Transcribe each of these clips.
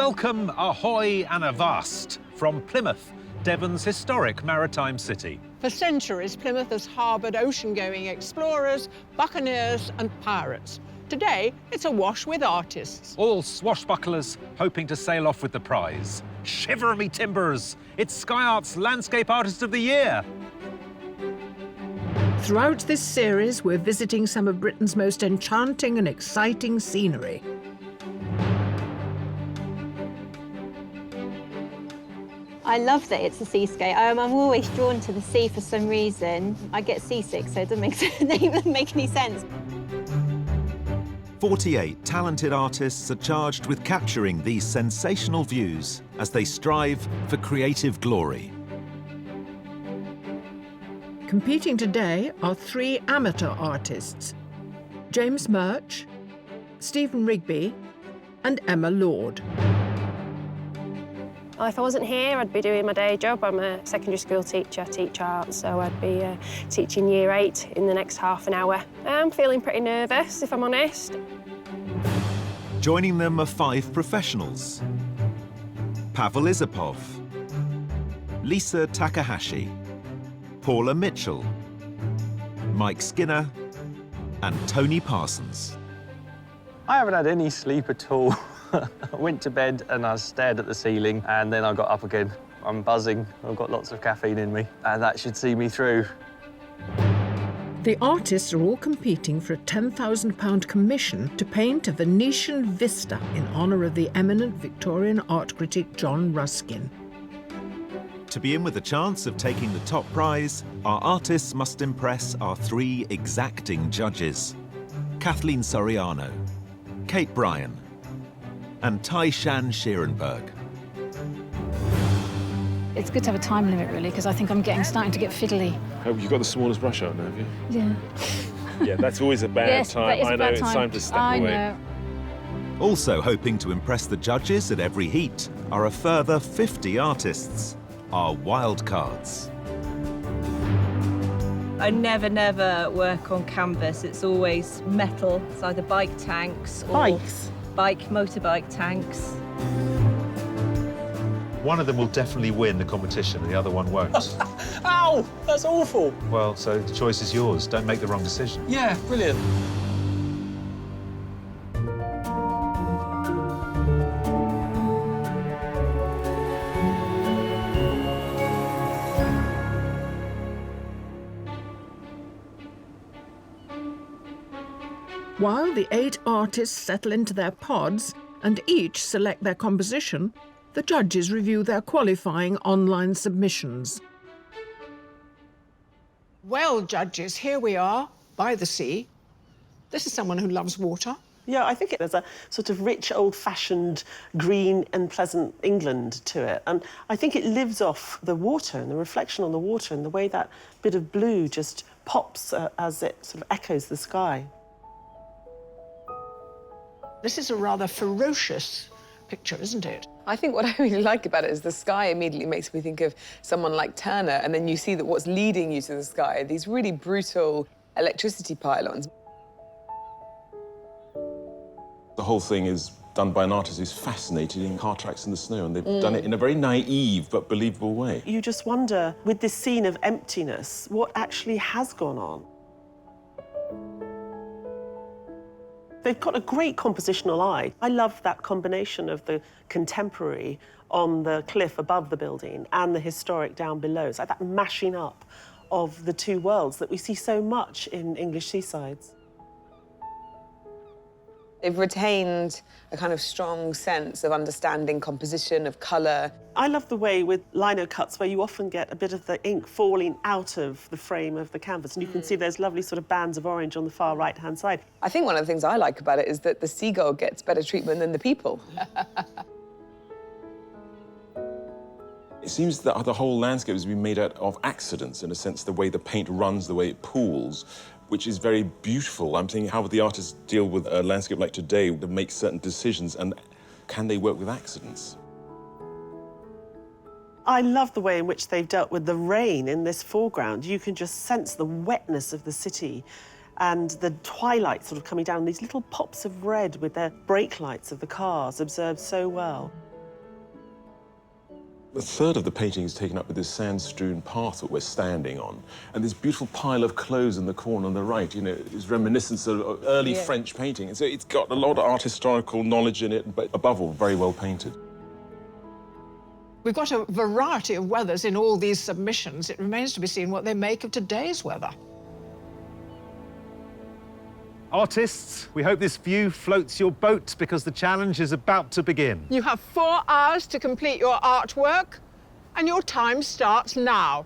Welcome, ahoy and avast from Plymouth, Devon's historic maritime city. For centuries, Plymouth has harboured ocean-going explorers, buccaneers and pirates. Today, it's awash with artists. All swashbucklers hoping to sail off with the prize. Shiver me timbers! It's Sky Art's Landscape Artist of the Year. Throughout this series, we're visiting some of Britain's most enchanting and exciting scenery. I love that it's a seascape. I'm always drawn to the sea for some reason. I get seasick, so it doesn't even make any sense. 48 talented artists are charged with capturing these sensational views as they strive for creative glory. Competing today are 3 amateur artists: James Murch, Stephen Rigby and Emma Lord. Well, if I wasn't here, I'd be doing my day job. I'm a secondary school teacher, I teach art, so I'd be teaching Year 8 in the next half an hour. I'm feeling pretty nervous, if I'm honest. Joining them are 5 professionals: Pavel Isapov, Lisa Takahashi, Paula Mitchell, Mike Skinner and Tony Parsons. I haven't had any sleep at all. I went to bed and I stared at the ceiling and then I got up again. I'm buzzing, I've got lots of caffeine in me and that should see me through. The artists are all competing for a £10,000 commission to paint a Venetian vista in honour of the eminent Victorian art critic John Ruskin. To be in with a chance of taking the top prize, our artists must impress our 3 exacting judges: Kathleen Soriano, Kate Bryan and Tai-Shan Schierenberg. It's good to have a time limit, really, because I think I'm starting to get fiddly. Oh, you've got the smallest brush out now, have you? Yeah. Yeah, that's always a bad time. I know, it's time to step away. Know. Also hoping to impress the judges at every heat are a further 50 artists, our wildcards. I never work on canvas. It's always metal. It's either bike tanks or motorbike tanks. One of them will definitely win the competition, the other one won't. Ow! That's awful! Well, so the choice is yours. Don't make the wrong decision. Yeah, brilliant. While the 8 artists settle into their pods and each select their composition, the judges review their qualifying online submissions. Well, judges, here we are, by the sea. This is someone who loves water. Yeah, I think there's a sort of rich, old-fashioned, green and pleasant England to it. And I think it lives off the water and the reflection on the water and the way that bit of blue just pops as it sort of echoes the sky. This is a rather ferocious picture, isn't it? I think what I really like about it is the sky immediately makes me think of someone like Turner, and then you see that what's leading you to the sky are these really brutal electricity pylons. The whole thing is done by an artist who's fascinated in car tracks in the snow, and they've done it in a very naive but believable way. You just wonder, with this scene of emptiness, what actually has gone on? They've got a great compositional eye. I love that combination of the contemporary on the cliff above the building and the historic down below. It's like that mashing up of the 2 worlds that we see so much in English seasides. They've retained a kind of strong sense of understanding composition, of colour. I love the way with lino cuts where you often get a bit of the ink falling out of the frame of the canvas, and you can see those lovely sort of bands of orange on the far right-hand side. I think one of the things I like about it is that the seagull gets better treatment than the people. It seems that the whole landscape has been made out of accidents, in a sense, the way the paint runs, the way it pools, which is very beautiful. I'm thinking, how would the artists deal with a landscape like today to make certain decisions, and can they work with accidents? I love the way in which they've dealt with the rain in this foreground. You can just sense the wetness of the city and the twilight sort of coming down, these little pops of red with their brake lights of the cars observed so well. A third of the painting is taken up with this sand-strewn path that we're standing on. And this beautiful pile of clothes in the corner on the right, you know, is reminiscent of early French painting. And so it's got a lot of art historical knowledge in it, but above all, very well painted. We've got a variety of weathers in all these submissions. It remains to be seen what they make of today's weather. Artists, we hope this view floats your boat because the challenge is about to begin. You have 4 hours to complete your artwork, and your time starts now.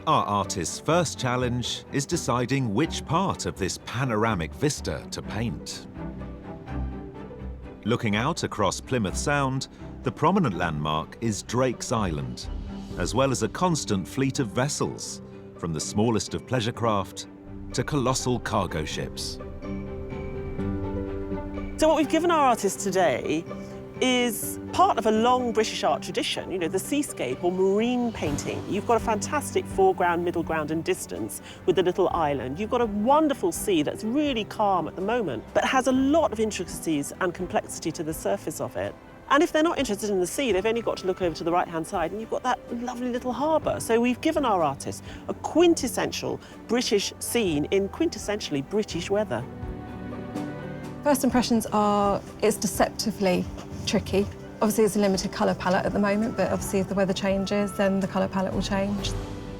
Our artist's first challenge is deciding which part of this panoramic vista to paint. Looking out across Plymouth Sound, the prominent landmark is Drake's Island, as well as a constant fleet of vessels, from the smallest of pleasure craft to colossal cargo ships. So what we've given our artists today is part of a long British art tradition, you know, the seascape or marine painting. You've got a fantastic foreground, middle ground and distance with the little island. You've got a wonderful sea that's really calm at the moment, but has a lot of intricacies and complexity to the surface of it. And if they're not interested in the sea, they've only got to look over to the right-hand side and you've got that lovely little harbour. So we've given our artists a quintessential British scene in quintessentially British weather. First impressions are, it's deceptively tricky. Obviously, it's a limited colour palette at the moment, but obviously if the weather changes, then the colour palette will change.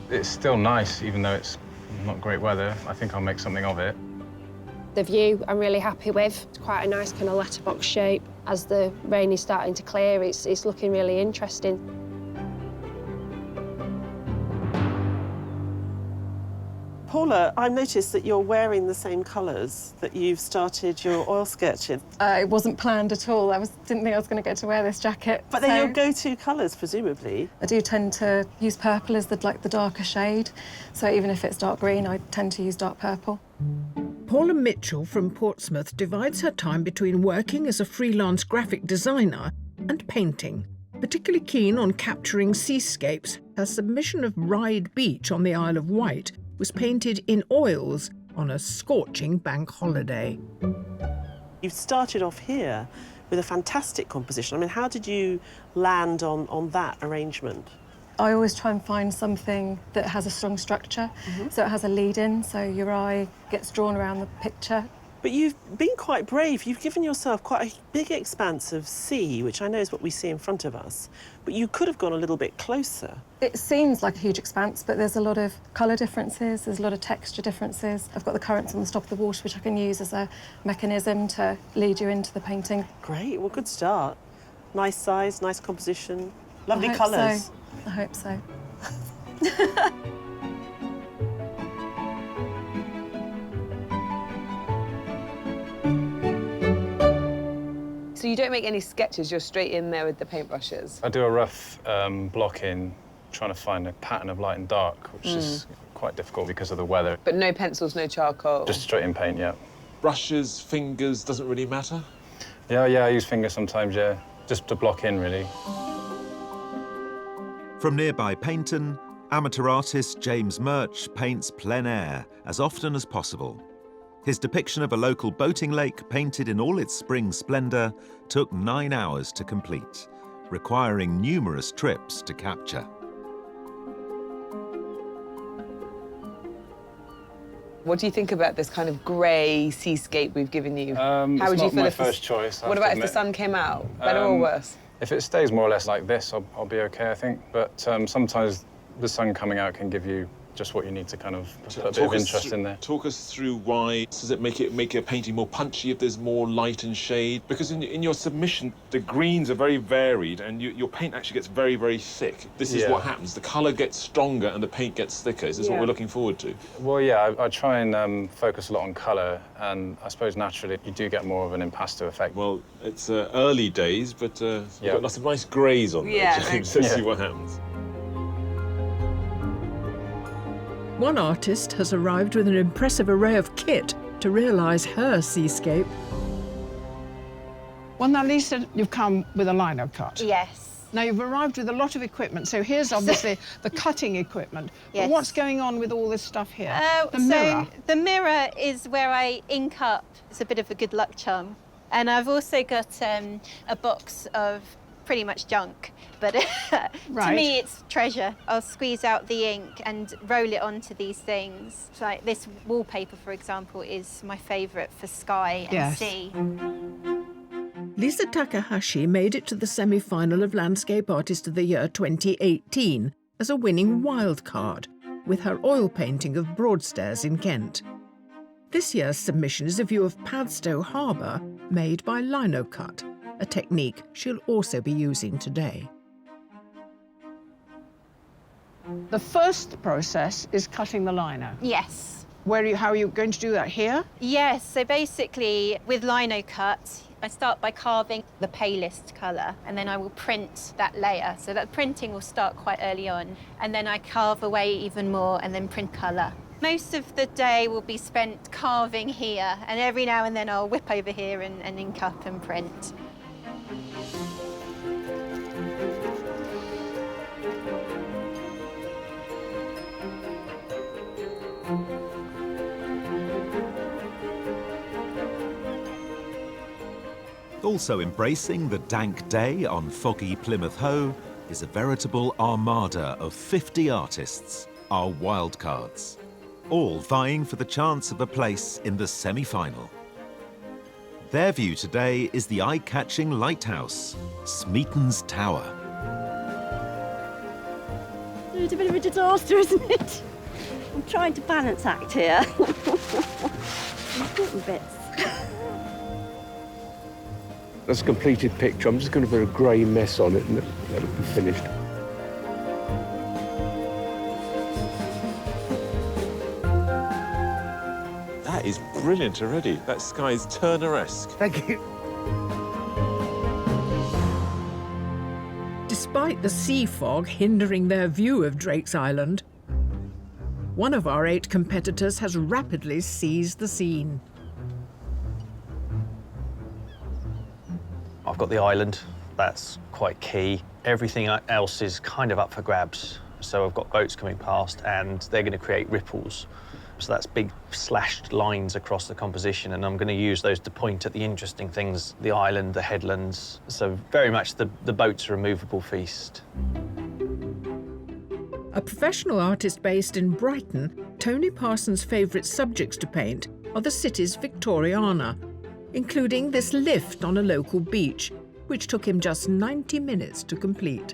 It's still nice, even though it's not great weather. I think I'll make something of it. The view I'm really happy with. It's quite a nice kind of letterbox shape. As the rain is starting to clear, it's looking really interesting. Paula, I noticed that you're wearing the same colours that you've started your oil sketch in. It wasn't planned at all. Didn't think I was going to get to wear this jacket. But they're your go-to colours, presumably. I do tend to use purple as the darker shade. So even if it's dark green, I tend to use dark purple. Paula Mitchell from Portsmouth divides her time between working as a freelance graphic designer and painting. Particularly keen on capturing seascapes, her submission of Ryde Beach on the Isle of Wight was painted in oils on a scorching bank holiday. You've started off here with a fantastic composition. I mean, how did you land on that arrangement? I always try and find something that has a strong structure, so it has a lead-in, so your eye gets drawn around the picture. But you've been quite brave. You've given yourself quite a big expanse of sea, which I know is what we see in front of us. But you could have gone a little bit closer. It seems like a huge expanse, but there's a lot of colour differences, there's a lot of texture differences. I've got the currents on the top of the water, which I can use as a mechanism to lead you into the painting. Great, well, good start. Nice size, nice composition, lovely colours. I hope so. So you don't make any sketches, you're straight in there with the paintbrushes? I do a rough block in, trying to find a pattern of light and dark, which is quite difficult because of the weather. But no pencils, no charcoal? Just straight in paint, yeah. Brushes, fingers, doesn't really matter? Yeah, I use fingers sometimes, yeah. Just to block in, really. From nearby Paynton, amateur artist James Murch paints plein air as often as possible. His depiction of a local boating lake painted in all its spring splendour took 9 hours to complete, requiring numerous trips to capture. What do you think about this kind of grey seascape we've given you? How would you feel? It's not my first choice. What about if the sun came out? Better or worse? If it stays more or less like this, I'll be okay, I think. But sometimes the sun coming out can give you just what you need to kind of put a bit of interest in there. Talk us through why. Does it make a painting more punchy if there's more light and shade? Because in your submission, the greens are very varied and your paint actually gets very, very thick. This is what happens. The colour gets stronger and the paint gets thicker. Is this what we're looking forward to? Well, yeah, I try and focus a lot on colour, and I suppose naturally you do get more of an impasto effect. Well, it's early days, but we've got lots of nice greys on there, James. So see what happens. One artist has arrived with an impressive array of kit to realise her seascape. Well, now, Lisa, you've come with a lino cut. Yes. Now, you've arrived with a lot of equipment, so here's obviously the cutting equipment. Yes. But what's going on with all this stuff here? The so mirror. The mirror is where I ink up. It's a bit of a good luck charm. And I've also got a box of pretty much junk, but Right. to me it's treasure. I'll squeeze out the ink and roll it onto these things. So, like this wallpaper, for example, is my favourite for sky and Yes. sea. Lisa Takahashi made it to the semi-final of Landscape Artist of the Year 2018 as a winning wildcard, with her oil painting of Broadstairs in Kent. This year's submission is a view of Padstow Harbour made by lino cut, a technique she'll also be using today. The first process is cutting the lino. Yes. How are you going to do that here? Yes, so basically with lino cut, I start by carving the palest colour and then I will print that layer. So that printing will start quite early on and then I carve away even more and then print colour. Most of the day will be spent carving here and every now and then I'll whip over here and ink up and print. Also embracing the dank day on foggy Plymouth Hoe is a veritable armada of 50 artists, our wildcards, all vying for the chance of a place in the semi-final. Their view today is the eye-catching lighthouse, Smeaton's Tower. It's a bit of a disaster, isn't it? I'm trying to balance act here. Important bits. That's a completed picture. I'm just going to put a grey mess on it and that'll be finished. That is brilliant already. That sky is Turner-esque. Thank you. Despite the sea fog hindering their view of Drake's Island, one of our 8 competitors has rapidly seized the scene. I've got the island, that's quite key. Everything else is kind of up for grabs. So I've got boats coming past and they're going to create ripples. So that's big slashed lines across the composition and I'm going to use those to point at the interesting things, the island, the headlands. So very much the boats are a movable feast. A professional artist based in Brighton, Tony Parsons' favourite subjects to paint are the city's Victoriana, including this lift on a local beach, which took him just 90 minutes to complete.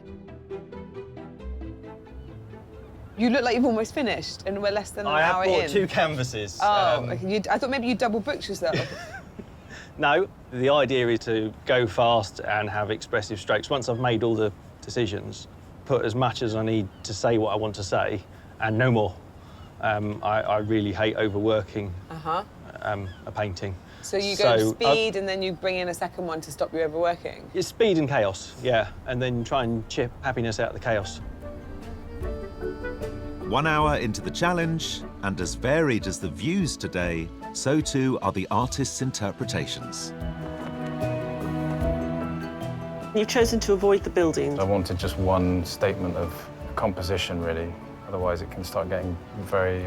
You look like you've almost finished, and we're less than an hour in. I have bought 2 canvases. Oh, okay. I thought maybe you double booked yourself. No, the idea is to go fast and have expressive strokes. Once I've made all the decisions, put as much as I need to say what I want to say, and no more. I really hate overworking a painting. So you go speed and then you bring in a second one to stop you overworking? It's speed and chaos, yeah, and then try and chip happiness out of the chaos. 1 hour into the challenge, and as varied as the views today, so too are the artists' interpretations. You've chosen to avoid the building. I wanted just one statement of composition, really. Otherwise, it can start getting very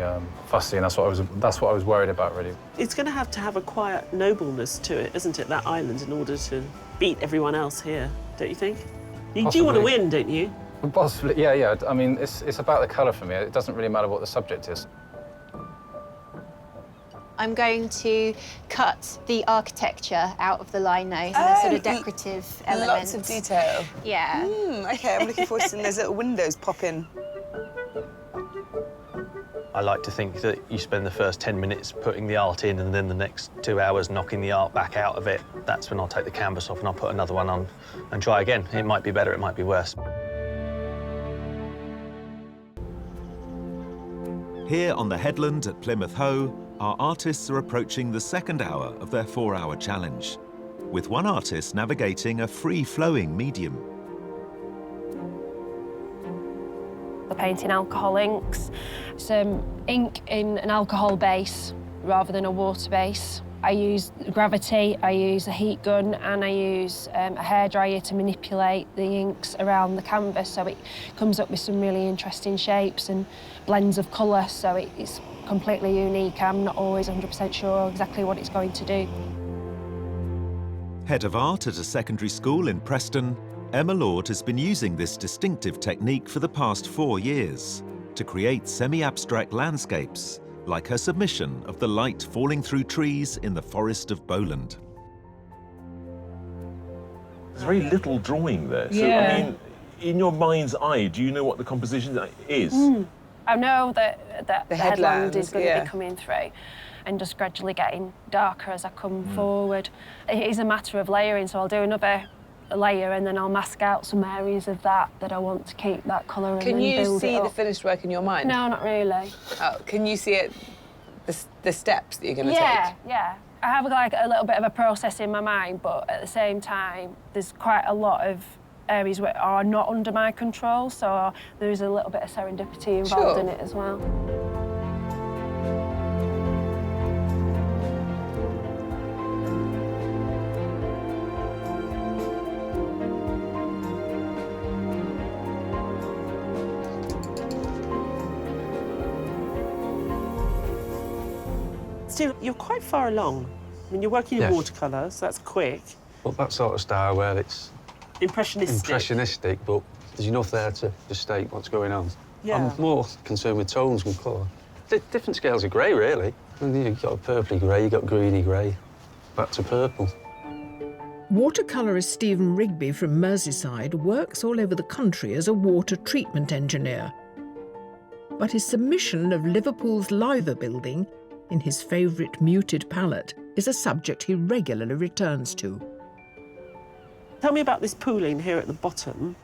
fussy, and that's what I was worried about, really. It's going to have a quiet nobleness to it, isn't it, that island, in order to beat everyone else here, don't you think? You do want to win, don't you? Possibly, yeah. I mean, it's about the colour for me. It doesn't really matter what the subject is. I'm going to cut the architecture out of the lino, and the sort of decorative elements. Lots of detail. Yeah. OK, I'm looking forward to seeing those little windows pop in. I like to think that you spend the first 10 minutes putting the art in and then the next 2 hours knocking the art back out of it. That's when I'll take the canvas off and I'll put another one on and try again. It might be better, it might be worse. Here on the headland at Plymouth Hoe, our artists are approaching the second hour of their 4-hour challenge, with one artist navigating a free-flowing medium. The painting alcohol inks. Some ink in an alcohol base rather than a water base. I use gravity, I use a heat gun, and I use a hairdryer to manipulate the inks around the canvas, so it comes up with some really interesting shapes and blends of colour, so it's completely unique. I'm not always 100% sure exactly what it's going to do. Head of art at a secondary school in Preston, Emma Lord has been using this distinctive technique for the past 4 years to create semi-abstract landscapes, like her submission of the light falling through trees in the forest of Bowland. There's very little drawing there. So, Yeah. I mean, in your mind's eye, do you know what the composition is? I know that the headland is going to yeah. be coming through and just gradually getting darker as I come forward. It is a matter of layering, so I'll do another layer and then I'll mask out some areas of that I want to keep that colour and Can then you build see it the up. finished work in your mind? No, not really. Oh, can you see it, the steps that you're going to Yeah, yeah. I have like a little bit of a process in my mind, but at the same time, there's quite a lot of areas that are not under my control, so there is a little bit of serendipity involved in it as well. Steve, you're quite far along. I mean, you're working in Yes. watercolour, so that's quick. But that sort of style where it's Impressionistic. but there's enough there to just state what's going on. Yeah. I'm more concerned with tones and colour. Different scales of grey, really. You've got a purpley grey, you've got greeny grey, back to purple. Watercolourist Stephen Rigby from Merseyside works all over the country as a water treatment engineer. But his submission of Liverpool's Liver building in his favourite muted palette is a subject he regularly returns to. Tell me about this pooling here at the bottom.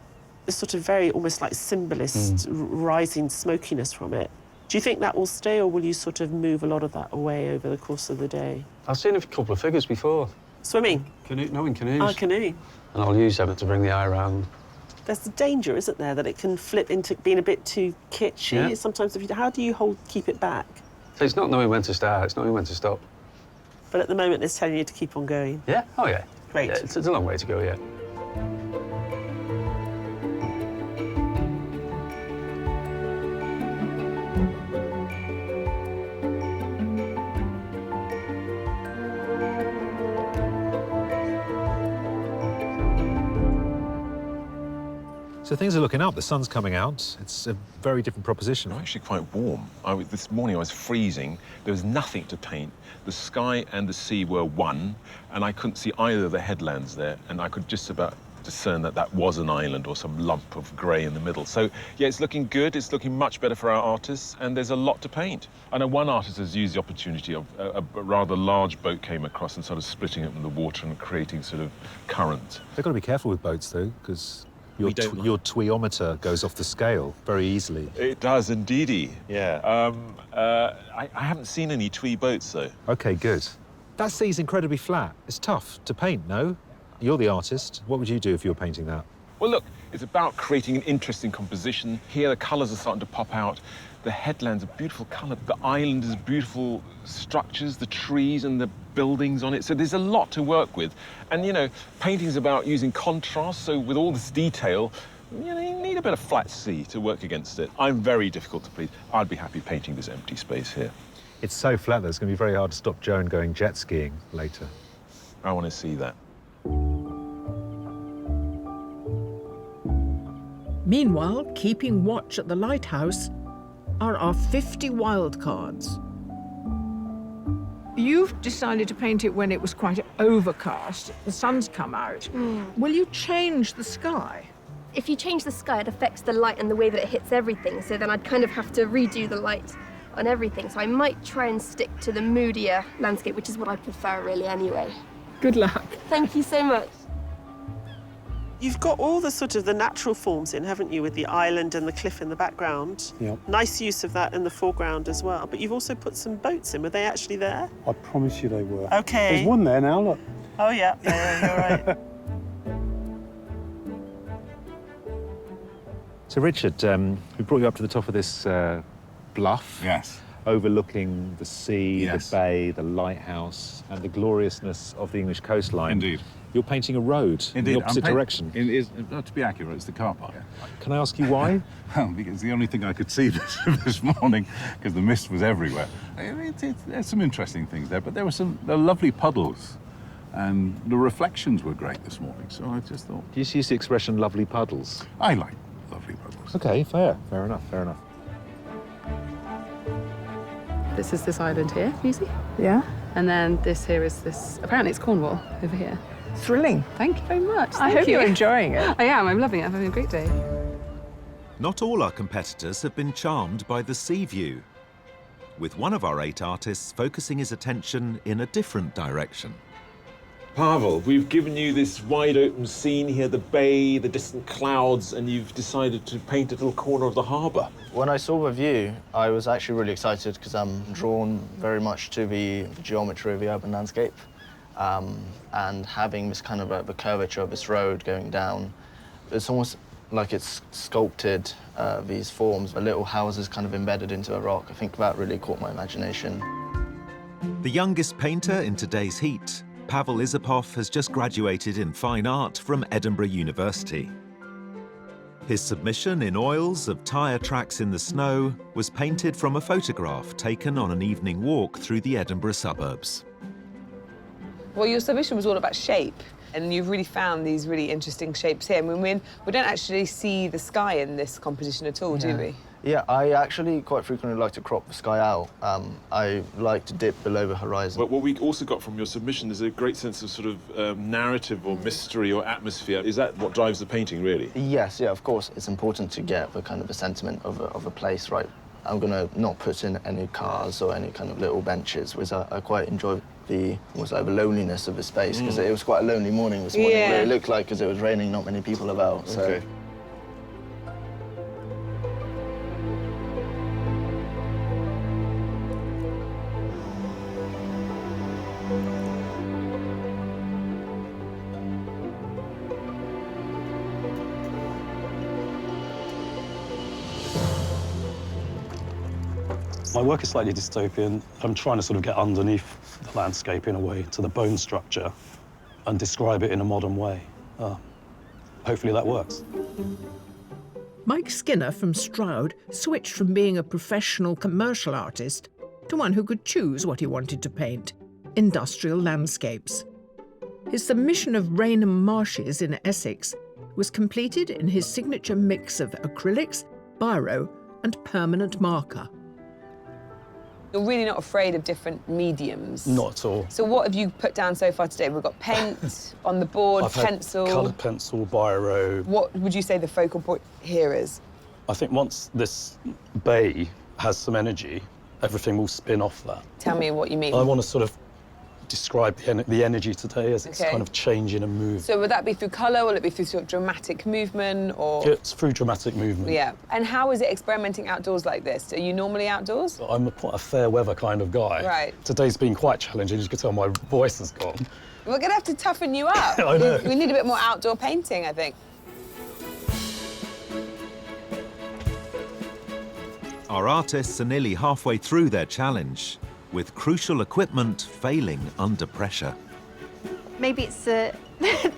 This sort of very almost like symbolist rising smokiness from it. Do you think that will stay, or will you sort of move a lot of that away over the course of the day? I've seen a couple of figures before. Swimming? Canoe, no, in canoes. Oh, canoe. And I'll use them to bring the eye round. There's the danger, isn't there, that it can flip into being a bit too kitschy. Yeah. Sometimes, how do you keep it back? So it's not knowing when to start, it's knowing when to stop. But at the moment, it's telling you to keep on going. Yeah, oh yeah. Great. Yeah, it's a long way to go yet. So things are looking up. The sun's coming out. It's a very different proposition. It's actually quite warm. This morning I was freezing. There was nothing to paint. The sky and the sea were one, and I couldn't see either of the headlands there, and I could just about discern that that was an island or some lump of grey in the middle. So, yeah, it's looking good. It's looking much better for our artists, and there's a lot to paint. I know one artist has used the opportunity of a rather large boat came across and sort of splitting it in the water and creating sort of current. They've got to be careful with boats, though, because your tweometer goes off the scale very easily. It does, indeedy, yeah. I haven't seen any twee boats, though. OK, good. That sea's incredibly flat. It's tough to paint, no? You're the artist. What would you do if you were painting that? Well, look, it's about creating an interesting composition. Here, the colours are starting to pop out. The headland's a beautiful colour. The island is beautiful structures, the trees and the buildings on it. So there's a lot to work with. And, you know, painting's about using contrast. So with all this detail, you know, you need a bit of flat sea to work against it. I'm very difficult to please. I'd be happy painting this empty space here. It's so flat that it's going to be very hard to stop Joan going jet skiing later. I want to see that. Meanwhile, keeping watch at the lighthouse are our 50 wildcards. You've decided to paint it when it was quite overcast. The sun's come out. Will you change the sky? If you change the sky, it affects the light and the way that it hits everything, so then I'd kind of have to redo the light on everything. So I might try and stick to the moodier landscape, which is what I prefer really anyway. Good luck. Thank you so much. You've got all the sort of the natural forms in, haven't you, with the island and the cliff in the background? Yep. Nice use of that in the foreground as well. But you've also put some boats in. Were they actually there? I promise you they were. OK. There's one there now, look. Oh, yeah, you're right. So, Richard, we brought you up to the top of this bluff. Yes. overlooking the sea, Yes. the bay, the lighthouse, and the gloriousness of the English coastline. Indeed. You're painting a road in the opposite direction. It is, to be accurate, it's the car park. Can I ask you why? Well, because the only thing I could see this morning, because the mist was everywhere. There's some interesting things there, but there were lovely puddles, and the reflections were great this morning. So I just thought. Do you use the expression "lovely puddles"? I like lovely puddles. Okay, fair enough, fair enough. This is this island here, can you see? Yeah. And then this here is this, apparently it's Cornwall over here. Thrilling. Thank you very much. I hope you're enjoying it. I am, I'm loving it, I'm having a great day. Not all our competitors have been charmed by the sea view, with one of our 8 artists focusing his attention in a different direction. Pavel, we've given you this wide open scene here, the bay, the distant clouds, and you've decided to paint a little corner of the harbour. When I saw the view, I was actually really excited because I'm drawn very much to the geometry of the urban landscape. And having this kind of the curvature of this road going down, it's almost like it's sculpted these forms, the little houses kind of embedded into a rock. I think that really caught my imagination. The youngest painter in today's heat, Pavel Isapov, has just graduated in fine art from Edinburgh University. His submission in oils of tyre tracks in the snow was painted from a photograph taken on an evening walk through the Edinburgh suburbs. Well, your submission was all about shape, and you've really found these really interesting shapes here. I mean, we don't actually see the sky in this composition at all, do we? Yeah, I actually quite frequently like to crop the sky out. I like to dip below the horizon. But what we also got from your submission is a great sense of sort of narrative or mystery or atmosphere. Is that what drives the painting, really? Yes, yeah, of course. It's important to get the kind of a sentiment of a place right. I'm going to not put in any cars or any kind of little benches, because I quite enjoy the loneliness of the space, because it was quite a lonely morning this morning. Yeah. It looked like, because it was raining, not many people about. So. Okay. My work is slightly dystopian. I'm trying to sort of get underneath the landscape in a way, to the bone structure, and describe it in a modern way. Hopefully that works. Mike Skinner from Stroud switched from being a professional commercial artist to one who could choose what he wanted to paint: industrial landscapes. His submission of Rainham Marshes in Essex was completed in his signature mix of acrylics, biro and permanent marker. You're really not afraid of different mediums? Not at all. So what have you put down so far today? We've got paint on the board, I've had pencil. coloured pencil, biro. What would you say the focal point here is? I think once this bay has some energy, everything will spin off that. Tell me what you mean. I want to sort of describe the energy today as it's Okay. kind of changing and moving. So would that be through colour, or will it be through sort of dramatic movement, or...? It's through dramatic movement. Yeah. And how is it experimenting outdoors like this? Are you normally outdoors? I'm quite a fair weather kind of guy. Right. Today's been quite challenging. As you can tell, my voice has gone. We're going to have to toughen you up. I know. We need a bit more outdoor painting, I think. Our artists are nearly halfway through their challenge, with crucial equipment failing under pressure. Maybe it's the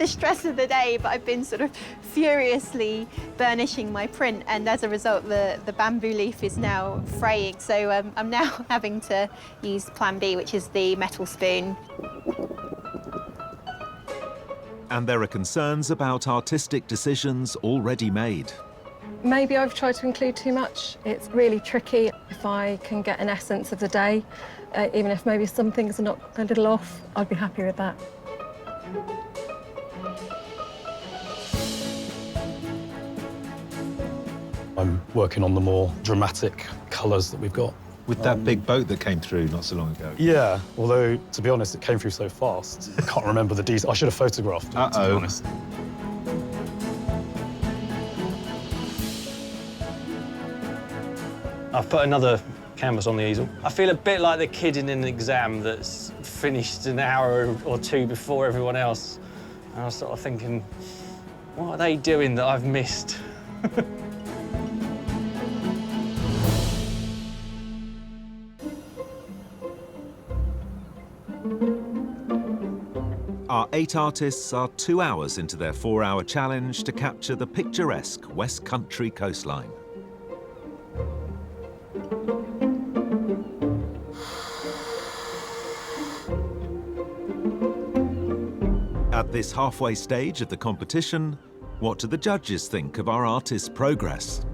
stress of the day, but I've been sort of furiously burnishing my print, and as a result, the bamboo leaf is now fraying. So I'm now having to use Plan B, which is the metal spoon. And there are concerns about artistic decisions already made. Maybe I've tried to include too much. It's really tricky. If I can get an essence of the day, even if maybe some things are not a little off, I'd be happy with that. I'm working on the more dramatic colours that we've got. With that big boat that came through not so long ago. Yeah, although, to be honest, it came through so fast. I can't remember the details. I should have photographed it, to be honest. I've put another canvas on the easel. I feel a bit like the kid in an exam that's finished an hour or two before everyone else. And I was sort of thinking, what are they doing that I've missed? Our 8 artists are 2 hours into their 4-hour challenge to capture the picturesque West Country coastline. At this halfway stage of the competition, what do the judges think of our artists' progress?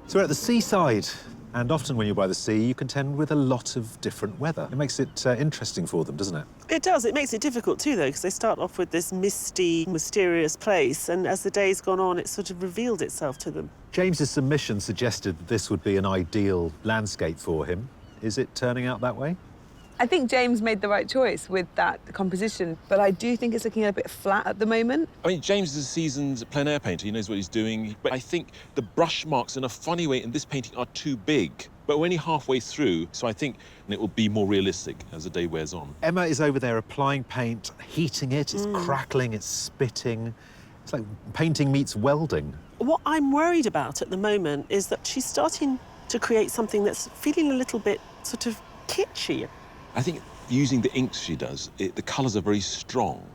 So we're at the seaside, and often when you're by the sea, you contend with a lot of different weather. It makes it interesting for them, doesn't it? It does. It makes it difficult too, though, because they start off with this misty, mysterious place, and as the day's gone on, it's sort of revealed itself to them. James's submission suggested that this would be an ideal landscape for him. Is it turning out that way? I think James made the right choice with that composition, but I do think it's looking a bit flat at the moment. I mean, James is a seasoned plein air painter. He knows what he's doing. But I think the brush marks, in a funny way, in this painting are too big. But we're only halfway through, so I think it will be more realistic as the day wears on. Emma is over there applying paint, heating it, it's crackling, it's spitting. It's like painting meets welding. What I'm worried about at the moment is that she's starting to create something that's feeling a little bit sort of kitschy. I think using the inks she does, the colours are very strong.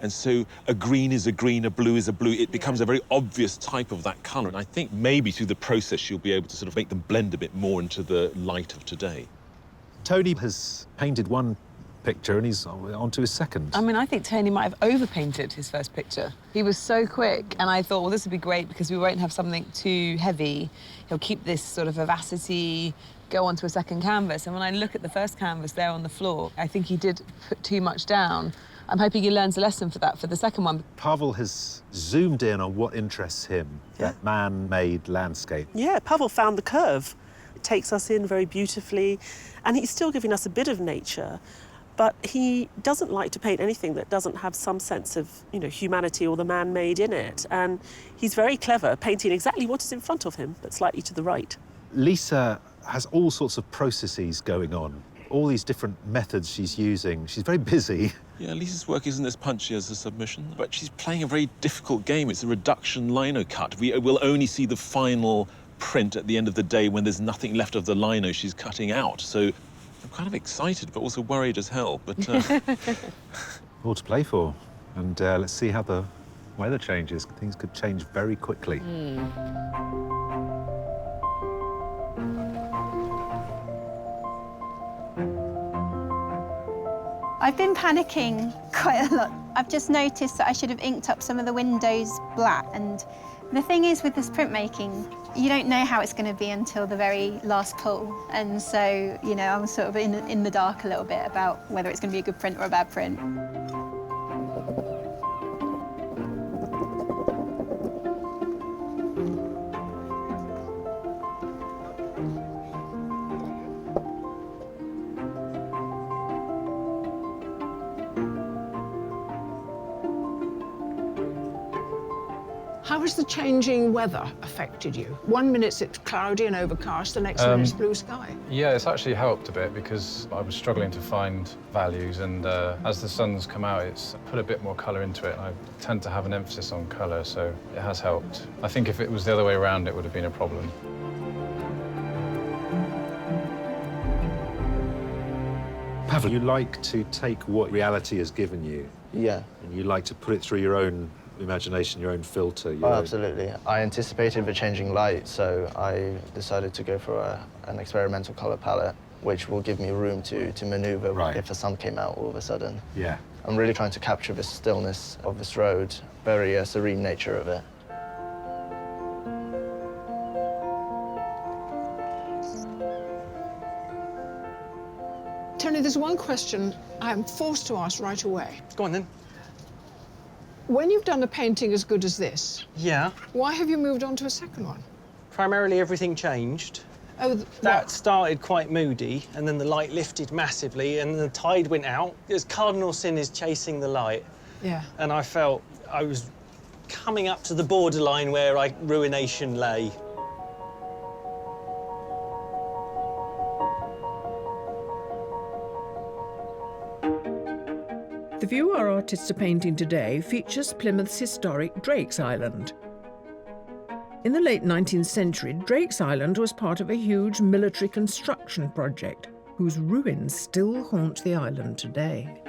And so a green is a green, a blue is a blue. It becomes a very obvious type of that colour. And I think maybe through the process, she'll be able to sort of make them blend a bit more into the light of today. Tony has painted one picture and he's on to his second. I mean, I think Tony might have overpainted his first picture. He was so quick, and I thought, well, this would be great because we won't have something too heavy. He'll keep this sort of vivacity, go onto a second canvas. And when I look at the first canvas there on the floor, I think he did put too much down. I'm hoping he learns a lesson for that for the second one. Pavel has zoomed in on what interests him, that man-made landscape. Yeah, Pavel found the curve. It takes us in very beautifully, and he's still giving us a bit of nature, but he doesn't like to paint anything that doesn't have some sense of, you know, humanity or the man-made in it. And he's very clever, painting exactly what is in front of him, but slightly to the right. Lisa has all sorts of processes going on, all these different methods she's using. She's very busy. Yeah, Lisa's work isn't as punchy as the submission, but she's playing a very difficult game. It's a reduction lino cut. We will only see the final print at the end of the day when there's nothing left of the lino she's cutting out. So I'm kind of excited, but also worried as hell. But all to play for. And let's see how the weather changes. Things could change very quickly. I've been panicking quite a lot. I've just noticed that I should have inked up some of the windows black. And the thing is with this printmaking, you don't know how it's going to be until the very last pull. And so, you know, I'm sort of in the dark a little bit about whether it's going to be a good print or a bad print. How has the changing weather affected you? 1 minute it's cloudy and overcast, the next minute it's blue sky. Yeah, it's actually helped a bit because I was struggling to find values, and as the sun's come out, it's put a bit more colour into it. I tend to have an emphasis on colour, so it has helped. I think if it was the other way around, it would have been a problem. Pavel, you like to take what reality has given you. Yeah. And you like to put it through your own imagination, your own filter. Oh, absolutely. I anticipated the changing light, so I decided to go for an experimental colour palette, which will give me room to manoeuvre if the sun came out all of a sudden. Yeah. I'm really trying to capture the stillness of this road, very serene nature of it. Tony, there's one question I'm forced to ask right away. Go on then. When you've done a painting as good as this, Yeah. why have you moved on to a second one? Primarily everything changed. Oh, that started quite moody, and then the light lifted massively, and the tide went out. As cardinal sin is chasing the light. Yeah. And I felt I was coming up to the borderline where ruination lay. The view our artists are painting today features Plymouth's historic Drake's Island. In the late 19th century, Drake's Island was part of a huge military construction project whose ruins still haunt the island today.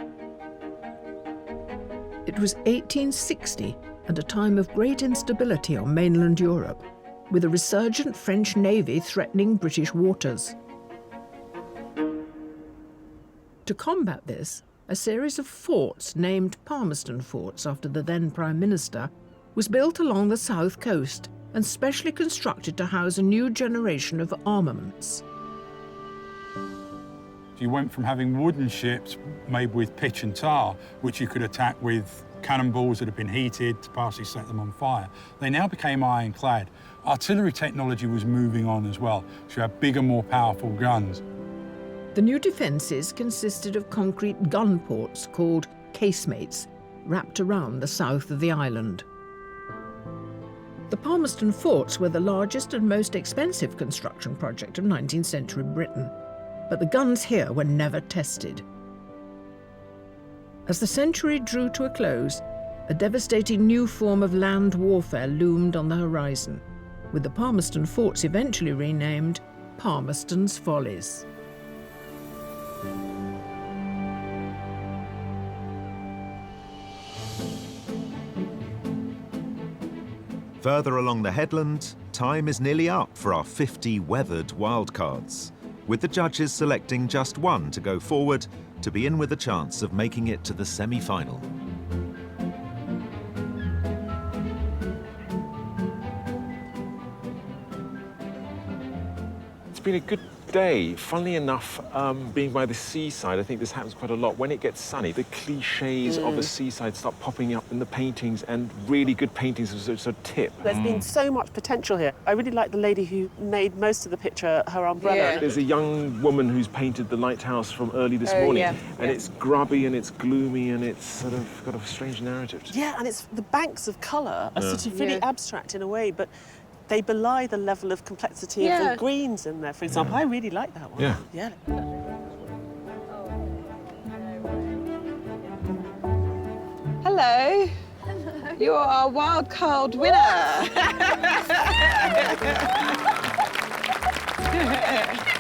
It was 1860 and a time of great instability on mainland Europe, with a resurgent French navy threatening British waters. To combat this, a series of forts named Palmerston Forts after the then Prime Minister was built along the south coast and specially constructed to house a new generation of armaments. You went from having wooden ships made with pitch and tar, which you could attack with cannonballs that had been heated to partially set them on fire. They now became ironclad. Artillery technology was moving on as well, so you had bigger, more powerful guns. The new defences consisted of concrete gun ports called casemates, wrapped around the south of the island. The Palmerston Forts were the largest and most expensive construction project of 19th century Britain, but the guns here were never tested. As the century drew to a close, a devastating new form of land warfare loomed on the horizon, with the Palmerston Forts eventually renamed Palmerston's Follies. Further along the headland, time is nearly up for our 50 weathered wildcards, with the judges selecting just one to go forward to be in with a chance of making it to the semi-final. It's been a good day. Funnily enough, being by the seaside, I think this happens quite a lot. When it gets sunny, the cliches of the seaside start popping up in the paintings, and really good paintings sort of tip. There's been so much potential here. I really like the lady who made most of the picture, her umbrella. Yeah. There's a young woman who's painted the lighthouse from early this morning, and it's grubby and it's gloomy and it's sort of got a strange narrative to it. Yeah, and it's the banks of colour are sort of really abstract in a way, but they belie the level of complexity of the greens in there, for example. I really like that one. Yeah. Hello. Hello. You are our Wildcard winner.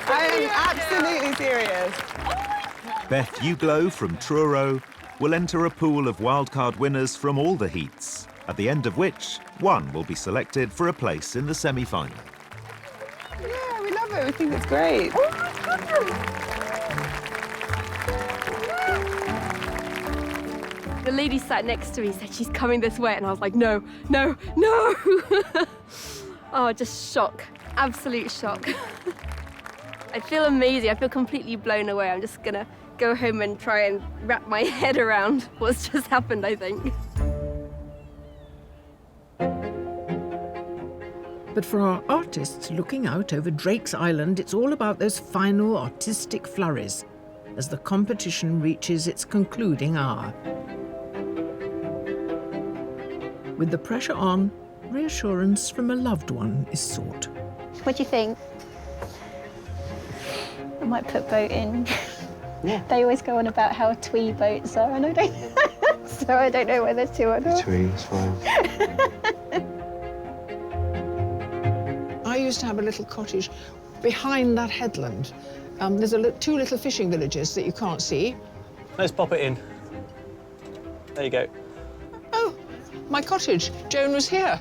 I am absolutely serious. Beth Uglow from Truro will enter a pool of wildcard winners from all the heats, at the end of which one will be selected for a place in the semi-final. Yeah, we love it. We think it's great. The lady sat next to me said she's coming this way, and I was like, no, no, no. Oh, just shock. Absolute shock. I feel amazing. I feel completely blown away. I'm just gonna go home and try and wrap my head around what's just happened, I think. But for our artists looking out over Drake's Island, it's all about those final artistic flurries as the competition reaches its concluding hour. With the pressure on, reassurance from a loved one is sought. What do you think? I might put boat in. Yeah. They always go on about how twee boats are, and I don't so I don't know whether to or not. Between's fine. I used to have a little cottage behind that headland. There's two little fishing villages that you can't see. Let's pop it in. There you go. Oh, my cottage. Joan was here.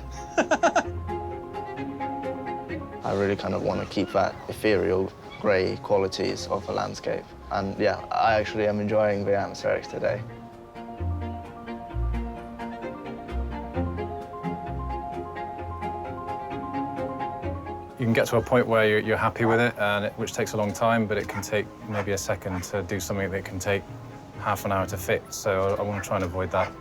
I really kind of want to keep that ethereal, grey qualities of the landscape. And yeah, I actually am enjoying the atmospherics today. You can get to a point where you're happy with it, which takes a long time, but it can take maybe a second to do something that can take half an hour to fix. So I want to try and avoid that.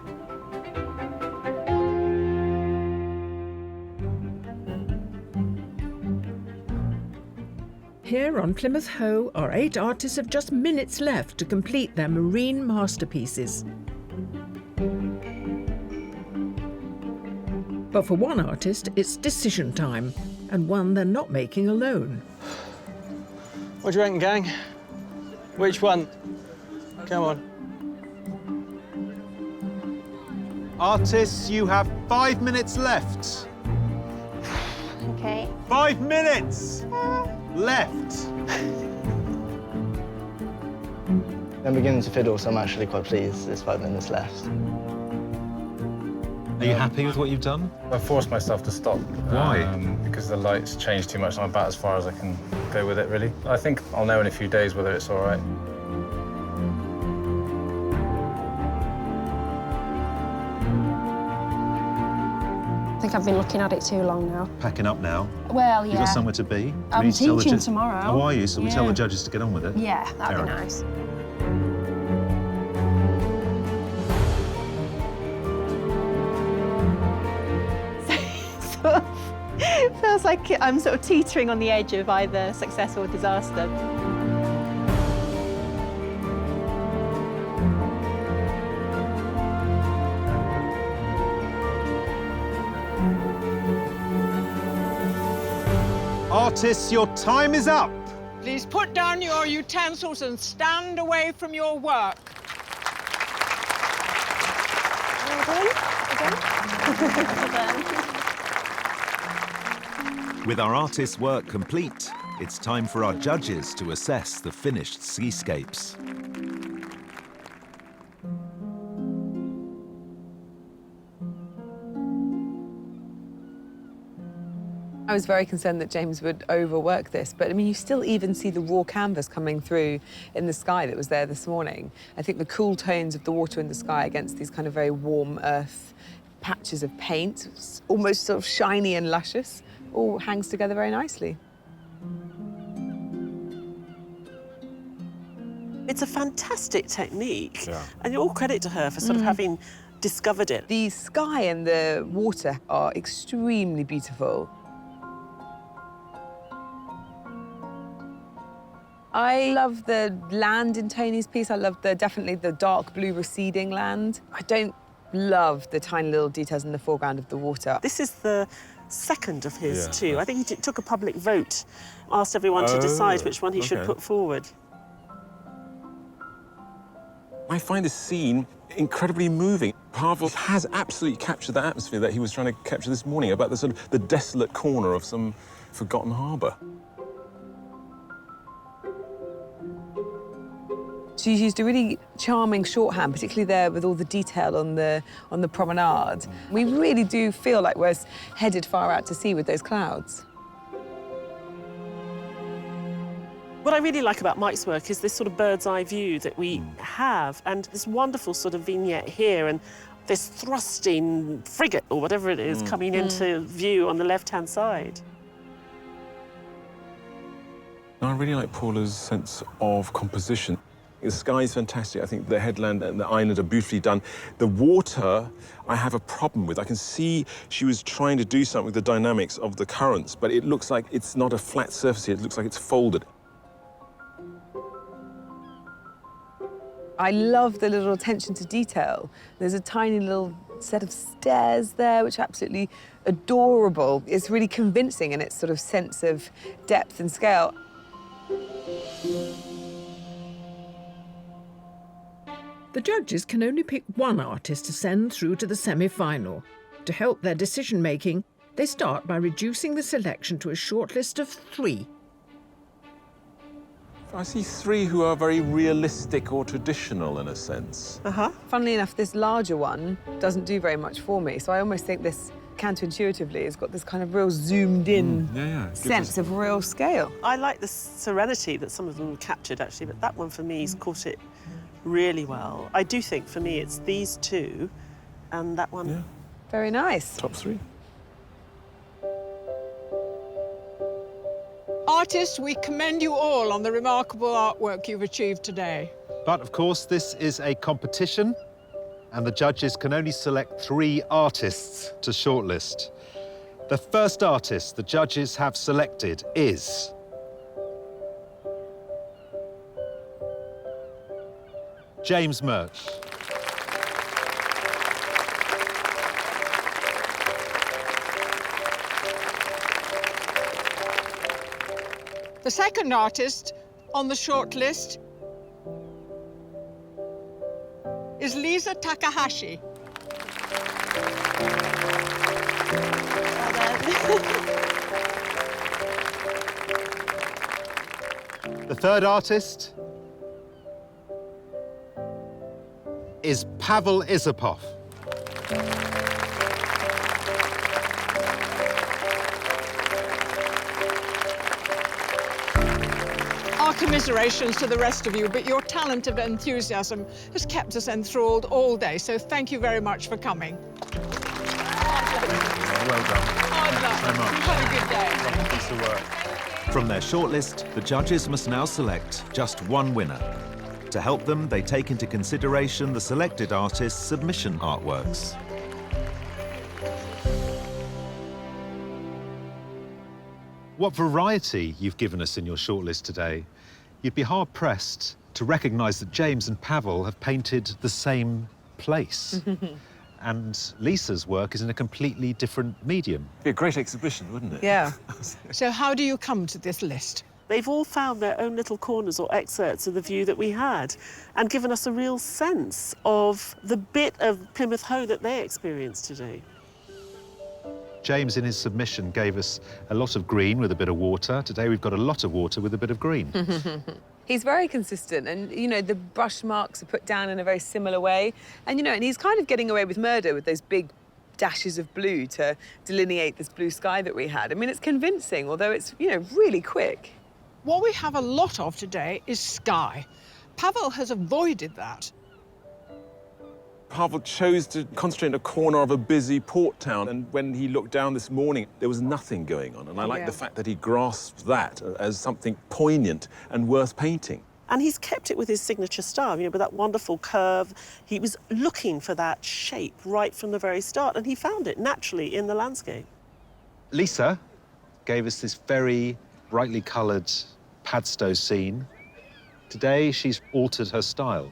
Here on Plymouth Hoe, our 8 artists have just minutes left to complete their marine masterpieces. But for one artist, it's decision time, and one they're not making alone. What do you reckon, gang? Which one? Come on. Artists, you have 5 minutes left. Okay. 5 minutes left. I'm beginning to fiddle, so I'm actually quite pleased there's 5 minutes left. Are you happy with what you've done? I forced myself to stop. Why? Because the lights changed too much, and I'm about as far as I can go with it, really. I think I'll know in a few days whether it's all right. I think I've been looking at it too long now. Packing up now. Well, yeah. You've got somewhere to be. I'm We need to tell the teaching ju- tomorrow. Oh, are you? So we tell Yeah. the judges to get on with it? Yeah, that'd Fair be enough. nice. It feels like I'm sort of teetering on the edge of either success or disaster. Artists, your time is up. Please put down your utensils and stand away from your work. With our artists' work complete, it's time for our judges to assess the finished seascapes. I was very concerned that James would overwork this, but I mean, you still even see the raw canvas coming through in the sky that was there this morning. I think the cool tones of the water in the sky against these kind of very warm earth patches of paint, almost sort of shiny and luscious, all hangs together very nicely. It's a fantastic technique, and all credit to her for sort of having discovered it. The sky and the water are extremely beautiful. I love the land in Tony's piece. I love definitely the dark blue receding land. I don't love the tiny little details in the foreground of the water. This is the second of his too. I think he took a public vote, asked everyone to decide which one he should put forward. I find this scene incredibly moving. Pavel has absolutely captured the atmosphere that he was trying to capture this morning, about the sort of the desolate corner of some forgotten harbour. She's used a really charming shorthand, particularly there with all the detail on the promenade. We really do feel like we're headed far out to sea with those clouds. What I really like about Mike's work is this sort of bird's eye view that we have, and this wonderful sort of vignette here, and this thrusting frigate, or whatever it is, coming into view on the left-hand side. I really like Paula's sense of composition. The sky is fantastic. I think the headland and the island are beautifully done. The water, I have a problem with. I can see she was trying to do something with the dynamics of the currents, but it looks like it's not a flat surface here. It looks like it's folded. I love the little attention to detail. There's a tiny little set of stairs there, which are absolutely adorable. It's really convincing in its sort of sense of depth and scale. The judges can only pick one artist to send through to the semi-final. To help their decision-making, they start by reducing the selection to a shortlist of 3. I see 3 who are very realistic or traditional in a sense. Funnily enough, this larger one doesn't do very much for me, so I almost think this counterintuitively has got this kind of real zoomed-in sense of real scale. I like the serenity that some of them captured, actually, but that one for me has caught it really well. I do think for me it's these 2 and that one. Yeah. Very nice. Top 3. Artists, we commend you all on the remarkable artwork you've achieved today. But of course, this is a competition, and the judges can only select 3 artists to shortlist. The first artist the judges have selected is James Murch. The second artist on the shortlist is Lisa Takahashi. The third artist is Pavel Isapov. Our commiserations to the rest of you, but your talent and enthusiasm has kept us enthralled all day, so thank you very much for coming. Well done. Hard luck. So much. You've had a good day. Lovely piece of work. From their shortlist, the judges must now select just one winner. To help them, they take into consideration the selected artist's submission artworks. What variety you've given us in your shortlist today. You'd be hard-pressed to recognise that James and Pavel have painted the same place. And Lisa's work is in a completely different medium. It'd be a great exhibition, wouldn't it? Yeah. So how do you come to this list? They've all found their own little corners or excerpts of the view that we had and given us a real sense of the bit of Plymouth Hoe that they experienced today. James, in his submission, gave us a lot of green with a bit of water. Today we've got a lot of water with a bit of green. He's very consistent, and, you know, the brush marks are put down in a very similar way. And, you know, and he's kind of getting away with murder with those big dashes of blue to delineate this blue sky that we had. I mean, it's convincing, although it's, you know, really quick. What we have a lot of today is sky. Pavel has avoided that. Pavel chose to concentrate in a corner of a busy port town, and when he looked down this morning, there was nothing going on. And I like the fact that he grasped that as something poignant and worth painting. And he's kept it with his signature style, you know, with that wonderful curve. He was looking for that shape right from the very start, and he found it naturally in the landscape. Lisa gave us this very brightly coloured Padstow scene. Today, she's altered her style.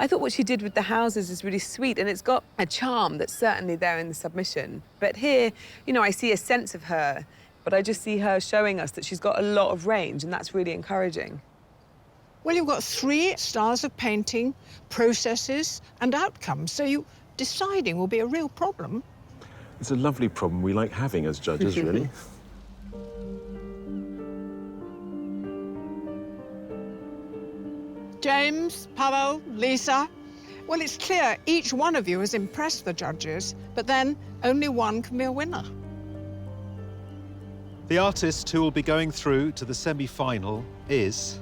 I thought what she did with the houses is really sweet, and it's got a charm that's certainly there in the submission. But here, you know, I see a sense of her, but I just see her showing us that she's got a lot of range, and that's really encouraging. Well, you've got 3 styles of painting, processes and outcomes, so you deciding will be a real problem. It's a lovely problem we like having as judges, really. James, Pavel, Lisa. Well, it's clear each one of you has impressed the judges, but then only one can be a winner. The artist who will be going through to the semi-final is...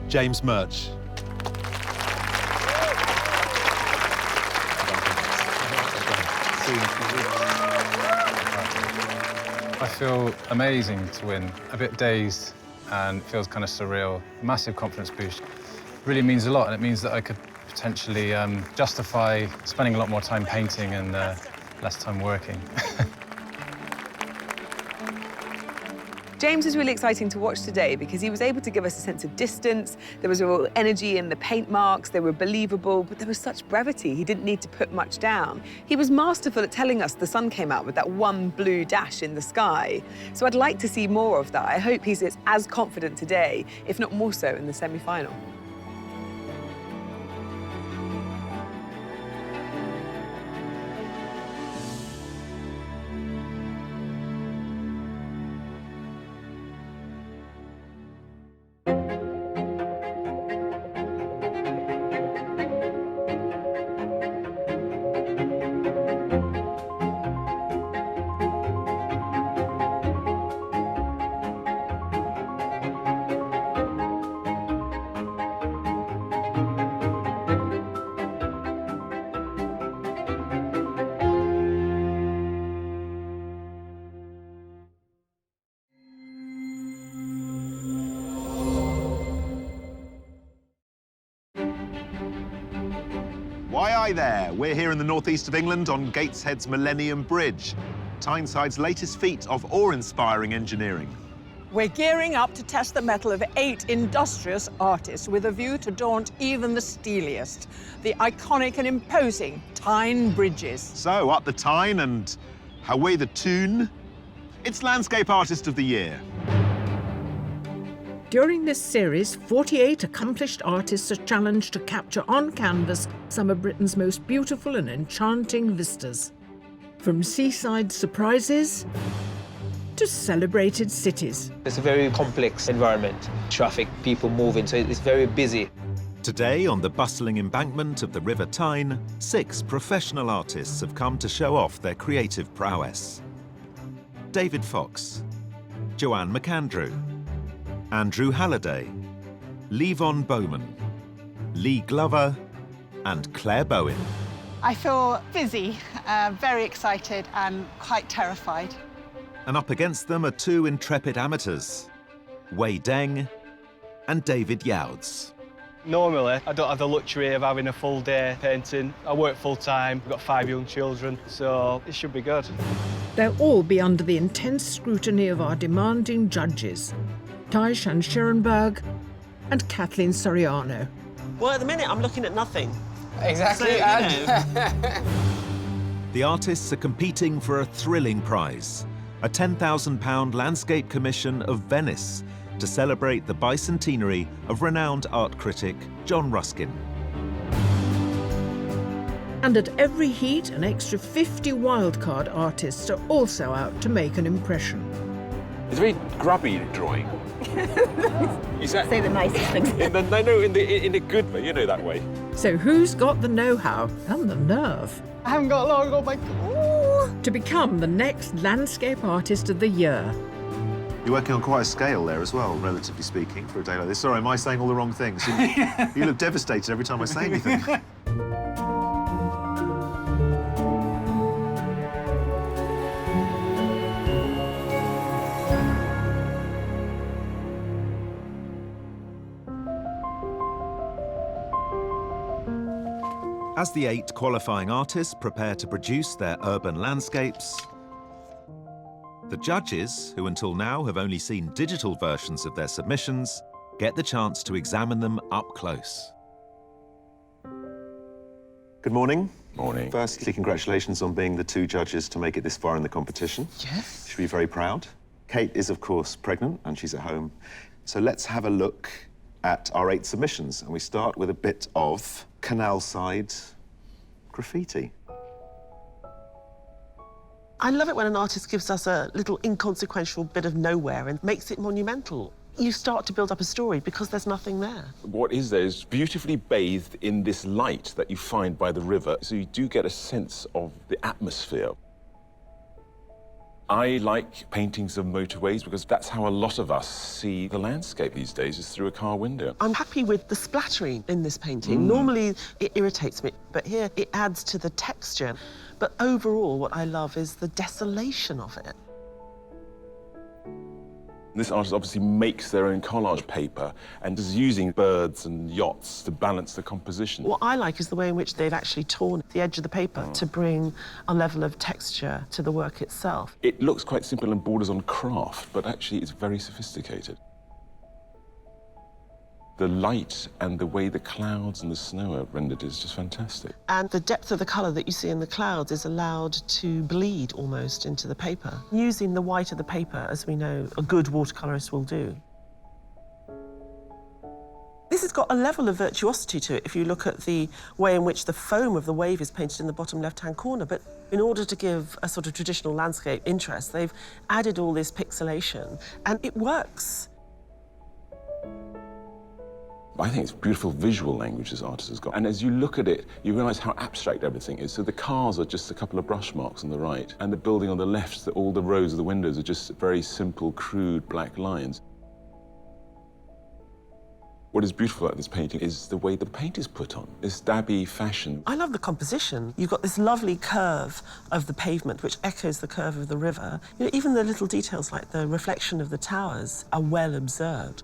James Murch. I feel amazing to win, a bit dazed, and it feels kind of surreal. Massive confidence boost. Really means a lot, and it means that I could potentially justify spending a lot more time painting and less time working. James is really exciting to watch today because he was able to give us a sense of distance. There was a real energy in the paint marks. They were believable, but there was such brevity. He didn't need to put much down. He was masterful at telling us the sun came out with that one blue dash in the sky. So I'd like to see more of that. I hope he's as confident today, if not more so in the semi-final. Why aye there? We're here in the northeast of England on Gateshead's Millennium Bridge, Tyneside's latest feat of awe-inspiring engineering. We're gearing up to test the mettle of 8 industrious artists with a view to daunt even the steeliest. The iconic and imposing Tyne Bridges. So, up the Tyne and away the Toon. It's Landscape Artist of the Year. During this series, 48 accomplished artists are challenged to capture on canvas some of Britain's most beautiful and enchanting vistas. From seaside surprises to celebrated cities. It's a very complex environment. Traffic, people moving, so it's very busy. Today, on the bustling embankment of the River Tyne, 6 professional artists have come to show off their creative prowess. David Fox, Joanne McAndrew, Andrew Halliday, Levon Bowman, Lee Glover, and Claire Bowen. I feel busy, very excited and quite terrified. And up against them are 2 intrepid amateurs, Wei Deng and David Youds. Normally, I don't have the luxury of having a full day painting. I work full time, I've got 5 young children, so it should be good. They'll all be under the intense scrutiny of our demanding judges, Taishan Scherenberg and Kathleen Soriano. Well, at the minute, I'm looking at nothing. Exactly. So, The artists are competing for a thrilling prize, a £10,000 landscape commission of Venice to celebrate the bicentenary of renowned art critic John Ruskin. And at every heat, an extra 50 wildcard artists are also out to make an impression. It's a very grubby drawing. Is that Say the nicest things. in a good way, you know, that way. So who's got the know-how and the nerve I haven't got long, oh my God. to become the next Landscape Artist of the Year? You're working on quite a scale there as well, relatively speaking, for a day like this. Sorry, am I saying all the wrong things? You look devastated every time I say anything. As the 8 qualifying artists prepare to produce their urban landscapes, the judges, who until now have only seen digital versions of their submissions, get the chance to examine them up close. Good morning. Morning. Firstly, congratulations on being the 2 judges to make it this far in the competition. Yes. You should be very proud. Kate is, of course, pregnant and she's at home. So let's have a look at our 8 submissions. And we start with a bit of canal side graffiti. I love it when an artist gives us a little inconsequential bit of nowhere and makes it monumental. You start to build up a story because there's nothing there. What is there is beautifully bathed in this light that you find by the river, so you do get a sense of the atmosphere. I like paintings of motorways because that's how a lot of us see the landscape these days, is through a car window. I'm happy with the splattering in this painting. Normally, it irritates me, but here it adds to the texture. But overall, what I love is the desolation of it. This artist obviously makes their own collage paper and is using birds and yachts to balance the composition. What I like is the way in which they've actually torn the edge of the paper to bring a level of texture to the work itself. It looks quite simple and borders on craft, but actually it's very sophisticated. The light and the way the clouds and the snow are rendered is just fantastic. And the depth of the colour that you see in the clouds is allowed to bleed almost into the paper, using the white of the paper, as we know a good watercolourist will do. This has got a level of virtuosity to it if you look at the way in which the foam of the wave is painted in the bottom left-hand corner, but in order to give a sort of traditional landscape interest, they've added all this pixelation, and it works. I think it's beautiful visual language this artist has got. And as you look at it, you realise how abstract everything is. So the cars are just a couple of brush marks on the right, and the building on the left, all the rows of the windows are just very simple, crude black lines. What is beautiful about this painting is the way the paint is put on, this dabby fashion. I love the composition. You've got this lovely curve of the pavement, which echoes the curve of the river. You know, even the little details like the reflection of the towers are well observed.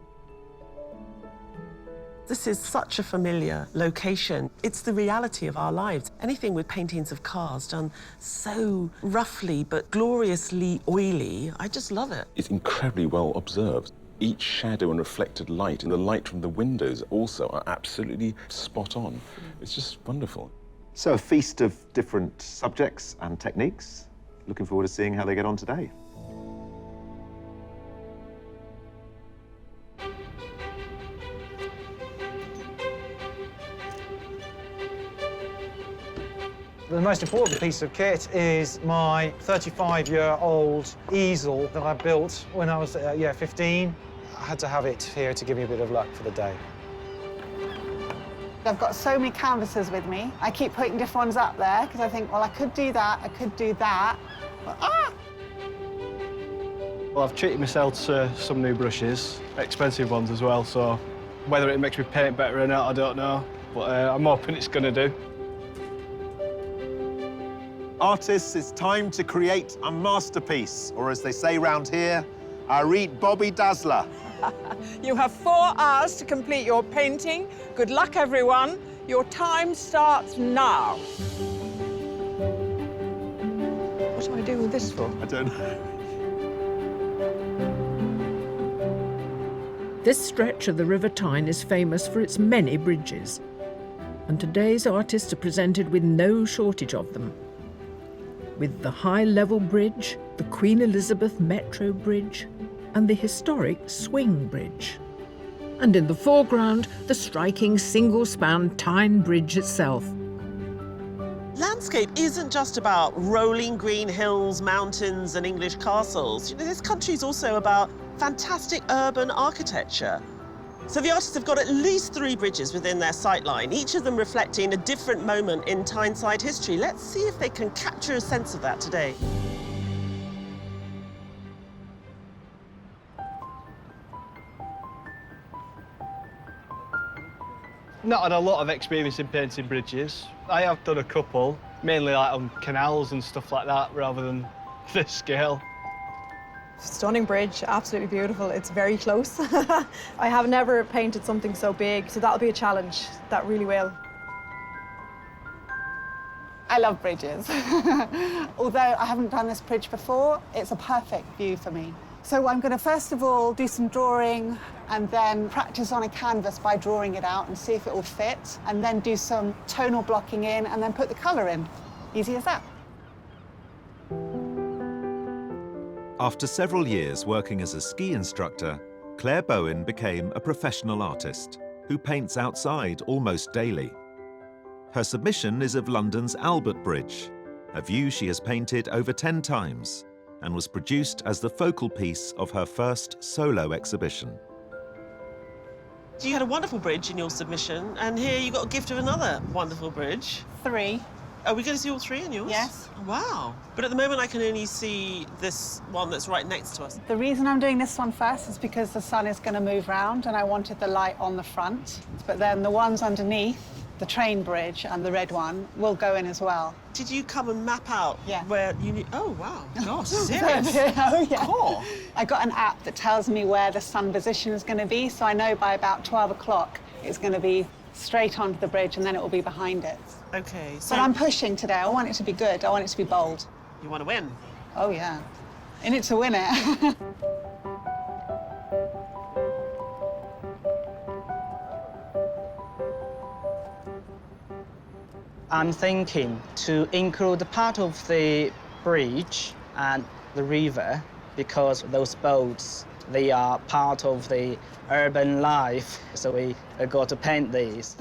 This is such a familiar location. It's the reality of our lives. Anything with paintings of cars done so roughly but gloriously oily, I just love it. It's incredibly well observed. Each shadow and reflected light and the light from the windows also are absolutely spot on. It's just wonderful. So a feast of different subjects and techniques. Looking forward to seeing how they get on today. The most important piece of kit is my 35-year-old easel that I built when I was 15. I had to have it here to give me a bit of luck for the day. I've got so many canvases with me. I keep putting different ones up there because I think, well, I could do that, I could do that. But, Well, I've treated myself to some new brushes, expensive ones as well, so whether it makes me paint better or not, I don't know. But I'm hoping it's going to do. Artists, it's time to create a masterpiece, or as they say round here, a reet Bobby Dazzler. You have 4 hours to complete your painting. Good luck, everyone. Your time starts now. What do I do with this for? I don't know. This stretch of the River Tyne is famous for its many bridges, and today's artists are presented with no shortage of them. With the High Level Bridge, the Queen Elizabeth Metro Bridge, and the historic Swing Bridge. And in the foreground, the striking single-span Tyne Bridge itself. Landscape isn't just about rolling green hills, mountains, and English castles. You know, this country is also about fantastic urban architecture. So the artists have got at least 3 bridges within their sightline, each of them reflecting a different moment in Tyneside history. Let's see if they can capture a sense of that today. Not had a lot of experience in painting bridges. I have done a couple, mainly like on canals and stuff like that, rather than this scale. Stunning bridge, absolutely beautiful. It's very close. I have never painted something so big, so that'll be a challenge. That really will. I love bridges. Although I haven't done this bridge before, it's a perfect view for me. So I'm going to first of all do some drawing and then practice on a canvas by drawing it out and see if it will fit, and then do some tonal blocking in and then put the colour in. Easy as that. After several years working as a ski instructor, Claire Bowen became a professional artist who paints outside almost daily. Her submission is of London's Albert Bridge, a view she has painted over 10 times and was produced as the focal piece of her first solo exhibition. You had a wonderful bridge in your submission, and here you got a gift of another wonderful bridge. 3. Are we going to see all 3 in yours? Yes. Wow. But at the moment, I can only see this one that's right next to us. The reason I'm doing this one first is because the sun is going to move round and I wanted the light on the front. But then the ones underneath, the train bridge and the red one, will go in as well. Did you come and map out Yeah. where you knew? Oh, wow. Gosh, serious? Oh, yeah. Cool. I got an app that tells me where the sun position is going to be, so I know by about 12 o'clock it's going to be straight onto the bridge and then it will be behind it. Okay, so... But I'm pushing today. I want it to be good. I want it to be bold. You want to win? Oh, yeah. In it to win it. I'm thinking to include part of the bridge and the river because those boats, they are part of the urban life, so we got to paint these.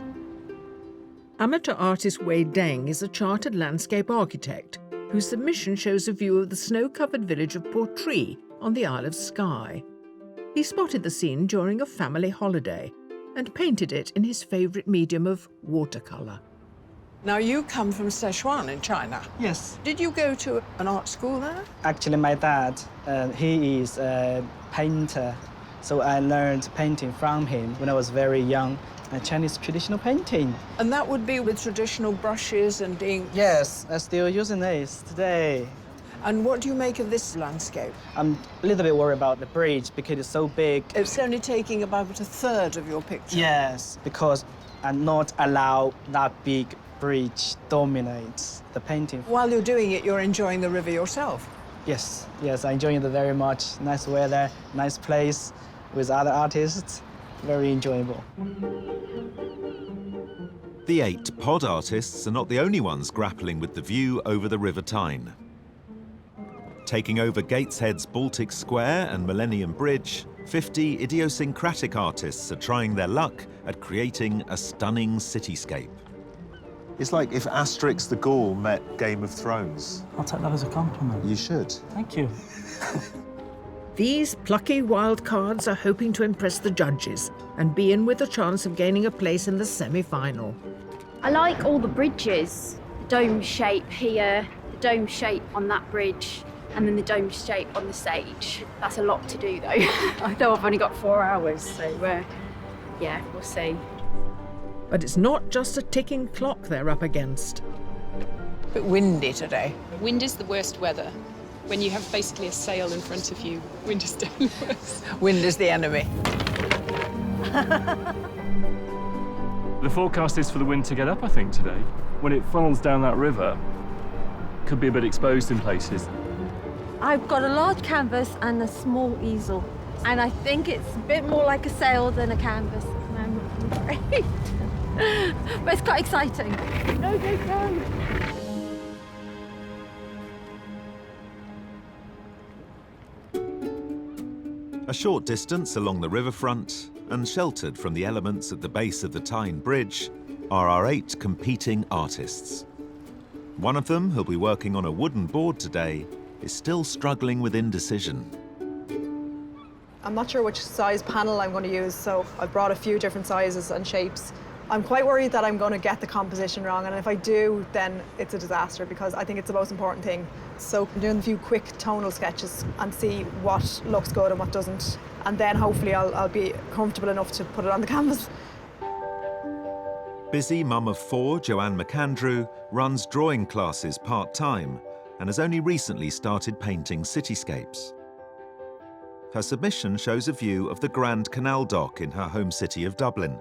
Amateur artist Wei Deng is a chartered landscape architect whose submission shows a view of the snow-covered village of Portree on the Isle of Skye. He spotted the scene during a family holiday and painted it in his favourite medium of watercolour. Now, you come from Sichuan in China. Yes. Did you go to an art school there? Actually, my dad, he is a painter, so I learned painting from him when I was very young. Chinese traditional painting. And that would be with traditional brushes and ink? Yes, I'm still using this today. And what do you make of this landscape? I'm a little bit worried about the bridge because it's so big. It's only taking about a third of your picture. Yes, because I'm not allowed that big bridge dominates the painting. While you're doing it, you're enjoying the river yourself? Yes, yes, I'm enjoying it very much. Nice weather, nice place with other artists. Very enjoyable. The 8 pod artists are not the only ones grappling with the view over the River Tyne. Taking over Gateshead's Baltic Square and Millennium Bridge, 50 idiosyncratic artists are trying their luck at creating a stunning cityscape. It's like if Asterix the Gaul met Game of Thrones. I'll take that as a compliment. You should. Thank you. These plucky wildcards are hoping to impress the judges and be in with a chance of gaining a place in the semi-final. I like all the bridges. The dome shape here, the dome shape on that bridge, and then the dome shape on the stage. That's a lot to do though. Although I've only got 4 hours, so yeah, we'll see. But it's not just a ticking clock they're up against. A bit windy today. Wind is the worst weather. When you have basically a sail in front of you, wind is definitely worse. Wind is the enemy. The forecast is for the wind to get up, I think, today. When it funnels down that river, could be a bit exposed in places. I've got a large canvas and a small easel, and I think it's a bit more like a sail than a canvas. I'm afraid. But it's quite exciting. No, go, go. A short distance along the riverfront and sheltered from the elements at the base of the Tyne Bridge are our 8 competing artists. One of them, who'll be working on a wooden board today, is still struggling with indecision. I'm not sure which size panel I'm going to use, so I've brought a few different sizes and shapes. I'm quite worried that I'm going to get the composition wrong, and if I do, then it's a disaster because I think it's the most important thing. So I'm doing a few quick tonal sketches and see what looks good and what doesn't, and then hopefully I'll be comfortable enough to put it on the canvas. Busy mum of 4, Joanne McAndrew, runs drawing classes part-time and has only recently started painting cityscapes. Her submission shows a view of the Grand Canal dock in her home city of Dublin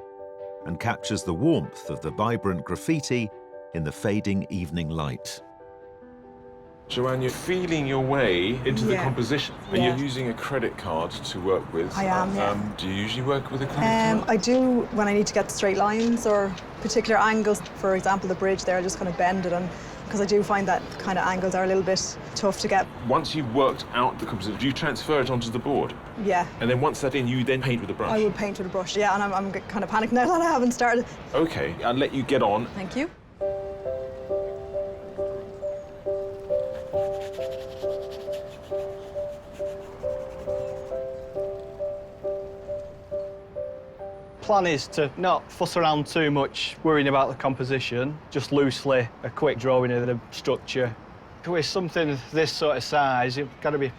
and captures the warmth of the vibrant graffiti in the fading evening light. Joanne, you're feeling your way into the composition, and you're using a credit card to work with. I am, yeah. Do you usually work with a credit card? I do when I need to get straight lines or particular angles. For example, the bridge there, I just kind of bend it, and because I do find that kind of angles are a little bit tough to get. Once you've worked out the composition, do you transfer it onto the board? Yeah. And then once that's in, you then paint with a brush? I would paint with a brush, yeah, and I'm kind of panicked now that I haven't started. Okay, I'll let you get on. Thank you. Plan is to not fuss around too much, worrying about the composition, just loosely a quick drawing of the structure. With something this sort of size, you've got to be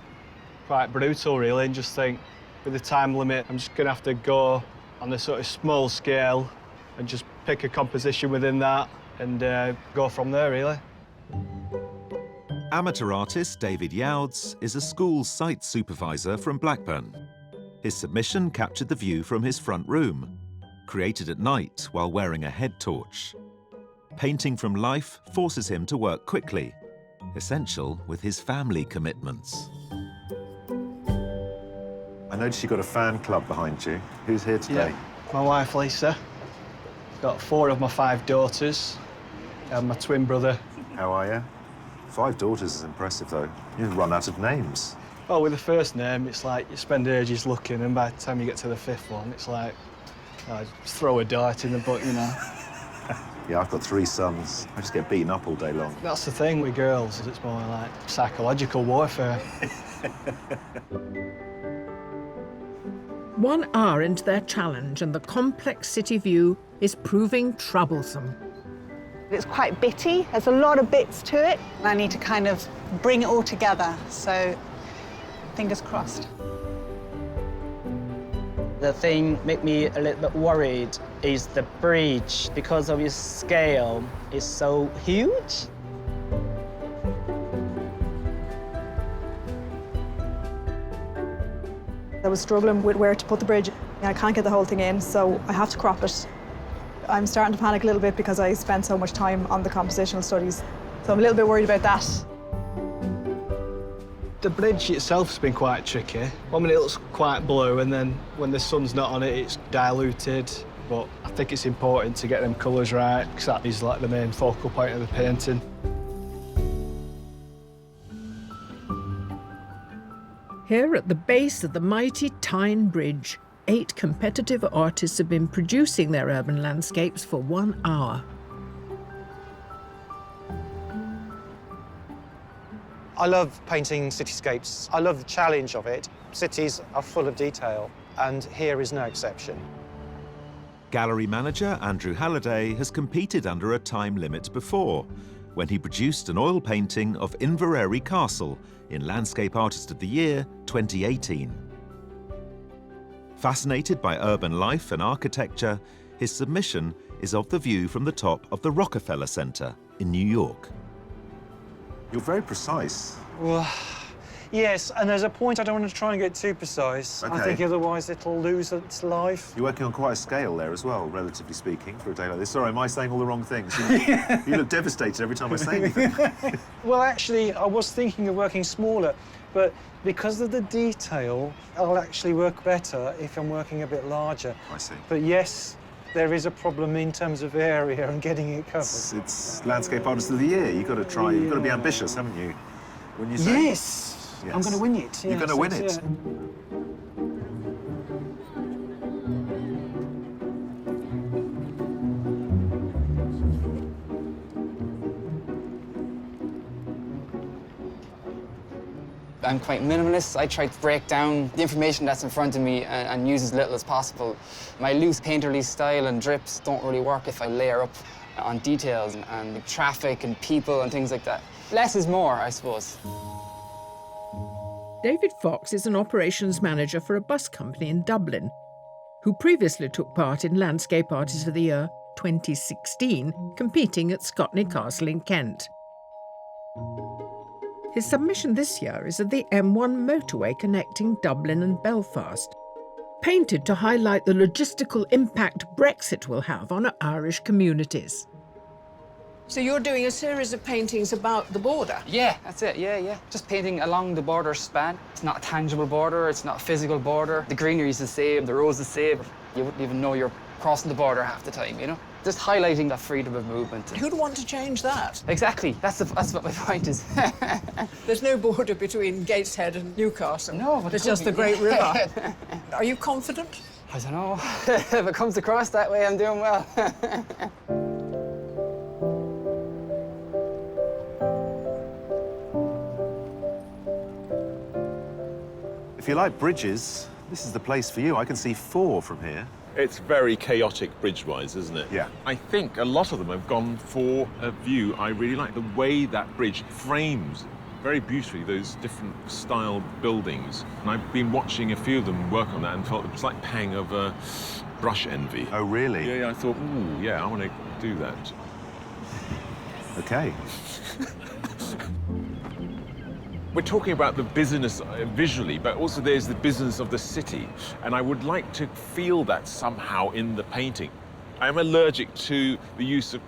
quite brutal, really, and just think, with the time limit, I'm just going to have to go on a sort of small scale and just pick a composition within that and go from there, really. Amateur artist David Youds is a school site supervisor from Blackburn. His submission captured the view from his front room, created at night while wearing a head torch. Painting from life forces him to work quickly, essential with his family commitments. I noticed you've got a fan club behind you. Who's here today? Yeah, my wife Lisa. Got 4 of my 5 daughters and my twin brother. How are you? 5 daughters is impressive, though. You've run out of names. Oh, with the first name, it's like you spend ages looking, and by the time you get to the 5th one, it's like, just throw a dart in the butt, you know. Yeah, I've got 3 sons. I just get beaten up all day long. That's the thing with girls, is it's more like psychological warfare. 1 hour into their challenge, and the complex city view is proving troublesome. It's quite bitty. There's a lot of bits to it. I need to kind of bring it all together, so fingers crossed. The thing make me a little bit worried is the bridge, because of its scale, is so huge. I was struggling with where to put the bridge. I can't get the whole thing in, so I have to crop it. I'm starting to panic a little bit because I spent so much time on the compositional studies, so I'm a little bit worried about that. The bridge itself has been quite tricky. One minute it looks quite blue, and then when the sun's not on it, it's diluted. But I think it's important to get them colours right, because that is like the main focal point of the painting. Here at the base of the mighty Tyne Bridge, 8 competitive artists have been producing their urban landscapes for 1 hour. I love painting cityscapes. I love the challenge of it. Cities are full of detail, and here is no exception. Gallery manager Andrew Halliday has competed under a time limit before, when he produced an oil painting of Inverary Castle in Landscape Artist of the Year 2018. Fascinated by urban life and architecture, his submission is of the view from the top of the Rockefeller Center in New York. You're very precise. Well, yes, and there's a point I don't want to try and get too precise. Okay. I think otherwise it'll lose its life. You're working on quite a scale there as well, relatively speaking, for a day like this. Sorry, am I saying all the wrong things? You look devastated every time I say anything. Well, actually, I was thinking of working smaller, but because of the detail, I'll actually work better if I'm working a bit larger. I see. But yes, there is a problem in terms of area and getting it covered. It's Landscape Artist of the Year. You've got to try, you've got to be ambitious, haven't you? When you say... Yes! I'm going to win it. You're going to win it? I'm quite minimalist. I try to break down the information that's in front of me and use as little as possible. My loose painterly style and drips don't really work if I layer up on details and traffic and people and things like that. Less is more, I suppose. David Fox is an operations manager for a bus company in Dublin, who previously took part in Landscape Artist of the Year 2016, competing at Scotney Castle in Kent. His submission this year is of the M1 motorway connecting Dublin and Belfast, painted to highlight the logistical impact Brexit will have on Irish communities. So you're doing a series of paintings about the border? Yeah, that's it, yeah. Just painting along the border span. It's not a tangible border, it's not a physical border. The greenery's the same, the road's the same. You wouldn't even know you're crossing the border half the time, you know? Just highlighting that freedom of movement. Who'd want to change that? Exactly, that's what my point is. There's no border between Gateshead and Newcastle. No, but there's just the Great River. Are you confident? I don't know. If it comes across that way, I'm doing well. If you like bridges, this is the place for you. I can see 4 from here. It's very chaotic bridge-wise, isn't it? Yeah. I think a lot of them have gone for a view. I really like the way that bridge frames very beautifully those different style buildings. And I've been watching a few of them work on that and felt it was like pang of brush envy. Oh, really? Yeah, I thought, ooh, yeah, I want to do that. Okay. We're talking about the business visually, but also there's the business of the city. And I would like to feel that somehow in the painting. I'm allergic to the use of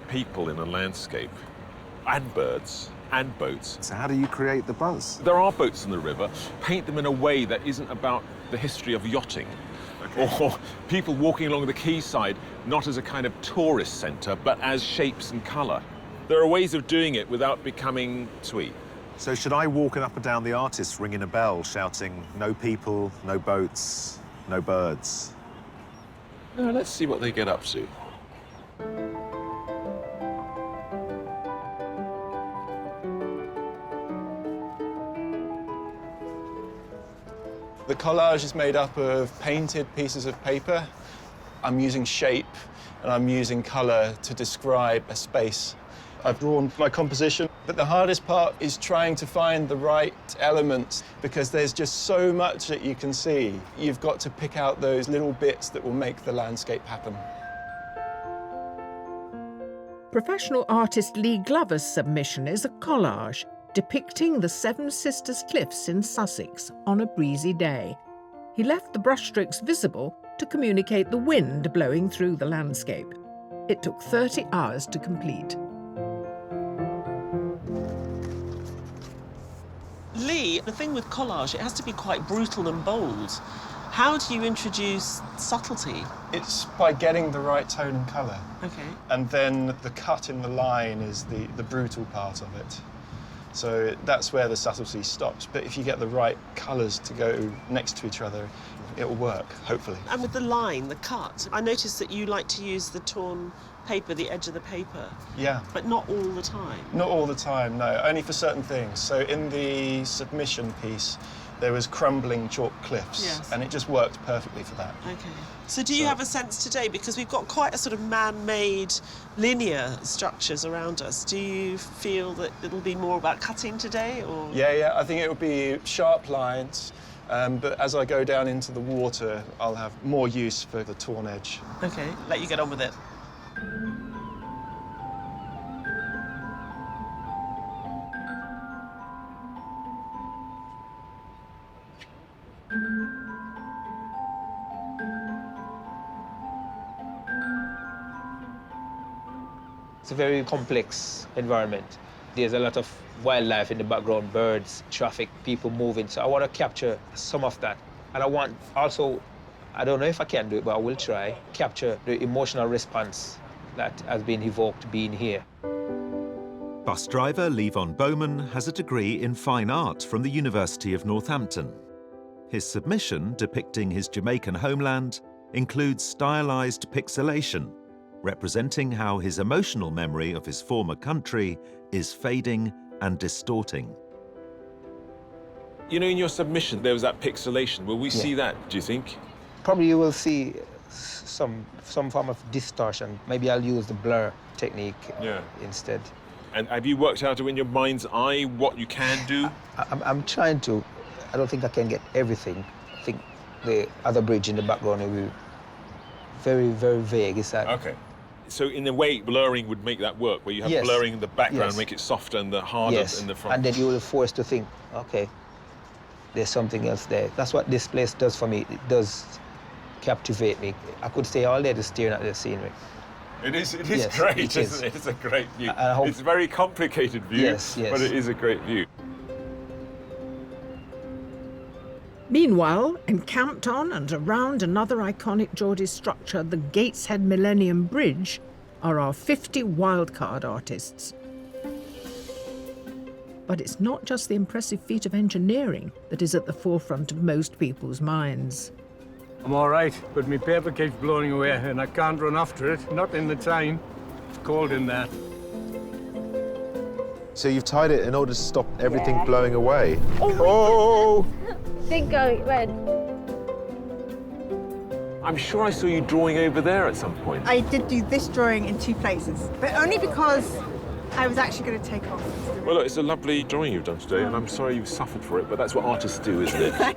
people in a landscape, and birds, and boats. So how do you create the buzz? There are boats in the river. Paint them in a way that isn't about the history of yachting. Okay. Or people walking along the quayside, not as a kind of tourist centre, but as shapes and colour. There are ways of doing it without becoming twee. So should I walk up and down the artists ringing a bell, shouting, no people, no boats, no birds? Let's see what they get up to. The collage is made up of painted pieces of paper. I'm using shape and I'm using colour to describe a space. I've drawn my composition, but the hardest part is trying to find the right elements because there's just so much that you can see. You've got to pick out those little bits that will make the landscape happen. Professional artist Lee Glover's submission is a collage depicting the Seven Sisters Cliffs in Sussex on a breezy day. He left the brushstrokes visible to communicate the wind blowing through the landscape. It took 30 hours to complete. Lee, the thing with collage, it has to be quite brutal and bold. How do you introduce subtlety? It's by getting the right tone and colour. Okay. And then the cut in the line is the brutal part of it. So that's where the subtlety stops. But if you get the right colours to go next to each other, it will work, hopefully. And with the line, the cut, I noticed that you like to use the torn paper, the edge of the paper. Yeah. But not all the time. Not all the time, no, only for certain things. So in the submission piece, there was crumbling chalk cliffs, Yes. and it just worked perfectly for that. Okay. So do you have a sense today, because we've got quite a sort of man-made linear structures around us, do you feel that it'll be more about cutting today, or? Yeah, I think it will be sharp lines, but as I go down into the water, I'll have more use for the torn edge. Okay, let you get on with it. It's a very complex environment. There's a lot of wildlife in the background, birds, traffic, people moving. So I want to capture some of that. And I want also, I don't know if I can do it, but I will try, capture the emotional response that has been evoked being here. Bus driver Levon Bowman has a degree in fine art from the University of Northampton. His submission, depicting his Jamaican homeland, includes stylized pixelation, representing how his emotional memory of his former country is fading and distorting. You know, in your submission, there was that pixelation. Will we see that, do you think? Probably you will see some form of distortion. Maybe I'll use the blur technique instead. And have you worked out in your mind's eye what you can do? I'm trying to. I don't think I can get everything. I think the other bridge in the background will be very, very vague. Is that? Okay. So in a way, blurring would make that work, where you have blurring in the background, make it softer and the harder in the front. And then you will be forced to think, okay, there's something else there. That's what this place does for me. It does captivate me. I could stay all day just staring at the scenery. It is great, isn't it? It's a great view. It's a very complicated view, but it is a great view. Meanwhile, encamped on and around another iconic Geordie structure, the Gateshead Millennium Bridge, are our 50 Wildcard artists. But it's not just the impressive feat of engineering that is at the forefront of most people's minds. I'm all right, but my paper keeps blowing away and I can't run after it, not in the time. It's cold in there. So you've tied it in order to stop everything blowing away? Oh! Didn't go red. I'm sure I saw you drawing over there at some point. I did do this drawing in 2 places, but only because I was actually going to take off. Well, look, it's a lovely drawing you've done today, and I'm sorry you suffered for it, but that's what artists do, isn't it?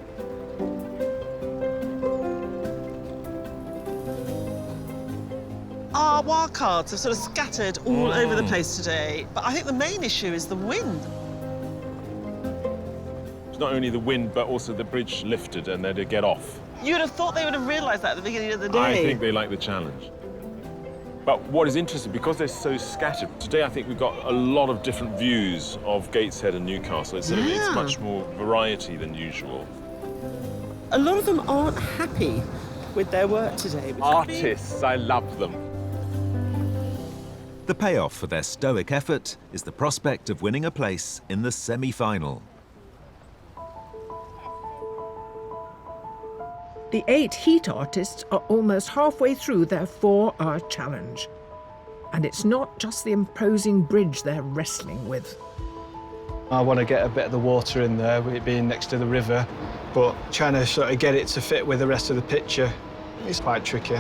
Our wildcards are sort of scattered all over the place today, but I think the main issue is the wind. It's not only the wind, but also the bridge lifted and they'd get off. You'd have thought they would have realised that at the beginning of the day. I think they like the challenge. But what is interesting, because they're so scattered, today I think we've got a lot of different views of Gateshead and Newcastle. It's much more variety than usual. A lot of them aren't happy with their work today. Artists, I love them. The payoff for their stoic effort is the prospect of winning a place in the semi-final. The 8 heat artists are almost halfway through their 4-hour challenge. And it's not just the imposing bridge they're wrestling with. I want to get a bit of the water in there, with it being next to the river, but trying to sort of get it to fit with the rest of the picture is quite tricky.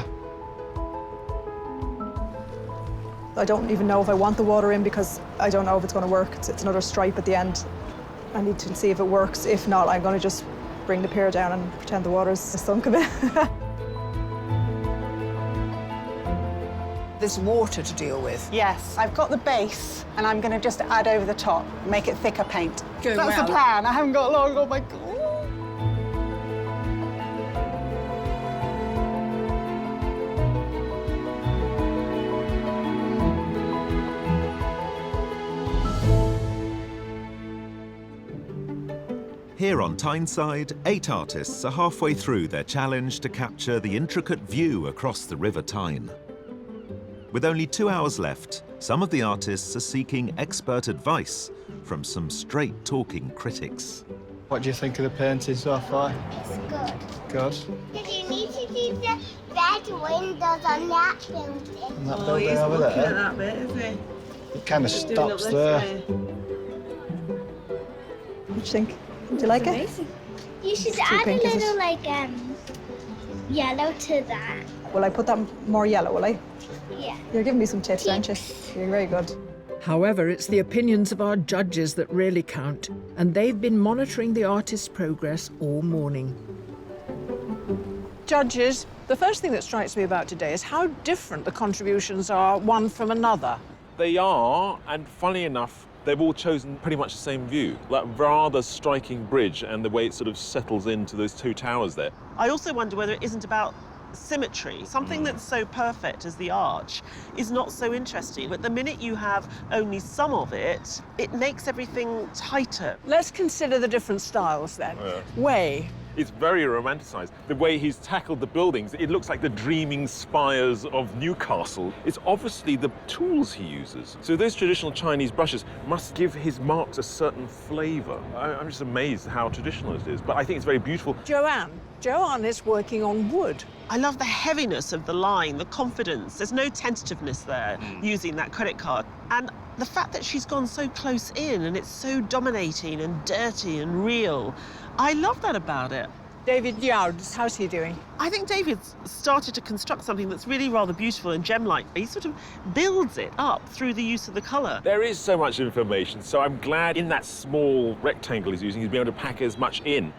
I don't even know if I want the water in because I don't know if it's going to work. It's another stripe at the end. I need to see if it works. If not, I'm going to just bring the pier down and pretend the water's sunk a bit. There's water to deal with. Yes, I've got the base and I'm going to just add over the top, make it thicker paint. Going That's well. the plan. I haven't got long. Oh my God. Here on Tyneside, 8 artists are halfway through their challenge to capture the intricate view across the River Tyne. With only 2 hours left, some of the artists are seeking expert advice from some straight-talking critics. What do you think of the painting so far? It's good. Good. Did you need to do the red windows on that building. And that building over there. that bit, isn't he? It kind of stops there. What do you think? Do you like it? You should It's too add a pink, is it? little, like, yellow to that. Will I put that more yellow, will I? Yeah. You're giving me some tips, aren't you? You're very good. However, it's the opinions of our judges that really count, and they've been monitoring the artist's progress all morning. Judges, the first thing that strikes me about today is how different the contributions are one from another. They are, and funny enough, they've all chosen pretty much the same view. That rather striking bridge and the way it sort of settles into those two towers there. I also wonder whether it isn't about symmetry. Something that's so perfect as the arch is not so interesting, but the minute you have only some of it, it makes everything tighter. Let's consider the different styles then. Way. It's very romanticised. The way he's tackled the buildings, it looks like the dreaming spires of Newcastle. It's obviously the tools he uses. So those traditional Chinese brushes must give his marks a certain flavour. I'm just amazed how traditional it is, but I think it's very beautiful. Joanne is working on wood. I love the heaviness of the line, the confidence. There's no tentativeness there using that credit card. And the fact that she's gone so close in and it's so dominating and dirty and real, I love that about it. David Youds, how's he doing? I think David's started to construct something that's really rather beautiful and gem-like. He sort of builds it up through the use of the colour. There is so much information, so I'm glad in that small rectangle he's using, he's been able to pack as much in.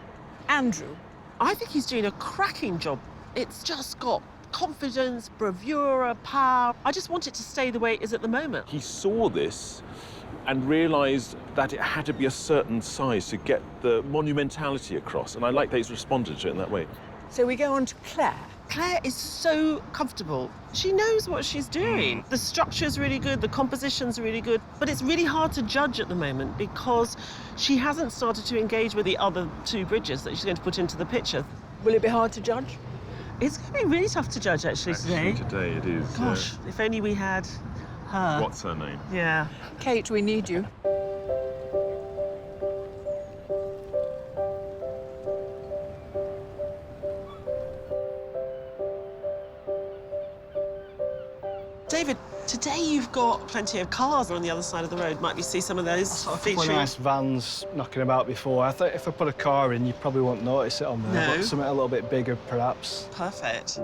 Andrew? I think he's doing a cracking job. It's just got confidence, bravura, power. I just want it to stay the way it is at the moment. He saw this and realised that it had to be a certain size to get the monumentality across, and I like that he's responded to it in that way. So we go on to Claire. Claire is so comfortable. She knows what she's doing. The structure's really good, the composition's really good, but it's really hard to judge at the moment because she hasn't started to engage with the other two bridges that she's going to put into the picture. Will it be hard to judge? It's going to be really tough to judge, actually, today. Today it is. Gosh, if only we had her. What's her name? Yeah. Kate, we need you. David, today you've got plenty of cars on the other side of the road. Might we see some of those A couple of featuring? nice vans knocking about before. I thought if I put a car in, you probably won't notice it on there. No. But something a little bit bigger, perhaps. Perfect.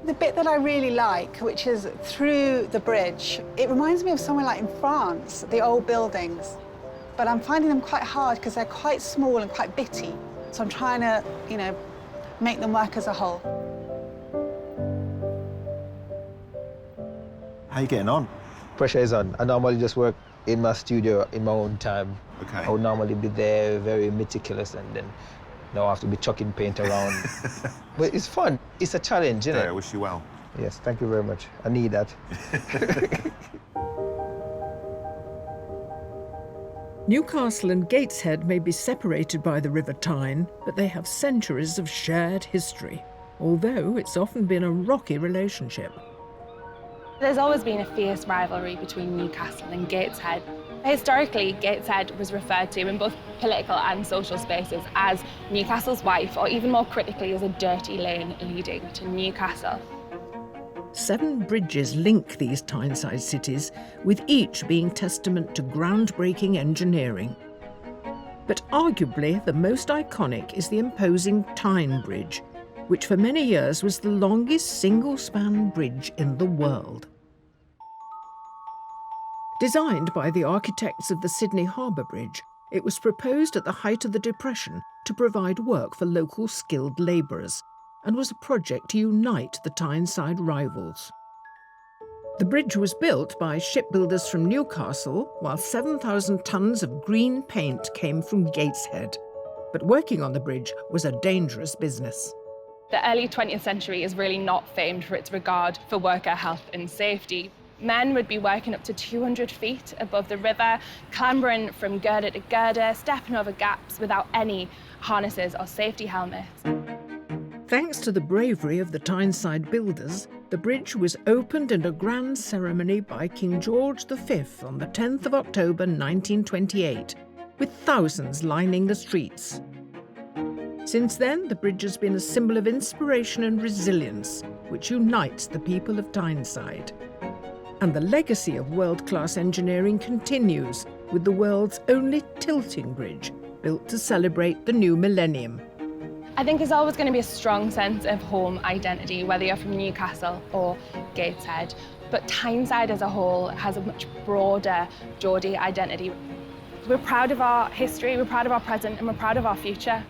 The bit that I really like, which is through the bridge, it reminds me of somewhere like in France, the old buildings. But I'm finding them quite hard because they're quite small and quite bitty. So I'm trying to, make them work as a whole. How are you getting on? Pressure is on. I normally just work in my studio in my own time. Okay. I would normally be there, very meticulous, and then now I have to be chucking paint around. But it's fun. It's a challenge, isn't it? I wish you well. Yes, thank you very much. I need that. Newcastle and Gateshead may be separated by the River Tyne, but they have centuries of shared history, although it's often been a rocky relationship. There's always been a fierce rivalry between Newcastle and Gateshead. Historically, Gateshead was referred to in both political and social spaces as Newcastle's wife, or even more critically, as a dirty lane leading to Newcastle. 7 bridges link these Tyneside cities, with each being testament to groundbreaking engineering. But arguably the most iconic is the imposing Tyne Bridge, which for many years was the longest single-span bridge in the world. Designed by the architects of the Sydney Harbour Bridge, it was proposed at the height of the Depression to provide work for local skilled labourers, and was a project to unite the Tyneside rivals. The bridge was built by shipbuilders from Newcastle, while 7,000 tonnes of green paint came from Gateshead. But working on the bridge was a dangerous business. The early 20th century is really not famed for its regard for worker health and safety. Men would be working up to 200 feet above the river, clambering from girder to girder, stepping over gaps without any harnesses or safety helmets. Thanks to the bravery of the Tyneside builders, the bridge was opened in a grand ceremony by King George V on the 10th of October 1928, with thousands lining the streets. Since then, the bridge has been a symbol of inspiration and resilience, which unites the people of Tyneside. And the legacy of world-class engineering continues with the world's only tilting bridge, built to celebrate the new millennium. I think there's always going to be a strong sense of home identity, whether you're from Newcastle or Gateshead. But Tyneside as a whole has a much broader Geordie identity. We're proud of our history, we're proud of our present, and we're proud of our future.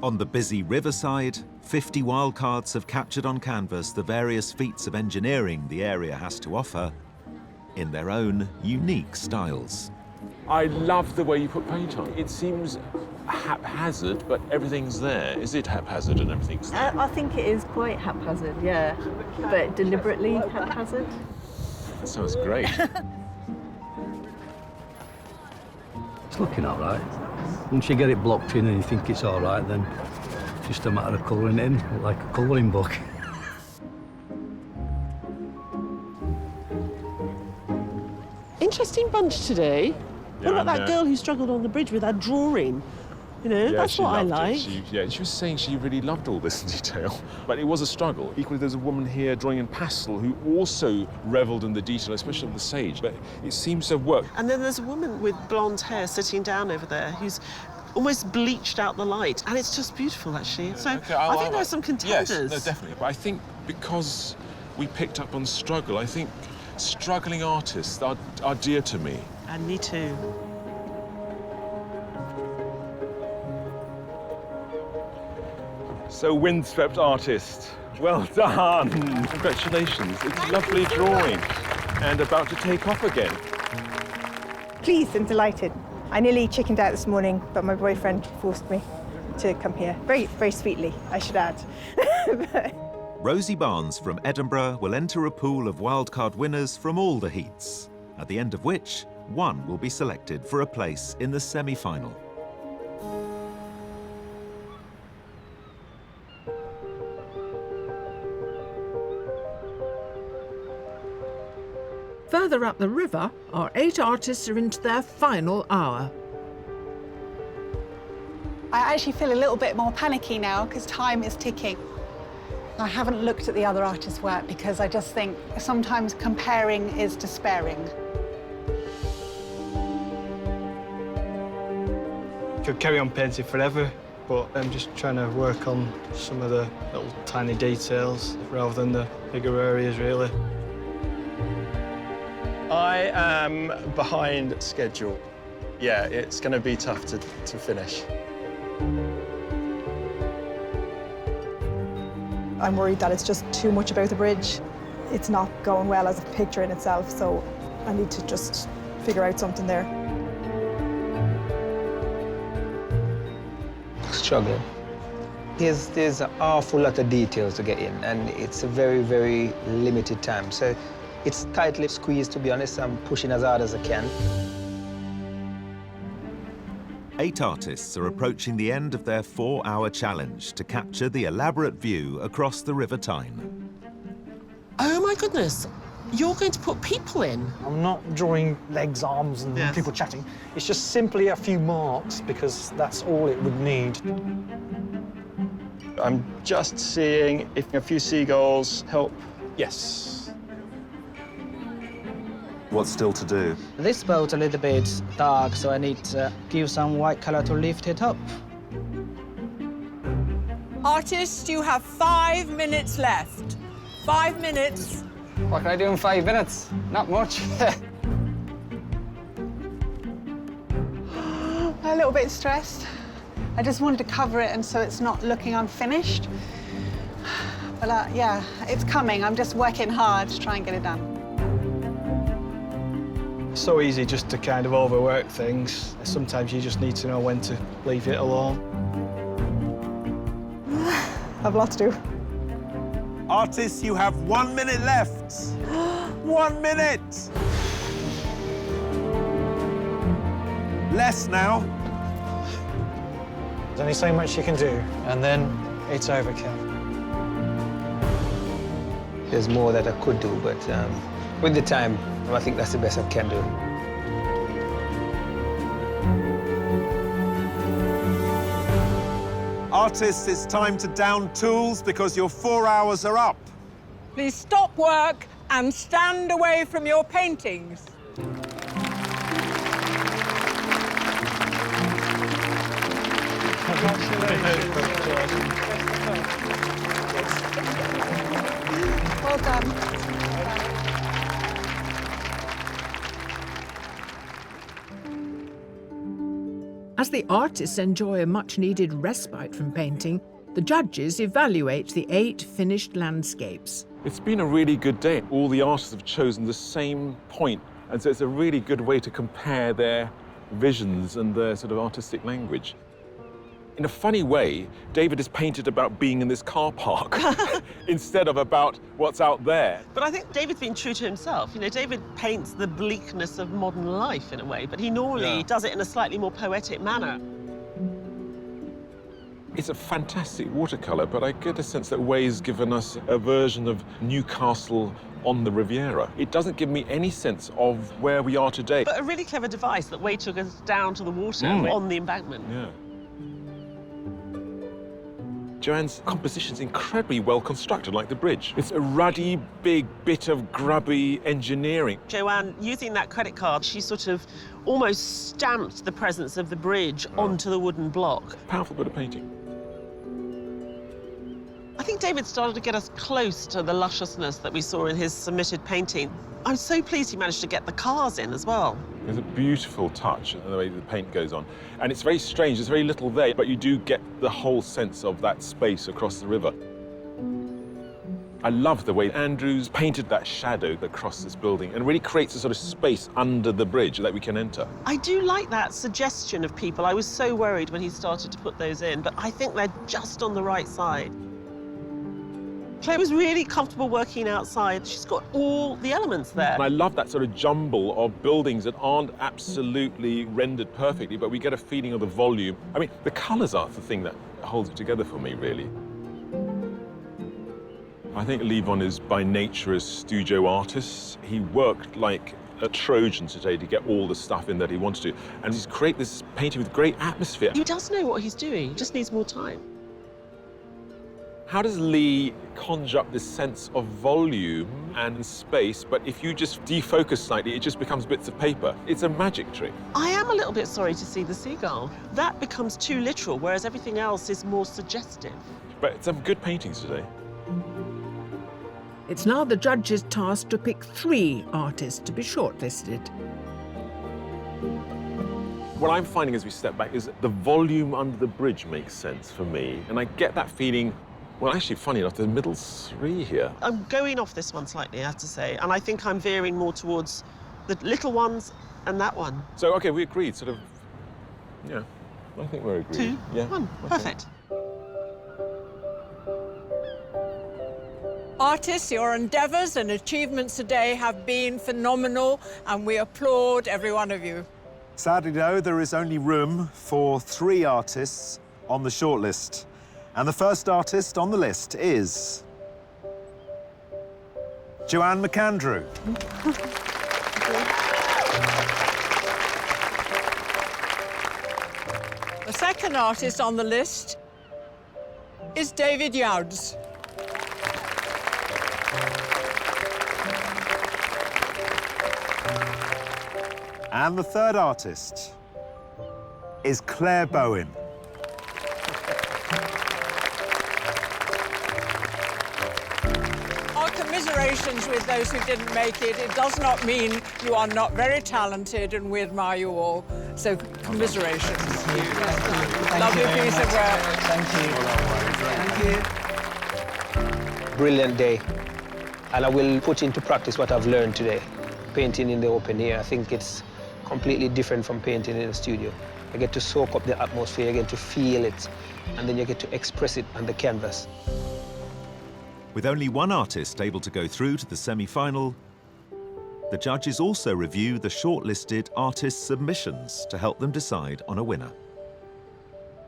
On the busy riverside, 50 wildcards have captured on canvas the various feats of engineering the area has to offer in their own unique styles. I love the way you put paint on. It seems haphazard, but everything's there. Is it haphazard and everything's there? I think it is quite haphazard, yeah, but deliberately haphazard. That sounds great. It's looking all right. Once you get it blocked in and you think it's all right, then it's just a matter of colouring it in, like a colouring book. Interesting bunch today. Yeah, what about that girl who struggled on the bridge with her drawing? You know, that's what I like. She was saying she really loved all this detail, but it was a struggle. Equally, there's a woman here drawing in pastel who also revelled in the detail, especially of the sage, but it seems to have worked. And then there's a woman with blonde hair sitting down over there who's almost bleached out the light, and it's just beautiful, actually. So Okay, I think there are some contenders. Yes, no, definitely. But I think because we picked up on struggle, I think struggling artists are dear to me. And me too. So, windswept artist, well done. Congratulations. It's a lovely drawing and about to take off again. Pleased and delighted. I nearly chickened out this morning, but my boyfriend forced me to come here. Very, very sweetly, I should add. Rosie Barnes from Edinburgh will enter a pool of wildcard winners from all the heats, at the end of which one will be selected for a place in the semi-final. Further up the river, our 8 artists are into their final hour. I actually feel a little bit more panicky now because time is ticking. I haven't looked at the other artists' work because I just think sometimes comparing is despairing. Could carry on painting forever, but I'm just trying to work on some of the little tiny details rather than the bigger areas, really. I am behind schedule. Yeah, it's going to be tough to finish. I'm worried that it's just too much about the bridge. It's not going well as a picture in itself, so I need to just figure out something there. Struggling. There's an awful lot of details to get in, and it's a very, very limited time. So it's tightly squeezed, to be honest. I'm pushing as hard as I can. 8 artists are approaching the end of their 4-hour challenge to capture the elaborate view across the River Tyne. Oh my goodness, you're going to put people in? I'm not drawing legs, arms, and people chatting. It's just simply a few marks because that's all it would need. I'm just seeing if a few seagulls help. Yes. What's still to do? This boat's a little bit dark, so I need to give some white color to lift it up. Artists, you have 5 minutes left. 5 minutes. What can I do in 5 minutes? Not much. I'm a little bit stressed. I just wanted to cover it and so it's not looking unfinished. But yeah, it's coming. I'm just working hard to try and get it done. It's so easy just to kind of overwork things. Sometimes you just need to know when to leave it alone. I've lots to do. Artists, you have 1 minute left. 1 minute. Less now. There's only so much you can do, and then it's overkill. There's more that I could do, but with the time, I think that's the best I can do. Artists, it's time to down tools because your 4 hours are up. Please stop work and stand away from your paintings. Well done. As the artists enjoy a much-needed respite from painting, the judges evaluate the 8 finished landscapes. It's been a really good day. All the artists have chosen the same point, and so it's a really good way to compare their visions and their sort of artistic language. In a funny way, David has painted about being in this car park instead of about what's out there. But I think David's been true to himself. You know, David paints the bleakness of modern life in a way, but he normally does it in a slightly more poetic manner. It's a fantastic watercolour, but I get a sense that Way's given us a version of Newcastle on the Riviera. It doesn't give me any sense of where we are today. But a really clever device that Way took us down to the water on the embankment. Yeah. Joanne's composition's incredibly well constructed, like the bridge. It's a ruddy, big bit of grubby engineering. Joanne, using that credit card, she sort of almost stamped the presence of the bridge onto the wooden block. Powerful bit of painting. I think David started to get us close to the lusciousness that we saw in his submitted painting. I'm so pleased he managed to get the cars in as well. There's a beautiful touch in the way the paint goes on. And it's very strange, there's very little there, but you do get the whole sense of that space across the river. I love the way Andrews painted that shadow across this building and really creates a sort of space under the bridge that we can enter. I do like that suggestion of people. I was so worried when he started to put those in, but I think they're just on the right side. Claire was really comfortable working outside. She's got all the elements there. And I love that sort of jumble of buildings that aren't absolutely rendered perfectly, but we get a feeling of the volume. I mean, the colours are the thing that holds it together for me, really. I think Levon is by nature a studio artist. He worked like a Trojan today to get all the stuff in that he wanted to. And he's created this painting with great atmosphere. He does know what he's doing. He just needs more time. How does Lee conjure up this sense of volume and space, but if you just defocus slightly, it just becomes bits of paper? It's a magic trick. I am a little bit sorry to see the seagull. That becomes too literal, whereas everything else is more suggestive. But some good paintings today. It's now the judges' task to pick 3 artists to be shortlisted. What I'm finding as we step back is that the volume under the bridge makes sense for me, and I get that feeling. Well, actually, funny enough, the middle 3 here. I'm going off this one slightly, I have to say, and I think I'm veering more towards the little ones and that one. So, OK, we agreed, sort of, yeah, I think we're agreed. 2, yeah, 1, perfect. Artists, your endeavours and achievements today have been phenomenal, and we applaud every one of you. Sadly, though, there is only room for 3 artists on the shortlist. And the first artist on the list is Joanne McAndrew. The second artist on the list is David Youds. And the third artist is Claire Bowen. Commiserations with those who didn't make it. It does not mean you are not very talented, and we admire you all. So, commiserations. Lovely piece of work. Thank you. Thank you. Brilliant day. And I will put into practice what I've learned today. Painting in the open air, I think it's completely different from painting in the studio. You get to soak up the atmosphere, you get to feel it, and then you get to express it on the canvas. With only 1 artist able to go through to the semi-final, the judges also review the shortlisted artist submissions to help them decide on a winner.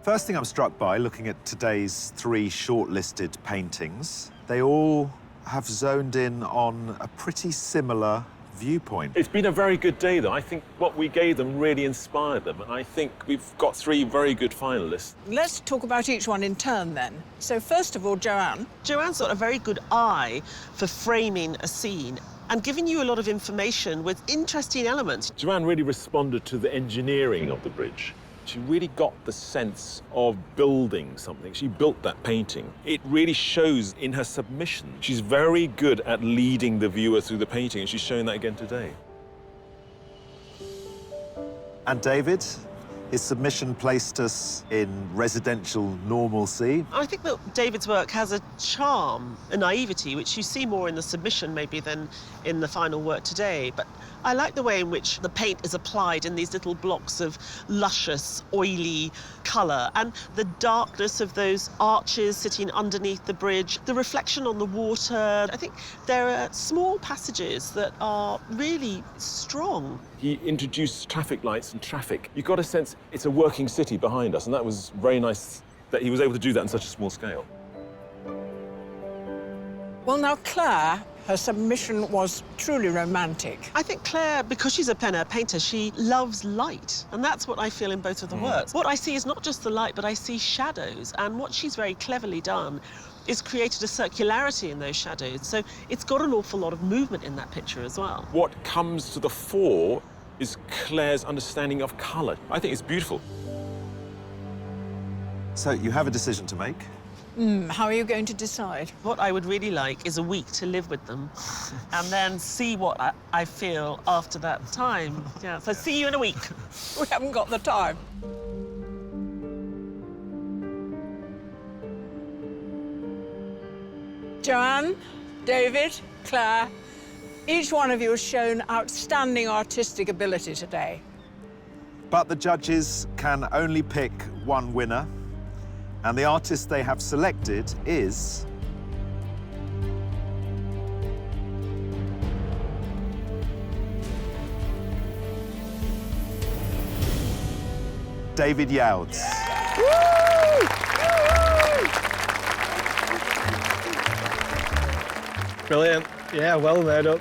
First thing I'm struck by, looking at today's 3 shortlisted paintings, they all have zoned in on a pretty similar viewpoint. It's been a very good day, though. I think what we gave them really inspired them, and I think we've got 3 very good finalists. Let's talk about each one in turn, then. So, first of all, Joanne. Joanne's got a very good eye for framing a scene and giving you a lot of information with interesting elements. Joanne really responded to the engineering of the bridge. She really got the sense of building something. She built that painting. It really shows in her submission. She's very good at leading the viewer through the painting, and she's showing that again today. And David, his submission placed us in residential normalcy. I think that David's work has a charm, a naivety, which you see more in the submission maybe than in the final work today. But I like the way in which the paint is applied in these little blocks of luscious, oily colour, and the darkness of those arches sitting underneath the bridge, the reflection on the water. I think there are small passages that are really strong. He introduced traffic lights and traffic. You got a sense it's a working city behind us, and that was very nice that he was able to do that on such a small scale. Well, now, Claire, her submission was truly romantic. I think Claire, because she's a plein air painter, she loves light, and that's what I feel in both of the works. What I see is not just the light, but I see shadows, and what she's very cleverly done is created a circularity in those shadows, so it's got an awful lot of movement in that picture as well. What comes to the fore is Claire's understanding of colour. I think it's beautiful. So you have a decision to make. How are you going to decide? What I would really like is a week to live with them and then see what I feel after that time. Yeah, so see you in a week. We haven't got the time. Joanne, David, Claire, each one of you has shown outstanding artistic ability today. But the judges can only pick one winner, and the artist they have selected is... David Arts. Brilliant. Yeah, well made up.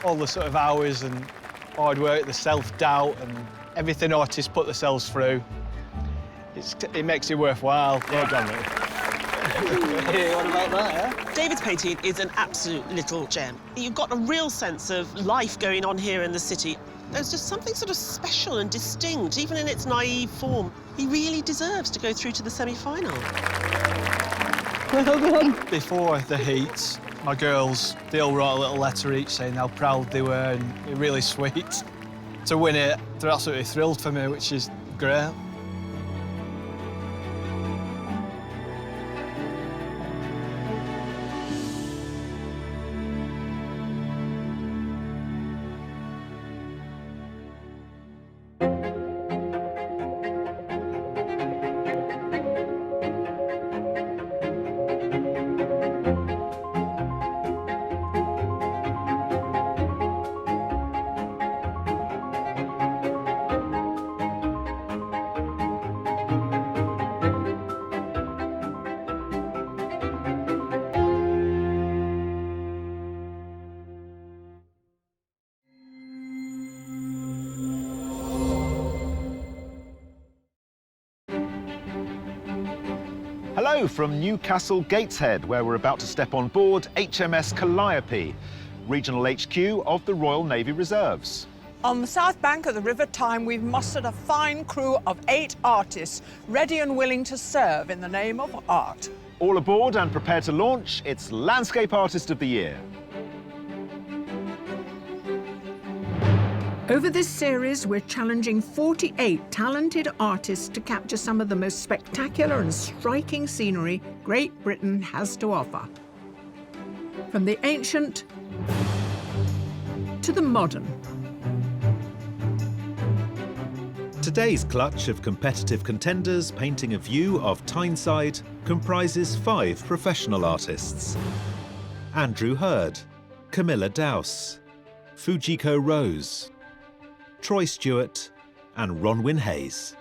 All the sort of hours and hard work, the self-doubt and everything artists put themselves through. It makes it worthwhile. Well done, mate. What about that, yeah? David's painting is an absolute little gem. You've got a real sense of life going on here in the city. There's just something sort of special and distinct, even in its naive form. He really deserves to go through to the semi-final. Well done. Before the heats, my girls, they all wrote a little letter each saying how proud they were, and it really sweet. To win it, they're absolutely thrilled for me, which is great. Hello from Newcastle Gateshead, where we're about to step on board HMS Calliope, regional HQ of the Royal Navy Reserves. On the south bank of the River Tyne, we've mustered a fine crew of 8 artists, ready and willing to serve in the name of art. All aboard and prepared to launch, it's Landscape Artist of the Year. Over this series, we're challenging 48 talented artists to capture some of the most spectacular and striking scenery Great Britain has to offer. From the ancient to the modern. Today's clutch of competitive contenders painting a view of Tyneside comprises 5 professional artists. Andrew Hurd, Camilla Dowse, Fujiko Rose, Troy Stewart and Ronwyn Hayes.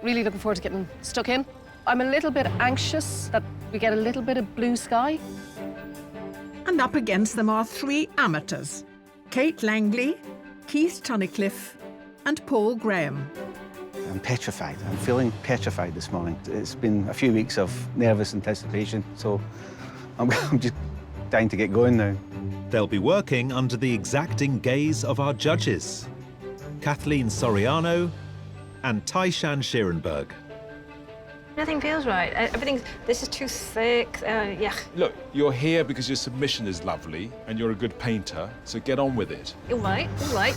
Really looking forward to getting stuck in. I'm a little bit anxious that we get a little bit of blue sky. And up against them are 3 amateurs. Kate Langley, Keith Tunnicliffe and Paul Graham. I'm petrified. I'm feeling petrified this morning. It's been a few weeks of nervous anticipation, so I'm just dying to get going now. They'll be working under the exacting gaze of our judges, Kathleen Soriano and Taishan Schierenberg. Nothing feels right. This is too thick. Yeah. Look, you're here because your submission is lovely and you're a good painter, so get on with it. You're right.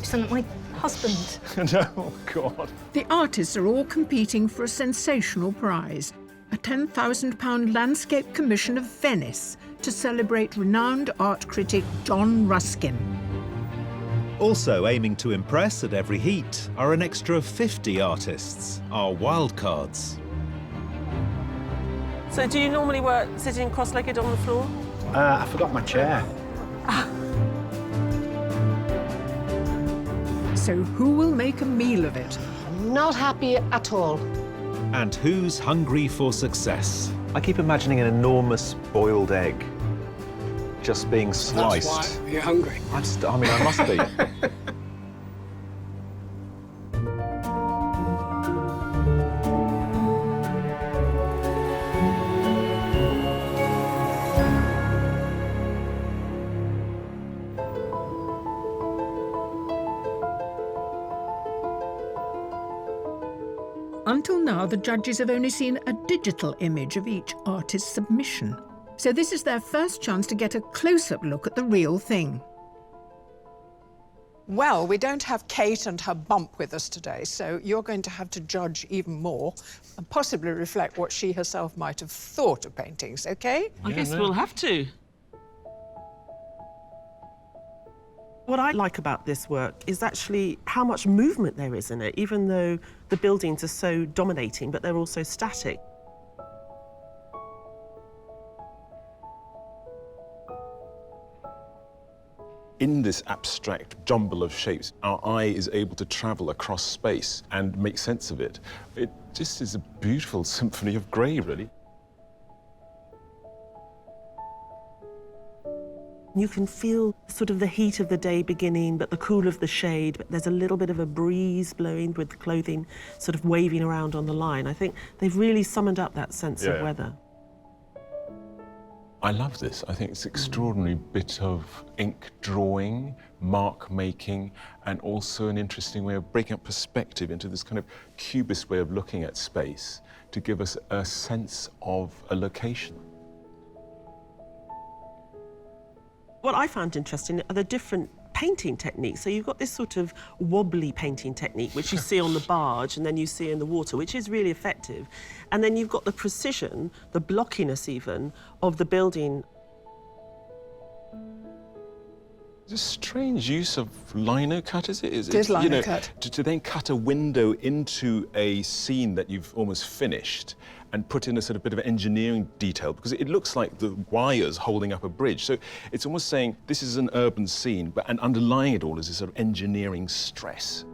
Sound like my husband. No, God. The artists are all competing for a sensational prize, a £10,000 landscape commission of Venice to celebrate renowned art critic John Ruskin. Also aiming to impress at every heat are an extra 50 artists, our wildcards. So do you normally work sitting cross-legged on the floor? I forgot my chair. So who will make a meal of it? Not happy at all. And who's hungry for success? I keep imagining an enormous boiled egg just being sliced. That's why you're hungry. I mean, I must be. Until now, the judges have only seen a digital image of each artist's submission. So this is their first chance to get a close-up look at the real thing. Well, we don't have Kate and her bump with us today, so you're going to have to judge even more and possibly reflect what she herself might have thought of paintings, OK? I guess we'll have to. What I like about this work is actually how much movement there is in it, even though the buildings are so dominating, but they're also static. In this abstract jumble of shapes, our eye is able to travel across space and make sense of it. It just is a beautiful symphony of grey, really. You can feel sort of the heat of the day beginning, but the cool of the shade, but there's a little bit of a breeze blowing with the clothing sort of waving around on the line. I think they've really summoned up that sense of weather. I love this. I think it's an extraordinary bit of ink drawing, mark making, and also an interesting way of breaking up perspective into this kind of cubist way of looking at space to give us a sense of a location. What I found interesting are the different painting techniques. So you've got this sort of wobbly painting technique, which you see on the barge and then you see in the water, which is really effective. And then you've got the precision, the blockiness even, of the building. It's a strange use of lino cut, is it? It is lino cut. To then cut a window into a scene that you've almost finished and put in a sort of bit of engineering detail, because it looks like the wires holding up a bridge. So it's almost saying this is an urban scene, and underlying it all is this sort of engineering stress.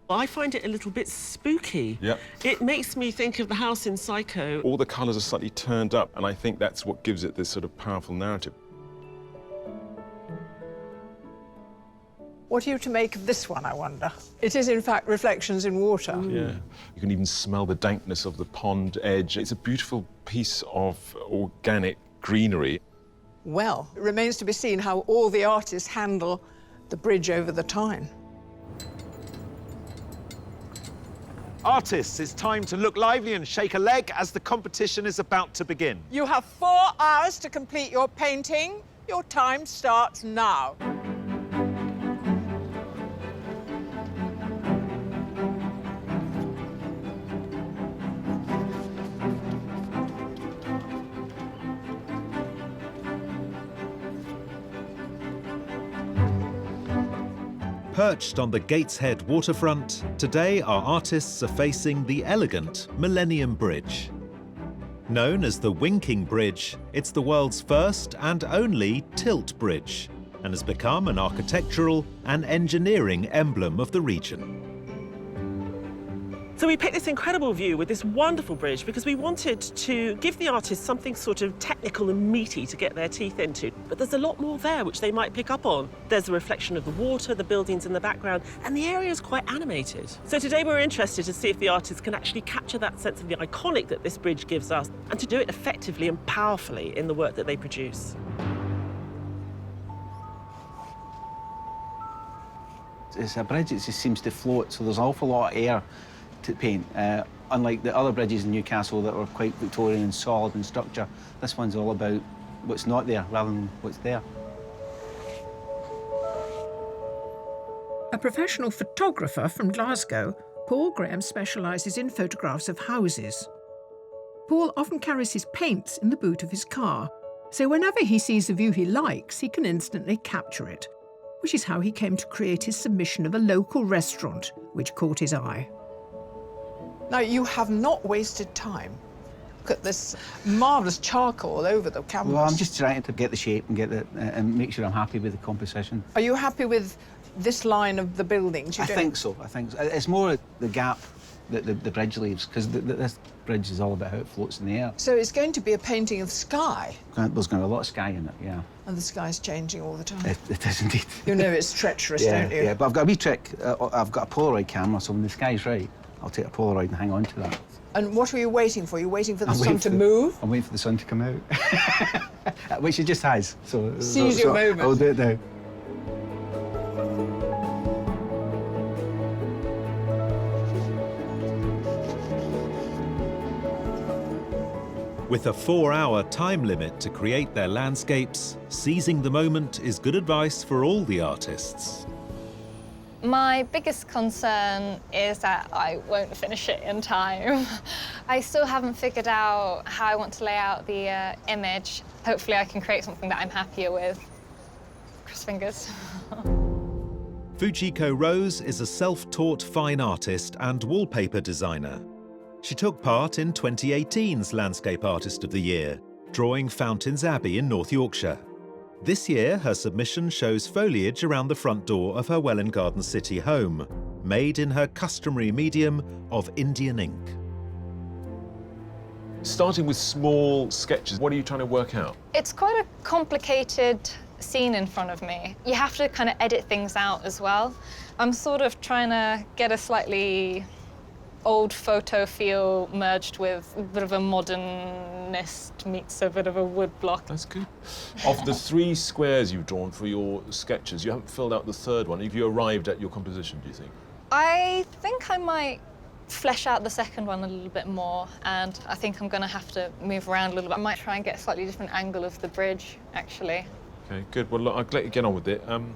I find it a little bit spooky. Yep. It makes me think of the house in Psycho. All the colours are slightly turned up, and I think that's what gives it this sort of powerful narrative. What are you to make of this one, I wonder? It is, in fact, reflections in water. Yeah. You can even smell the dankness of the pond edge. It's a beautiful piece of organic greenery. Well, it remains to be seen how all the artists handle the bridge over the Tyne. Artists, it's time to look lively and shake a leg as the competition is about to begin. You have 4 hours to complete your painting. Your time starts now. Perched on the Gateshead waterfront, today our artists are facing the elegant Millennium Bridge. Known as the Winking Bridge, it's the world's first and only tilt bridge, and has become an architectural and engineering emblem of the region. So we picked this incredible view with this wonderful bridge because we wanted to give the artist something sort of technical and meaty to get their teeth into. But there's a lot more there which they might pick up on. There's the reflection of the water, the buildings in the background, and the area is quite animated. So today we're interested to see if the artist can actually capture that sense of the iconic that this bridge gives us and to do it effectively and powerfully in the work that they produce. It's a bridge that just seems to float, so there's an awful lot of air to paint. Unlike the other bridges in Newcastle that were quite Victorian and solid in structure, this one's all about what's not there rather than what's there. A professional photographer from Glasgow, Paul Graham specialises in photographs of houses. Paul often carries his paints in the boot of his car, so whenever he sees a view he likes, he can instantly capture it, which is how he came to create his submission of a local restaurant, which caught his eye. Now, you have not wasted time. Look at this marvellous charcoal all over the canvas. Well, I'm just trying to get the shape and and make sure I'm happy with the composition. Are you happy with this line of the buildings? I think so. It's more the gap that the bridge leaves, because this bridge is all about how it floats in the air. So it's going to be a painting of sky. There's going to be a lot of sky in it, yeah. And the sky's changing all the time. It is indeed. You know it's treacherous, yeah, don't you? Yeah, but I've got a wee trick. I've got a Polaroid camera, so when the sky's right, I'll take a Polaroid and hang on to that. And what are you waiting for? You're waiting for the sun to move? I'm waiting for the sun to come out. Which it just has. Seize your moment. I'll do it now. With a 4-hour time limit to create their landscapes, seizing the moment is good advice for all the artists. My biggest concern is that I won't finish it in time. I still haven't figured out how I want to lay out the image. Hopefully I can create something that I'm happier with. Cross fingers. Fujiko Rose is a self-taught fine artist and wallpaper designer. She took part in 2018's Landscape Artist of the Year, drawing Fountains Abbey in North Yorkshire. This year, her submission shows foliage around the front door of her Welwyn Garden City home, made in her customary medium of Indian ink. Starting with small sketches, what are you trying to work out? It's quite a complicated scene in front of me. You have to kind of edit things out as well. I'm sort of trying to get a slightly old photo feel merged with a bit of a modernist meets a bit of a wood block. That's good. Of the 3 squares you've drawn for your sketches, you haven't filled out the 3rd one. Have you arrived at your composition, do you think? I think I might flesh out the 2nd one a little bit more, and I think I'm going to have to move around a little bit. I might try and get a slightly different angle of the bridge, actually. Okay, good. Well, look, I'll let you get on with it. I'm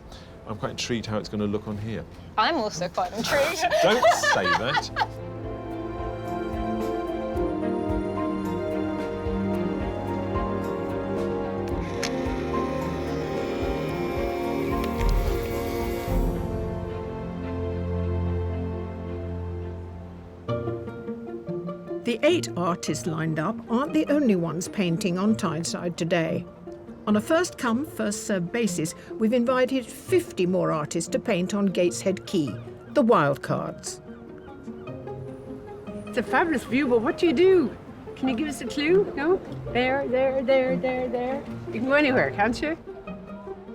quite intrigued how it's going to look on here. I'm also quite intrigued. Don't say that. The 8 artists lined up aren't the only ones painting on Tyneside today. On a first-come, first-served basis, we've invited 50 more artists to paint on Gateshead Quay, the Wildcards. It's a fabulous view, but what do you do? Can you give us a clue? No? There. You can go anywhere, can't you?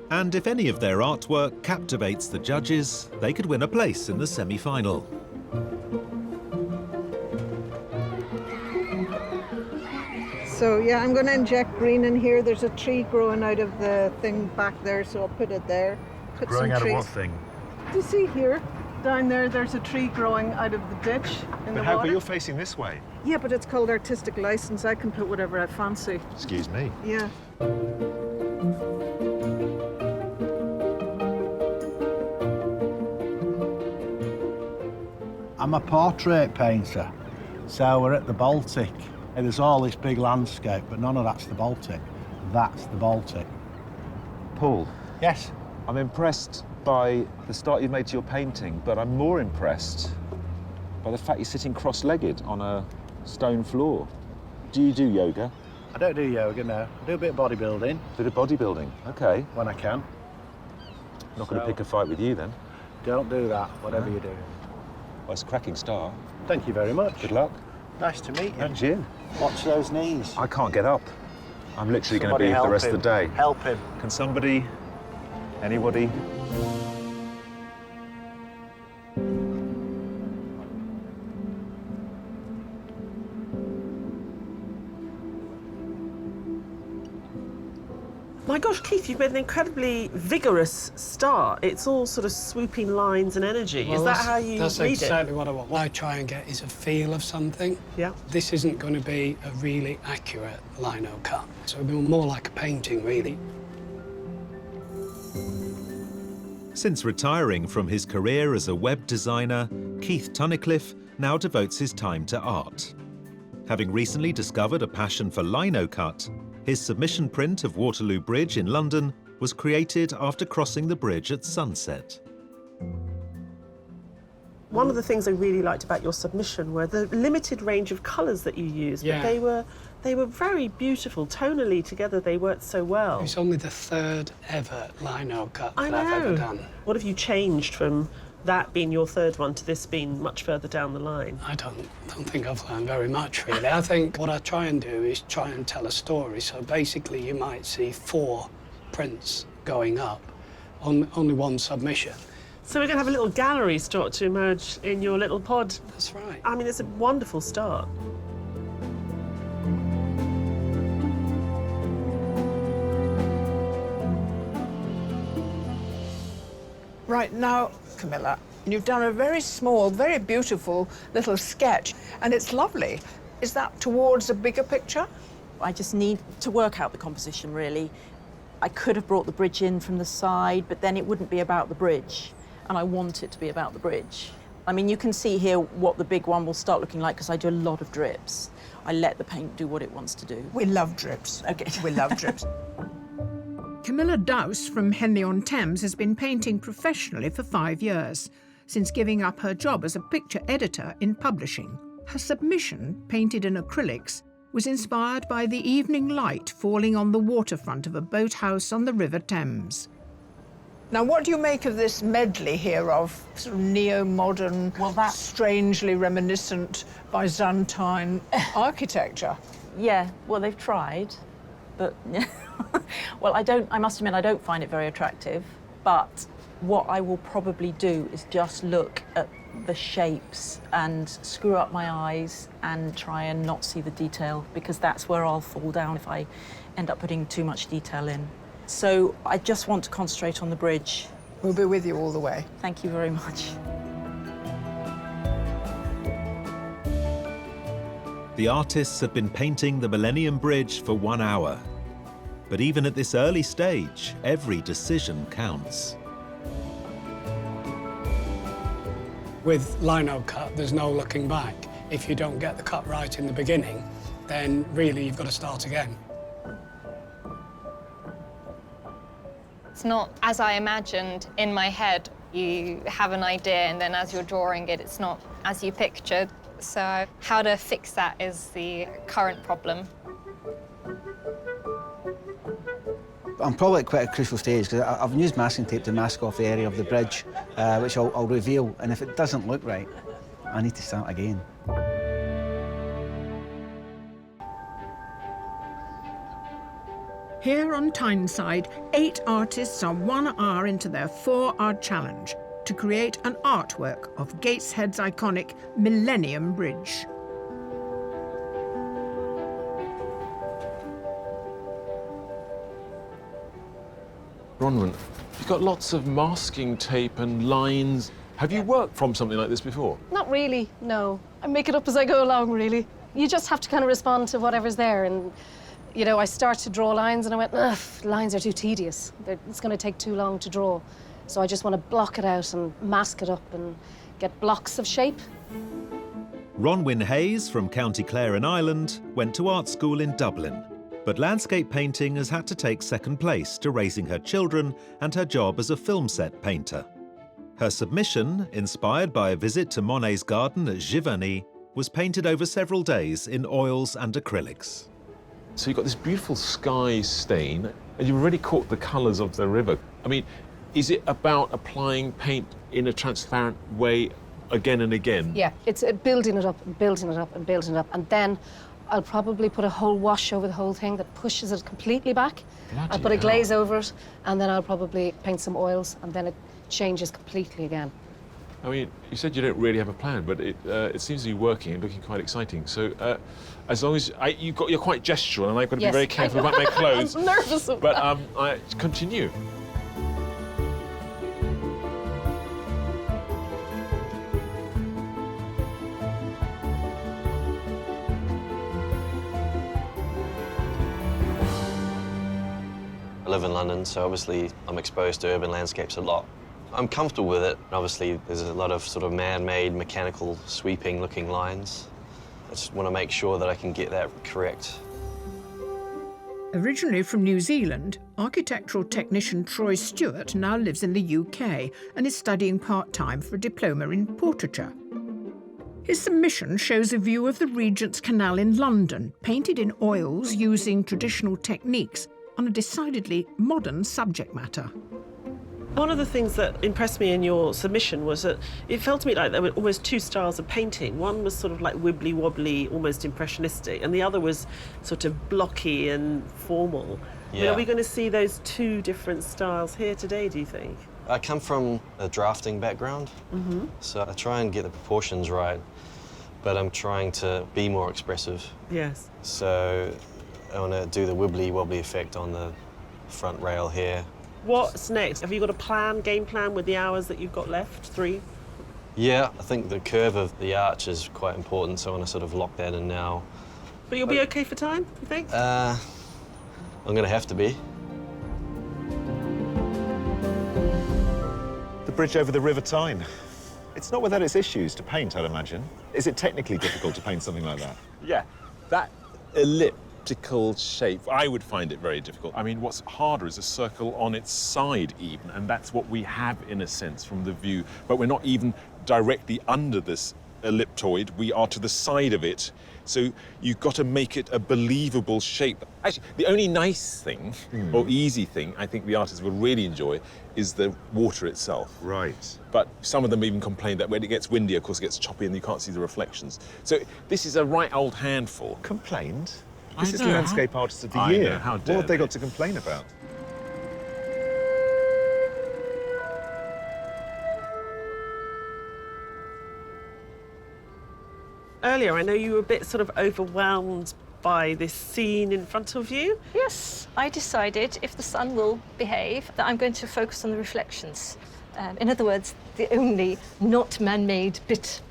And if any of their artwork captivates the judges, they could win a place in the semi-final. So yeah, I'm going to inject green in here. There's a tree growing out of the thing back there, so I'll put it there. Put Growing some out trees. of what thing? Do you see here? Down there's a tree growing out of the ditch in the water. But you're facing this way. Yeah, but it's called artistic license. I can put whatever I fancy. Excuse me. Yeah. I'm a portrait painter, so we're at the Baltic. And there's all this big landscape, but none of that's the Baltic. That's the Baltic. Paul? Yes? I'm impressed by the start you've made to your painting, but I'm more impressed by the fact you're sitting cross-legged on a stone floor. Do you do yoga? I don't do yoga, no. I do a bit of bodybuilding. Bit of bodybuilding, okay. When I can. Not going to pick a fight with you then. Don't do that, whatever you do. Well, it's a cracking start. Thank you very much. Good luck. Nice to meet you. And you. Watch those knees. I can't get up. I'm literally going to be Somebody here help the rest him. of the day. Help him. Can somebody, anybody? My gosh, Keith, you've made an incredibly vigorous start. It's all sort of swooping lines and energy. Well, Is that how you That's read exactly what I want. What I try and get is a feel of something. Yeah. This isn't going to be a really accurate lino cut. So it'll be more like a painting, really. Since retiring from his career as a web designer, Keith Tunnicliffe now devotes his time to art. Having recently discovered a passion for lino cut, his submission print of Waterloo Bridge in London was created after crossing the bridge at sunset. One of the things I really liked about your submission were the limited range of colours that you used. Yeah. But they were very beautiful. Tonally together, they worked so well. It's only the third ever lino cut I that know. I've ever done. What have you changed from that being your third one to this being much further down the line? I don't think I've learned very much, really. I think what I try and do is try and tell a story. So basically, you might see 4 prints going up on only one submission. So we're going to have a little gallery start to emerge in your little pod. That's right. I mean, it's a wonderful start. Right now, Camilla, you've done a very small, very beautiful little sketch, and it's lovely. Is that towards a bigger picture? I just need to work out the composition, really. I could have brought the bridge in from the side, but then it wouldn't be about the bridge, and I want it to be about the bridge. I mean, you can see here what the big one will start looking like, because I do a lot of drips. I let the paint do what it wants to do. We love drips. Okay. We love drips. Camilla Dowse from Henley-on-Thames has been painting professionally for 5 years, since giving up her job as a picture editor in publishing. Her submission, painted in acrylics, was inspired by the evening light falling on the waterfront of a boathouse on the River Thames. Now, what do you make of this medley here of sort of neo-modern, strangely reminiscent Byzantine architecture? Yeah, well, they've tried, but well, I must admit, I don't find it very attractive, but what I will probably do is just look at the shapes and screw up my eyes and try and not see the detail, because that's where I'll fall down if I end up putting too much detail in. So I just want to concentrate on the bridge. We'll be with you all the way. Thank you very much. The artists have been painting the Millennium Bridge for 1 hour. But even at this early stage, every decision counts. With lino cut, there's no looking back. If you don't get the cut right in the beginning, then really you've got to start again. It's not as I imagined in my head. You have an idea, and then as you're drawing it, it's not as you pictured. So how to fix that is the current problem. I'm probably at quite a crucial stage, because I've used masking tape to mask off the area of the bridge, which I'll reveal, and if it doesn't look right, I need to start again. Here on Tyneside, 8 artists are 1 hour into their 4-hour challenge to create an artwork of Gateshead's iconic Millennium Bridge. Bronwyn, you've got lots of masking tape and lines. Have you worked from something like this before? Not really, no. I make it up as I go along, really. You just have to kind of respond to whatever's there. And, you know, I start to draw lines and I went, ugh, lines are too tedious. It's going to take too long to draw. So I just want to block it out and mask it up and get blocks of shape. Bronwyn Hayes from County Clare in Ireland went to art school in Dublin. But landscape painting has had to take second place to raising her children and her job as a film set painter. Her submission, inspired by a visit to Monet's garden at Giverny, was painted over several days in oils and acrylics. So you've got this beautiful sky stain, and you've already caught the colours of the river. I mean, is it about applying paint in a transparent way again and again? Yeah, it's building it up and building it up and building it up. And then I'll probably put a whole wash over the whole thing that pushes it completely back. I'll put a glaze over it, and then I'll probably paint some oils, and then it changes completely again. I mean, you said you don't really have a plan, but it seems to be working and looking quite exciting. So, as long as you're quite gestural, and I've got to be very careful about my clothes. I'm nervous about but that. I continue. I live in London, so obviously I'm exposed to urban landscapes a lot. I'm comfortable with it. Obviously, there's a lot of sort of man-made, mechanical, sweeping-looking lines. I just want to make sure that I can get that correct. Originally from New Zealand, architectural technician Troy Stewart now lives in the UK and is studying part-time for a diploma in portraiture. His submission shows a view of the Regent's Canal in London, painted in oils using traditional techniques on a decidedly modern subject matter. One of the things that impressed me in your submission was that it felt to me like there were almost two styles of painting. One was sort of like wibbly-wobbly, almost impressionistic, and the other was sort of blocky and formal. Yeah. I mean, are we going to see those two different styles here today, do you think? I come from a drafting background, so I try and get the proportions right, but I'm trying to be more expressive. Yes. So I want to do the wibbly-wobbly effect on the front rail here. What's next? Have you got a plan, game plan with the hours that you've got left? 3? Yeah, I think the curve of the arch is quite important, so I want to sort of lock that in now. But you'll be okay for time, you think? I'm going to have to be. The bridge over the River Tyne. It's not without its issues to paint, I'd imagine. Is it technically difficult to paint something like that? Yeah, that elliptical shape, I would find it very difficult. I mean, what's harder is a circle on its side even, and that's what we have in a sense from the view, but we're not even directly under this elliptoid, we are to the side of it, so you've got to make it a believable shape. Actually, the only nice thing, or easy thing, I think the artists will really enjoy is the water itself. Right. But some of them even complain that when it gets windy, of course, it gets choppy and you can't see the reflections. So this is a right old handful. Complained? I This is know. Landscape Artist of the I Year. know, how What dare have they they? got to complain about? Earlier, I know you were a bit sort of overwhelmed by this scene in front of you. Yes, I decided, if the sun will behave, that I'm going to focus on the reflections. In other words, the only not man-made bit.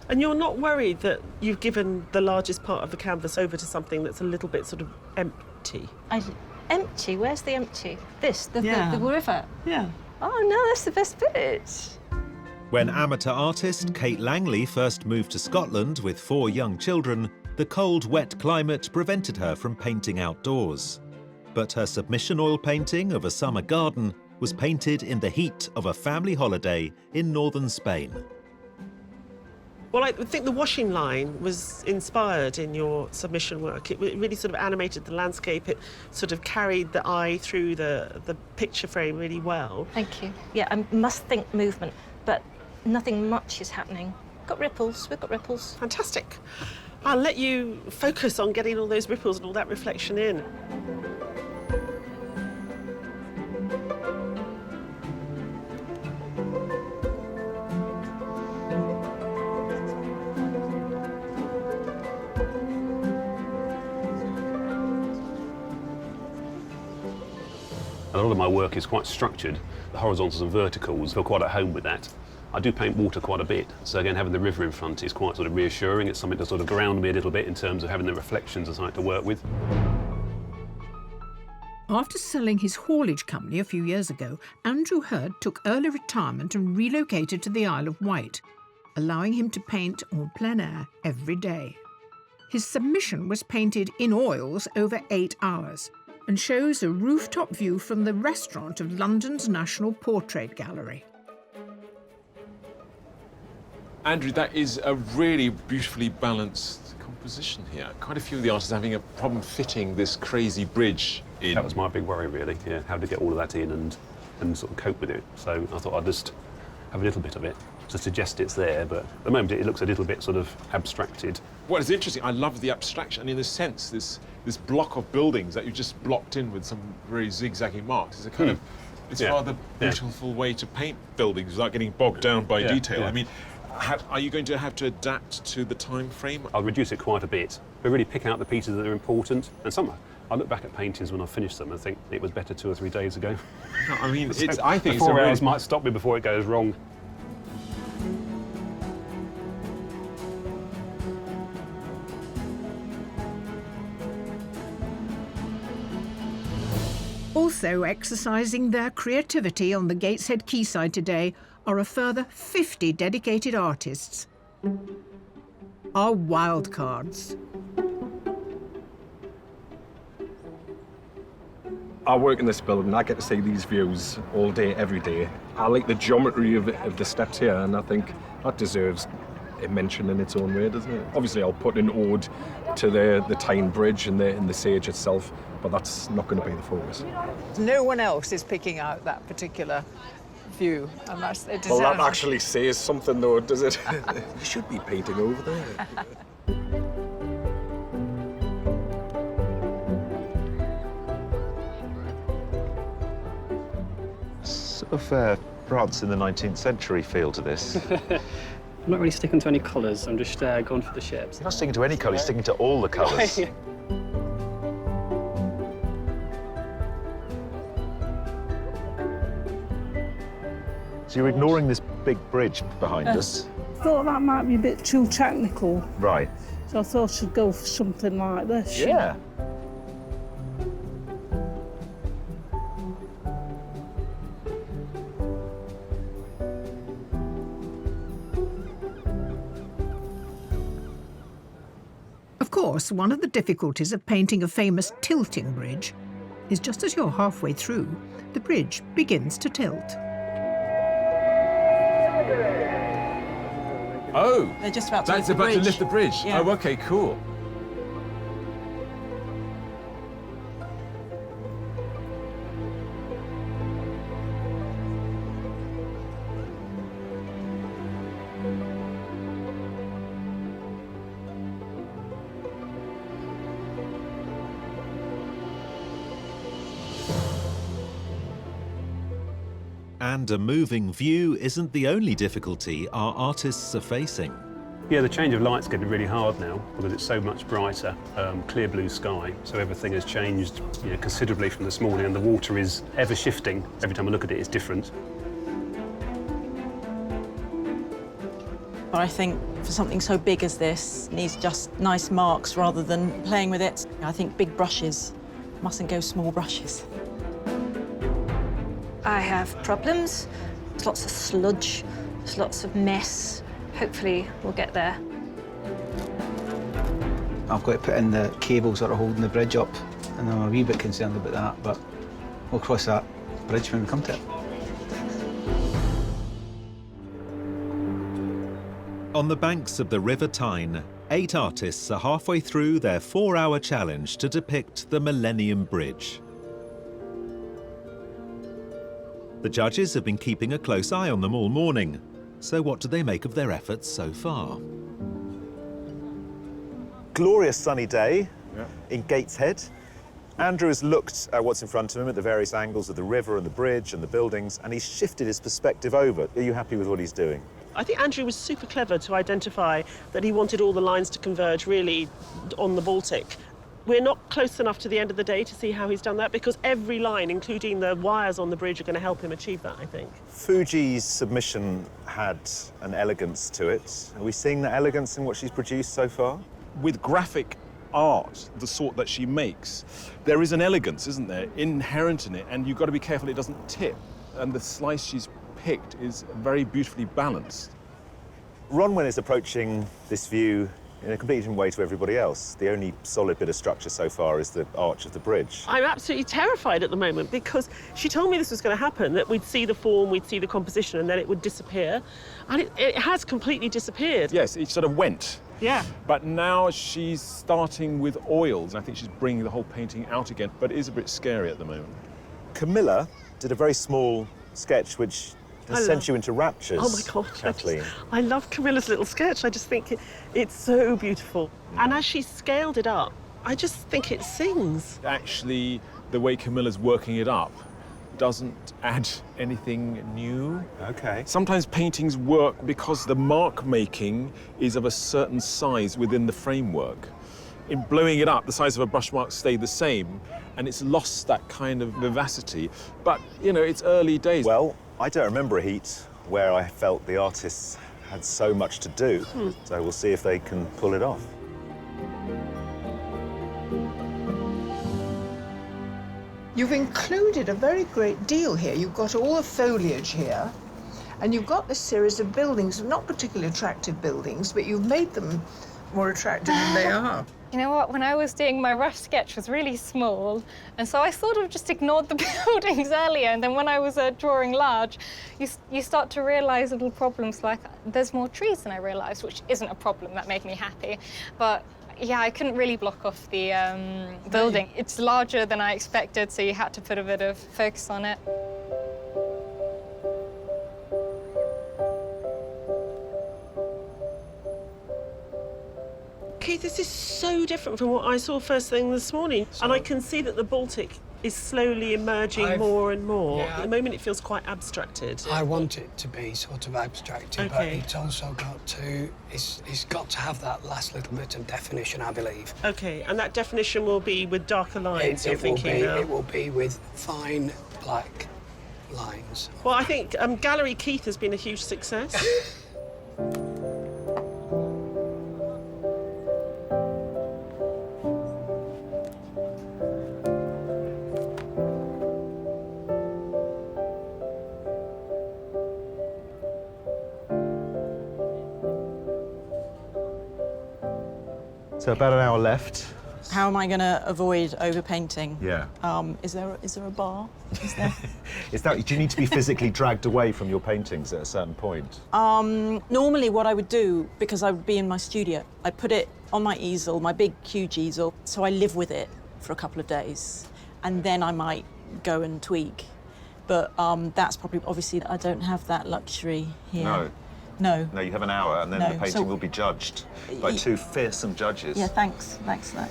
And you're not worried that you've given the largest part of the canvas over to something that's a little bit sort of empty? Empty? Where's the empty? This, the river? Yeah. Oh, no, that's the best bit. When amateur artist Kate Langley first moved to Scotland with 4 young children, the cold, wet climate prevented her from painting outdoors. But her submission oil painting of a summer garden was painted in the heat of a family holiday in northern Spain. Well, I think the washing line was inspired in your submission work. It really sort of animated the landscape. It sort of carried the eye through the picture frame really well. Thank you. Yeah, I must think movement, but nothing much is happening. Got ripples, we've got ripples. Fantastic. I'll let you focus on getting all those ripples and all that reflection in. A lot of my work is quite structured. The horizontals and verticals, I feel quite at home with that. I do paint water quite a bit, so again, having the river in front is quite sort of reassuring. It's something to sort of ground me a little bit in terms of having the reflections and something to work with. After selling his haulage company a few years ago, Andrew Hurd took early retirement and relocated to the Isle of Wight, allowing him to paint en plein air every day. His submission was painted in oils over 8 hours and shows a rooftop view from the restaurant of London's National Portrait Gallery. Andrew, that is a really beautifully balanced composition here. Quite a few of the artists are having a problem fitting this crazy bridge in. That was my big worry, really, yeah, how to get all of that in and sort of cope with it. So I thought I'd just have a little bit of it. to suggest it's there, but at the moment it looks a little bit sort of abstracted. What is interesting, I love the abstraction, and in a sense, this block of buildings that you've just blocked in with some very zigzagging marks is a kind of, it's a rather beautiful way to paint buildings without getting bogged down by detail. Yeah. I mean, are you going to have to adapt to the time frame? I'll reduce it quite a bit, but really pick out the pieces that are important, and some I look back at paintings when I've finished them and think it was better 2 or 3 days ago. No, I mean, So I think the 4 hours might stop me before it goes wrong. Also exercising their creativity on the Gateshead quayside today are a further 50 dedicated artists. Our Wildcards. I work in this building, I get to see these views all day, every day. I like the geometry of the steps here, and I think that deserves a mention in its own way, doesn't it? Obviously, I'll put an ode to the Tyne Bridge and the Sage itself, but that's not going to be the focus. No one else is picking out that particular view. And Well, that actually says something, though, does it? You should be painting over there. Sort of France in the 19th century feel to this. I'm not really sticking to any colours, I'm just going for the shapes. You're not sticking to any colour, you're sticking to all the colours. So you're ignoring this big bridge behind us. I thought that might be a bit too technical. Right. So I thought I should go for something like this. Yeah. Of course, one of the difficulties of painting a famous tilting bridge is just as you're halfway through, the bridge begins to tilt. Oh, They're just about to that's lift the about to bridge. lift the bridge. Yeah. Oh, okay, cool. And a moving view isn't the only difficulty our artists are facing. Yeah, the change of light's getting really hard now because it's so much brighter, clear blue sky, so everything has changed considerably from this morning, and the water is ever shifting. Every time I look at it, it's different. But I think for something so big as this, it needs just nice marks rather than playing with it. I think big brushes, mustn't go small brushes. I have problems. There's lots of sludge, there's lots of mess. Hopefully we'll get there. I've got to put in the cables that are holding the bridge up, and I'm a wee bit concerned about that, but we'll cross that bridge when we come to it. On the banks of the River Tyne, 8 artists are halfway through their 4-hour challenge to depict the Millennium Bridge. The judges have been keeping a close eye on them all morning. So what do they make of their efforts so far? Glorious sunny day in Gateshead. Andrew has looked at what's in front of him at the various angles of the river and the bridge and the buildings, and he's shifted his perspective over. Are you happy with what he's doing? I think Andrew was super clever to identify that he wanted all the lines to converge really on the Baltic. We're not close enough to the end of the day to see how he's done that, because every line, including the wires on the bridge, are going to help him achieve that, I think. Fuji's submission had an elegance to it. Are we seeing that elegance in what she's produced so far? With graphic art, the sort that she makes, there is an elegance, isn't there, inherent in it, and you've got to be careful it doesn't tip. And the slice she's picked is very beautifully balanced. Ronwen is approaching this view in a completely different way to everybody else. The only solid bit of structure so far is the arch of the bridge. I'm absolutely terrified at the moment, because she told me this was going to happen, that we'd see the form, we'd see the composition, and then it would disappear. And it has completely disappeared. Yes, it sort of went. Yeah. But now she's starting with oils, and I think she's bringing the whole painting out again, but it is a bit scary at the moment. Camilla did a very small sketch which Has sent you into raptures. Oh my God, Kathleen. I love Camilla's little sketch. I just think it's so beautiful. And as she scaled it up, I just think it sings. Actually, the way Camilla's working it up doesn't add anything new. Okay. Sometimes paintings work because the mark making is of a certain size within the framework. In blowing it up, the size of a brush mark stayed the same, and it's lost that kind of vivacity. But, you know, it's early days. Well, I don't remember a heat where I felt the artists had so much to do. So we'll see if they can pull it off. You've included a very great deal here. You've got all the foliage here, and you've got this series of buildings, not particularly attractive buildings, but you've made them more attractive than they are. You know what, when I was doing my rough sketch was really small, and so I sort of just ignored the buildings earlier, and then when I was drawing large, you start to realise little problems like there's more trees than I realised, which isn't a problem, that made me happy. But yeah, I couldn't really block off the building. It's larger than I expected, so you had to put a bit of focus on it. Okay, this is so different from what I saw first thing this morning. And I can see that the Baltic is slowly emerging more and more. Yeah. At the moment, it feels quite abstracted. I want it to be sort of abstracted, but Okay. it's also got to, it's got to have that last little bit of definition, I believe. Okay, and that definition will be with darker lines, you're thinking now? It will be with fine black lines. Well, I think Gallery Keith has been a huge success. So about an hour left. How am I going to avoid overpainting? Yeah. Is there a bar? Is there? Do you need to be physically dragged away from your paintings at a certain point? Normally what I would do, because I would be in my studio, I'd put it on my easel, my big, huge easel, so I live with it for a couple of days, and then I might go and tweak. But that's probably, obviously, I don't have that luxury here. No. No. No, you have an hour, and then No, the painting so- will be judged by two fearsome judges. Yeah, thanks for that.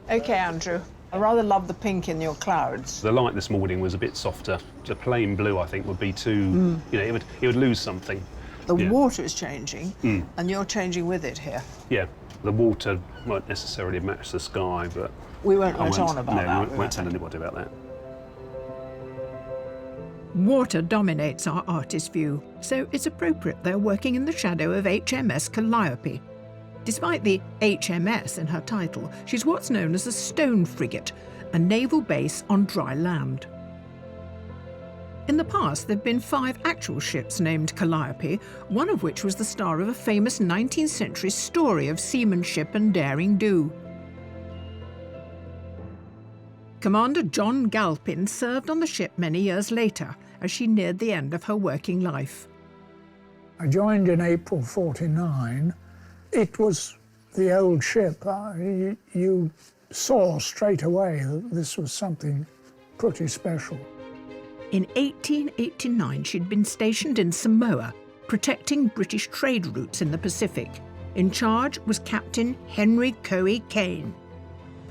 OK, Andrew, I rather love the pink in your clouds. The light this morning was a bit softer. The plain blue, I think, would be too, you know, it would lose something. The Yeah. water is changing, Mm. and you're changing with it here. Yeah, the water won't necessarily match the sky, but... We won't I let on about no, that. we won't tell anybody about that. Water dominates our artist's view, so it's appropriate they're working in the shadow of HMS Calliope. Despite the HMS in her title, she's what's known as a stone frigate, a naval base on dry land. In the past, there have been 5 actual ships named Calliope, one of which was the star of a famous 19th century story of seamanship and daring do. Commander John Galpin served on the ship many years later, as she neared the end of her working life. I joined in April '49. It was the old ship. You saw straight away that this was something pretty special. In 1889, she'd been stationed in Samoa, protecting British trade routes in the Pacific. In charge was Captain Henry Coe Kane.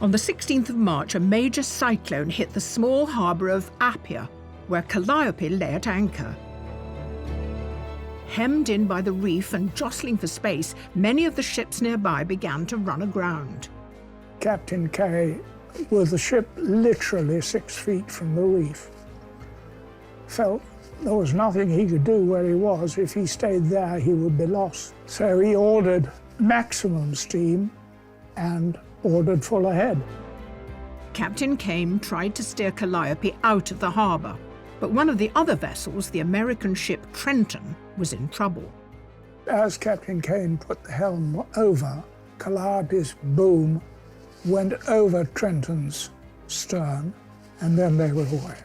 On the 16th of March, a major cyclone hit the small harbour of Apia, where Calliope lay at anchor. Hemmed in by the reef and jostling for space, many of the ships nearby began to run aground. Captain Kay, with the ship literally 6 feet from the reef, felt there was nothing he could do where he was. If he stayed there, he would be lost. So he ordered maximum steam and ordered full ahead. Captain Kane tried to steer Calliope out of the harbour, but one of the other vessels, the American ship Trenton, was in trouble. As Captain Kane put the helm over, Calliope's boom went over Trenton's stern, and then they were away.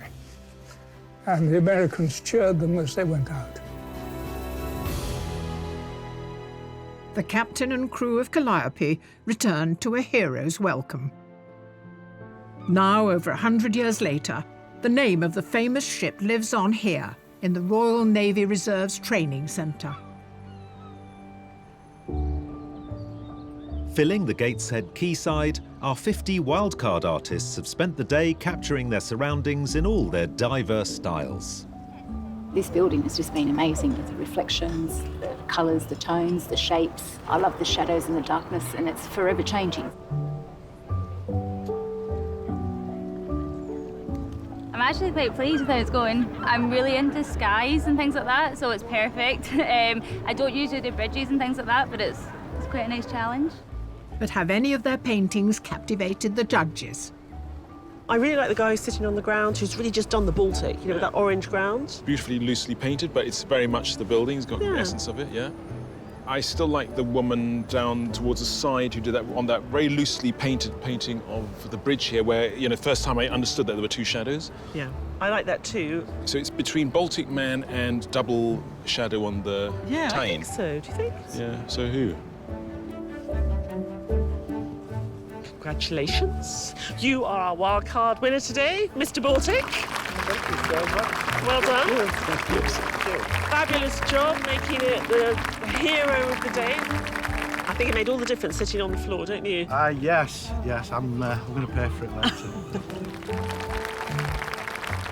And the Americans cheered them as they went out. the captain and crew of Calliope returned to a hero's welcome. Now, over 100 years later, the name of the famous ship lives on here in the Royal Navy Reserve's training centre. Filling the Gateshead quayside, our 50 Wildcard artists have spent the day capturing their surroundings in all their diverse styles. This building has just been amazing with the reflections, the colours, the tones, the shapes. I love the shadows and the darkness, and it's forever changing. I'm actually quite pleased with how it's going. I'm really into skies and things like that, so it's perfect. I don't usually do bridges and things like that, but it's quite a nice challenge. But have any of their paintings captivated the judges? I really like the guy sitting on the ground who's really just done the Baltic, you know, with that orange ground. Beautifully loosely painted, but it's very much the building. It's got the essence of it, yeah. I still like the woman down towards the side who did that on that very loosely painted painting of the bridge here, where, you know, first time I understood that there were two shadows. Yeah, I like that too. So it's between Baltic Man and double shadow on the Yeah, Tyne. I think so. Do you think? Yeah, so who? Congratulations. You are our wildcard winner today, Mr. Baltic. Thank you so much. Well done. Thank you. Fabulous job making it the hero of the day. I think it made all the difference sitting on the floor, don't you? Yes. I'm going to pay for it later.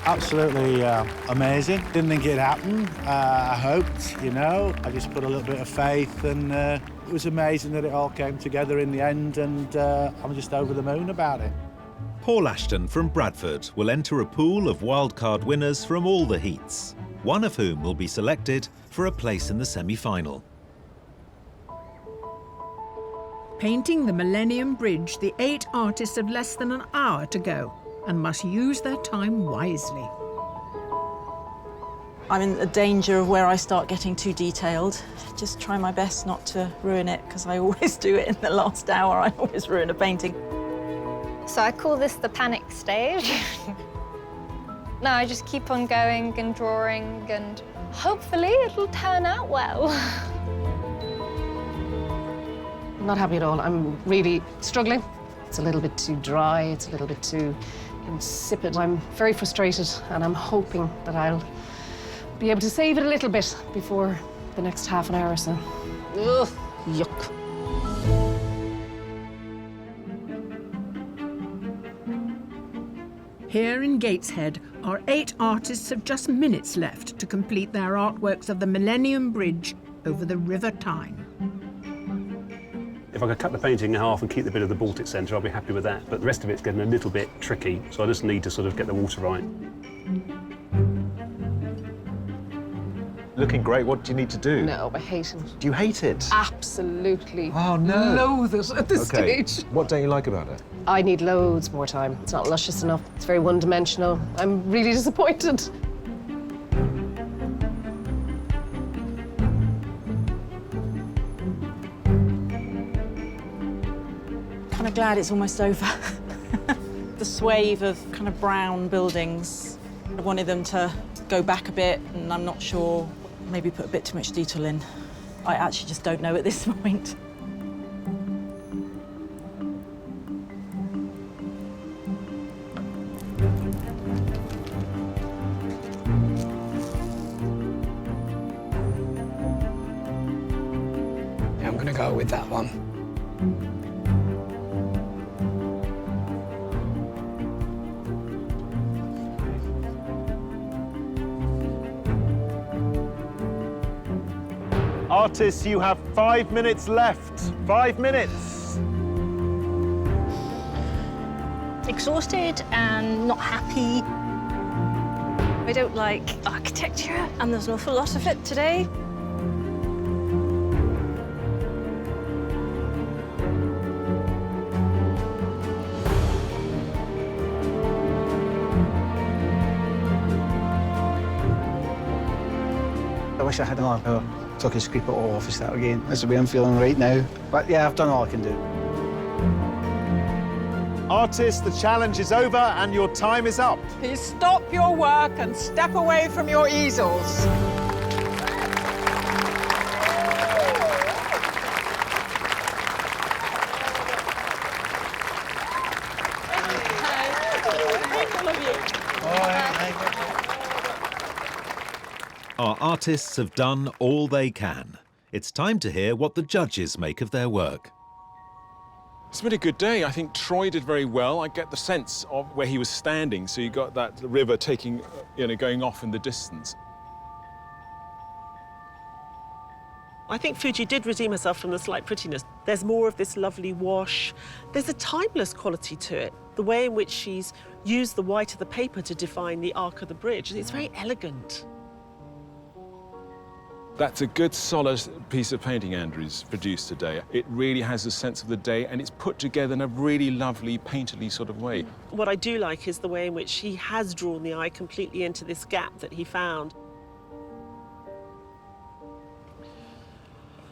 Absolutely amazing. Didn't think it'd happen. I hoped, you know. I just put a little bit of faith, and it was amazing that it all came together in the end, and I'm just over the moon about it. Paul Ashton from Bradford will enter a pool of wildcard winners from all the heats, one of whom will be selected for a place in the semi-final. Painting the Millennium Bridge, the 8 artists have less than an hour to go and must use their time wisely. I'm in the danger of where I start getting too detailed. Just try my best not to ruin it, because I always do it in the last hour. I always ruin a painting. So I call this the panic stage. No, I just keep on going and drawing, and hopefully it'll turn out well. I'm not happy at all. I'm really struggling. It's a little bit too dry, it's a little bit too insipid. I'm very frustrated, and I'm hoping that I'll be able to save it a little bit before the next half an hour or so. Ugh, yuck. Here in Gateshead, our 8 artists have just minutes left to complete their artworks of the Millennium Bridge over the River Tyne. If I could cut the painting in half and keep the bit of the Baltic centre, I'll be happy with that. But the rest of it's getting a little bit tricky, so I just need to sort of get the water right. Looking great. What do you need to do? No, I hate it. Do you hate it? Absolutely. Oh, no. Loathe it at this stage. What don't you like about it? I need loads more time. It's not luscious enough. It's very one-dimensional. I'm really disappointed. Kind of glad it's almost over. The swathe of kind of brown buildings, I wanted them to go back a bit, and I'm not sure, maybe put a bit too much detail in. I actually just don't know at this point. Yeah, I'm going to go with that one. Artists, you have 5 minutes left. 5 minutes. Exhausted and not happy. I don't like architecture, and there's an awful lot of it today. I wish I had another hour. So I could scrape it all off and start again. That's the way I'm feeling right now. But yeah, I've done all I can do. Artists, the challenge is over and your time is up. Please stop your work and step away from your easels. artists have done all they can. It's time to hear what the judges make of their work. It's been a good day. I think Troy did very well. I get the sense of where he was standing, so you got that river taking, going off in the distance. I think Fuji did redeem herself from the slight prettiness. There's more of this lovely wash. There's a timeless quality to it. The way in which she's used the white of the paper to define the arc of the bridge. It's very elegant. That's a good, solid piece of painting Andrew's produced today. It really has a sense of the day, and it's put together in a really lovely, painterly sort of way. What I do like is the way in which he has drawn the eye completely into this gap that he found.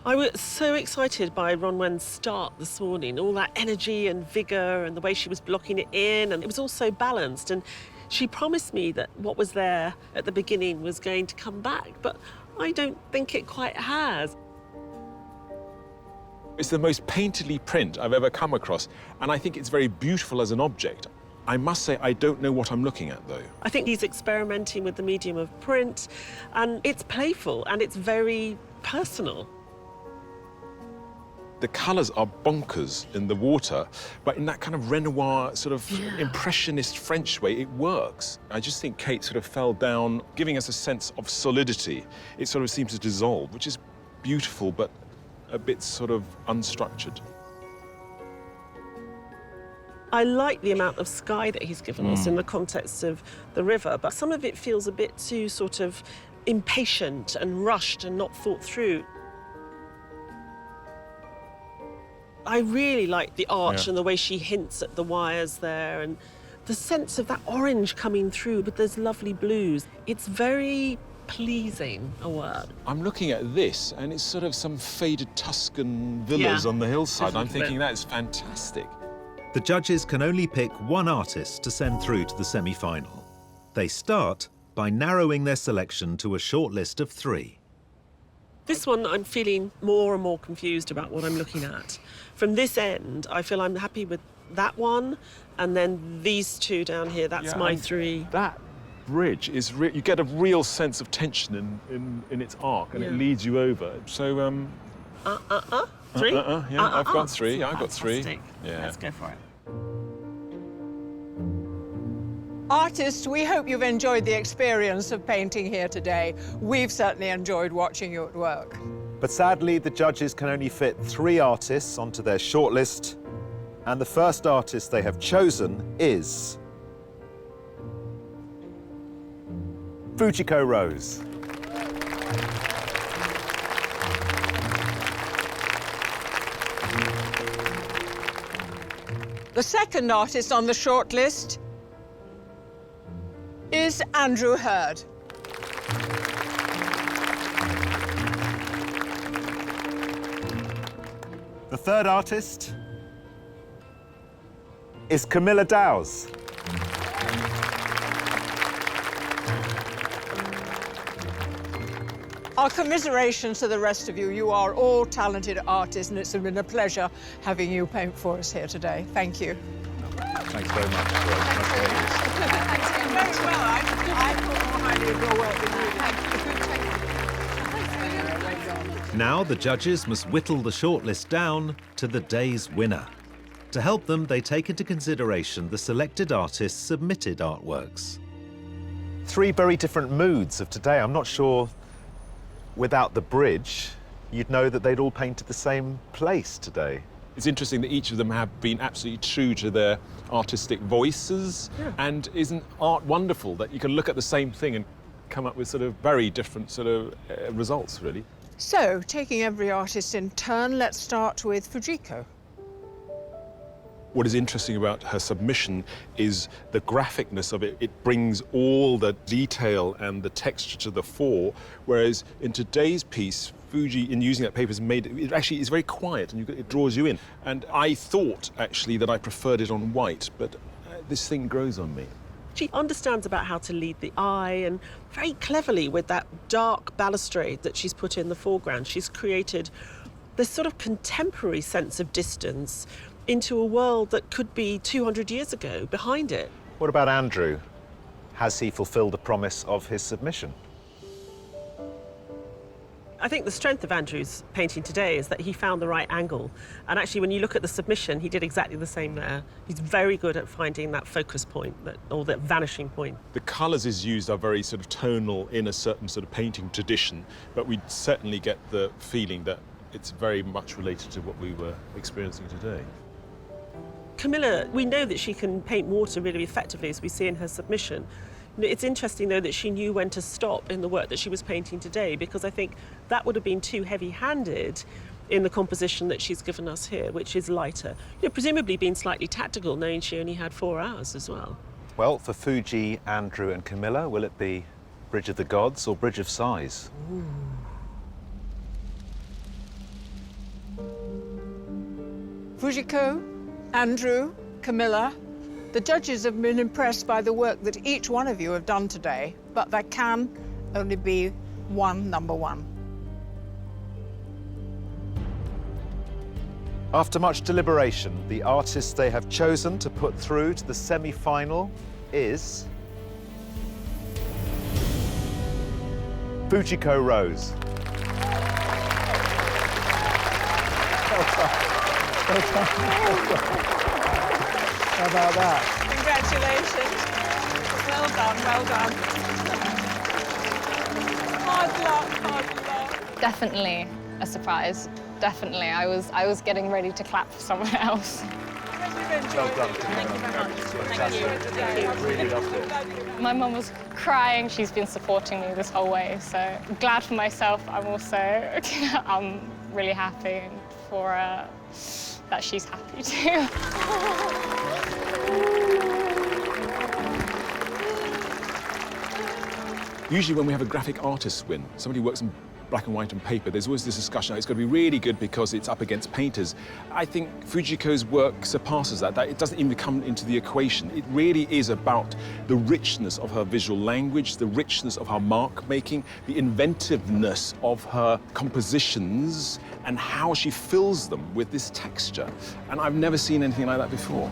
I was so excited by Ronwen's start this morning, all that energy and vigour and the way she was blocking it in, and it was all so balanced. And she promised me that what was there at the beginning was going to come back, but I don't think it quite has. It's the most painterly print I've ever come across, and I think it's very beautiful as an object. I must say, I don't know what I'm looking at, though. I think he's experimenting with the medium of print, and it's playful and it's very personal. The colours are bonkers in the water, but in that kind of Renoir, sort of impressionist French way, it works. I just think Kate sort of fell down, giving us a sense of solidity. It sort of seems to dissolve, which is beautiful, but a bit sort of unstructured. I like the amount of sky that he's given us in the context of the river, but some of it feels a bit too sort of impatient and rushed and not thought through. I really like the arch and the way she hints at the wires there, and the sense of that orange coming through with those lovely blues. It's very pleasing a word. I'm looking at this, and it's sort of some faded Tuscan villas on the hillside. I'm thinking that's fantastic. The judges can only pick one artist to send through to the semi-final. They start by narrowing their selection to a short list of 3. This one, I'm feeling more and more confused about what I'm looking at. From this end, I feel I'm happy with that one, and then these 2 down here, that's my 3. That bridge is you get a real sense of tension in its arc, and it leads you over. So, 3? I've got 3. I've got 3. Yeah. Let's go for it. Artists, we hope you've enjoyed the experience of painting here today. We've certainly enjoyed watching you at work. But sadly, the judges can only fit 3 artists onto their shortlist, and the first artist they have chosen is Fujiko Rose. The second artist on the shortlist is Andrew Hurd. The third artist is Camilla Dowes. Our commiserations to the rest of you. You are all talented artists, and it's been a pleasure having you paint for us here today. Thank you. Thanks very much. Very well. I thought more highly of your work than you did. Now the judges must whittle the shortlist down to the day's winner. To help them, they take into consideration the selected artists' submitted artworks. 3 very different moods of today. I'm not sure without the bridge, you'd know that they'd all painted the same place today. It's interesting that each of them have been absolutely true to their artistic voices. And isn't art wonderful that you can look at the same thing and come up with sort of very different sort of results, really? So, taking every artist in turn, let's start with Fujiko. What is interesting about her submission is the graphicness of it. It brings all the detail and the texture to the fore, whereas in today's piece, Fuji, in using that paper, has made it actually is very quiet and it draws you in. And I thought, actually, that I preferred it on white, but this thing grows on me. She understands about how to lead the eye, and very cleverly with that dark balustrade that she's put in the foreground, she's created this sort of contemporary sense of distance into a world that could be 200 years ago behind it. What about Andrew? Has he fulfilled the promise of his submission? I think the strength of Andrew's painting today is that he found the right angle. And actually, when you look at the submission, he did exactly the same there. He's very good at finding that focus point, or that vanishing point. The colours is used are very sort of tonal in a certain sort of painting tradition, but we certainly get the feeling that it's very much related to what we were experiencing today. Camilla, we know that she can paint water really effectively, as we see in her submission. It's interesting, though, that she knew when to stop in the work that she was painting today, because I think that would have been too heavy-handed in the composition that she's given us here, which is lighter. Presumably being slightly tactical, knowing she only had 4 hours as well. Well, for Fuji, Andrew and Camilla, will it be Bridge of the Gods or Bridge of Sighs? Ooh. Fujiko, Andrew, Camilla, the judges have been impressed by the work that each one of you have done today, but there can only be one number one. After much deliberation, the artist they have chosen to put through to the semi-final is Fujiko Rose. How about that? Congratulations. Well done, well done. Hard luck, hard luck. Definitely a surprise. Definitely. I was getting ready to clap for someone else. Well done. Thank you very much. Fantastic. Really loved it. My mum was crying. She's been supporting me this whole way, so I'm glad for myself. I'm also I'm really happy for that she's happy too. Usually when we have a graphic artist win, somebody works in black and white on paper, there's always this discussion, it's got to be really good because it's up against painters. I think Fujiko's work surpasses that. It doesn't even come into the equation. It really is about the richness of her visual language, the richness of her mark making, the inventiveness of her compositions, and how she fills them with this texture. And I've never seen anything like that before.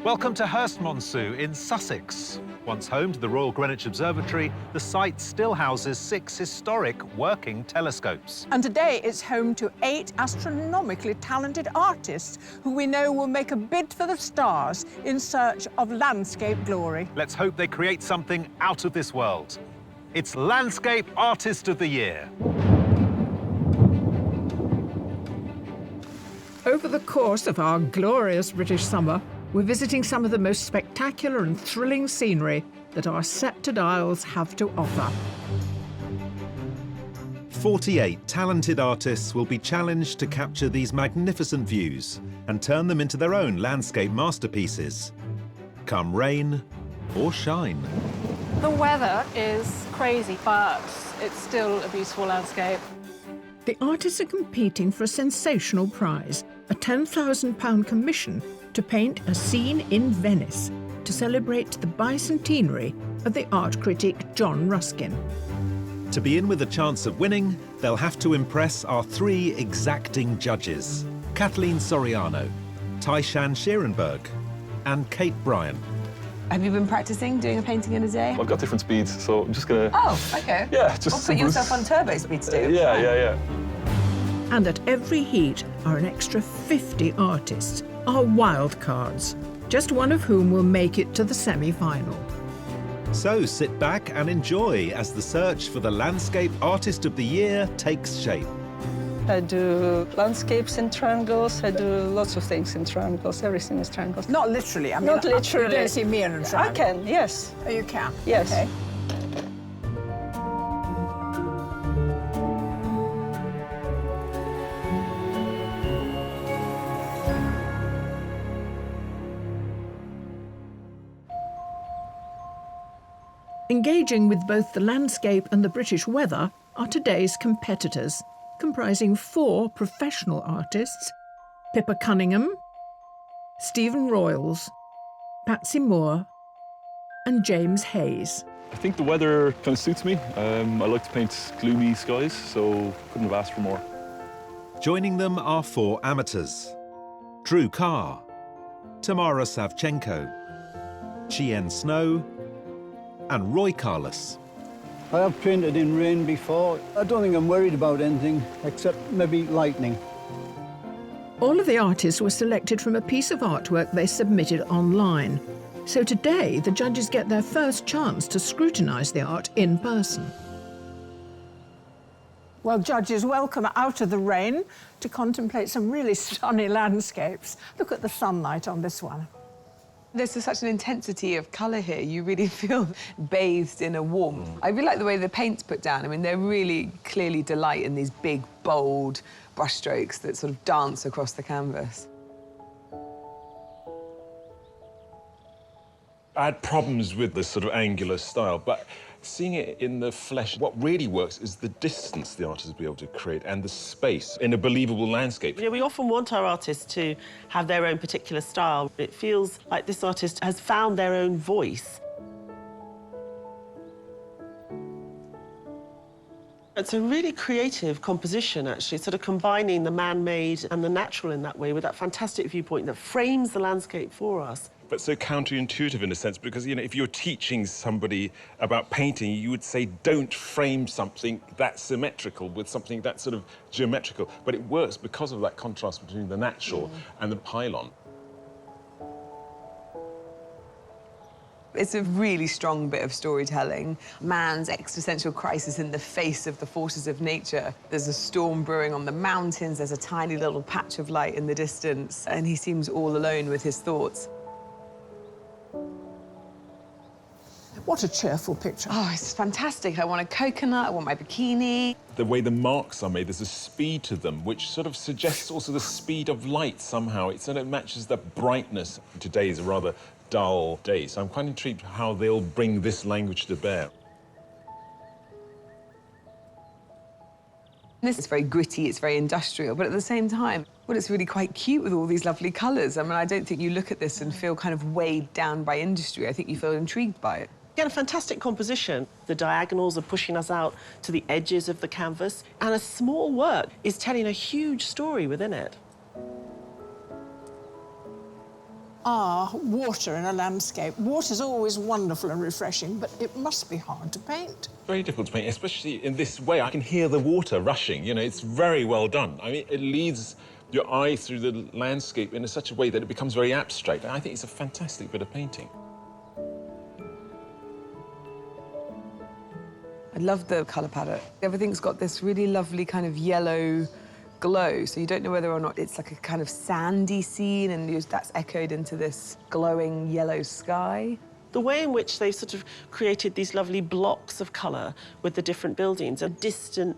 Welcome to Hurstmonceau in Sussex. Once home to the Royal Greenwich Observatory, the site still houses 6 historic working telescopes. And today it's home to 8 astronomically talented artists who we know will make a bid for the stars in search of landscape glory. Let's hope they create something out of this world. It's Landscape Artist of the Year. Over the course of our glorious British summer, we're visiting some of the most spectacular and thrilling scenery that our sceptred isles have to offer. 48 talented artists will be challenged to capture these magnificent views and turn them into their own landscape masterpieces. Come rain or shine. The weather is crazy, but it's still a beautiful landscape. The artists are competing for a sensational prize, a £10,000 commission to paint a scene in Venice to celebrate the bicentenary of the art critic John Ruskin. To be in with a chance of winning, they'll have to impress our 3 exacting judges: Kathleen Soriano, Taishan Schierenberg, and Kate Bryan. Have you been practicing doing a painting in a day? I've got different speeds, so I'm just gonna... Oh, okay. Yeah, just... Or put yourself on turbo speed to do. Yeah. And at every heat are an extra 50 artists, our wildcards, just one of whom will make it to the semi-final. So sit back and enjoy as the search for the Landscape Artist of the Year takes shape. I do landscapes in triangles. I do lots of things in triangles. Everything is triangles. Not literally, I mean, not literally. You don't see me in a triangle. I can, yes. Oh, you can? Yes. Okay. Engaging with both the landscape and the British weather are today's competitors, comprising 4 professional artists: Pippa Cunningham, Stephen Royals, Patsy Moore and James Hayes. I think the weather kind of suits me. I like to paint gloomy skies, so couldn't have asked for more. Joining them are 4 amateurs: Drew Carr, Tamara Savchenko, Chien Snow and Roy Carlos. I have painted in rain before. I don't think I'm worried about anything except maybe lightning. All of the artists were selected from a piece of artwork they submitted online. So today, the judges get their first chance to scrutinise the art in person. Well, judges, welcome out of the rain to contemplate some really stunning landscapes. Look at the sunlight on this one. There's such an intensity of colour here. You really feel bathed in a warmth. I really like the way the paint's put down. I mean, they're really clearly delight in these big, bold brushstrokes that sort of dance across the canvas. I had problems with this sort of angular style, but seeing it in the flesh, what really works is the distance the artist will be able to create and the space in a believable landscape. You know, we often want our artists to have their own particular style. It feels like this artist has found their own voice. It's a really creative composition, actually, sort of combining the man-made and the natural in that way with that fantastic viewpoint that frames the landscape for us. But so counterintuitive in a sense, because, you know, if you're teaching somebody about painting, you would say, don't frame something that's symmetrical with something that's sort of geometrical. But it works because of that contrast between the natural and the pylon. It's a really strong bit of storytelling. Man's existential crisis in the face of the forces of nature. There's a storm brewing on the mountains, there's a tiny little patch of light in the distance, and he seems all alone with his thoughts. What a cheerful picture. Oh, it's fantastic. I want a coconut, I want my bikini. The way the marks are made, there's a speed to them, which sort of suggests also the speed of light somehow. It sort of matches the brightness. Today is a rather dull day, so I'm quite intrigued how they'll bring this language to bear. This is very gritty, it's very industrial, but at the same time, well, it's really quite cute with all these lovely colours. I mean, I don't think you look at this and feel kind of weighed down by industry. I think you feel intrigued by it. Again, a fantastic composition. The diagonals are pushing us out to the edges of the canvas, and a small work is telling a huge story within it. Water in a landscape. Water's always wonderful and refreshing, but it must be hard to paint. Very difficult to paint, especially in this way. I can hear the water rushing, you know, it's very well done. I mean, it leads your eye through the landscape in such a way that it becomes very abstract. And I think it's a fantastic bit of painting. I love the colour palette. Everything's got this really lovely kind of yellow glow, so you don't know whether or not it's like a kind of sandy scene and that's echoed into this glowing yellow sky. The way in which they've sort of created these lovely blocks of colour with the different buildings and distant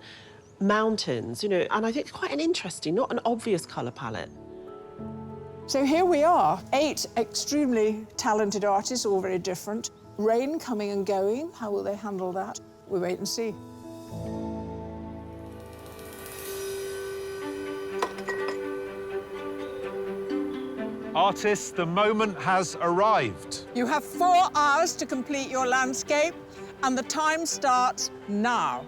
mountains, you know, and I think it's quite an interesting, not an obvious colour palette. So here we are, 8 extremely talented artists, all very different. Rain coming and going, how will they handle that? We wait and see. Artists, the moment has arrived. You have 4 hours to complete your landscape, and the time starts now.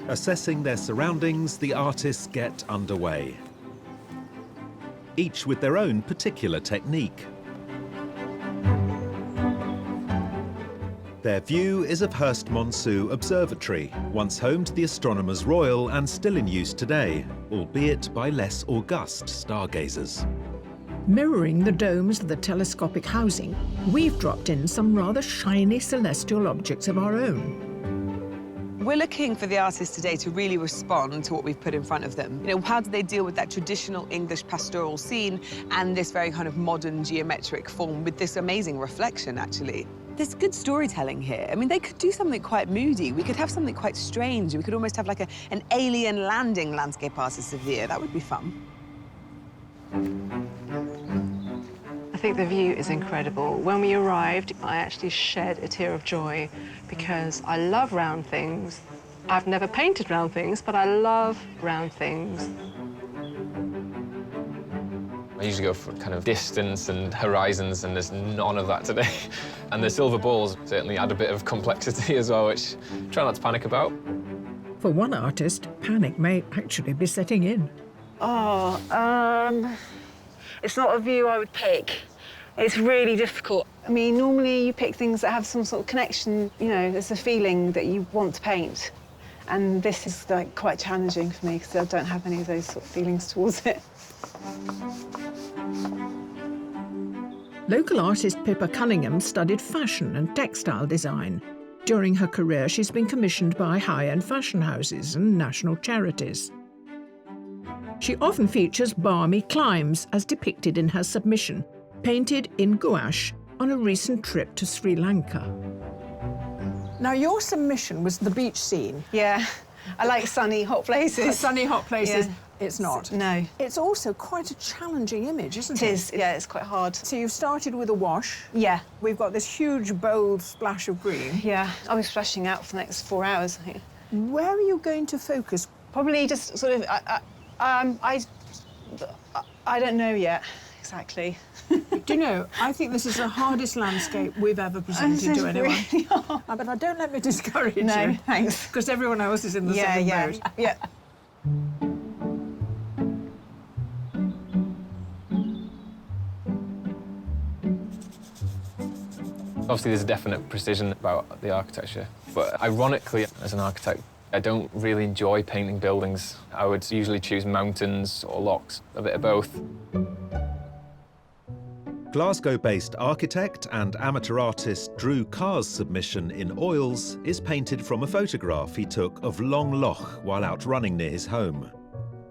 Assessing their surroundings, the artists get underway, each with their own particular technique. Their view is of Hurst Monceau Observatory, once home to the Astronomers Royal and still in use today, albeit by less august stargazers. Mirroring the domes of the telescopic housing, we've dropped in some rather shiny celestial objects of our own. We're looking for the artists today to really respond to what we've put in front of them. You know, how do they deal with that traditional English pastoral scene and this very kind of modern geometric form with this amazing reflection, actually? There's good storytelling here. I mean, they could do something quite moody. We could have something quite strange. We could almost have like an alien landing landscape artist of the year. That would be fun. think the view is incredible. When we arrived, I actually shed a tear of joy because I love round things. I've never painted round things, but I love round things. I usually go for kind of distance and horizons, and there's none of that today. And the silver balls certainly add a bit of complexity as well, which I try not to panic about. For one artist, panic may actually be setting in. It's not a view I would pick. It's really difficult. I mean, normally you pick things that have some sort of connection, you know, there's a feeling that you want to paint. And this is like quite challenging for me because I don't have any of those sort of feelings towards it. Local artist Pippa Cunningham studied fashion and textile design. During her career, she's been commissioned by high-end fashion houses and national charities. She often features balmy climes, as depicted in her submission, painted in gouache on a recent trip to Sri Lanka. Now, your submission was the beach scene. Yeah, I like sunny, hot places. Sunny, hot places. Yeah. It's not. No. It's also quite a challenging image, isn't it? It is, yeah, it's quite hard. So you've started with a wash. Yeah. We've got this huge, bold splash of green. Yeah, I'll be splashing out for the next 4 hours, I think. Where are you going to focus? Probably just sort of, I don't know yet, exactly. Do you know, I think this is the hardest landscape we've ever presented to anyone. Really hard. But don't let me discourage you. No, thanks. Because everyone else is in the same boat. Yeah. Obviously, there's a definite precision about the architecture, but ironically, as an architect, I don't really enjoy painting buildings. I would usually choose mountains or locks, a bit of both. Glasgow-based architect and amateur artist Drew Carr's submission in oils is painted from a photograph he took of Long Loch while out running near his home.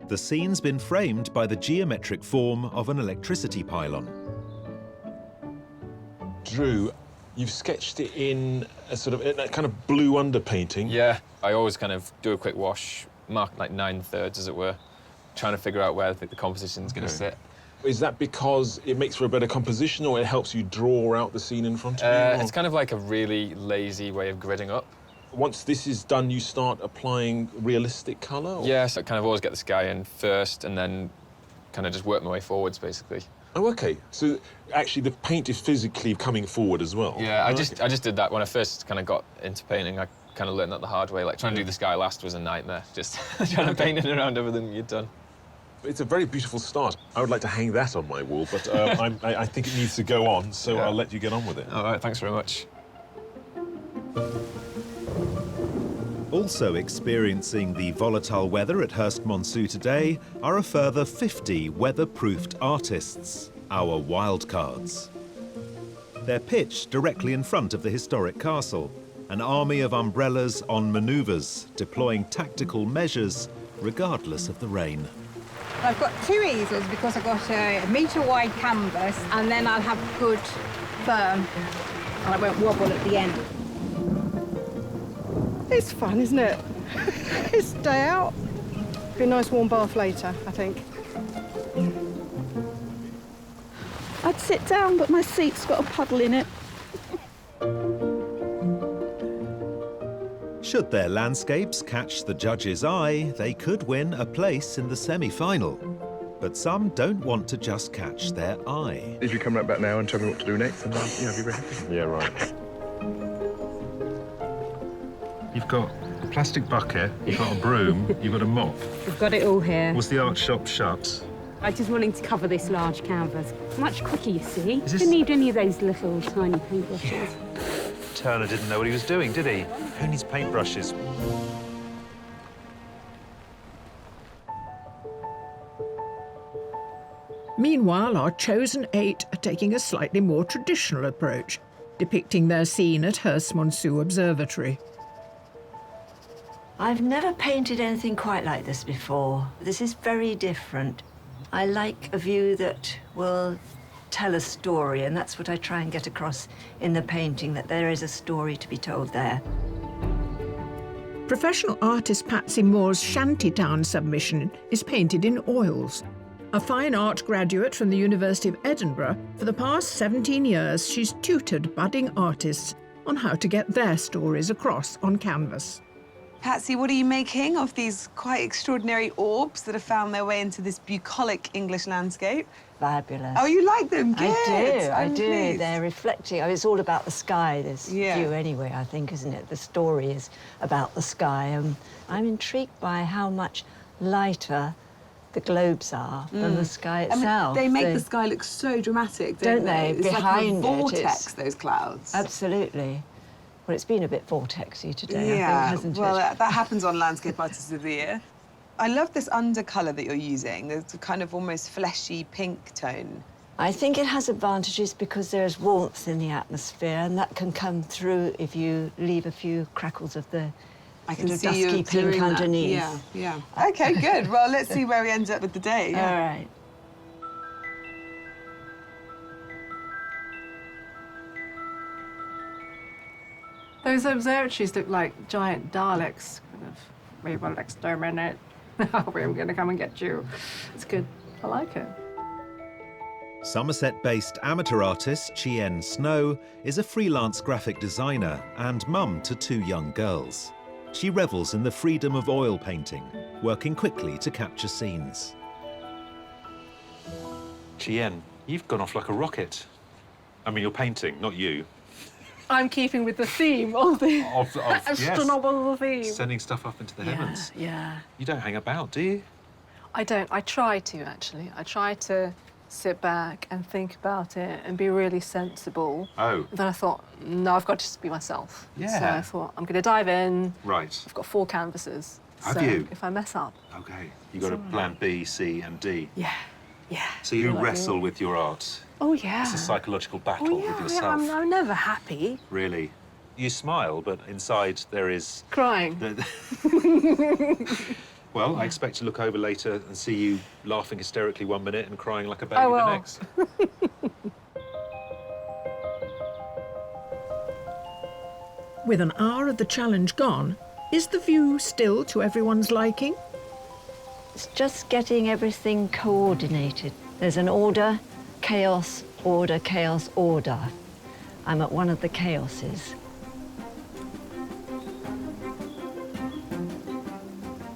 The scene's been framed by the geometric form of an electricity pylon. Drew, you've sketched it in a sort of a kind of blue underpainting. Yeah, I always kind of do a quick wash, mark like 9/3, as it were, trying to figure out where I think the composition's going to sit. Is that because it makes for a better composition, or it helps you draw out the scene in front of you? It's kind of like a really lazy way of gridding up. Once this is done, you start applying realistic colour? Or? Yeah, so I kind of always get the sky in first and then kind of just work my way forwards, basically. Oh, OK. So actually the paint is physically coming forward as well? Yeah, I just did that when I first kind of got into painting. I kind of learned that the hard way. Like, trying to do the sky last was a nightmare, just trying to paint it around everything you'd done. It's a very beautiful start. I would like to hang that on my wall, but I think it needs to go on, so I'll let you get on with it. All right, thanks very much. Also experiencing the volatile weather at Hurstmonceau today are a further 50 weather-proofed artists, our Wildcards. They're pitched directly in front of the historic castle, an army of umbrellas on manoeuvres, deploying tactical measures regardless of the rain. I've got 2 easels because I've got a metre-wide canvas, and then I'll have good firm, and I won't wobble at the end. It's fun, isn't it? It's a day out. Be a nice warm bath later, I think. I'd sit down, but my seat's got a puddle in it. Should their landscapes catch the judge's eye, they could win a place in the semi-final. But some don't want to just catch their eye. If you come right back now and tell me what to do next, then I'll be very happy. Yeah, right. You've got a plastic bucket, you've got a broom, you've got a mop. We've got it all here. Was the art shop shut? I just wanting to cover this large canvas. Much quicker, you see. Is this... Didn't need any of those little tiny paintbrushes. Turner didn't know what he was doing, did he? Who needs paintbrushes? Meanwhile, our chosen 8 are taking a slightly more traditional approach, depicting their scene at Hurstmonceau Observatory. I've never painted anything quite like this before. This is very different. I like a view that will tell a story, and that's what I try and get across in the painting, that there is a story to be told there. Professional artist Patsy Moore's Shantytown submission is painted in oils. A fine art graduate from the University of Edinburgh, for the past 17 years she's tutored budding artists on how to get their stories across on canvas. Patsy, what are you making of these quite extraordinary orbs that have found their way into this bucolic English landscape? Fabulous. Oh, you like them? Good. I do. Pleased. They're reflecting. It's all about the sky, this view anyway, I think, isn't it? The story is about the sky. I'm intrigued by how much lighter the globes are than the sky itself. I mean, they make the sky look so dramatic, don't they? It's Behind like a vortex, those clouds. Absolutely. Well, it's been a bit vortexy today, Yeah, I think, hasn't it? well, that happens on Landscape Artist of the Year. I love this undercolour that you're using. There's a kind of almost fleshy pink tone. I think it has advantages because there's warmth in the atmosphere, and that can come through if you leave a few crackles of the dusky pink underneath. Yeah. OK, good. Well, let's see where we end up with the day. All right. Those observatories look like giant Daleks. Kind of, we will exterminate. We're going to come and get you. It's good. I like it. Somerset-based amateur artist Chien Snow is a freelance graphic designer and mum to 2 young girls. She revels in the freedom of oil painting, working quickly to capture scenes. Chien, you've gone off like a rocket. I mean, you're painting, not you. I'm keeping with the theme of the astronomical theme. Sending stuff up into the heavens. Yeah. You don't hang about, do you? I don't. I try to, actually. I try to sit back and think about it and be really sensible. Oh. Then I thought, no, I've got to just be myself. Yeah. So I thought, I'm going to dive in. Right. I've got 4 canvases. Have so you? If I mess up. OK. You got a plan B, C and D. Yeah. So you wrestle with your art. Oh, yeah. It's a psychological battle with yourself. Yeah, I'm never happy. Really? You smile, but inside there is... Crying. Well, I expect to look over later and see you laughing hysterically 1 minute and crying like a baby the next. With an hour of the challenge gone, is the view still to everyone's liking? It's just getting everything coordinated. There's an order, chaos, order, chaos, order. I'm at one of the chaoses.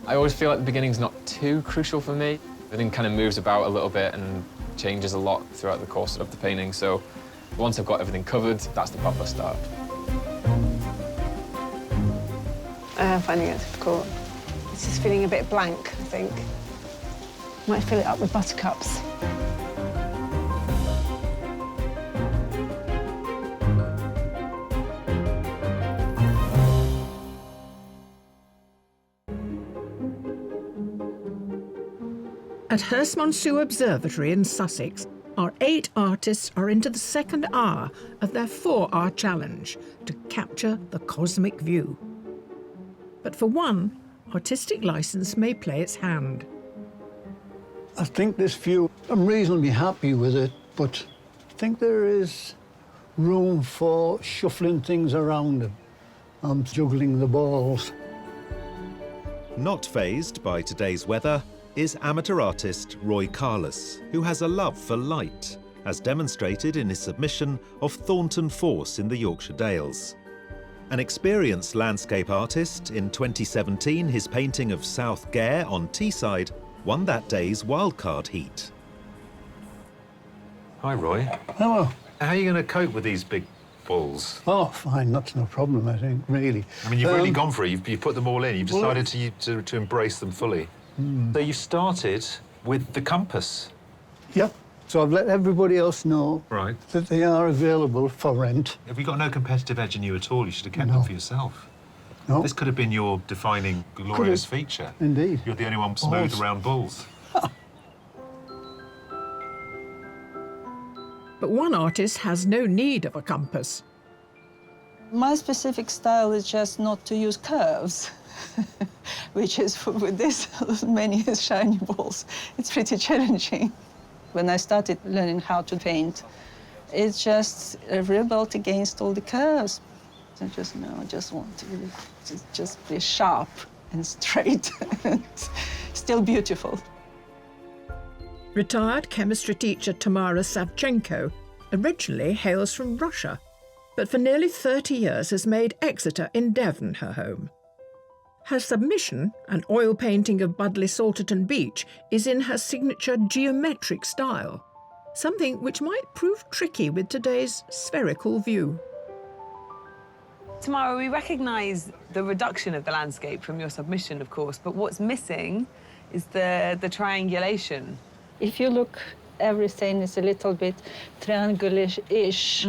I always feel like the beginning's not too crucial for me. Everything kind of moves about a little bit and changes a lot throughout the course of the painting, so once I've got everything covered, that's the proper start. I'm finding it difficult. It's just feeling a bit blank, I think. Might fill it up with buttercups. At Hurstmonceux Observatory in Sussex, our 8 artists are into the 2nd hour of their 4-hour challenge to capture the cosmic view. But for one, artistic license may play its hand. I think this view, I'm reasonably happy with it, but I think there is room for shuffling things around. I'm juggling the balls. Not fazed by today's weather is amateur artist Roy Carless, who has a love for light, as demonstrated in his submission of Thornton Force in the Yorkshire Dales. An experienced landscape artist, in 2017 his painting of South Gare on Teesside won that day's Wildcard heat. Hi, Roy. Hello. How are you going to cope with these big balls? Oh, fine, that's no problem, I think, really. I mean, you've really gone for it. You've put them all in. You've decided to embrace them fully. So you started with the compass. Yep. So I've let everybody else know that they are available for rent. Have you got no competitive edge in you at all? You should have kept them for yourself. No. This could have been your defining, glorious feature. Indeed. You're the only one smooth around balls. But one artist has no need of a compass. My specific style is just not to use curves, which is with this many shiny balls. It's pretty challenging. When I started learning how to paint, it's just a revolt against all the curves. I just want to just be sharp and straight and still beautiful. Retired chemistry teacher Tamara Savchenko originally hails from Russia, but for nearly 30 years has made Exeter in Devon her home. Her submission, an oil painting of Budleigh Salterton Beach, is in her signature geometric style, something which might prove tricky with today's spherical view. Tamara, we recognise the reduction of the landscape from your submission, of course, but what's missing is the triangulation. If you look, everything is a little bit triangular-ish.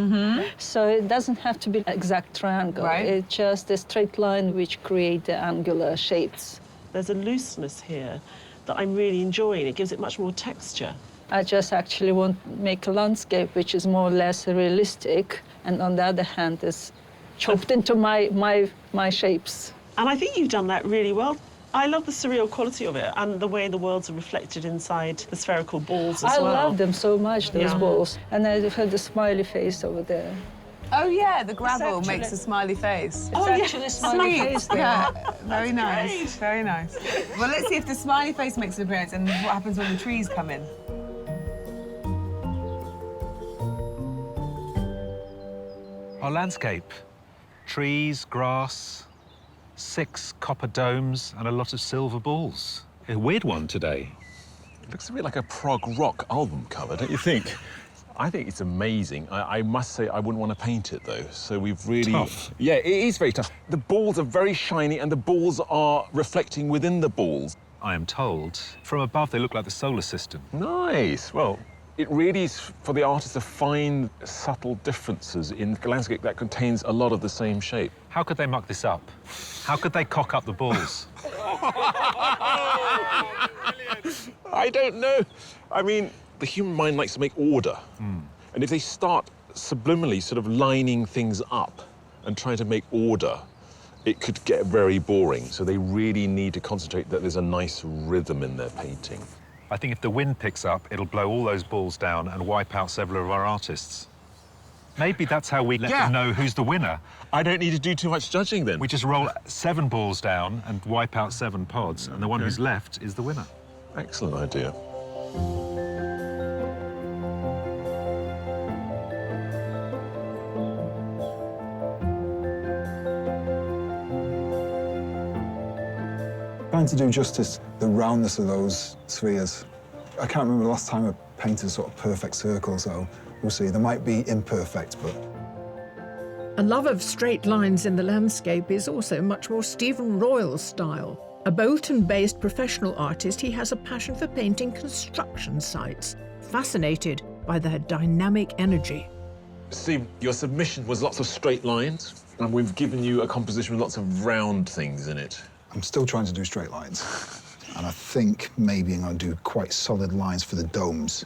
So it doesn't have to be an exact triangle. Right. It's just a straight line which create the angular shapes. There's a looseness here that I'm really enjoying. It gives it much more texture. I just actually want to make a landscape which is more or less realistic, and on the other hand is chopped into my shapes. And I think you've done that really well. I love the surreal quality of it and the way the worlds are reflected inside the spherical balls as well. I love them so much, those Yeah. balls. And I've had the smiley face over there. Oh, yeah, the gravel actually- makes a smiley face. It's actually a smiley Sweet. face there. Yeah, very nice, very nice. Well, let's see if the smiley face makes an appearance and what happens when the trees come in. Our landscape. Trees, grass, 6 copper domes and a lot of silver balls. A weird one today. It looks a bit like a prog rock album cover, don't you think? I think it's amazing. I must say I wouldn't want to paint it, though. So we've really... Tough. Yeah, it is very tough. The balls are very shiny and the balls are reflecting within the balls. I am told. From above, they look like the solar system. Nice. Well, it really is for the artist to find subtle differences in the landscape that contains a lot of the same shape. How could they muck this up? How could they cock up the balls? I don't know. I mean, the human mind likes to make order. And if they start subliminally sort of lining things up and trying to make order, it could get very boring. So they really need to concentrate that there's a nice rhythm in their painting. I think if the wind picks up, it'll blow all those balls down and wipe out several of our artists. Maybe that's how we let them know who's the winner. I don't need to do too much judging then. We just roll 7 balls down and wipe out 7 pods, and the one who's left is the winner. Excellent idea. Trying to do justice the roundness of those spheres. I can't remember the last time I painted a sort of perfect circle, so we'll see. They might be imperfect, but... A love of straight lines in the landscape is also much more Stephen Royal's style. A Bolton-based professional artist, he has a passion for painting construction sites, fascinated by their dynamic energy. Steve, your submission was lots of straight lines, and we've given you a composition with lots of round things in it. I'm still trying to do straight lines. And I think maybe I'm going to do quite solid lines for the domes.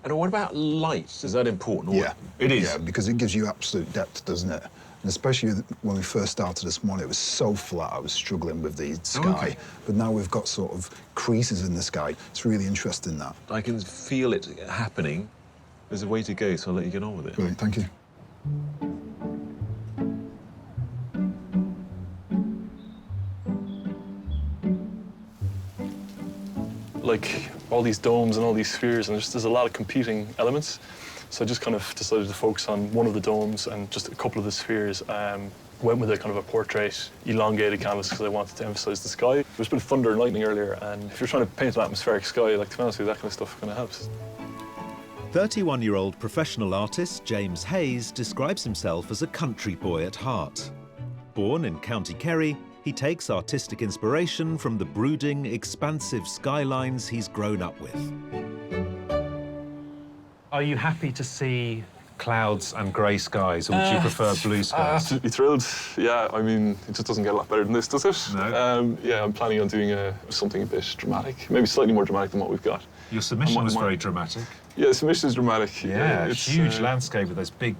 And what about light? Is that important? Yeah. It is? Yeah, because it gives you absolute depth, doesn't it? And especially when we first started this morning, it was so flat, I was struggling with the sky. Okay. But now we've got sort of creases in the sky. It's really interesting, that. I can feel it happening. There's a way to go, so I'll let you get on with it. Brilliant, thank you. Like all these domes and all these spheres, and there's a lot of competing elements. So I just kind of decided to focus on one of the domes and just a couple of the spheres. Went with a kind of a portrait, elongated canvas because I wanted to emphasize the sky. There was a bit of thunder and lightning earlier, and if you're trying to paint an atmospheric sky, like, to be honest with you, that kind of stuff kind of helps. 31-year-old professional artist James Hayes describes himself as a country boy at heart. Born in County Kerry, he takes artistic inspiration from the brooding, expansive skylines he's grown up with. Are you happy to see clouds and grey skies, or would you prefer blue skies? Absolutely thrilled. Yeah, I mean, it just doesn't get a lot better than this, does it? No. Yeah, I'm planning on doing something a bit dramatic, maybe slightly more dramatic than what we've got. Your submission was very dramatic. Yeah, the submission is dramatic. Yeah, it's huge landscape with those big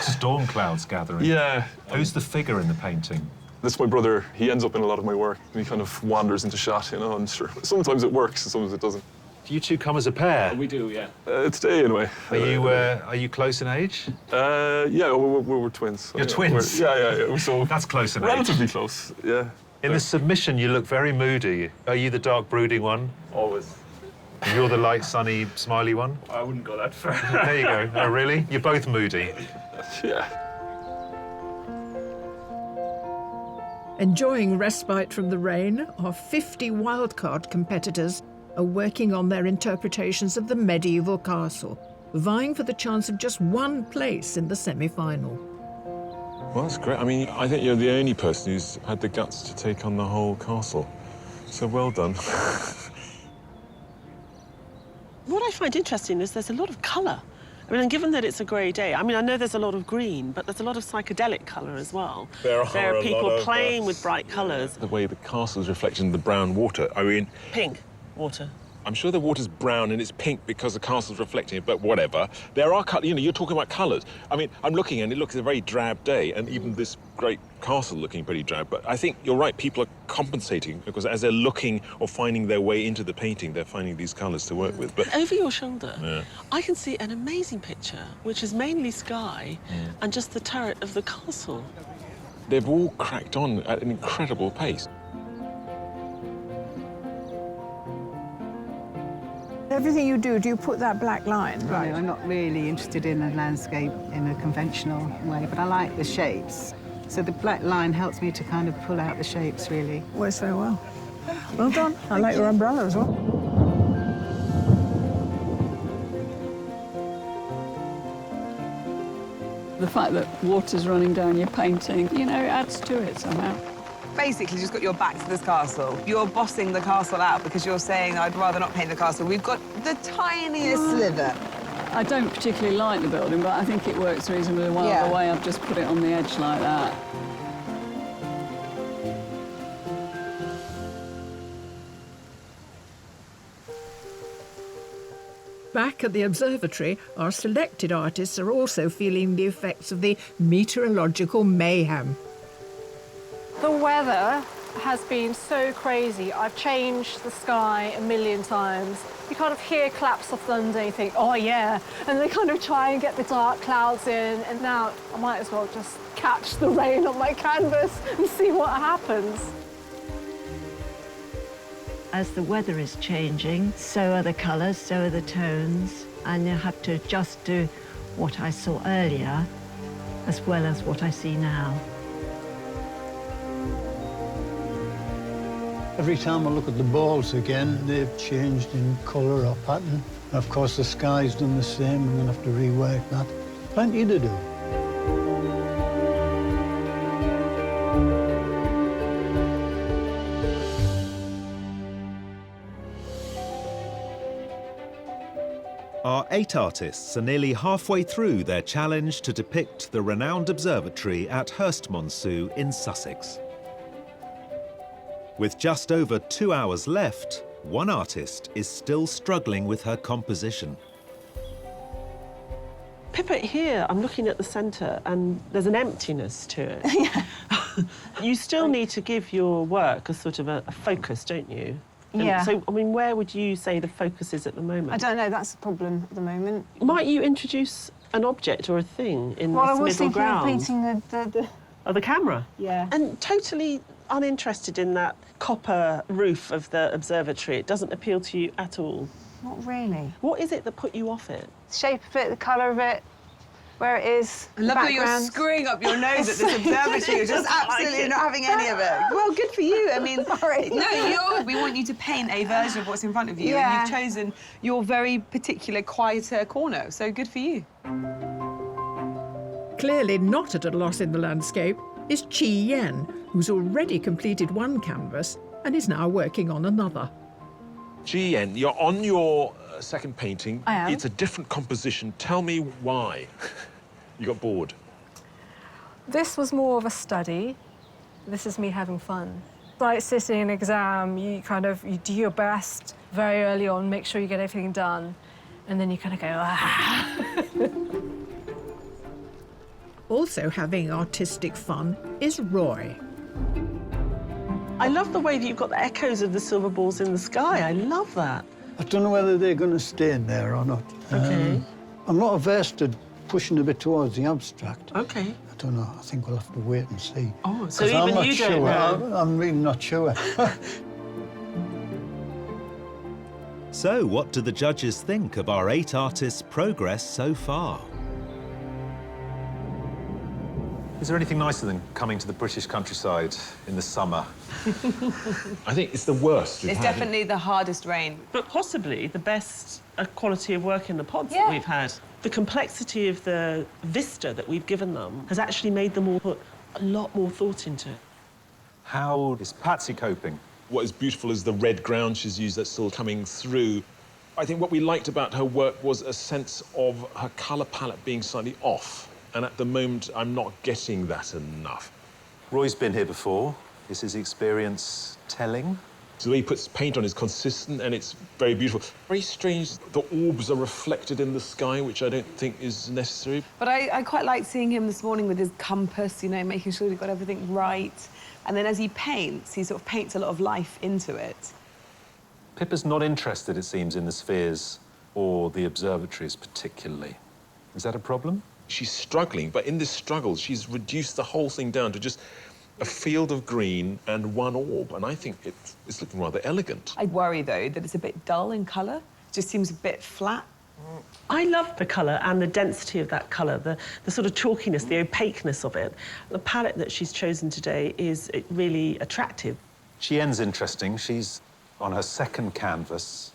storm clouds gathering. Yeah. Who's the figure in the painting? That's my brother. He ends up in a lot of my work. He kind of wanders into shot, you know, and sure, sometimes it works and sometimes it doesn't. Do you two come as a pair? We do, yeah. Today, anyway. Are you close in age? Yeah, we're twins. You're twins? Yeah. So that's close in age. Relatively close, yeah. In the submission, you look very moody. Are you the dark, brooding one? Always. You're the light, sunny, smiley one? I wouldn't go that far. There you go. Oh, really? You're both moody. Yeah. Enjoying respite from the rain, our 50 Wildcard competitors are working on their interpretations of the medieval castle, vying for the chance of just one place in the semi-final. Well, that's great. I mean, I think you're the only person who's had the guts to take on the whole castle. So well done. What I find interesting is there's a lot of colour. I mean, and given that it's a grey day, I mean, I know there's a lot of green, but there's a lot of psychedelic colour as well. There are a people lot of, playing with bright colours. The way the castle's reflected in the brown water, I mean... Pink water. I'm sure the water's brown and it's pink because the castle's reflecting it, but whatever. There are colours, you know, you're talking about colours. I mean, I'm looking and it looks a very drab day, and even this great castle looking pretty drab. But I think you're right, people are compensating because as they're looking or finding their way into the painting, they're finding these colours to work with. But over your shoulder, yeah. I can see an amazing picture, which is mainly sky and just the turret of the castle. They've all cracked on at an incredible pace. Everything you do you put that black line? Right, I'm not really interested in a landscape in a conventional way, but I like the shapes. So the black line helps me to kind of pull out the shapes, really. Works very well. Well done. I like your umbrella as well. The fact that water's running down your painting, you know, adds to it somehow. Basically, just got your back to this castle. You're bossing the castle out because you're saying, I'd rather not paint the castle. We've got the tiniest sliver. I don't particularly like the building, but I think it works reasonably well the way I've just put it on the edge like that. Back at the observatory, our selected artists are also feeling the effects of the meteorological mayhem. The weather has been so crazy. I've changed the sky a million times. You kind of hear claps of thunder and you think, oh yeah, and they kind of try and get the dark clouds in, and now I might as well just catch the rain on my canvas and see what happens. As the weather is changing, so are the colours, so are the tones, and you have to adjust to what I saw earlier as well as what I see now. Every time I look at the balls again, they've changed in colour or pattern. And of course, the sky's done the same. I'm going to have to rework that. Plenty to do. Our 8 artists are nearly halfway through their challenge to depict the renowned observatory at Hurstmonceux in Sussex. With just over 2 hours left, one artist is still struggling with her composition. Pippa, here, I'm looking at the centre and there's an emptiness to it. Yeah. You still need to give your work a sort of a focus, don't you? And yeah. So, I mean, where would you say the focus is at the moment? I don't know, that's the problem at the moment. Might you introduce an object or a thing in Well, this I was middle thinking ground? of painting the... Oh, the camera? Yeah. And totally uninterested in that copper roof of the observatory. It doesn't appeal to you at all. Not really. What is it that put you off it? The shape of it, the colour of it, where it is. I love that you're screwing up your nose at this observatory. You're just absolutely not having any of it. Well, good for you. I mean, we want you to paint a version of what's in front of you, and you've chosen your very particular, quieter corner. So good for you. Clearly not at a loss in the landscape is Chi Yen, who's already completed one canvas and is now working on another. G.N., you're on your second painting. I am. It's a different composition. Tell me why you got bored. This was more of a study. This is me having fun. Like sitting an exam, you do your best very early on, make sure you get everything done, and then you kind of go, ah. Also having artistic fun is Roy. I love the way that you've got the echoes of the silver balls in the sky. I love that. I don't know whether they're going to stay in there or not. OK. I'm not averse to pushing a bit towards the abstract. OK. I don't know. I think we'll have to wait and see. Oh, so even you don't know? I'm really not sure. So, what do the judges think of our 8 artists' progress so far? Is there anything nicer than coming to the British countryside in the summer? I think it's the worst we've It's had. definitely the hardest rain. But possibly the best quality of work in the pods that we've had. The complexity of the vista that we've given them has actually made them all put a lot more thought into it. How is Patsy coping? What is beautiful is the red ground she's used that's still coming through. I think what we liked about her work was a sense of her colour palette being slightly off. And at the moment, I'm not getting that enough. Roy's been here before. Is his experience telling? So the way he puts paint on is consistent and it's very beautiful. Very strange, the orbs are reflected in the sky, which I don't think is necessary. But I quite liked seeing him this morning with his compass, you know, making sure he got everything right. And then as he paints, he sort of paints a lot of life into it. Pippa's not interested, it seems, in the spheres or the observatories particularly. Is that a problem? She's struggling, but in this struggle, she's reduced the whole thing down to just a field of green and one orb, and I think it's looking rather elegant. I worry, though, that it's a bit dull in colour. It just seems a bit flat. I love the colour and the density of that colour, the sort of chalkiness, the opaqueness of it. The palette that she's chosen today is really attractive. Chienne's interesting. She's on her second canvas.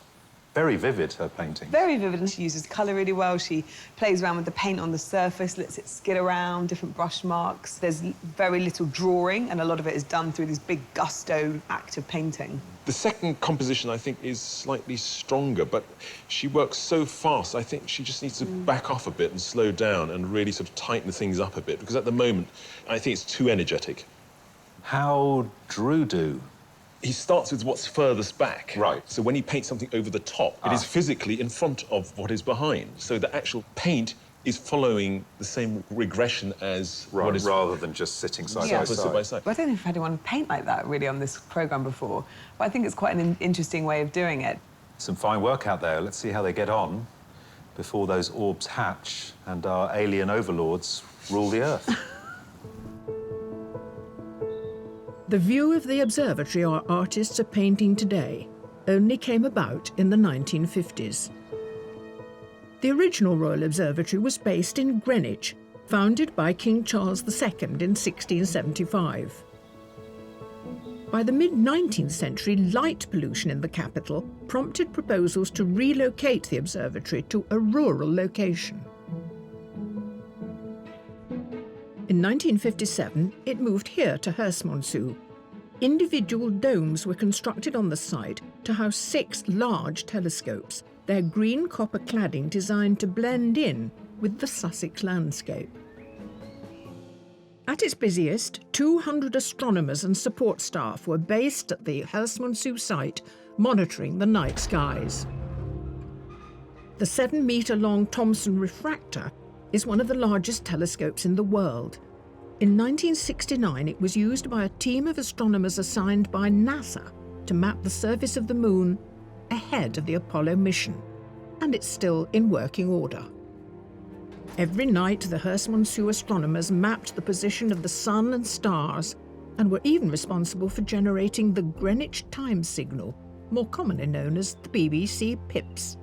Very vivid, her painting. Very vivid, and she uses colour really well. She plays around with the paint on the surface, lets it skid around, different brush marks. There's very little drawing, and a lot of it is done through this big gusto act of painting. The second composition, I think, is slightly stronger, but she works so fast, I think she just needs to back off a bit and slow down and really sort of tighten things up a bit, because at the moment, I think it's too energetic. How Drew do? He starts with what's furthest back. Right. So when he paints something over the top, it is physically in front of what is behind. So the actual paint is following the same regression as what is... Rather than just sitting side by side. I don't think we've had anyone paint like that, really, on this programme before. But I think it's quite an interesting way of doing it. Some fine work out there. Let's see how they get on before those orbs hatch and our alien overlords rule the Earth. The view of the observatory our artists are painting today only came about in the 1950s. The original Royal Observatory was based in Greenwich, founded by King Charles II in 1675. By the mid-19th century, light pollution in the capital prompted proposals to relocate the observatory to a rural location. In 1957, it moved here to Herstmonceux. Individual domes were constructed on the site to house 6 large telescopes, their green copper cladding designed to blend in with the Sussex landscape. At its busiest, 200 astronomers and support staff were based at the Herstmonceux site, monitoring the night skies. The 7-metre-long Thomson refractor is one of the largest telescopes in the world. In 1969, it was used by a team of astronomers assigned by NASA to map the surface of the Moon ahead of the Apollo mission, and it's still in working order. Every night, the Herstmonceux astronomers mapped the position of the sun and stars and were even responsible for generating the Greenwich time signal, more commonly known as the BBC Pips.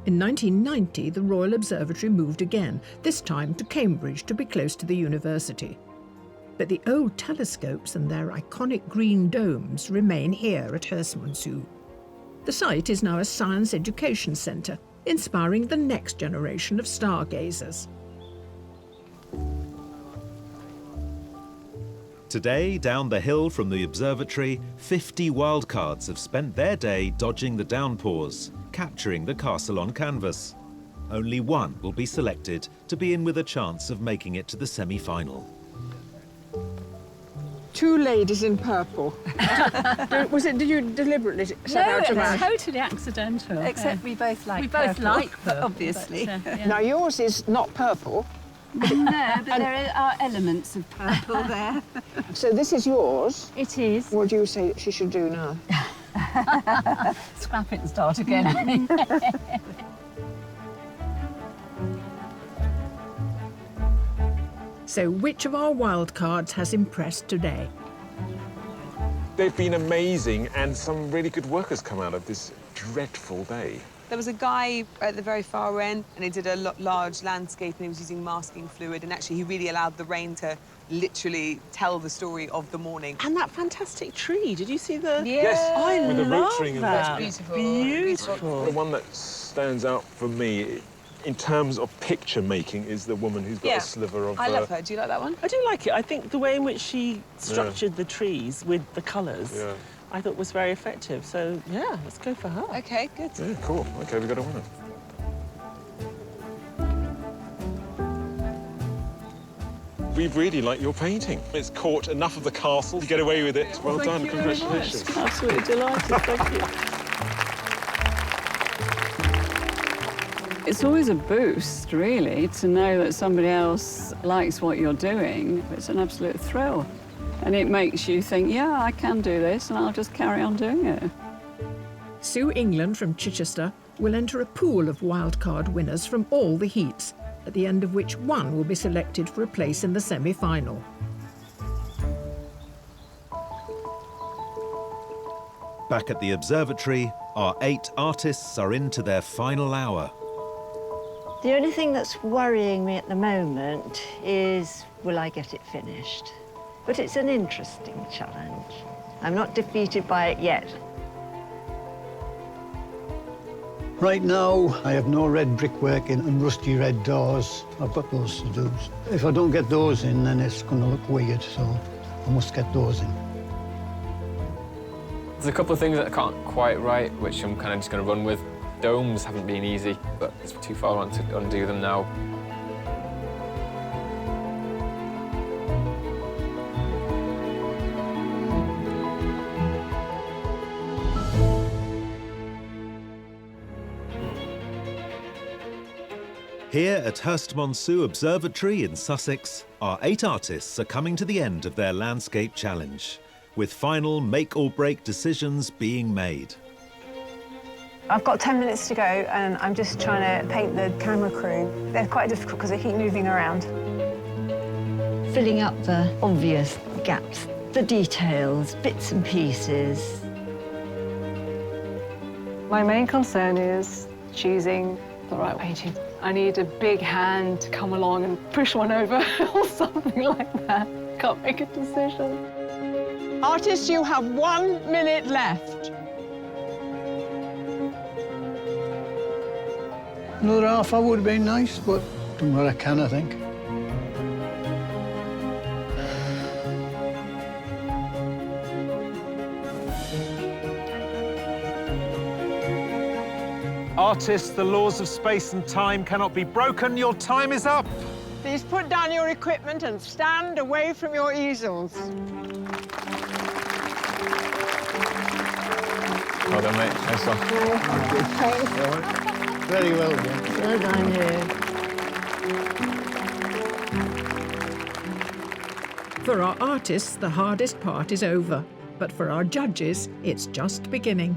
In 1990, the Royal Observatory moved again, this time to Cambridge to be close to the university. But the old telescopes and their iconic green domes remain here at Herstmonceux. The site is now a science education centre, inspiring the next generation of stargazers. Today, down the hill from the observatory, 50 wildcards have spent their day dodging the downpours, capturing the castle on canvas. Only one will be selected to be in with a chance of making it to the semi-final. 2 ladies in purple. Did you deliberately set out to match? Totally accidental. Except we both like purple, obviously. But, Now, yours is not purple. No, but there are elements of purple there. So this is yours. It is. What do you say she should do now? Scrap it and start again. So which of our wildcards has impressed today? They've been amazing, and some really good work has come out of this dreadful day. There was a guy at the very far end, and he did a large landscape, and he was using masking fluid, and actually he really allowed the rain to literally tell the story of the morning. And that fantastic tree, did you see the... Yes, I with the love root ring and that. That's beautiful. Beautiful. The one that stands out for me in terms of picture making is the woman who's got a sliver of... I love her. Do you like that one? I do like it. I think the way in which she structured the trees with the colours, I thought was very effective. So, yeah, let's go for her. OK, good. Yeah, cool. OK, we've got a winner. We really like your painting. It's caught enough of the castle to get away with it. Well done, congratulations. Absolutely delighted, thank you. It's always a boost, really, to know that somebody else likes what you're doing. It's an absolute thrill. And it makes you think, yeah, I can do this, and I'll just carry on doing it. Sue England from Chichester will enter a pool of wildcard winners from all the heats, at the end of which one will be selected for a place in the semi-final. Back at the observatory, our 8 artists are into their final hour. The only thing that's worrying me at the moment is, will I get it finished? But it's an interesting challenge. I'm not defeated by it yet. Right now, I have no red brickwork in and rusty red doors. I've got those to do. If I don't get those in, then it's going to look weird, so I must get those in. There's a couple of things that I can't quite right, which I'm kind of just going to run with. Domes haven't been easy, but it's too far on to undo them now. Here at Hurstmonceau Observatory in Sussex, our 8 artists are coming to the end of their landscape challenge, with final make-or-break decisions being made. I've got 10 minutes to go, and I'm just trying to paint the camera crew. They're quite difficult because they keep moving around. Filling up the obvious gaps, the details, bits and pieces. My main concern is choosing the right painting. I need a big hand to come along and push one over or something like that. Can't make a decision. Artists, you have 1 minute left. Another half hour would have been nice, but done what I can, I think. Artists, the laws of space and time cannot be broken. Your time is up. Please put down your equipment and stand away from your easels. Well done, mate. Nice one. Very well done. Well done, you. For our artists, the hardest part is over. But for our judges, it's just beginning.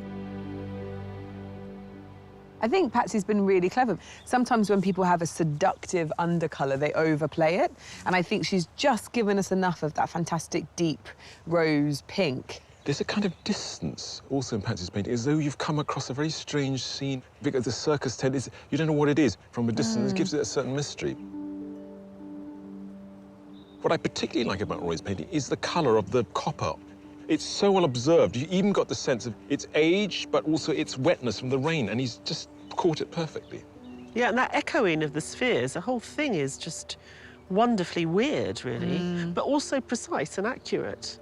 I think Patsy's been really clever. Sometimes when people have a seductive undercolour, they overplay it. And I think she's just given us enough of that fantastic deep rose pink. There's a kind of distance also in Patsy's painting, as though you've come across a very strange scene. Because the circus tent is, you don't know what it is from a distance. It gives it a certain mystery. What I particularly like about Roy's painting is the colour of the copper. It's so well observed. You even got the sense of its age, but also its wetness from the rain, and he's just caught it perfectly. Yeah, and that echoing of the spheres, the whole thing is just wonderfully weird, really, but also precise and accurate.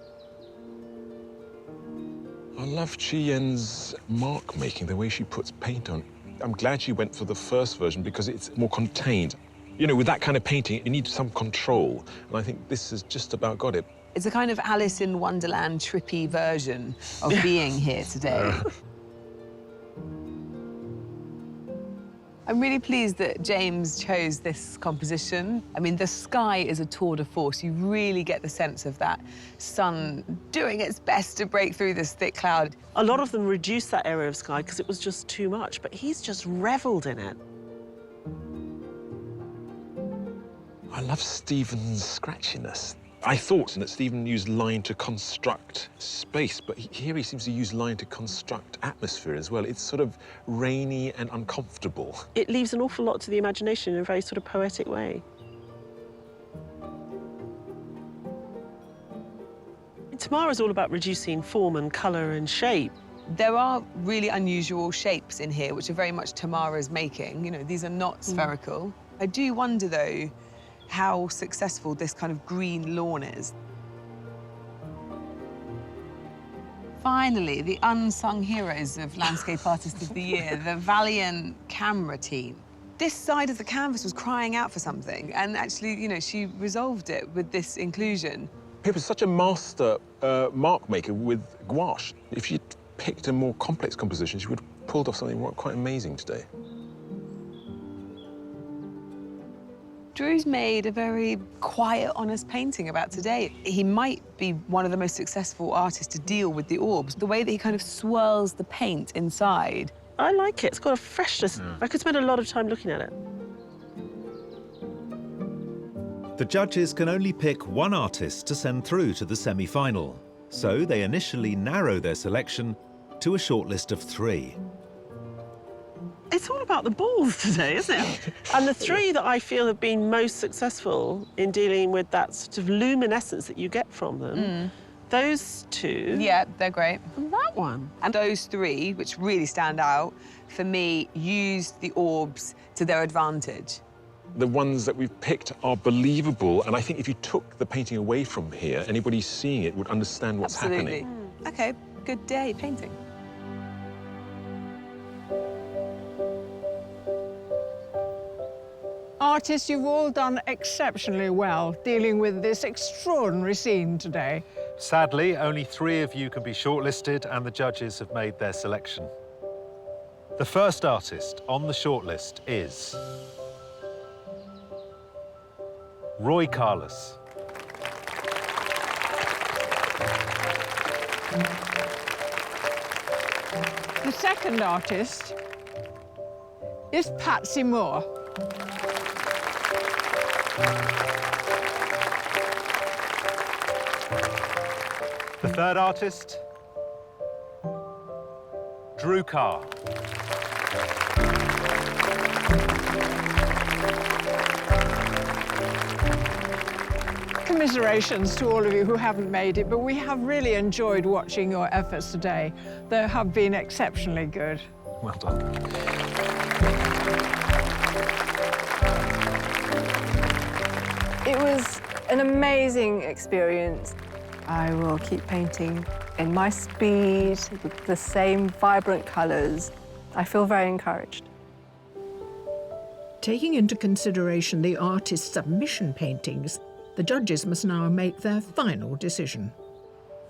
I love Chi Yen's mark making, the way she puts paint on. I'm glad she went for the first version because it's more contained. You know, with that kind of painting, you need some control, and I think this has just about got it. It's a kind of Alice in Wonderland trippy version of being here today. I'm really pleased that James chose this composition. I mean, the sky is a tour de force. You really get the sense of that sun doing its best to break through this thick cloud. A lot of them reduced that area of sky because it was just too much, but he's just revelled in it. I love Stephen's scratchiness. I thought that Stephen used line to construct space, but here he seems to use line to construct atmosphere as well. It's sort of rainy and uncomfortable. It leaves an awful lot to the imagination in a very sort of poetic way. Tamara's all about reducing form and colour and shape. There are really unusual shapes in here, which are very much Tamara's making. You know, these are not spherical. I do wonder, though, how successful this kind of green lawn is. Finally, the unsung heroes of Landscape Artist of the Year, the valiant camera team. This side of the canvas was crying out for something, and actually, you know, she resolved it with this inclusion. Pippa's such a master mark maker with gouache. If she'd picked a more complex composition, she would have pulled off something quite amazing today. Drew's made a very quiet, honest painting about today. He might be one of the most successful artists to deal with the orbs. The way that he kind of swirls the paint inside. I like it. It's got a freshness. I could spend a lot of time looking at it. The judges can only pick one artist to send through to the semi-final, so they initially narrow their selection to a shortlist of 3. It's all about the balls today, isn't it? And the 3 that I feel have been most successful in dealing with that sort of luminescence that you get from them, those 2... Yeah, they're great. And that one. And those 3, which really stand out, for me, used the orbs to their advantage. The ones that we've picked are believable, and I think if you took the painting away from here, anybody seeing it would understand what's happening. OK, good day painting. Artists, you've all done exceptionally well dealing with this extraordinary scene today. Sadly, only 3 of you can be shortlisted, and the judges have made their selection. The first artist on the shortlist is Roy Carlos. The second artist is Patsy Moore. The third artist, Drew Carr. Commiserations to all of you who haven't made it, but we have really enjoyed watching your efforts today. They have been exceptionally good. Well done. It was an amazing experience. I will keep painting in my speed, with the same vibrant colours. I feel very encouraged. Taking into consideration the artist's submission paintings, the judges must now make their final decision.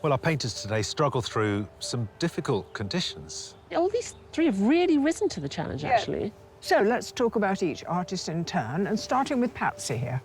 Well, our painters today struggle through some difficult conditions. All these 3 have really risen to the challenge, actually. So let's talk about each artist in turn, and starting with Patsy here.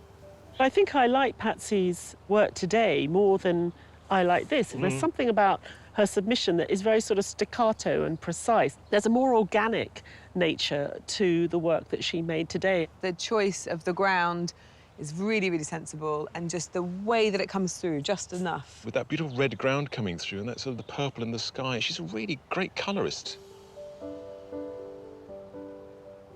I think I like Patsy's work today more than I like this. There's something about her submission that is very sort of staccato and precise. There's a more organic nature to the work that she made today. The choice of the ground is really, really sensible, and just the way that it comes through, just enough. With that beautiful red ground coming through and that sort of the purple in the sky, she's a really great colourist.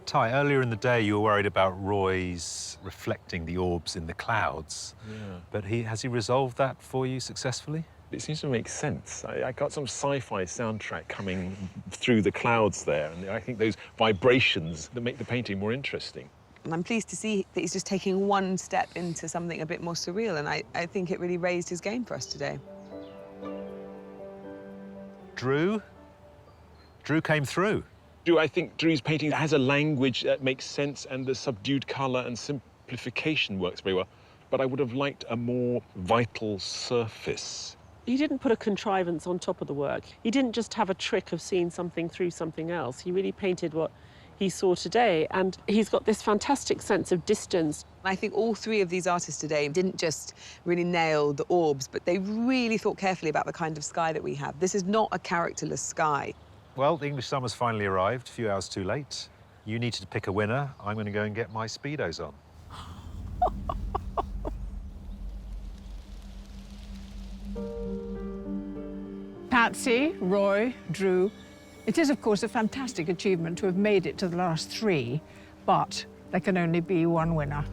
Ty, earlier in the day you were worried about Roy's reflecting the orbs in the clouds. Yeah. But has he resolved that for you successfully? It seems to make sense. I got some sci-fi soundtrack coming through the clouds there, and I think those vibrations that make the painting more interesting. And I'm pleased to see that he's just taking one step into something a bit more surreal, and I think it really raised his game for us today. Drew came through. I think Drew's painting has a language that makes sense, and the subdued colour and simplification works very well. But I would have liked a more vital surface. He didn't put a contrivance on top of the work. He didn't just have a trick of seeing something through something else. He really painted what he saw today, and he's got this fantastic sense of distance. I think all 3 of these artists today didn't just really nail the orbs, but they really thought carefully about the kind of sky that we have. This is not a characterless sky. Well, the English summer's finally arrived, a few hours too late. You needed to pick a winner. I'm going to go and get my Speedos on. Patsy, Roy, Drew. It is, of course, a fantastic achievement to have made it to the last 3, but there can only be one winner.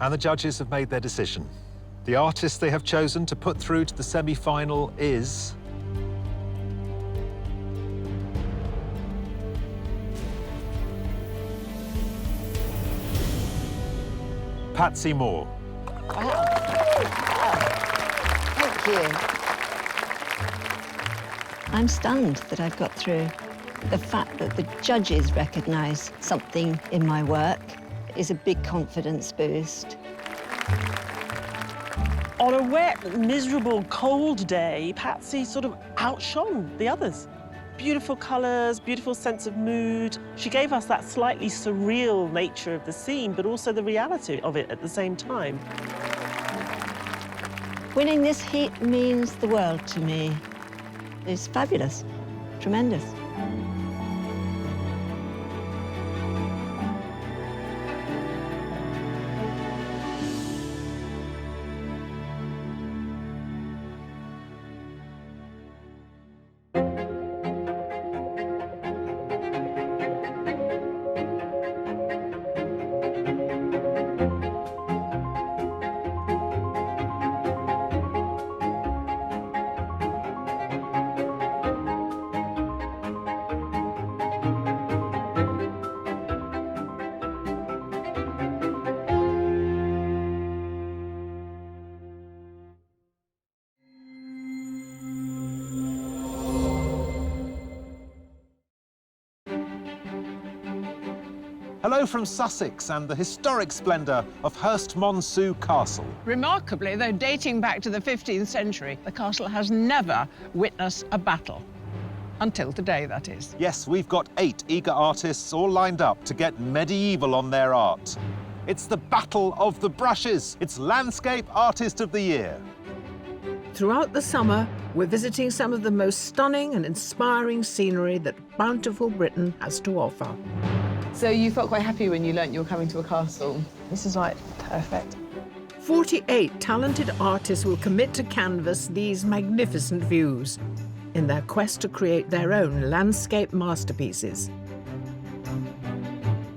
And the judges have made their decision. The artist they have chosen to put through to the semi-final is... Patsy Moore. Wow. Thank you. I'm stunned that I've got through. The fact that the judges recognise something in my work is a big confidence boost. On a wet, miserable, cold day, Patsy sort of outshone the others. Beautiful colours, beautiful sense of mood. She gave us that slightly surreal nature of the scene, but also the reality of it at the same time. Winning this heat means the world to me. It's fabulous, tremendous. Hello from Sussex and the historic splendour of Hurstmonceux Castle. Remarkably, though dating back to the 15th century, the castle has never witnessed a battle. Until today, that is. Yes, we've got 8 eager artists all lined up to get medieval on their art. It's the Battle of the Brushes. It's Landscape Artist of the Year. Throughout the summer, we're visiting some of the most stunning and inspiring scenery that bountiful Britain has to offer. So you felt quite happy when you learnt you were coming to a castle? This is like perfect. 48 talented artists will commit to canvas these magnificent views in their quest to create their own landscape masterpieces.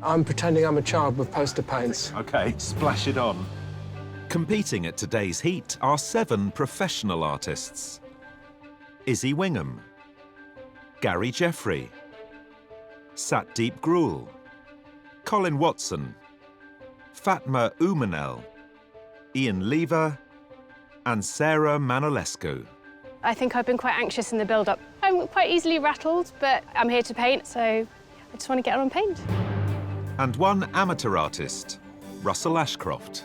I'm pretending I'm a child with poster paints. OK, splash it on. Competing at today's heat are 7 professional artists. Izzy Wingham, Gary Jeffrey, Satdeep Gruel, Colin Watson, Fatma Umanel, Ian Lever, and Sarah Manolescu. I think I've been quite anxious in the build-up. I'm quite easily rattled, but I'm here to paint, so I just want to get on and paint. And 1 amateur artist, Russell Ashcroft.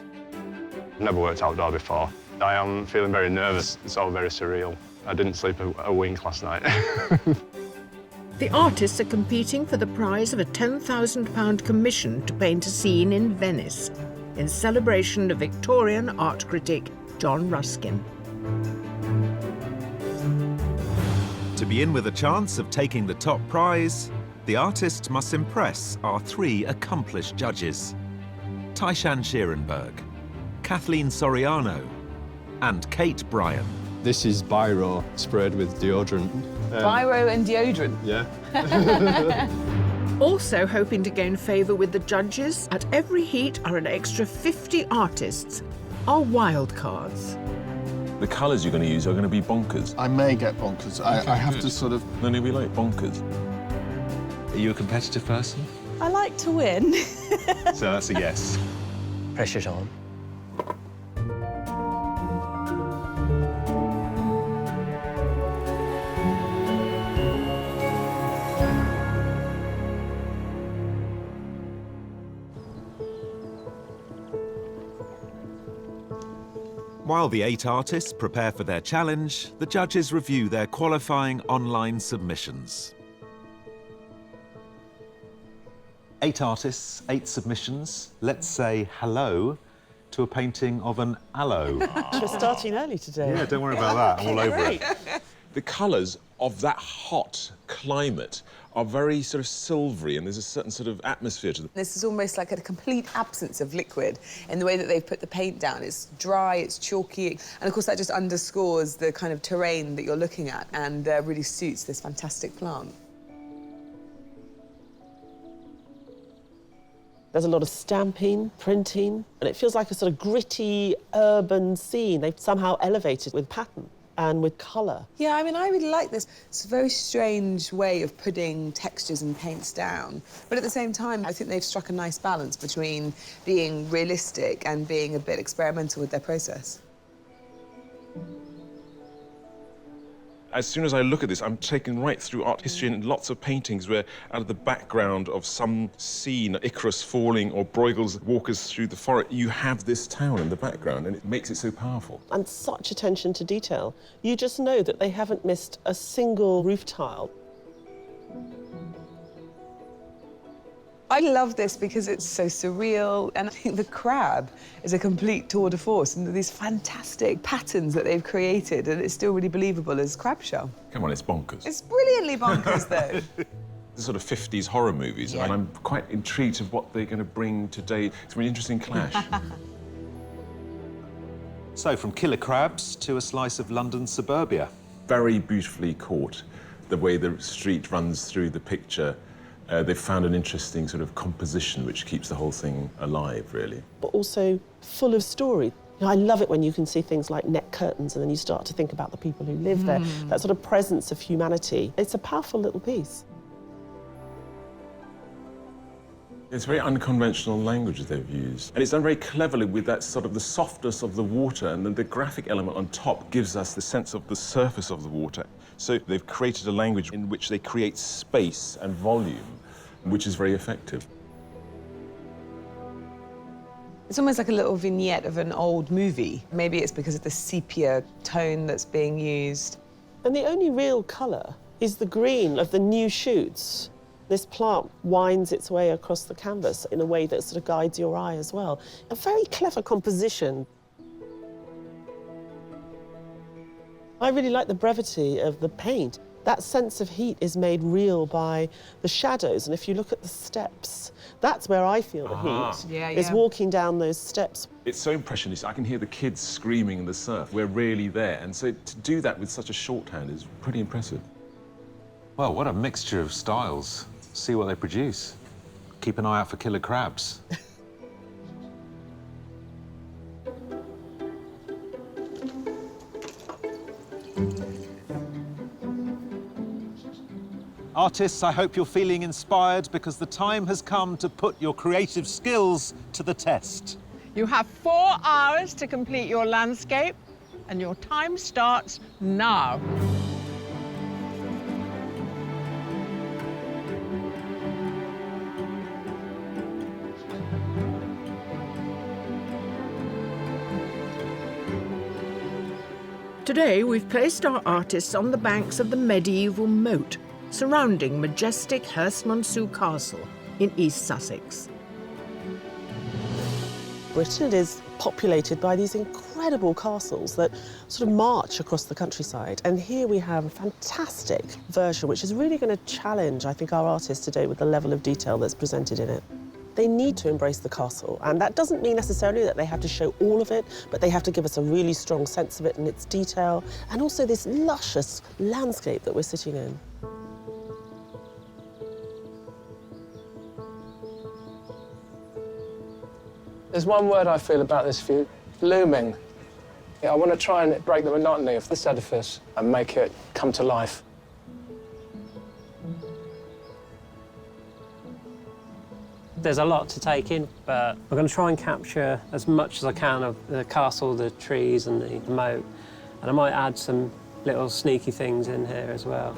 Never worked outdoor before. I am feeling very nervous. It's all very surreal. I didn't sleep a wink last night. The artists are competing for the prize of a £10,000 commission to paint a scene in Venice in celebration of Victorian art critic John Ruskin. To be in with a chance of taking the top prize, the artist must impress our 3 accomplished judges: Taishan Schierenberg, Kathleen Soriano, and Kate Bryan. This is Biro sprayed with deodorant. Biro and deodorant? Yeah. Also hoping to gain favour with the judges, at every heat are an extra 50 artists, our wildcards. The colours you're going to use are going to be bonkers. I may get bonkers. I have to sort of... Then it'll be like bonkers. Are you a competitive person? I like to win. So that's a yes. Pressure's on. While the 8 artists prepare for their challenge, the judges review their qualifying online submissions. 8 artists, 8 submissions. Let's say hello to a painting of an aloe. We're starting early today. Yeah, don't worry about that. I'm all over it. The colours of that hot climate are very sort of silvery, and there's a certain sort of atmosphere to them. This is almost like a complete absence of liquid in the way that they've put the paint down. It's dry, it's chalky, and of course that just underscores the kind of terrain that you're looking at and really suits this fantastic plant. There's a lot of stamping, printing, and it feels like a sort of gritty urban scene. They've somehow elevated with pattern and with colour. Yeah, I mean, I really like this. It's a very strange way of putting textures and paints down. But at the same time, I think they've struck a nice balance between being realistic and being a bit experimental with their process. As soon as I look at this, I'm taken right through art history and lots of paintings where out of the background of some scene, Icarus falling or Bruegel's walkers through the forest, you have this town in the background, and it makes it so powerful. And such attention to detail. You just know that they haven't missed a single roof tile. I love this because it's so surreal, and I think the crab is a complete tour de force, and these fantastic patterns that they've created, and it's still really believable as crab shell. Come on, it's bonkers. It's brilliantly bonkers, though. The sort of 50s horror movies, and I'm quite intrigued of what they're going to bring today. It's a really interesting clash. So, from killer crabs to a slice of London suburbia. Very beautifully caught, the way the street runs through the picture. They've found an interesting sort of composition which keeps the whole thing alive, really. But also full of story. You know, I love it when you can see things like net curtains and then you start to think about the people who live there. That sort of presence of humanity. It's a powerful little piece. It's very unconventional language they've used. And it's done very cleverly with that sort of the softness of the water, and then the graphic element on top gives us the sense of the surface of the water. So they've created a language in which they create space and volume, which is very effective. It's almost like a little vignette of an old movie. Maybe it's because of the sepia tone that's being used. And the only real colour is the green of the new shoots. This plant winds its way across the canvas in a way that sort of guides your eye as well. A very clever composition. I really like the brevity of the paint. That sense of heat is made real by the shadows, and if you look at the steps, that's where I feel the heat, is walking down those steps. It's so impressionistic. I can hear the kids screaming in the surf. We're really there, and so to do that with such a shorthand is pretty impressive. Well, what a mixture of styles. See what they produce. Keep an eye out for killer crabs. Artists, I hope you're feeling inspired because the time has come to put your creative skills to the test. You have 4 hours to complete your landscape, and your time starts now. Today, we've placed our artists on the banks of the medieval moat surrounding majestic Hurstmonceux Castle in East Sussex. Britain is populated by these incredible castles that sort of march across the countryside. And here we have a fantastic version, which is really going to challenge, I think, our artists today with the level of detail that's presented in it. They need to embrace the castle, and that doesn't mean necessarily that they have to show all of it, but they have to give us a really strong sense of it and its detail, and also this luscious landscape that we're sitting in. There's one word I feel about this view: looming. I want to try and break the monotony of this edifice and make it come to life. There's a lot to take in, but I'm going to try and capture as much as I can of the castle, the trees and the moat, and I might add some little sneaky things in here as well.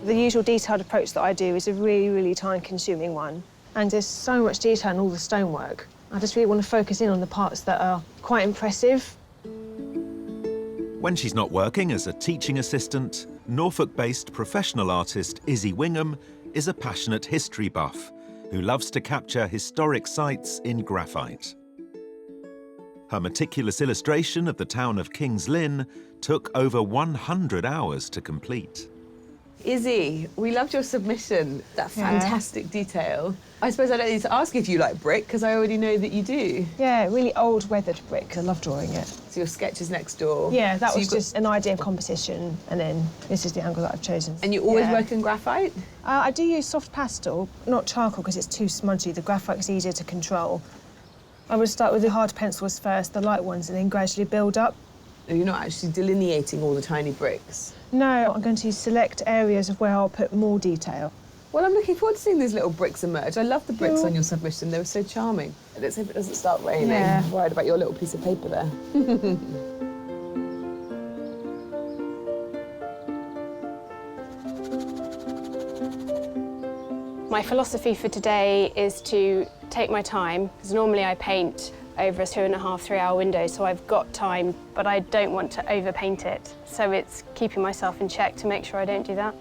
The usual detailed approach that I do is a really, really time-consuming one, and there's so much detail in all the stonework. I just really want to focus in on the parts that are quite impressive. When she's not working as a teaching assistant, Norfolk-based professional artist Izzy Wingham is a passionate history buff who loves to capture historic sites in graphite. Her meticulous illustration of the town of King's Lynn took over 100 hours to complete. Izzy, we loved your submission, that fantastic detail. I suppose I don't need to ask if you like brick, because I already know that you do. Yeah, really old weathered brick. I love drawing it. So your sketch is next door. Yeah, that So was you've got- just an idea of composition, and then this is the angle that I've chosen. And you always work in graphite? I do use soft pastel, not charcoal, because it's too smudgy. The graphite is easier to control. I would start with the hard pencils first, the light ones, and then gradually build up. You're not actually delineating all the tiny bricks? No, I'm going to select areas of where I'll put more detail. Well, I'm looking forward to seeing these little bricks emerge. I love the bricks on your submission. They were so charming. Let's hope it doesn't start raining. Yeah. I'm worried about your little piece of paper there. My philosophy for today is to take my time, because normally I paint over a 2.5, 3 hour window, so I've got time, but I don't want to overpaint it. So it's keeping myself in check to make sure I don't do that.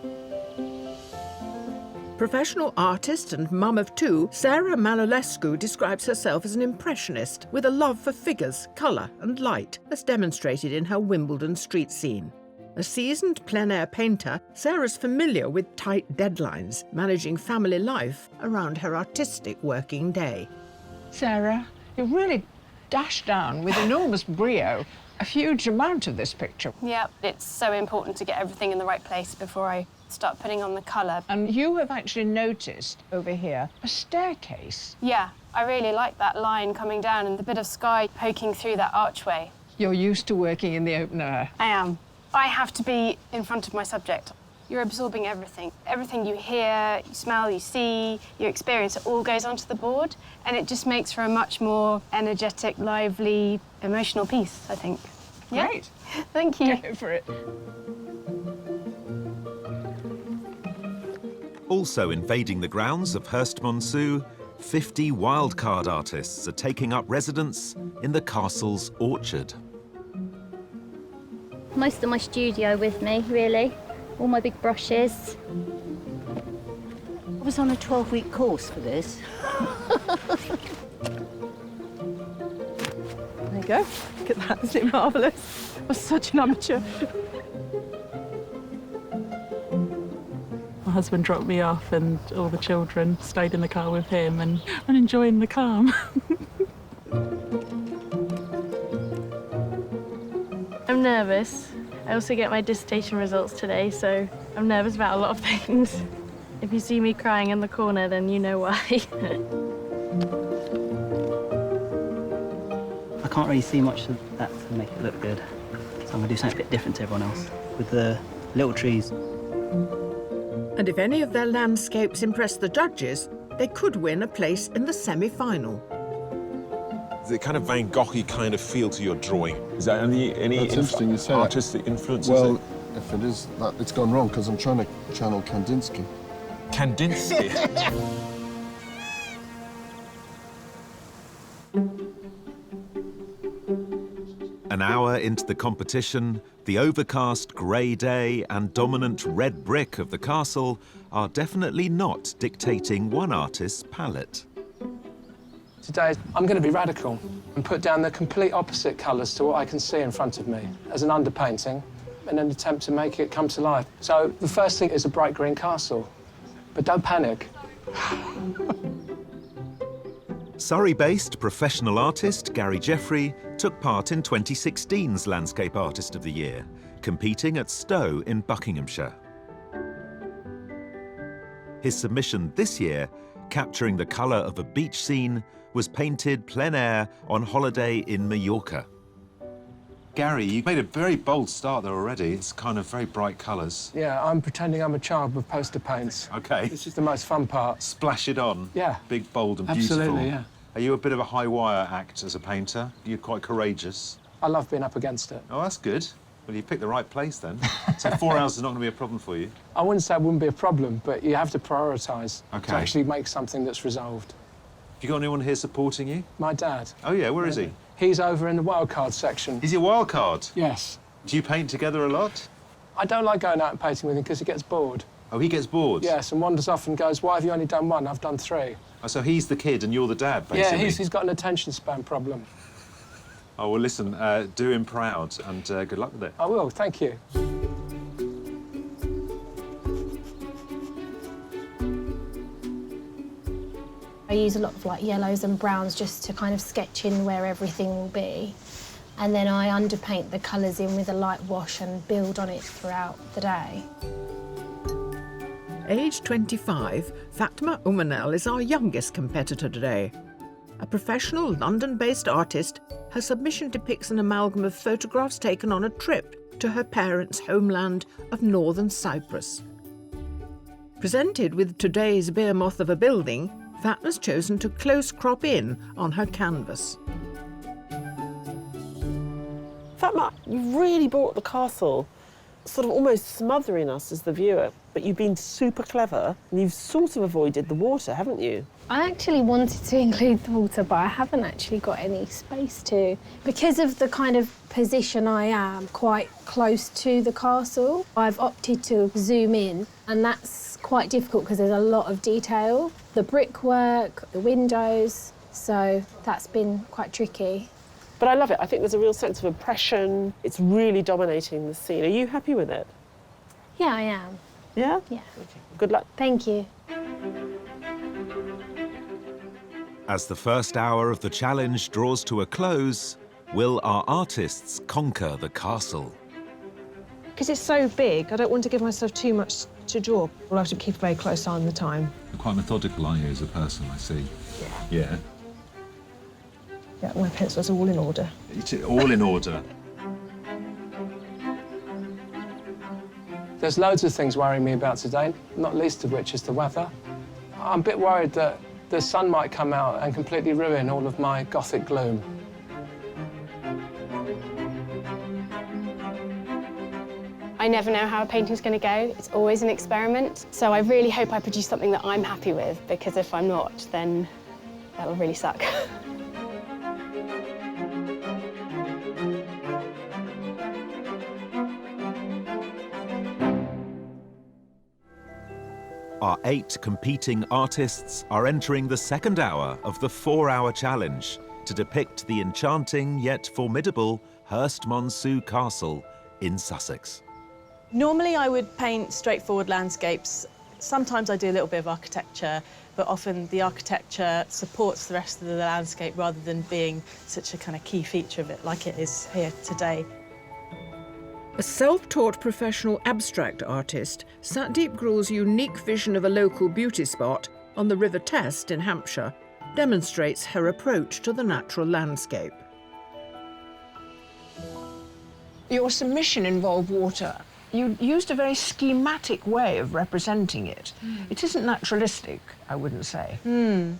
Professional artist and mum of two, Sarah Malolescu describes herself as an impressionist with a love for figures, colour and light, as demonstrated in her Wimbledon street scene. A seasoned plein-air painter, Sarah's familiar with tight deadlines, managing family life around her artistic working day. Sarah, you really dashed down with enormous brio a huge amount of this picture. Yeah, it's so important to get everything in the right place before I start putting on the colour. And you have actually noticed over here a staircase. Yeah, I really like that line coming down and the bit of sky poking through that archway. You're used to working in the open air. I am. I have to be in front of my subject. You're absorbing everything. Everything you hear, you smell, you see, you experience, it all goes onto the board, and it just makes for a much more energetic, lively, emotional piece, I think. Yeah? Great. Thank you. Go for it. Also invading the grounds of Hurstmonceau, 50 Wildcard artists are taking up residence in the castle's orchard. Most of my studio with me, really. All my big brushes. I was on a 12-week course for this. There you go. Look at that, isn't it marvellous? I was such an amateur. My husband dropped me off and all the children stayed in the car with him and enjoying the calm. I'm nervous. I also get my dissertation results today, so I'm nervous about a lot of things. If you see me crying in the corner, then you know why. I can't really see much of that to make it look good, so I'm going to do something a bit different to everyone else with the little trees. And if any of their landscapes impress the judges, they could win a place in the semi-final. The kind of Van Gogh-y kind of feel to your drawing. Is that any That's interesting you say that. artistic influences? Well, if it is that, it's gone wrong because I'm trying to channel Kandinsky. Kandinsky? An hour into the competition, the overcast grey day and dominant red brick of the castle are definitely not dictating one artist's palette. Today, I'm going to be radical and put down the complete opposite colours to what I can see in front of me as an underpainting in an attempt to make it come to life. So the first thing is a bright green castle, but don't panic. Surrey-based professional artist Gary Jeffrey took part in 2016's Landscape Artist of the Year, competing at Stowe in Buckinghamshire. His submission this year, capturing the colour of a beach scene, was painted plein air on holiday in Mallorca. Gary, you made a very bold start there already. It's kind of very bright colours. Yeah, I'm pretending I'm a child with poster paints. OK. This is the most fun part. Splash it on. Yeah. Big, bold and beautiful. Absolutely, yeah. Are you a bit of a high-wire act as a painter? You're quite courageous. I love being up against it. Oh, that's good. Well, you picked the right place then. So 4 hours is not going to be a problem for you. I wouldn't say it wouldn't be a problem, but you have to prioritise OK. to actually make something that's resolved. Have you got anyone here supporting you? My dad. Oh, yeah, where is he? He's over in the Wildcard section. Is he a Wildcard? Yes. Do you paint together a lot? I don't like going out and painting with him because he gets bored. Oh, he gets bored? Yes, and wanders off and goes, why have you only done one? I've done 3. Oh, so he's the kid and you're the dad, basically? Yeah, he's got an attention span problem. Oh, well, listen, do him proud, and good luck with it. I will, thank you. I use a lot of like yellows and browns just to kind of sketch in where everything will be. And then I underpaint the colours in with a light wash and build on it throughout the day. Aged 25, Fatma Umanel is our youngest competitor today. A professional London-based artist, her submission depicts an amalgam of photographs taken on a trip to her parents' homeland of northern Cyprus. Presented with today's behemoth of a building, Fatma's chosen to close crop in on her canvas. Fatma, you've really brought the castle, sort of almost smothering us as the viewer, but you've been super clever and you've sort of avoided the water, haven't you? I actually wanted to include the water, but I haven't actually got any space to. Because of the kind of position I am, quite close to the castle, I've opted to zoom in, and that's quite difficult because there's a lot of detail. The brickwork, the windows, so that's been quite tricky. But I love it. I think there's a real sense of oppression. It's really dominating the scene. Are you happy with it? Yeah, I am. Yeah? Yeah. Okay. Good luck. Thank you. As the first hour of the challenge draws to a close, will our artists conquer the castle? Because it's so big, I don't want to give myself too much to draw. We'll have to keep a very close eye on the time. You're quite methodical, are you, as a person, I see? Yeah. Yeah, my pencils are all in order. It's all in order. There's loads of things worrying me about today, not least of which is the weather. I'm a bit worried that the sun might come out and completely ruin all of my Gothic gloom. I never know how a painting's going to go. It's always an experiment. So I really hope I produce something that I'm happy with, because if I'm not, then that'll really suck. Our 8 competing artists are entering the second hour of the 4-hour challenge to depict the enchanting yet formidable Hurstmonceux Castle in Sussex. Normally I would paint straightforward landscapes. Sometimes I do a little bit of architecture, but often the architecture supports the rest of the landscape rather than being such a kind of key feature of it, like it is here today. A self-taught professional abstract artist, Satdeep Grul's unique vision of a local beauty spot on the River Test in Hampshire demonstrates her approach to the natural landscape. Your submission involved water. You used a very schematic way of representing it. It isn't naturalistic, I wouldn't say.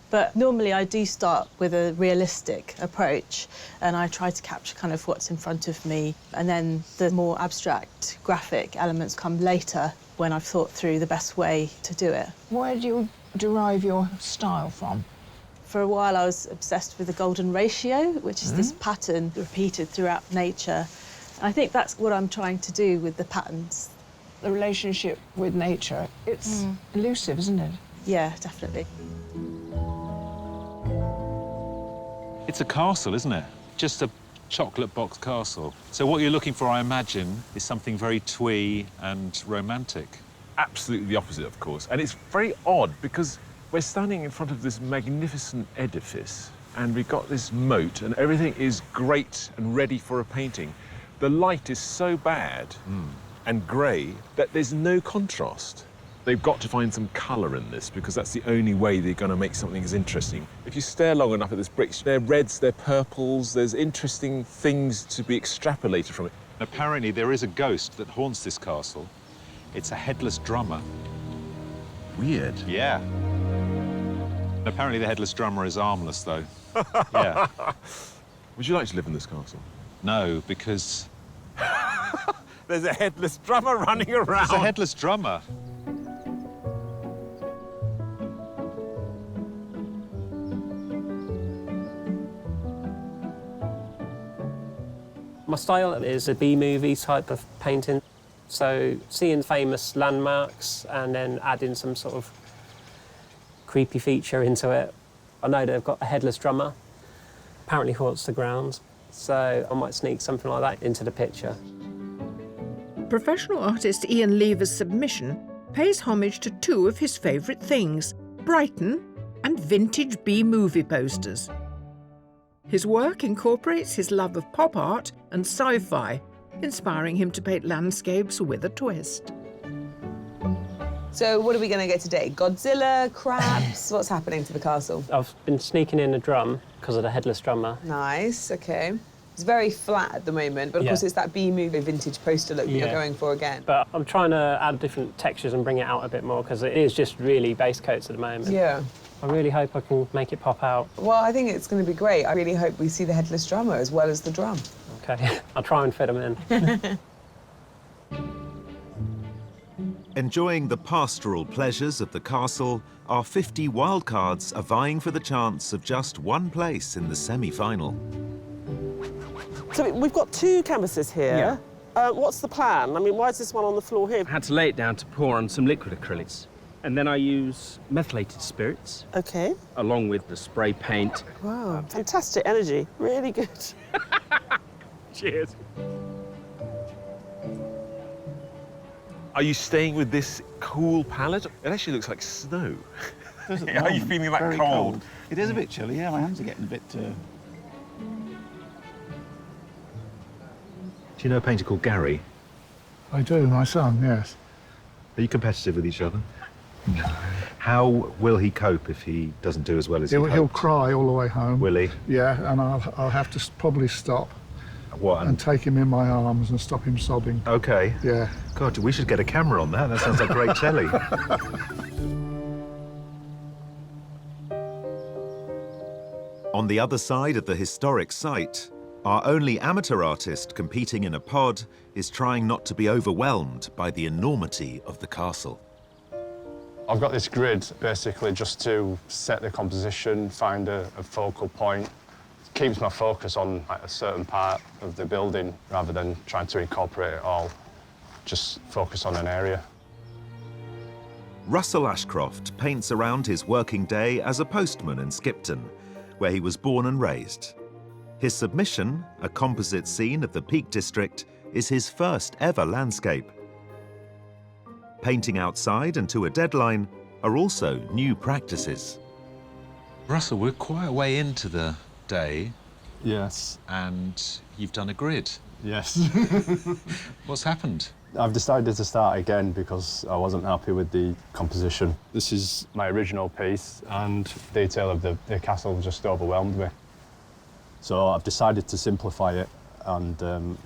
But normally I do start with a realistic approach, and I try to capture kind of what's in front of me, and then the more abstract graphic elements come later when I've thought through the best way to do it. Where do you derive your style from? For a while I was obsessed with the golden ratio, which is this pattern repeated throughout nature. I think that's what I'm trying to do with the patterns. The relationship with nature, it's elusive, isn't it? Yeah, definitely. It's a castle, isn't it? Just a chocolate box castle. So what you're looking for, I imagine, is something very twee and romantic. Absolutely the opposite, of course. And it's very odd because we're standing in front of this magnificent edifice and we've got this moat and everything is great and ready for a painting. The light is so bad and grey that there's no contrast. They've got to find some colour in this because that's the only way they're going to make something as interesting. If you stare long enough at this brick, they're reds, they're purples, there's interesting things to be extrapolated from it. Apparently there is a ghost that haunts this castle. It's a headless drummer. Weird. Yeah. Apparently the headless drummer is armless, though. Yeah. Would you like to live in this castle? No, because... There's a headless drummer running around. There's a headless drummer. My style is a B-movie type of painting. So seeing famous landmarks and then adding some sort of creepy feature into it. I know they've got a headless drummer, apparently haunts the grounds. so I might sneak something like that into the picture. Professional artist Ian Lever's submission pays homage to two of his favourite things, Brighton and vintage B-movie posters. His work incorporates his love of pop art and sci-fi, inspiring him to paint landscapes with a twist. So what are we going to get today? Godzilla, crabs? What's happening to the castle? I've been sneaking in a drum because of the headless drummer. Nice, OK. It's very flat at the moment, but of course it's that B-movie vintage poster look that you're going for again. But I'm trying to add different textures and bring it out a bit more because it is just really base coats at the moment. Yeah. I really hope I can make it pop out. Well, I think it's going to be great. I really hope we see the headless drummer as well as the drum. OK, I'll try and fit them in. Enjoying the pastoral pleasures of the castle, our 50 wildcards are vying for the chance of just one place in the semi-final. So we've got two canvases here. Yeah. What's the plan? I mean, why is this one on the floor here? I had to lay it down to pour on some liquid acrylics. And then I use methylated spirits. OK. Along with the spray paint. Wow, fantastic energy. Really good. Cheers. Are you staying with this cool palette? It actually looks like snow. Are you feeling that cold? It is a bit chilly, yeah. My hands are getting a bit... Do you know a painter called Gary? I do, my son, yes. Are you competitive with each other? No. How will he cope if he doesn't do as well as he hoped? He'll cry all the way home. Will he? Yeah, and I'll have to probably stop. What? And take him in my arms and stop him sobbing. OK. Yeah. God, we should get a camera on that. That sounds like great telly. On the other side of the historic site, our only amateur artist competing in a pod is trying not to be overwhelmed by the enormity of the castle. I've got this grid basically just to set the composition, find a focal point. It keeps my focus on like, a certain part of the building rather than trying to incorporate it all. Just focus on an area. Russell Ashcroft paints around his working day as a postman in Skipton, where he was born and raised. His submission, a composite scene of the Peak District, is his first ever landscape. Painting outside and to a deadline are also new practices. Russell, we're quite a way into the day. Yes. And you've done a grid. Yes. What's happened? I've decided to start again because I wasn't happy with the composition. This is my original piece, and detail of the castle just overwhelmed me. So I've decided to simplify it and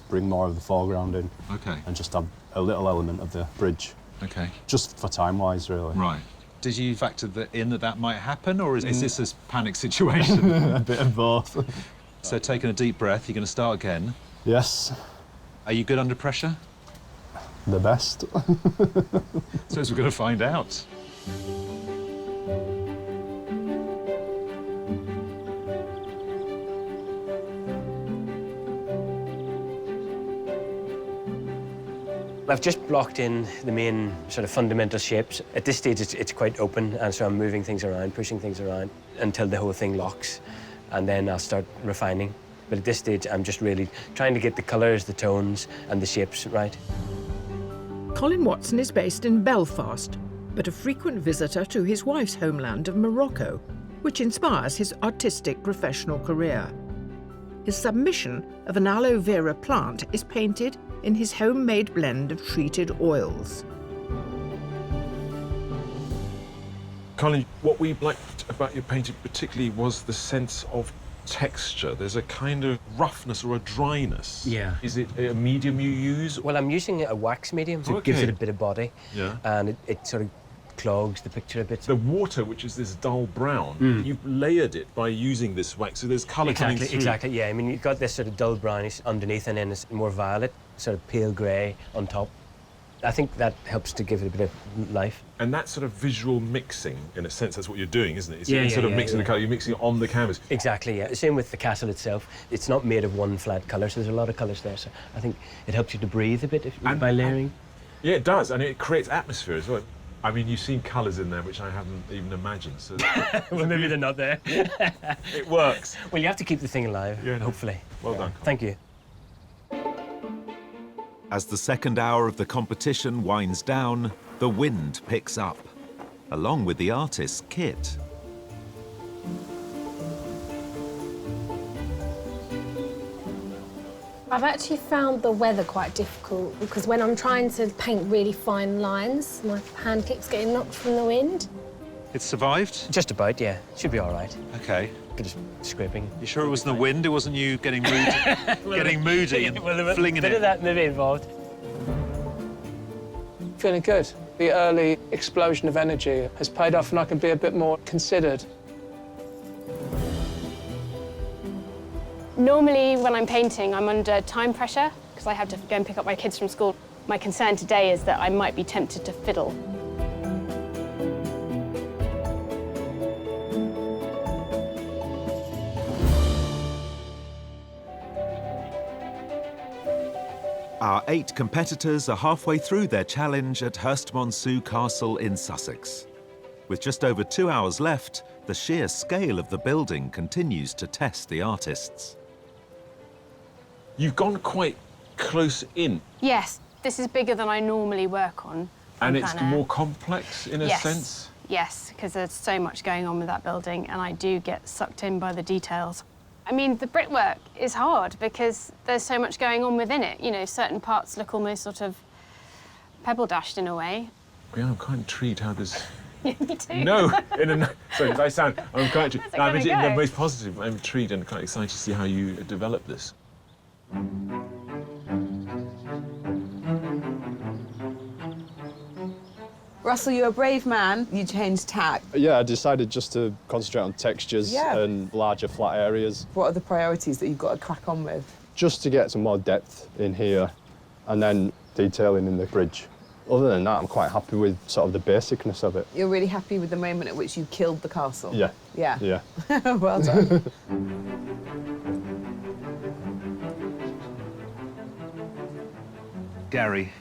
bring more of the foreground in. OK. And just have a little element of the bridge. OK. Just for time-wise, really. Right. Did you factor that might happen, or is this a panic situation? A bit of both. So taking a deep breath, you're going to start again? Yes. Are you good under pressure? The best. So as we're going to find out. I've just blocked in the main sort of fundamental shapes. At this stage, it's quite open, and so I'm moving things around, pushing things around until the whole thing locks, and then I'll start refining. But at this stage, I'm just really trying to get the colours, the tones, and the shapes right. Colin Watson is based in Belfast, but a frequent visitor to his wife's homeland of Morocco, which inspires his artistic professional career. His submission of an aloe vera plant is painted in his homemade blend of treated oils. Colin, what we liked about your painting particularly was the sense of texture. There's a kind of roughness or a dryness. Yeah. Is it a medium you use? Well, I'm using a wax medium, so it gives it a bit of body. Yeah. And it sort of clogs the picture a bit. The water, which is this dull brown, you've layered it by using this wax, so there's colour coming through. Exactly, yeah. I mean, you've got this sort of dull brownish underneath, and then it's more violet, sort of pale grey on top. I think that helps to give it a bit of life. And that sort of visual mixing, in a sense, that's what you're doing, isn't it? Yeah, Instead of mixing the colour, you're mixing it on the canvas. Exactly, yeah. Same with the castle itself. It's not made of one flat colour, so there's a lot of colours there. So I think it helps you to breathe a bit by layering. Yeah, it does, and it creates atmosphere as well. I mean, you've seen colours in there which I haven't even imagined. So well, maybe they're not there. It works. Well, you have to keep the thing alive, hopefully. Well done. Thank you. As the second hour of the competition winds down, the wind picks up, along with the artist's kit. I've actually found the weather quite difficult because when I'm trying to paint really fine lines, my hand keeps getting knocked from the wind. It survived? Just about, yeah. Should be all right. OK. Bit of scraping. You sure it wasn't the wind? It wasn't you getting moody, getting moody and flinging a bit it? of that maybe involved. Feeling good. The early explosion of energy has paid off and I can be a bit more considered. Normally, when I'm painting, I'm under time pressure because I have to go and pick up my kids from school. My concern today is that I might be tempted to fiddle. Our 8 competitors are halfway through their challenge at Hurstmonceux Castle in Sussex. With just over 2 hours left, the sheer scale of the building continues to test the artists. You've gone quite close in. Yes, this is bigger than I normally work on. And it's more complex in a Yes. sense? Yes, because there's so much going on with that building and I do get sucked in by the details. I mean, the brickwork is hard because there's so much going on within it. You know, certain parts look almost sort of pebble dashed in a way. Yeah, I'm quite intrigued how this... Me too. No, sorry, I sound... I'm quite... How's it I'm gonna in go? the most positive. I'm intrigued and quite excited to see how you develop this. Russell, you're a brave man. You changed tack. Yeah, I decided just to concentrate on textures Yeah. and larger flat areas. What are the priorities that you've got to crack on with? Just to get some more depth in here and then detailing in the bridge. Other than that, I'm quite happy with sort of the basicness of it. You're really happy with the moment at which you killed the castle? Yeah. Yeah. Yeah. Well done. Gary,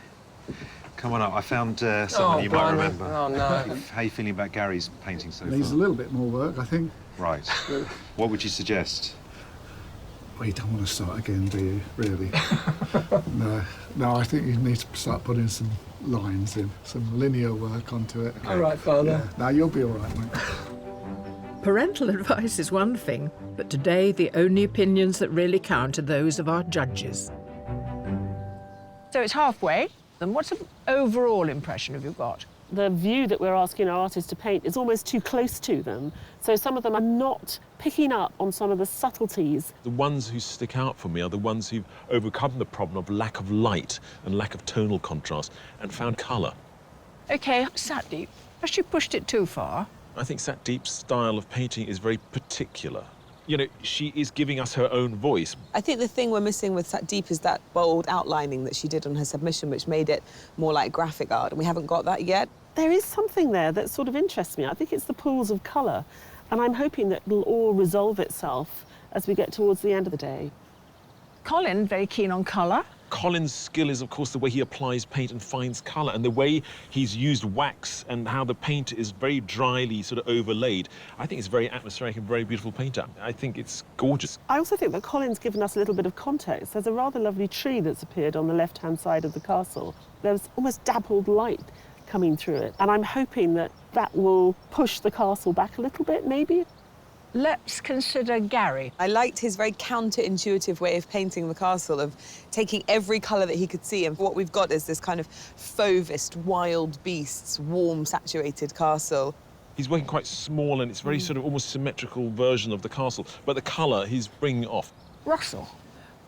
come on up. I found someone you might remember. Oh, no. How are you feeling about Gary's painting so Needs a far? little bit more work, I think. Right. What would you suggest? Well, you don't want to start again, do you, really? No, I think you need to start putting some lines in, some linear work onto it. All right, Father. Yeah. No, you'll be all right, mate. Parental advice is one thing, but today the only opinions that really count are those of our judges. So it's halfway. And what's an overall impression have you got? The view that we're asking our artists to paint is almost too close to them. So some of them are not picking up on some of the subtleties. The ones who stick out for me are the ones who've overcome the problem of lack of light and lack of tonal contrast and found colour. OK, Satdeep, has she pushed it too far? I think Satdeep's style of painting is very particular. You know, she is giving us her own voice. I think the thing we're missing with Satdeep is that bold outlining that she did on her submission, which made it more like graphic art, and we haven't got that yet. There is something there that sort of interests me. I think it's the pools of colour, and I'm hoping that it'll all resolve itself as we get towards the end of the day. Colin, very keen on colour. Colin's skill is, of course, the way he applies paint and finds colour, and the way he's used wax and how the paint is very dryly sort of overlaid. I think it's very atmospheric and very beautiful painter. I think it's gorgeous. I also think that Colin's given us a little bit of context. There's a rather lovely tree that's appeared on the left-hand side of the castle. There's almost dappled light coming through it, and I'm hoping that that will push the castle back a little bit, maybe. Let's consider Gary. I liked his very counterintuitive way of painting the castle, of taking every colour that he could see, and what we've got is this kind of fauvist, wild beasts, warm, saturated castle. He's working quite small, and it's very sort of almost symmetrical version of the castle, but the colour he's bringing off. Russell,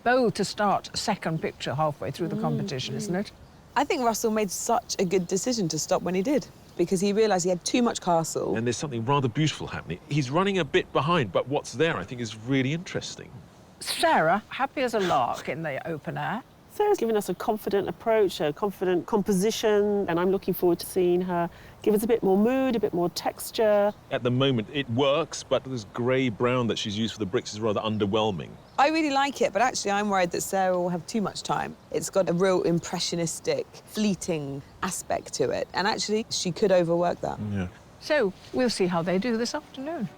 bold to start a second picture halfway through the competition, isn't it? I think Russell made such a good decision to stop when he did, because he realised he had too much castle. And there's something rather beautiful happening. He's running a bit behind, but what's there, I think, is really interesting. Sarah, happy as a lark in the open air. Sarah's given us a confident approach, a confident composition, and I'm looking forward to seeing her give us a bit more mood, a bit more texture. At the moment, it works, but this grey-brown that she's used for the bricks is rather underwhelming. I really like it, but actually I'm worried that Sarah will have too much time. It's got a real impressionistic, fleeting aspect to it, and actually she could overwork that. Yeah. So we'll see how they do this afternoon.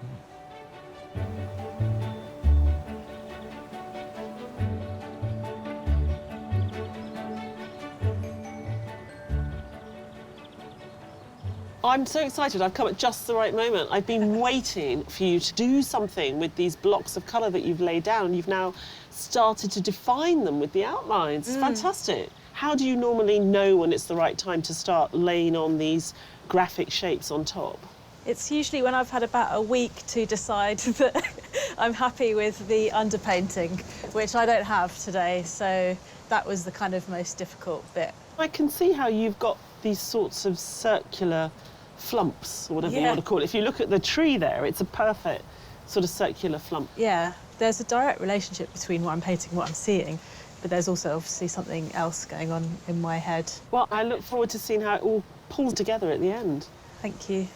I'm so excited. I've come at just the right moment. I've been waiting for you to do something with these blocks of colour that you've laid down. You've now started to define them with the outlines. It's fantastic. How do you normally know when it's the right time to start laying on these graphic shapes on top? It's usually when I've had about a week to decide that I'm happy with the underpainting, which I don't have today, so that was the kind of most difficult bit. I can see how you've got these sorts of circular flumps, or whatever you want to call it. If you look at the tree there, it's a perfect sort of circular flump. Yeah, there's a direct relationship between what I'm painting and what I'm seeing, but there's also obviously something else going on in my head. Well, I look forward to seeing how it all pulls together at the end. Thank you.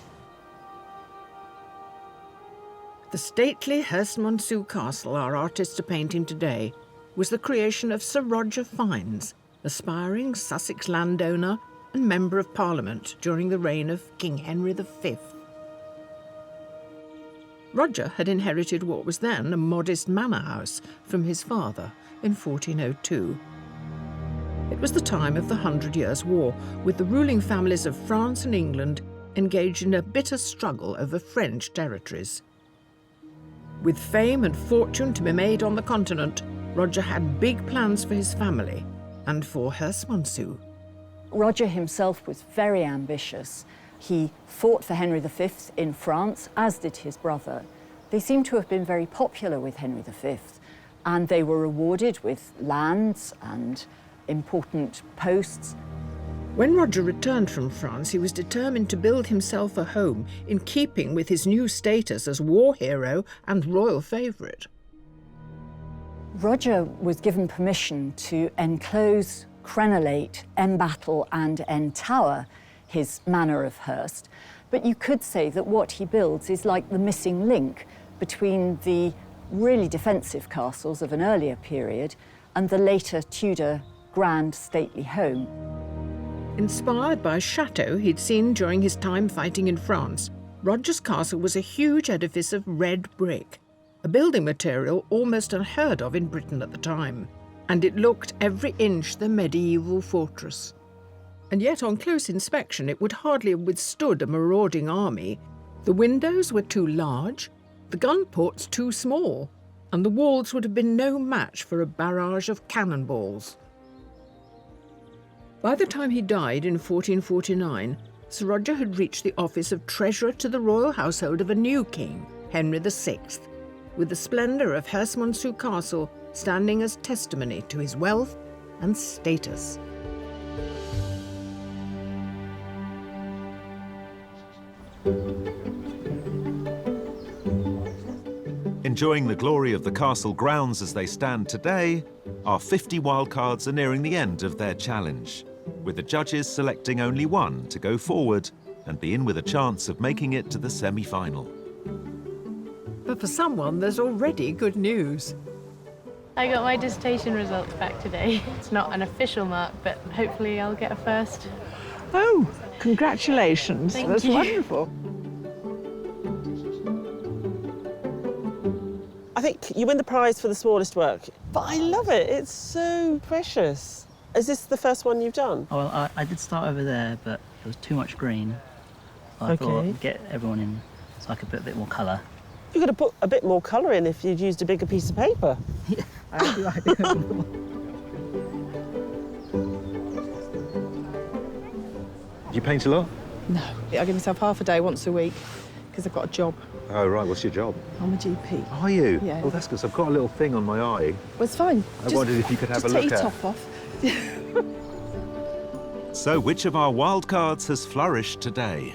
The stately Herstmonceux Castle our artists are painting today was the creation of Sir Roger Fines, aspiring Sussex landowner and Member of Parliament during the reign of King Henry V. Roger had inherited what was then a modest manor house from his father in 1402. It was the time of the 100 Years' War, with the ruling families of France and England engaged in a bitter struggle over French territories. With fame and fortune to be made on the continent, Roger had big plans for his family and for Herstmonceux. Roger himself was very ambitious. He fought for Henry V in France, as did his brother. They seem to have been very popular with Henry V, and they were rewarded with lands and important posts. When Roger returned from France, he was determined to build himself a home in keeping with his new status as war hero and royal favourite. Roger was given permission to enclose, crenellate, embattle and entower his manor of Hurst, but you could say that what he builds is like the missing link between the really defensive castles of an earlier period and the later Tudor grand stately home. Inspired by a chateau he'd seen during his time fighting in France, Roger's castle was a huge edifice of red brick, a building material almost unheard of in Britain at the time, and it looked every inch the medieval fortress. And yet on close inspection it would hardly have withstood a marauding army. The windows were too large, the gun ports too small, and the walls would have been no match for a barrage of cannonballs. By the time he died in 1449, Sir Roger had reached the office of Treasurer to the royal household of a new king, Henry VI, with the splendour of Herstmonceux Castle standing as testimony to his wealth and status. Enjoying the glory of the castle grounds as they stand today, our 50 wildcards are nearing the end of their challenge, with the judges selecting only one to go forward and be in with a chance of making it to the semi-final. But for someone, there's already good news. I got my dissertation results back today. It's not an official mark, but hopefully I'll get a first. Oh, congratulations. Thank That's you. wonderful. I think you win the prize for the smallest work, but I love it. It's so precious. Is this the first one you've done? Oh, well, I did start over there, but there was too much green. So I thought I'd get everyone in so I could put a bit more colour. You could have put a bit more colour in if you'd used a bigger piece of paper. Yeah, I do. Do you paint a lot? No, I give myself half a day once a week because I've got a job. Oh, right. What's your job? I'm a GP. Are you? Yeah. Oh, that's good. So I've got a little thing on my eye. Well, it's fine. I wondered if you could have a just look take your at. top off. So which of our wildcards has flourished today?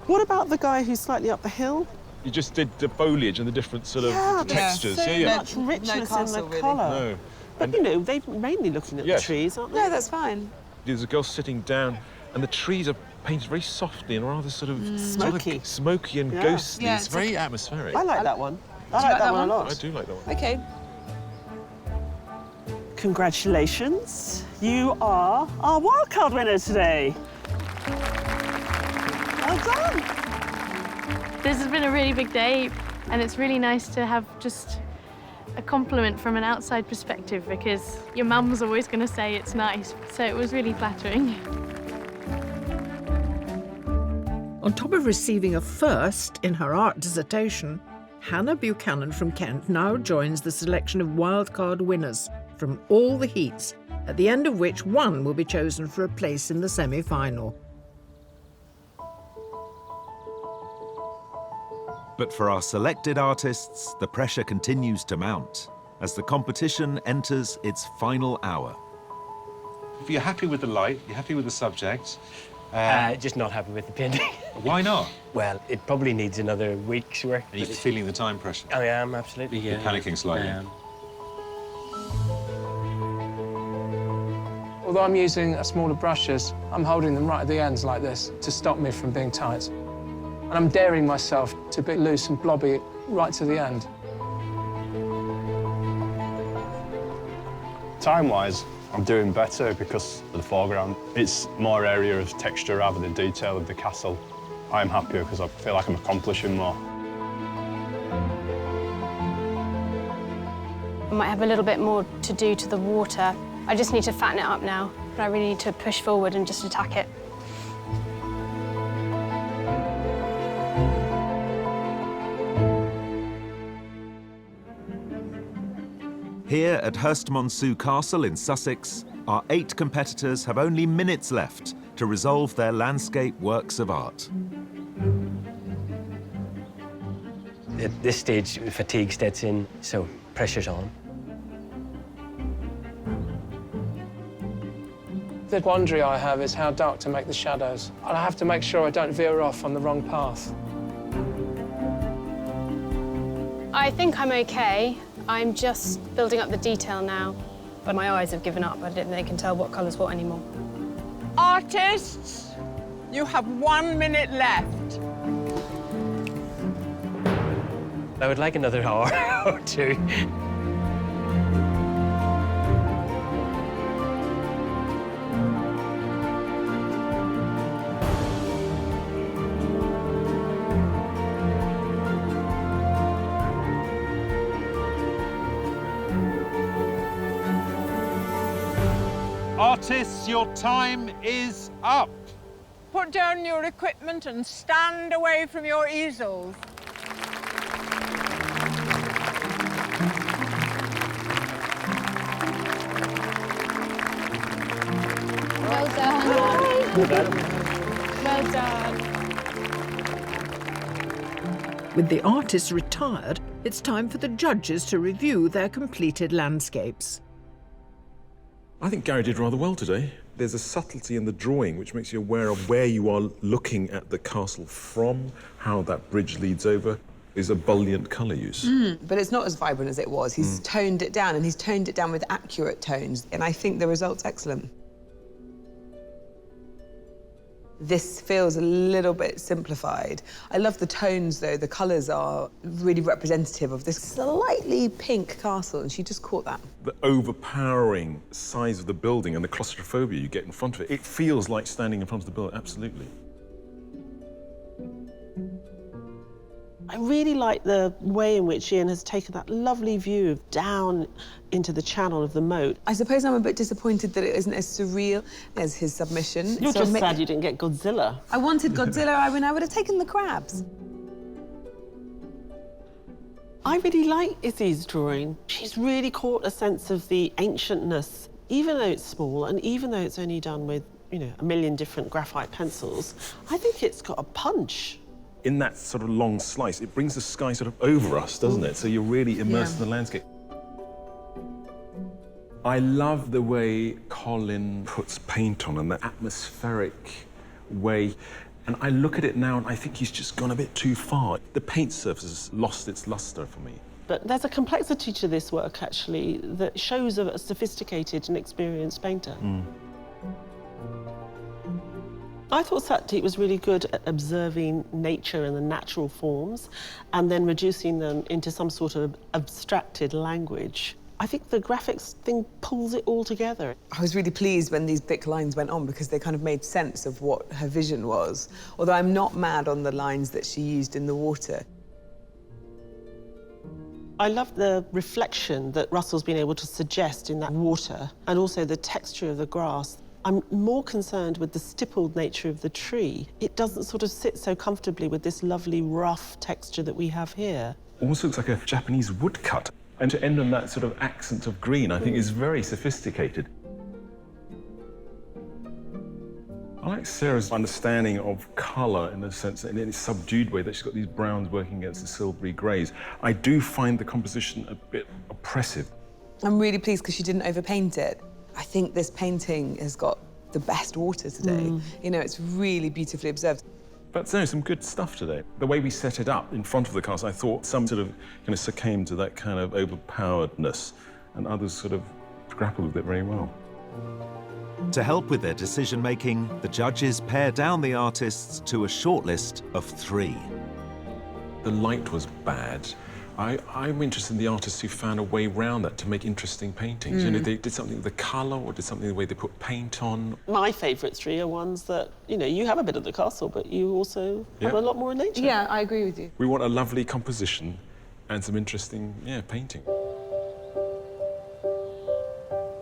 What about the guy who's slightly up the hill? You just did the foliage and the different sort of textures. So much richness in the colour. No. But, you know, they're mainly looking at the trees, aren't they? No, that's fine. There's a girl sitting down, and the trees are painted very softly and rather sort of Smoky. Smoky and ghostly. Yeah, it's very atmospheric. I like that one. I like that one a lot. I do like that one. Okay. Congratulations. You are our wildcard winner today. Well done. This has been a really big day, and it's really nice to have just a compliment from an outside perspective, because your mum's always going to say it's nice, so it was really flattering. On top of receiving a first in her art dissertation, Hannah Buchanan from Kent now joins the selection of wildcard winners from all the heats, at the end of which one will be chosen for a place in the semi-final. But for our selected artists, the pressure continues to mount as the competition enters its final hour. If you're happy with the light, you're happy with the subject. Just not happy with the painting. Why not? Well, it probably needs another week's work. Are you feeling the time pressure? I am, absolutely, yeah. You're panicking slightly. I am. Although I'm using smaller brushes, I'm holding them right at the ends like this to stop me from being tight. And I'm daring myself to be loose and blobby right to the end. Time-wise, I'm doing better because of the foreground. It's more area of texture rather than detail of the castle. I'm happier because I feel like I'm accomplishing more. I might have a little bit more to do to the water. I just need to fatten it up now, but I really need to push forward and just attack it. Here at Hurstmonceux Castle in Sussex, our 8 competitors have only minutes left to resolve their landscape works of art. At this stage, fatigue sets in, so pressure's on. The quandary I have is how dark to make the shadows. And I have to make sure I don't veer off on the wrong path. I think I'm okay. I'm just building up the detail now. But my eyes have given up. I don't think they can tell what colour's what anymore. Artists, you have 1 minute left. I would like another hour or two. Artists, your time is up. Put down your equipment and stand away from your easels. Well done. Well done. With the artists retired, it's time for the judges to review their completed landscapes. I think Gary did rather well today. There's a subtlety in the drawing which makes you aware of where you are looking at the castle from, how that bridge leads over. There's a buoyant colour use. But it's not as vibrant as it was. He's toned it down, and he's toned it down with accurate tones, and I think the result's excellent. This feels a little bit simplified. I love the tones, though. The colours are really representative of this slightly pink castle, and she just caught that. The overpowering size of the building and the claustrophobia you get in front of it, it feels like standing in front of the building, absolutely. I really like the way in which Ian has taken that lovely view down into the channel of the moat. I suppose I'm a bit disappointed that it isn't as surreal as his submission. You're just sad you didn't get Godzilla. I wanted Godzilla. I mean, I would have taken the crabs. I really like Izzy's drawing. She's really caught a sense of the ancientness, even though it's small and even though it's only done with, you know, a million different graphite pencils. I think it's got a punch. In that sort of long slice, it brings the sky sort of over us, doesn't it? So you're really immersed in the landscape. I love the way Colin puts paint on and that atmospheric way. And I look at it now and I think he's just gone a bit too far. The paint surface has lost its luster for me. But there's a complexity to this work, actually, that shows a sophisticated and experienced painter. I thought Satdeep was really good at observing nature and the natural forms and then reducing them into some sort of abstracted language. I think the graphics thing pulls it all together. I was really pleased when these thick lines went on because they kind of made sense of what her vision was, although I'm not mad on the lines that she used in the water. I love the reflection that Russell's been able to suggest in that water and also the texture of the grass. I'm more concerned with the stippled nature of the tree. It doesn't sort of sit so comfortably with this lovely rough texture that we have here. Almost looks like a Japanese woodcut. And to end on that sort of accent of green, I think is very sophisticated. I like Sarah's understanding of colour in the sense, in a subdued way, that she's got these browns working against the silvery greys. I do find the composition a bit oppressive. I'm really pleased because she didn't overpaint it. I think this painting has got the best water today. You know, it's really beautifully observed. But no, some good stuff today. The way we set it up in front of the castle, I thought some sort of kind of succumbed to that kind of overpoweredness, and others sort of grappled with it very well. To help with their decision-making, the judges pare down the artists to a shortlist of 3. The light was bad. I'm interested in the artists who found a way around that to make interesting paintings. You know, they did something with the colour or did something the way they put paint on. My favourite 3 are ones that, you know, you have a bit of the castle, but you also have a lot more in nature. Yeah, I agree with you. We want a lovely composition and some interesting, painting.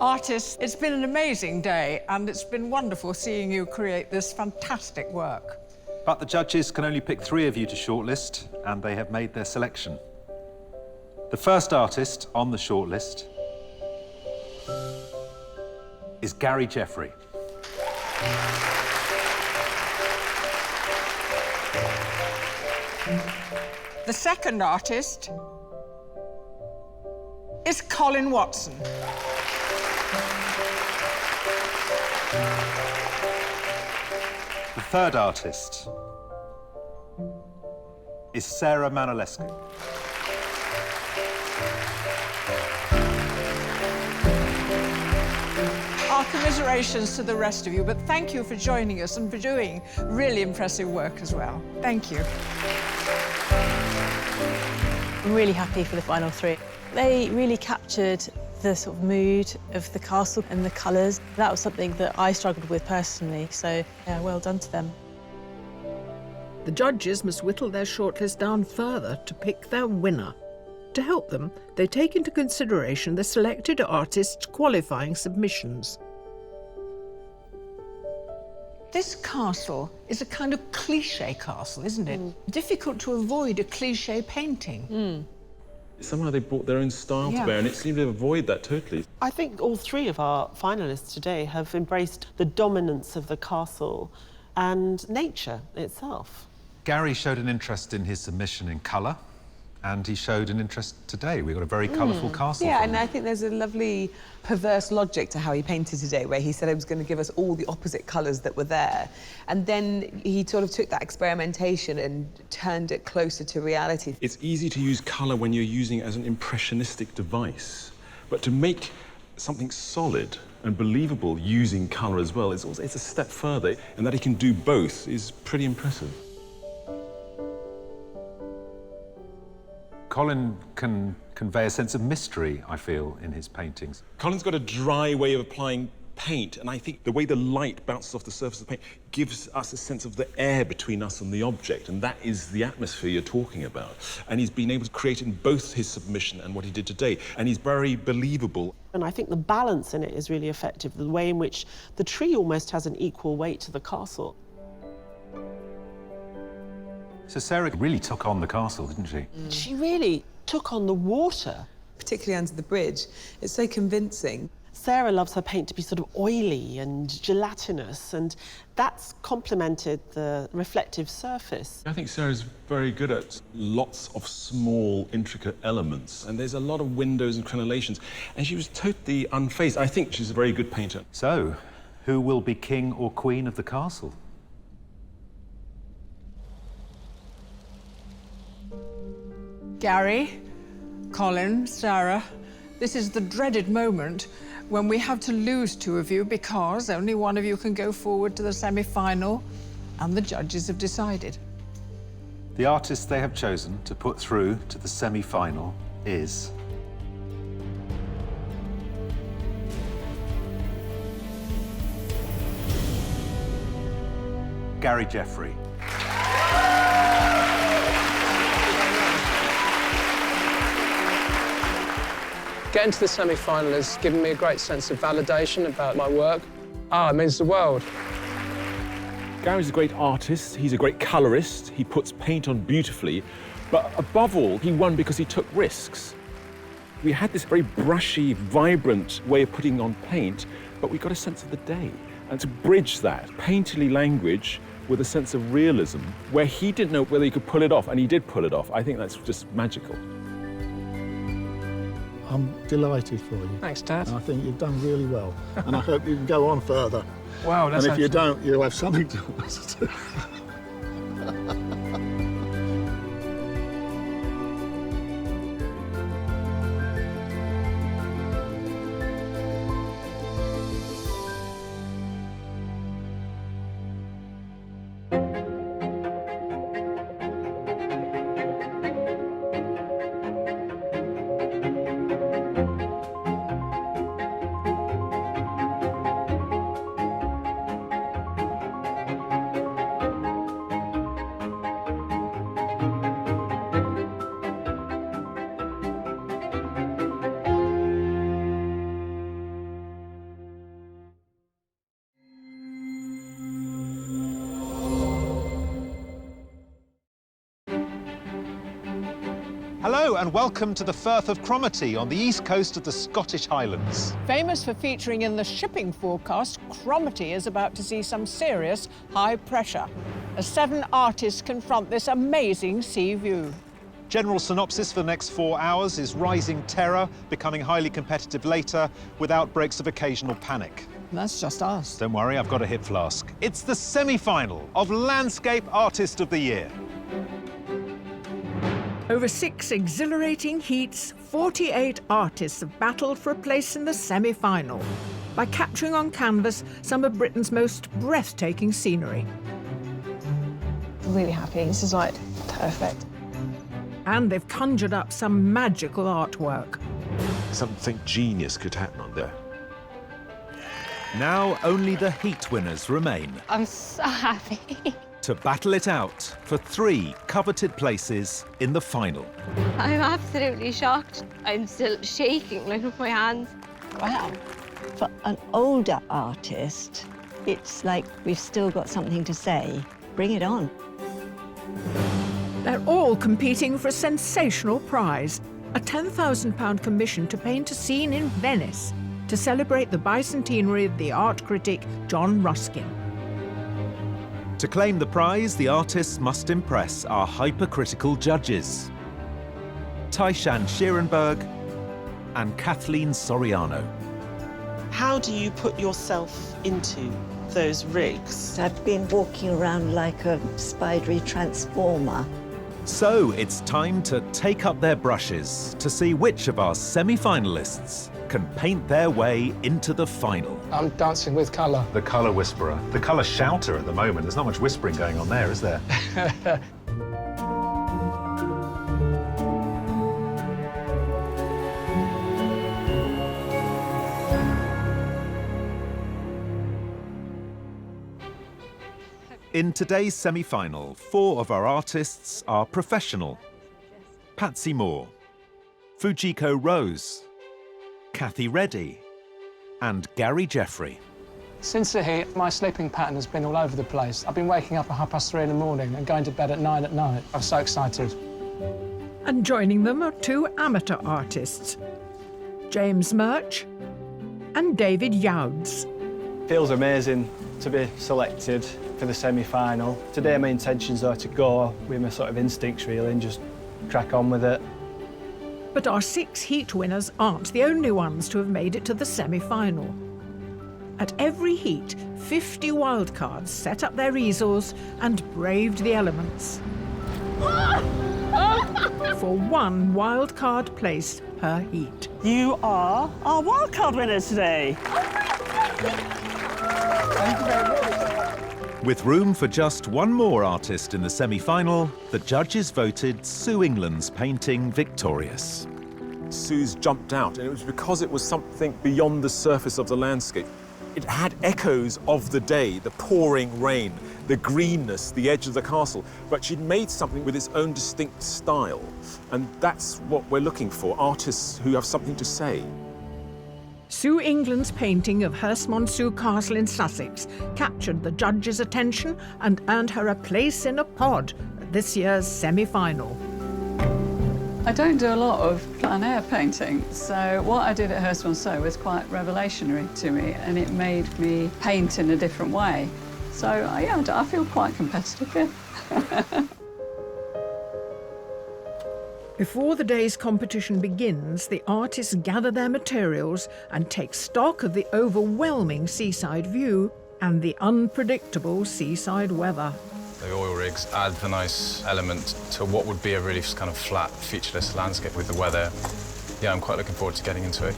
Artists, it's been an amazing day, and it's been wonderful seeing you create this fantastic work. But the judges can only pick 3 of you to shortlist, and they have made their selection. The first artist on the shortlist is Gary Jeffrey. The second artist is Colin Watson. The third artist is Sarah Manolescu. Our commiserations to the rest of you, but thank you for joining us and for doing really impressive work as well. Thank you. I'm really happy for the final 3. They really captured the sort of mood of the castle and the colours. That was something that I struggled with personally, so yeah, well done to them. The judges must whittle their shortlist down further to pick their winner. To help them, they take into consideration the selected artists' qualifying submissions. This castle is a kind of cliché castle, isn't it? Difficult to avoid a cliché painting. Somehow they brought their own style to bear, and it seemed to avoid that totally. I think all 3 of our finalists today have embraced the dominance of the castle and nature itself. Gary showed an interest in his submission in colour, and he showed an interest today. We got a very colourful castle. Yeah, and I think there's a lovely perverse logic to how he painted today, where he said he was going to give us all the opposite colours that were there. And then he sort of took that experimentation and turned it closer to reality. It's easy to use colour when you're using it as an impressionistic device, but to make something solid and believable using colour as well, it's a step further, and that he can do both is pretty impressive. Colin can convey a sense of mystery, I feel, in his paintings. Colin's got a dry way of applying paint, and I think the way the light bounces off the surface of the paint gives us a sense of the air between us and the object, and that is the atmosphere you're talking about. And he's been able to create it in both his submission and what he did today, and he's very believable. And I think the balance in it is really effective, the way in which the tree almost has an equal weight to the castle. So Sarah really took on the castle, didn't she? She really took on the water. Particularly under the bridge. It's so convincing. Sarah loves her paint to be sort of oily and gelatinous, and that's complemented the reflective surface. I think Sarah's very good at lots of small, intricate elements, and there's a lot of windows and crenellations, and she was totally unfazed. I think she's a very good painter. So, who will be king or queen of the castle? Gary, Colin, Sarah, this is the dreaded moment when we have to lose two of you because only one of you can go forward to the semi-final, and the judges have decided. The artist they have chosen to put through to the semi-final is... Gary Jeffrey. Getting to the semi-final has given me a great sense of validation about my work. It means the world. Gary's a great artist, he's a great colourist, he puts paint on beautifully, but above all, he won because he took risks. We had this very brushy, vibrant way of putting on paint, but we got a sense of the day. And to bridge that painterly language with a sense of realism, where he didn't know whether he could pull it off, and he did pull it off, I think that's just magical. I'm delighted for you. Thanks, Dad. I think you've done really well, and I hope you can go on further. Wow, that's and if you don't, you'll have something to do. Hello and welcome to the Firth of Cromarty on the east coast of the Scottish Highlands. Famous for featuring in the shipping forecast, Cromarty is about to see some serious high pressure as 7 artists confront this amazing sea view. General synopsis for the next 4 hours is rising terror, becoming highly competitive later, with outbreaks of occasional panic. That's just us. Don't worry, I've got a hip flask. It's the semi-final of Landscape Artist of the Year. Over 6 exhilarating heats, 48 artists have battled for a place in the semi-final by capturing on canvas some of Britain's most breathtaking scenery. I'm really happy. This is like perfect. And they've conjured up some magical artwork. Something genius could happen on there. Now only the heat winners remain I'm so happy. to battle it out for 3 coveted places in the final. I'm absolutely shocked. I'm still shaking, like with my hands. Wow. For an older artist, it's like we've still got something to say. Bring it on. They're all competing for a sensational prize, a £10,000 commission to paint a scene in Venice to celebrate the bicentenary of the art critic John Ruskin. To claim the prize, the artists must impress our hypercritical judges, Taishan Schierenberg and Kathleen Soriano. How do you put yourself into those rigs? I've been walking around like a spidery transformer. So it's time to take up their brushes to see which of our semi-finalists can paint their way into the final. I'm dancing with colour. The colour whisperer, the colour shouter at the moment. There's not much whispering going on there, is there? In today's semi-final, 4 of our artists are professional. Patsy Moore, Fujiko Rose, Kathy Reddy, and Gary Jeffrey. Since the heat, my sleeping pattern has been all over the place. I've been waking up at 3:30 in the morning and going to bed at 9 at night. I'm so excited. And joining them are 2 amateur artists, James Murch and David Youds. Feels amazing to be selected for the semi-final. Today my intentions are to go with my sort of instincts really and just crack on with it. But our 6 heat winners aren't the only ones to have made it to the semi-final. At every heat, 50 wildcards set up their easels and braved the elements. for one wildcard place per heat. You are our wildcard winners today. Thank you very much. With room for just one more artist in the semi-final, the judges voted Sue England's painting victorious. Sue's jumped out, and it was because it was something beyond the surface of the landscape. It had echoes of the day, the pouring rain, the greenness, the edge of the castle, but she'd made something with its own distinct style. And that's what we're looking for, artists who have something to say. Sue England's painting of Hurstmonceux Castle in Sussex captured the judges' attention and earned her a place in a pod at this year's semi-final. I don't do a lot of plein air painting, so what I did at Hurstmonceux was quite revelationary to me, and it made me paint in a different way. So, yeah, I feel quite competitive here. Before the day's competition begins, the artists gather their materials and take stock of the overwhelming seaside view and the unpredictable seaside weather. The oil rigs add the nice element to what would be a really kind of flat, featureless landscape with the weather. Yeah, I'm quite looking forward to getting into it.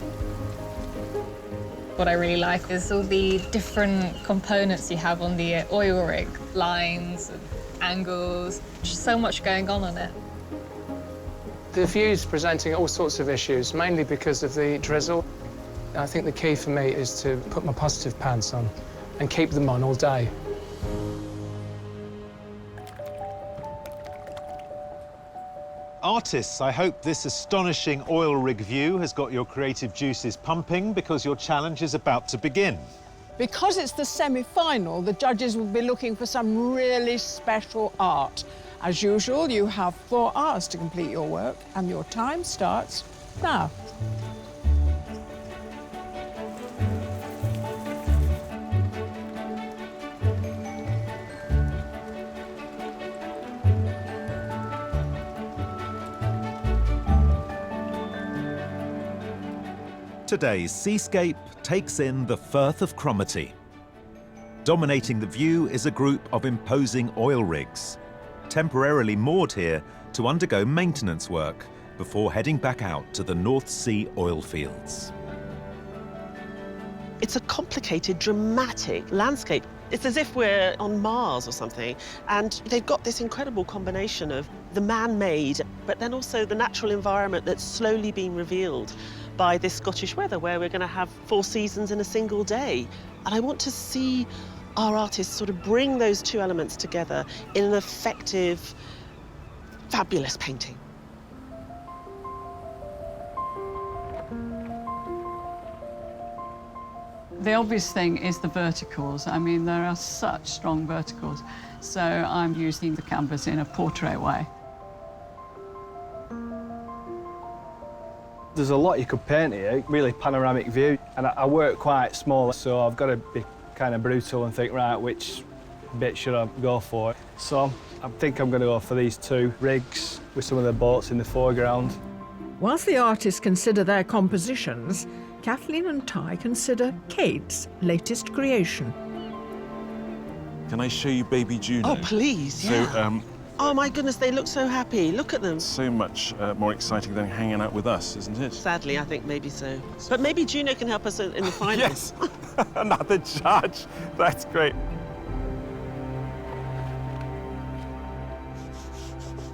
What I really like is all the different components you have on the oil rig, lines and angles, just so much going on it. The view's presenting all sorts of issues, mainly because of the drizzle. I think the key for me is to put my positive pants on and keep them on all day. Artists, I hope this astonishing oil rig view has got your creative juices pumping, because your challenge is about to begin. Because it's the semi-final, the judges will be looking for some really special art. As usual, you have 4 hours to complete your work, and your time starts now. Today's Seascape takes in the Firth of Cromarty. Dominating the view is a group of imposing oil rigs, temporarily moored here to undergo maintenance work before heading back out to the North Sea oil fields. It's a complicated, dramatic landscape. It's as if we're on Mars or something, and they've got this incredible combination of the man-made, but then also the natural environment that's slowly being revealed by this Scottish weather, where we're going to have 4 seasons in a single day. And I want to see our artists sort of bring those 2 elements together in an effective, fabulous painting. The obvious thing is the verticals. I mean, there are such strong verticals. So I'm using the canvas in a portrait way. There's a lot you could paint here, really panoramic view, and I work quite small, so I've got to be kind of brutal and think, right, which bit should I go for? So I think I'm going to go for these 2 rigs with some of the boats in the foreground. Whilst the artists consider their compositions, Kathleen and Ty consider Kate's latest creation. Can I show you baby Juno? Oh, please, yeah. So, oh, my goodness, they look so happy. Look at them. so much more exciting than hanging out with us, isn't it? Sadly, I think maybe so. But maybe Juno can help us in the final. Yes, another judge. That's great.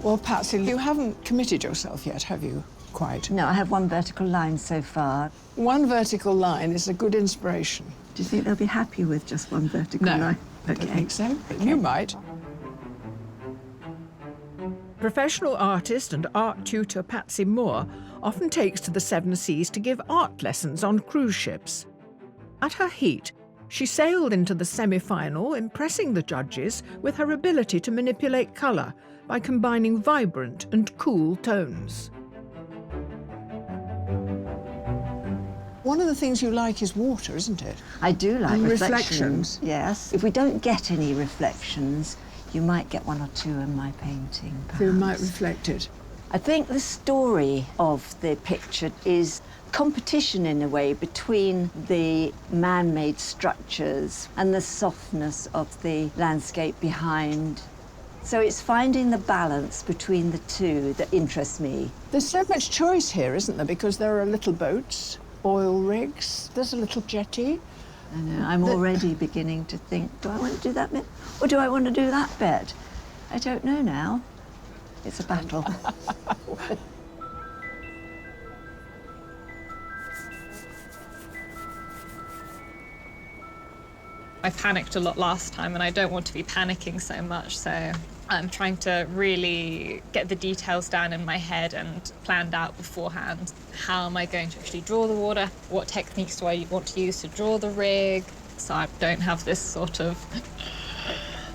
Well, Patsy, you haven't committed yourself yet, have you? Quite. No, I have 1 vertical line so far. 1 vertical line is a good inspiration. Do you think they'll be happy with just 1 vertical line? No, I don't think so. You might. Professional artist and art tutor Patsy Moore often takes to the Seven Seas to give art lessons on cruise ships. At her heat, she sailed into the semi-final, impressing the judges with her ability to manipulate colour by combining vibrant and cool tones. One of the things you like is water, isn't it? I do like and reflections. Yes. If we don't get any reflections, you might get 1 or 2 in my painting, perhaps. You might reflect it. I think the story of the picture is competition, in a way, between the man-made structures and the softness of the landscape behind. So it's finding the balance between the two that interests me. There's so much choice here, isn't there? Because there are little boats, oil rigs, there's a little jetty. I know, I'm already beginning to think, do I want to do that bit or do I want to do that bit? I don't know now. It's a battle. I panicked a lot last time and I don't want to be panicking so much, so I'm trying to really get the details down in my head and planned out beforehand. How am I going to actually draw the water? What techniques do I want to use to draw the rig? So I don't have this sort of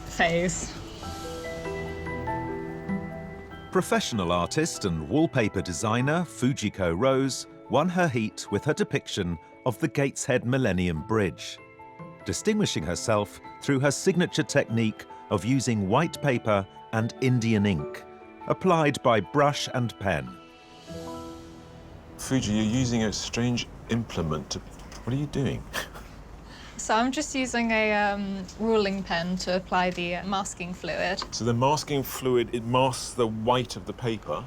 phase. Professional artist and wallpaper designer Fujiko Rose won her heat with her depiction of the Gateshead Millennium Bridge, distinguishing herself through her signature technique of using white paper and Indian ink, applied by brush and pen. Fuji, you're using a strange implement. What are you doing? So I'm just using a ruling pen to apply the masking fluid. So the masking fluid, it masks the white of the paper.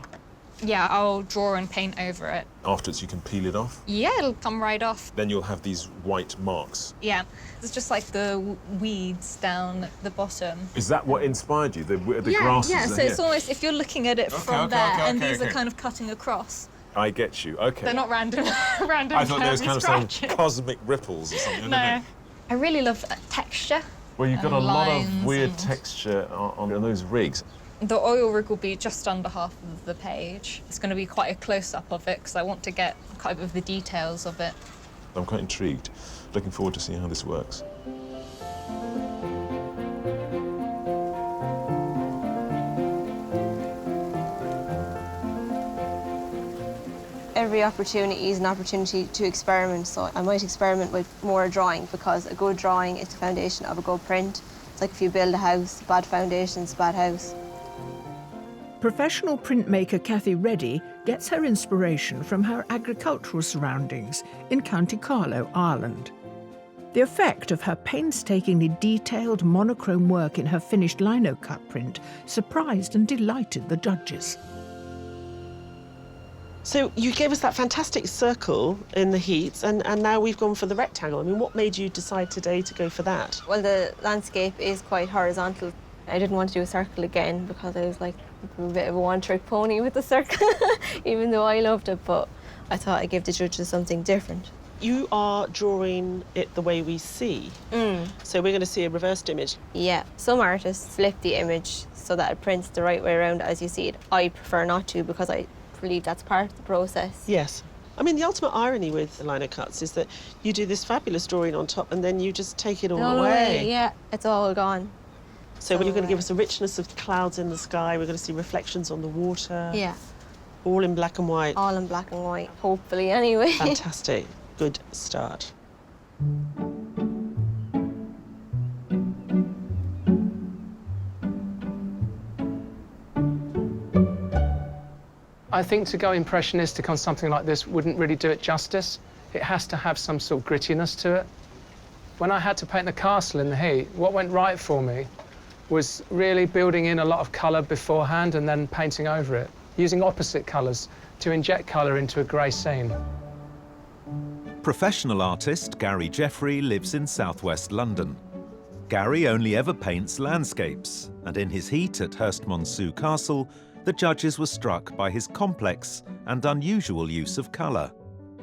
Yeah, I'll draw and paint over it. Afterwards, you can peel it off. Yeah, it'll come right off. Then you'll have these white marks. Yeah, it's just like the weeds down the bottom. Is that what inspired you? The yeah, grasses? Yeah, so it's almost, if you're looking at it from there, and these are okay. kind of cutting across. I get you, okay. They're not random, random I thought there was kind of some scratches. cosmic ripples or something. No. I really love texture. Well, you've got a and lot lines of weird and- texture on those rigs. The oil rig will be just under half of the page. It's going to be quite a close-up of it because I want to get quite a bit of the details of it. I'm quite intrigued. Looking forward to seeing how this works. Every opportunity is an opportunity to experiment, so I might experiment with more drawing because a good drawing is the foundation of a good print. It's like if you build a house, bad foundation's a bad house. Professional printmaker Cathy Reddy gets her inspiration from her agricultural surroundings in County Carlow, Ireland. The effect of her painstakingly detailed monochrome work in her finished lino cut print surprised and delighted the judges. So you gave us that fantastic circle in the heats, and now we've gone for the rectangle. I mean, what made you decide today to go for that? Well, the landscape is quite horizontal. I didn't want to do a circle again because I was like a bit of a one-trick pony with the circle, even though I loved it, but I thought I'd give the judges something different. You are drawing it the way we see. So we're going to see a reversed image. Yeah, some artists flip the image so that it prints the right way around as you see it. I prefer not to because I believe that's part of the process. Yes. I mean, the ultimate irony with the lino cuts is that you do this fabulous drawing on top and then you just take it all away. Yeah, it's all gone. So you're going to give us a richness of clouds in the sky. We're going to see reflections on the water. Yeah. All in black and white. All in black and white, hopefully, anyway. Fantastic. Good start. I think to go impressionistic on something like this wouldn't really do it justice. It has to have some sort of grittiness to it. When I had to paint the castle in the heat, what went right for me was really building in a lot of colour beforehand and then painting over it, using opposite colours to inject colour into a grey scene. Professional artist Gary Jeffrey lives in southwest London. Gary only ever paints landscapes, and in his heat at Hurstmonceux Castle, the judges were struck by his complex and unusual use of colour,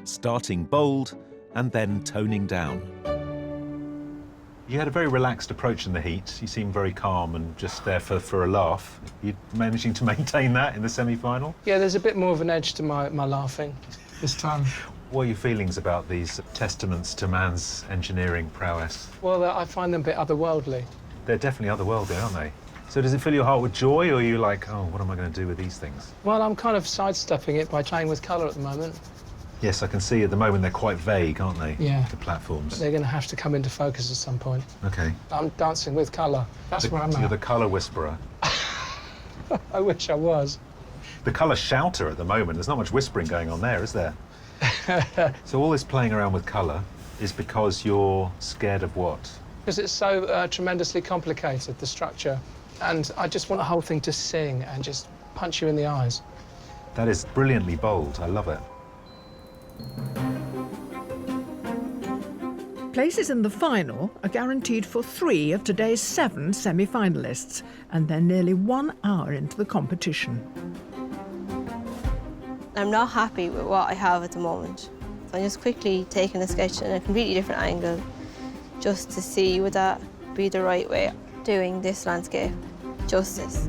starting bold and then toning down. You had a very relaxed approach in the heat. You seemed very calm and just there for a laugh. You managing to maintain that in the semi-final? Yeah, there's a bit more of an edge to my laughing this time. What are your feelings about these testaments to man's engineering prowess? Well, I find them a bit otherworldly. They're definitely otherworldly, aren't they? So does it fill your heart with joy, or are you like, oh, what am I going to do with these things? Well, I'm kind of sidestepping it by playing with colour at the moment. Yes, I can see at the moment they're quite vague, aren't they? Yeah. The platforms. But they're going to have to come into focus at some point. Okay. I'm dancing with colour. That's where I'm You're at. the colour whisperer. I wish I was. The colour shouter at the moment. There's not much whispering going on there, is there? So all this playing around with colour is because you're scared of what? Because it's so tremendously complicated, the structure. and I just want the whole thing to sing and just punch you in the eyes. That is brilliantly bold. I love it. Places in the final are guaranteed for 3 of today's 7 semi-finalists, and they're nearly 1 hour into the competition. I'm not happy with what I have at the moment. So I'm just quickly taking a sketch in a completely different angle, just to see would that be the right way of doing this landscape justice.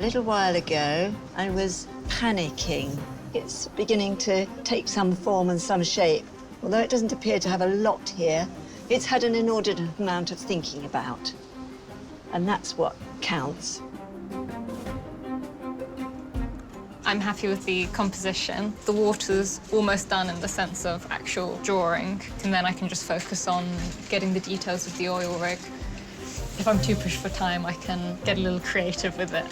A little while ago, I was panicking. It's beginning to take some form and some shape. Although it doesn't appear to have a lot here, it's had an inordinate amount of thinking about. And that's what counts. I'm happy with the composition. The water's almost done in the sense of actual drawing, and then I can just focus on getting the details of the oil rig. If I'm too pushed for time, I can get a little creative with it.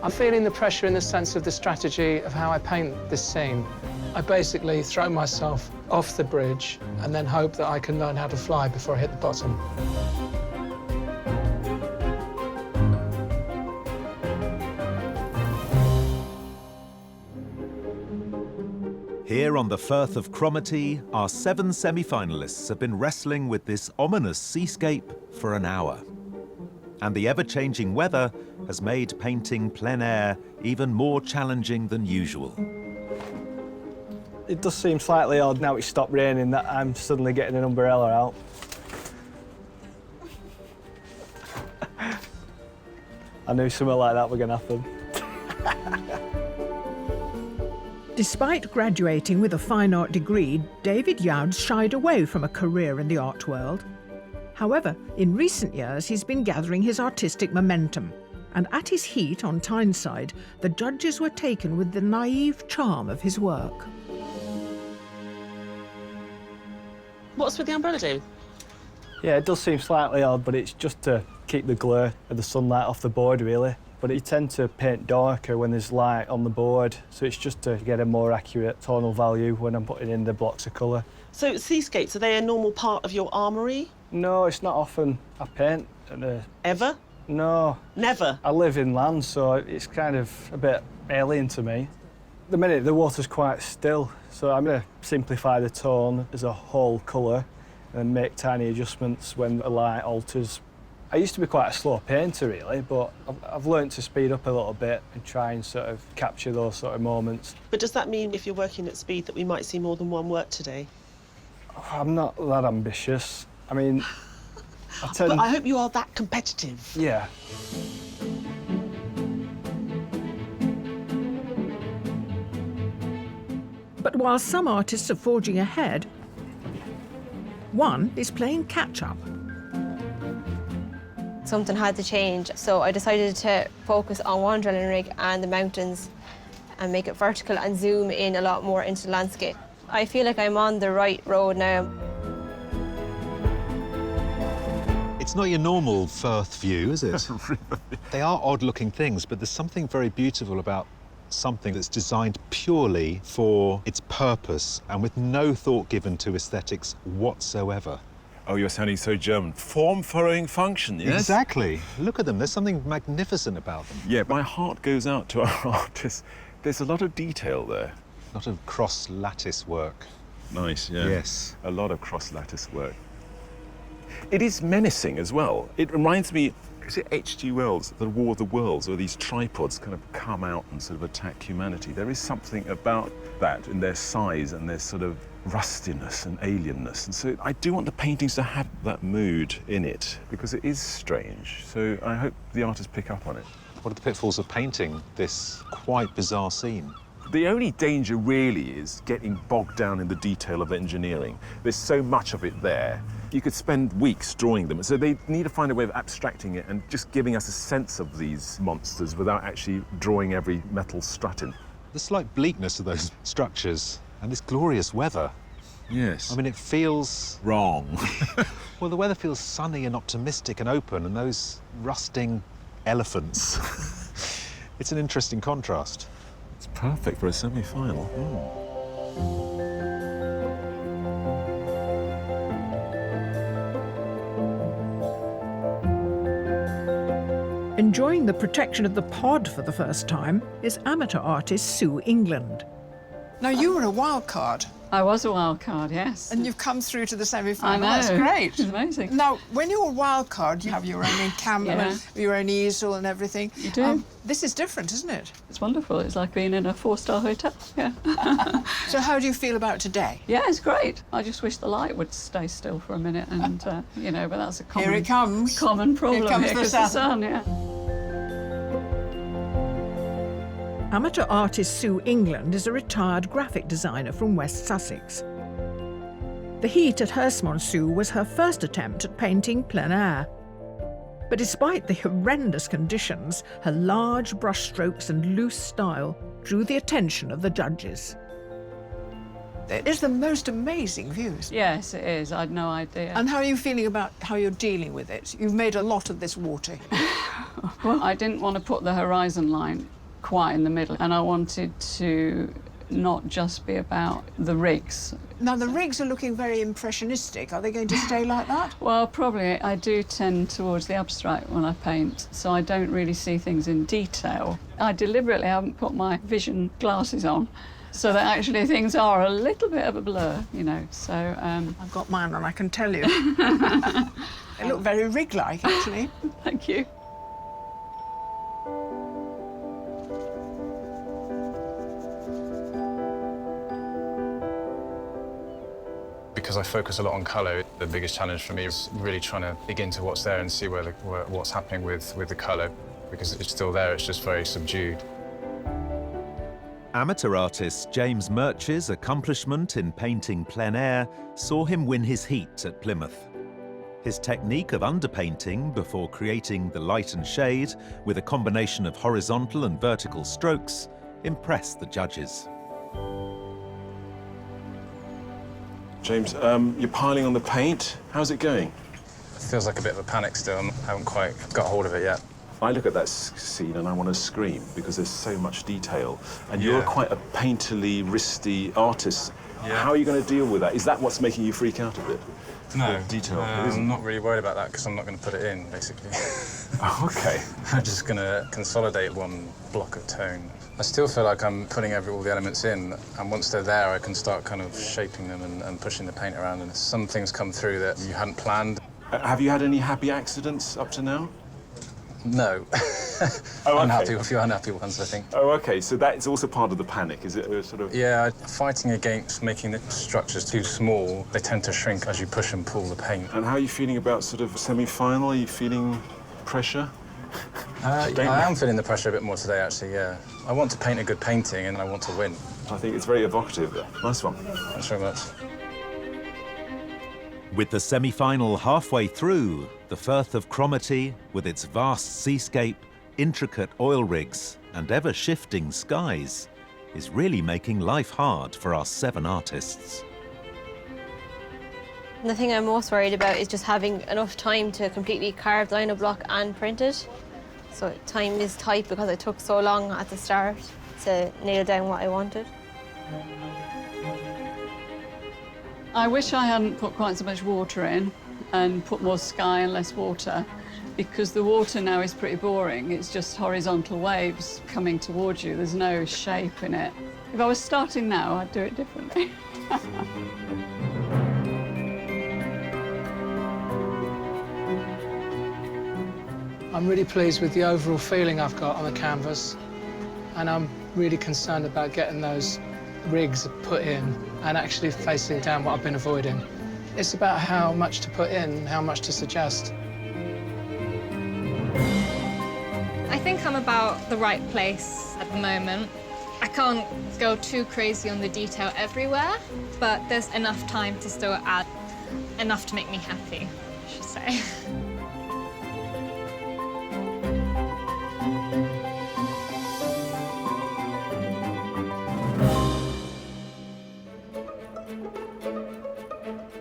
I'm feeling the pressure in the sense of the strategy of how I paint this scene. I basically throw myself off the bridge and then hope that I can learn how to fly before I hit the bottom. Here on the Firth of Cromarty, our 7 semi-finalists have been wrestling with this ominous seascape for an hour. And the ever-changing weather has made painting plein air even more challenging than usual. It does seem slightly odd now it's stopped raining that I'm suddenly getting an umbrella out. I knew something like that was going to happen. Despite graduating with a fine art degree, David Youds shied away from a career in the art world. However, in recent years, he's been gathering his artistic momentum. And at his heat on Tyneside, the judges were taken with the naive charm of his work. What's with the umbrella do? Yeah, it does seem slightly odd, but it's just to keep the glare of the sunlight off the board, really. But you tend to paint darker when there's light on the board, so it's just to get a more accurate tonal value when I'm putting in the blocks of colour. So seascapes, are they a normal part of your armoury? No, it's not often I paint. Ever? No. Never? I live inland, so it's kind of a bit alien to me. At the minute, the water's quite still, so I'm going to simplify the tone as a whole colour and make tiny adjustments when the light alters. I used to be quite a slow painter, really, but I've learned to speed up a little bit and try and sort of capture those sort of moments. But does that mean if you're working at speed that we might see more than one work today? I'm not that ambitious. I mean, But I hope you are that competitive. Yeah. But while some artists are forging ahead, one is playing catch-up. Something had to change, so I decided to focus on one drilling rig and the mountains and make it vertical and zoom in a lot more into the landscape. I feel like I'm on the right road now. It's not your normal Firth view, is it? They are odd-looking things, but there's something very beautiful about something that's designed purely for its purpose and with no thought given to aesthetics whatsoever. Oh, you're sounding so German. Form-following function, yes? Exactly. Look at them. There's something magnificent about them. Yeah, my heart goes out to our artists. There's a lot of detail there. A lot of cross-lattice work. Nice, yeah. Yes. A lot of cross-lattice work. It is menacing as well. It reminds me, is it H.G. Wells, The War of the Worlds, where these tripods kind of come out and sort of attack humanity? There is something about that in their size and their sort of rustiness and alienness. And so I do want the paintings to have that mood in it, because it is strange. So I hope the artists pick up on it. What are the pitfalls of painting this quite bizarre scene? The only danger really is getting bogged down in the detail of engineering. There's so much of it there. You could spend weeks drawing them. So they need to find a way of abstracting it and just giving us a sense of these monsters without actually drawing every metal strut in. The slight bleakness of those structures and this glorious weather. Yes. I mean, it feels... wrong. Well, the weather feels sunny and optimistic and open, and those rusting elephants. It's an interesting contrast. It's perfect for a semi-final. enjoying the protection of the pod for the first time is amateur artist Sue England. Now, you were a wildcard. I was a wildcard, yes. And you've come through to the semi-final. I know. That's great. It's amazing. Now, when you're a wildcard, you have your own camera, Yeah. your own easel and everything. You do. This is different, isn't it? It's wonderful. It's like being in a 4-star hotel. Yeah. So how do you feel about today? Yeah, it's great. I just wish the light would stay still for a minute, and you know, but that's a common. Here it comes. Common problem. Here comes here, the 'cause sun. sun. Yeah. Amateur artist Sue England is a retired graphic designer from West Sussex. The heat at Herstmonceux was her first attempt at painting plein air. But despite the horrendous conditions, her large brushstrokes and loose style drew the attention of the judges. It is the most amazing views. Yes, it is. I had no idea. And how are you feeling about how you're dealing with it? You've made a lot of this water. Well, I didn't want to put the horizon line quite in the middle, and I wanted to not just be about the rigs. Now, the rigs are looking very impressionistic. Are they going to stay like that? Well, probably. I do tend towards the abstract when I paint, so I don't really see things in detail. I deliberately haven't put my vision glasses on, so that actually things are a little bit of a blur, you know, so... I've got mine on, I can tell you. They look very rig-like, actually. Thank you. Because I focus a lot on colour, the biggest challenge for me is really trying to dig into what's there and see what's happening with the colour, because it's still there, it's just very subdued. Amateur artist James Murch's accomplishment in painting plein air saw him win his heat at Plymouth. His technique of underpainting before creating the light and shade with a combination of horizontal and vertical strokes impressed the judges. James, you're piling on the paint. How's it going? It feels like a bit of a panic still. I haven't quite got hold of it yet. I look at that scene and I want to scream because there's so much detail. And you're quite a painterly, wristy artist. Yeah. How are you going to deal with that? Is that what's making you freak out a bit? No, detail. I'm not really worried about that because I'm not going to put it in, basically. Oh, OK. I'm just going to consolidate one block of tone. I still feel like I'm putting all the elements in, and once they're there, I can start kind of shaping them and pushing the paint around, and some things come through that you hadn't planned. Have you had any happy accidents up to now? No. Oh, Unhappy, a few unhappy ones, I think. Oh, OK, so that's also part of the panic, is it? Sort of... Yeah, fighting against making the structures too small. They tend to shrink as you push and pull the paint. And how are you feeling about sort of semi-final? Are you feeling pressure? I am feeling the pressure a bit more today, actually, yeah. I want to paint a good painting and I want to win. I think it's very evocative. Nice one. Thanks very much. With the semi-final halfway through, the Firth of Cromarty, with its vast seascape, intricate oil rigs and ever-shifting skies, is really making life hard for our 7 artists. The thing I'm most worried about is just having enough time to completely carve the lino block and print it. So time is tight because it took so long at the start to nail down what I wanted. I wish I hadn't put quite so much water in and put more sky and less water, because the water now is pretty boring. It's just horizontal waves coming towards you. There's no shape in it. If I was starting now, I'd do it differently. I'm really pleased with the overall feeling I've got on the canvas, and I'm really concerned about getting those rigs put in and actually facing down what I've been avoiding. It's about how much to put in, how much to suggest. I think I'm about the right place at the moment. I can't go too crazy on the detail everywhere, but there's enough time to still add enough to make me happy, I should say.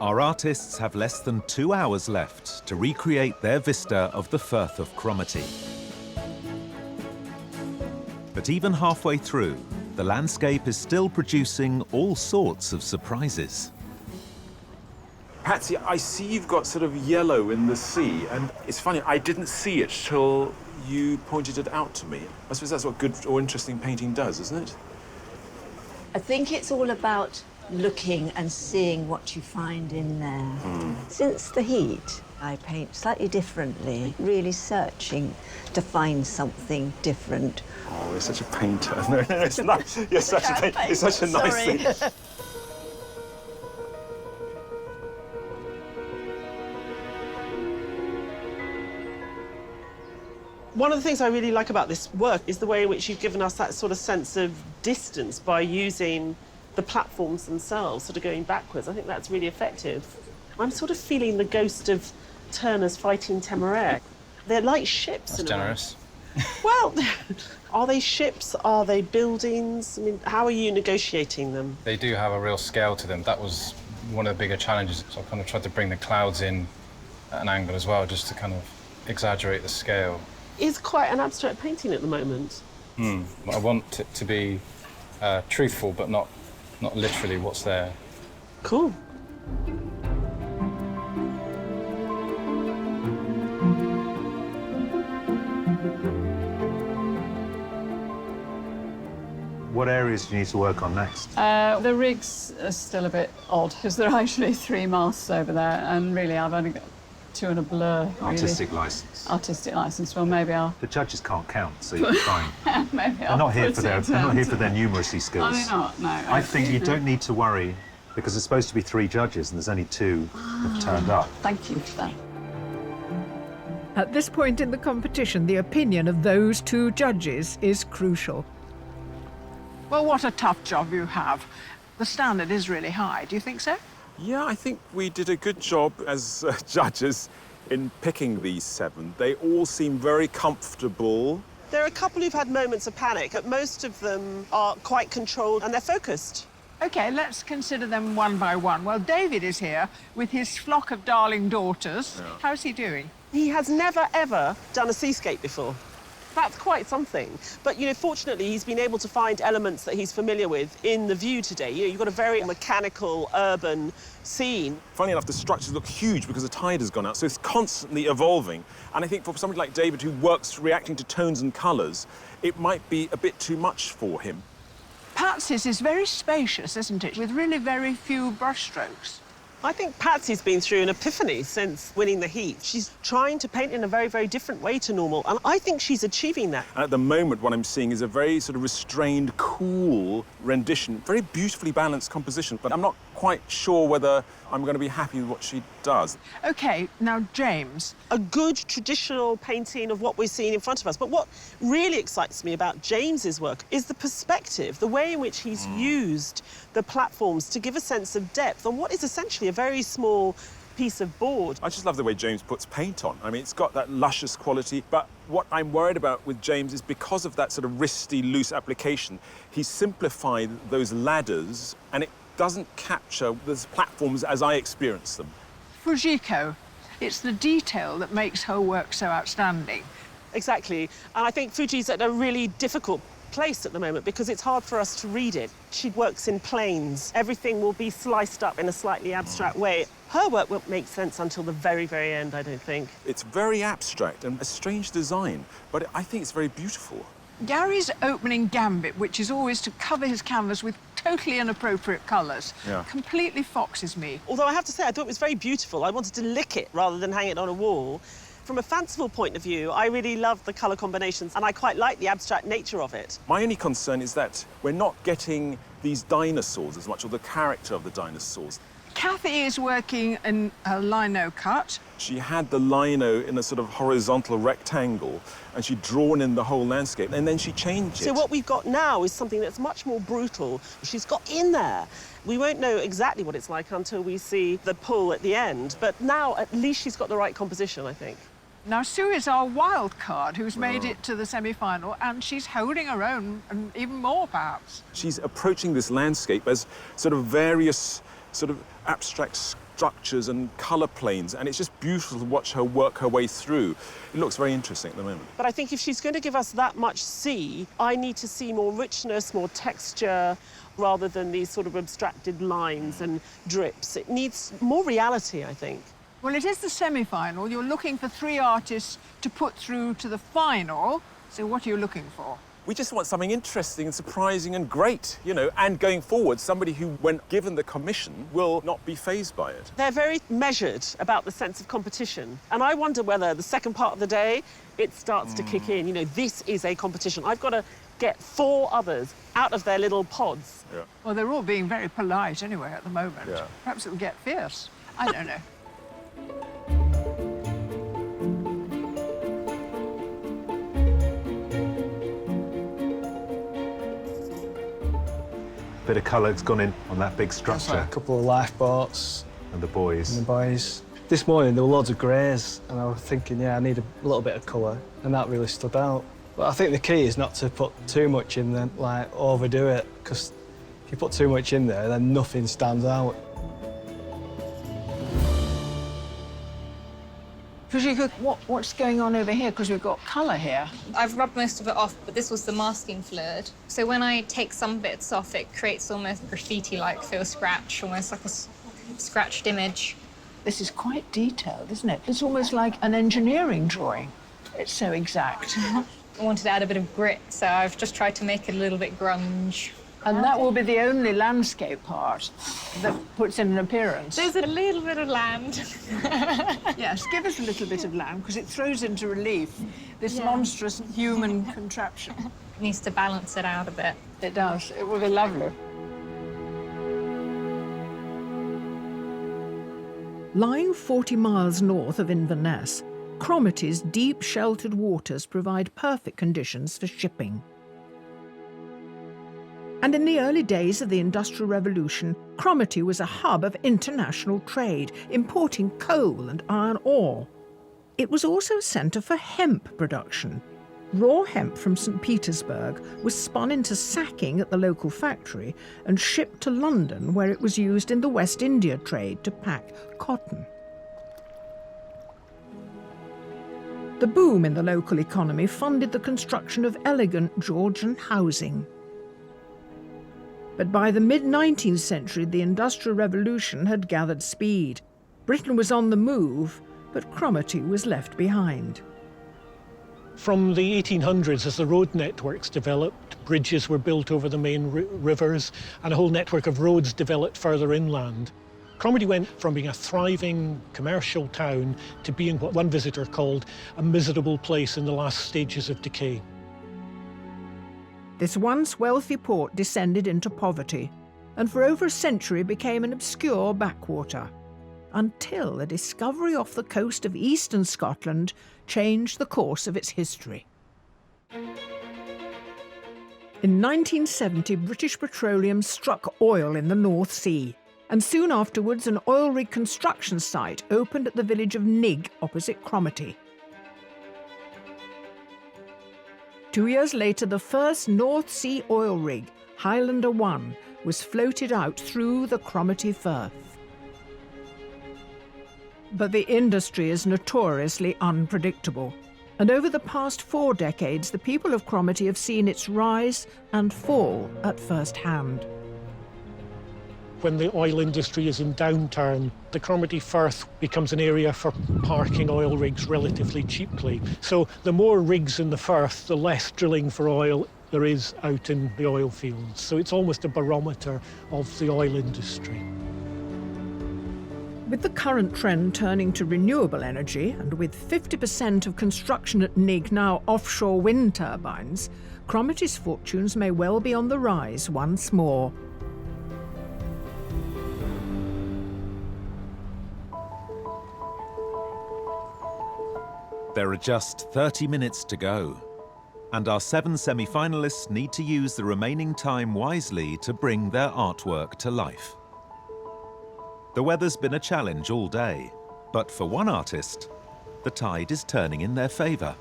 Our artists have less than 2 hours left to recreate their vista of the Firth of Cromarty. But even halfway through, the landscape is still producing all sorts of surprises. Patsy, I see you've got sort of yellow in the sea, and it's funny, I didn't see it till you pointed it out to me. I suppose that's what good or interesting painting does, isn't it? I think it's all about looking and seeing what you find in there. Since the heat, I paint slightly differently, really searching to find something different. Oh, you're such a painter. No, it's nice. You're such a painter. It's such a nice thing. One of the things I really like about this work is the way in which you've given us that sort of sense of distance by using the platforms themselves, sort of going backwards. I think that's really effective. I'm sort of feeling the ghost of Turner's fighting Temeraire. They're like ships. That's generous. Well, are they ships? Are they buildings? I mean, how are you negotiating them? They do have a real scale to them. That was one of the bigger challenges. So I kind of tried to bring the clouds in at an angle as well, just to kind of exaggerate the scale. It's quite an abstract painting at the moment. I want it to be truthful, but not literally what's there. Cool. What areas do you need to work on next? The rigs are still a bit odd because there are actually 3 masts over there, and really I've only got 2 in a blur. Really. Artistic licence. Artistic licence. Well, maybe I'll. The judges can't count, so you're fine. Maybe They're not here for their numeracy skills. Are they not? No. I think you don't need to worry because there's supposed to be 3 judges and there's only 2 have turned up. Thank you for that. At this point in the competition, the opinion of those 2 judges is crucial. Well, what a tough job you have. The standard is really high. Do you think so? Yeah, I think we did a good job as judges in picking these 7. They all seem very comfortable. There are a couple who've had moments of panic, but most of them are quite controlled and they're focused. OK, let's consider them one by one. Well, David is here with his flock of darling daughters. Yeah. How's he doing? He has never, ever done a seascape before. That's quite something. But, you know, fortunately, he's been able to find elements that he's familiar with in the view today. You know, you've got a very mechanical, urban scene. Funny enough, the structures look huge because the tide has gone out, so it's constantly evolving. And I think for somebody like David, who works reacting to tones and colours, it might be a bit too much for him. Patsy's is very spacious, isn't it, with really very few brushstrokes. I think Patsy's been through an epiphany since winning the heat. She's trying to paint in a very, very different way to normal, and I think she's achieving that. And at the moment, what I'm seeing is a very sort of restrained, cool rendition, very beautifully balanced composition, but I'm not quite sure whether I'm going to be happy with what she does. OK, now, James. A good traditional painting of what we're seeing in front of us, but what really excites me about James's work is the perspective, the way in which he's used the platforms to give a sense of depth on what is essentially a very small piece of board. I just love the way James puts paint on. I mean, it's got that luscious quality, but what I'm worried about with James is because of that sort of wristy, loose application, he's simplified those ladders and it doesn't capture those platforms as I experience them. Fujiko, it's the detail that makes her work so outstanding. Exactly, and I think Fuji's at a really difficult place at the moment because it's hard for us to read it. She works in planes. Everything will be sliced up in a slightly abstract way. Her work won't make sense until the very, very end, I don't think. It's very abstract and a strange design, but I think it's very beautiful. Gary's opening gambit, which is always to cover his canvas with totally inappropriate colours, completely foxes me. Although I have to say, I thought it was very beautiful. I wanted to lick it rather than hang it on a wall. From a fanciful point of view, I really love the colour combinations and I quite like the abstract nature of it. My only concern is that we're not getting these dinosaurs as much, or the character of the dinosaurs. Kathy is working in a lino cut. She had the lino in a sort of horizontal rectangle and she'd drawn in the whole landscape and then she changed it. So what we've got now is something that's much more brutal. She's got in there. We won't know exactly what it's like until we see the pull at the end, but now at least she's got the right composition, I think. Now, Sue is our wild card who's made it to the semi-final, and she's holding her own, and even more, perhaps. She's approaching this landscape as sort of various sort of abstract structures and colour planes, and it's just beautiful to watch her work her way through. It looks very interesting at the moment. But I think if she's going to give us that much sea, I need to see more richness, more texture, rather than these sort of abstracted lines and drips. It needs more reality, I think. Well, it is the semi-final. You're looking for 3 artists to put through to the final. So what are you looking for? We just want something interesting and surprising and great, you know, and going forward, somebody who, when given the commission, will not be fazed by it. They're very measured about the sense of competition. And I wonder whether the second part of the day, it starts to kick in. You know, this is a competition. I've got to get 4 others out of their little pods. Yeah. Well, they're all being very polite anyway at the moment. Yeah. Perhaps it'll get fierce. I don't know. Bit of colour's gone in on that big structure. A couple of lifeboats. And the boys. And the boys. This morning there were loads of greys, and I was thinking, yeah, I need a little bit of colour, and that really stood out. But I think the key is not to put too much in there, like overdo it, because if you put too much in there, then nothing stands out. Fujiko, what's going on over here? Because we've got colour here. I've rubbed most of it off, but this was the masking fluid. So when I take some bits off, it creates almost graffiti-like feel scratch, almost like a scratched image. This is quite detailed, isn't it? It's almost like an engineering drawing. It's so exact. I wanted to add a bit of grit, so I've just tried to make it a little bit grunge. And that will be the only landscape part that puts in an appearance. There's a little bit of land. Yes, give us a little bit of land, because it throws into relief this monstrous human contraption. It needs to balance it out a bit. It does. It will be lovely. Lying 40 miles north of Inverness, Cromarty's deep sheltered waters provide perfect conditions for shipping. And in the early days of the Industrial Revolution, Cromarty was a hub of international trade, importing coal and iron ore. It was also a centre for hemp production. Raw hemp from St. Petersburg was spun into sacking at the local factory and shipped to London, where it was used in the West India trade to pack cotton. The boom in the local economy funded the construction of elegant Georgian housing. But by the mid-19th century, the Industrial Revolution had gathered speed. Britain was on the move, but Cromarty was left behind. From the 1800s, as the road networks developed, bridges were built over the main rivers, and a whole network of roads developed further inland. Cromarty went from being a thriving commercial town to being what one visitor called a miserable place in the last stages of decay. This once wealthy port descended into poverty, and for over a century became an obscure backwater, until a discovery off the coast of eastern Scotland changed the course of its history. In 1970, British Petroleum struck oil in the North Sea, and soon afterwards an oil rig construction site opened at the village of Nigg opposite Cromarty. 2 years later, the first North Sea oil rig, Highlander 1, was floated out through the Cromarty Firth. But the industry is notoriously unpredictable, and over the past 4 decades, the people of Cromarty have seen its rise and fall at first hand. When the oil industry is in downturn, the Cromarty Firth becomes an area for parking oil rigs relatively cheaply. So the more rigs in the Firth, the less drilling for oil there is out in the oil fields. So it's almost a barometer of the oil industry. With the current trend turning to renewable energy, and with 50% of construction at Nigg now offshore wind turbines, Cromarty's fortunes may well be on the rise once more. There are just 30 minutes to go, and our 7 semi-finalists need to use the remaining time wisely to bring their artwork to life. The weather's been a challenge all day, but for one artist, the tide is turning in their favour.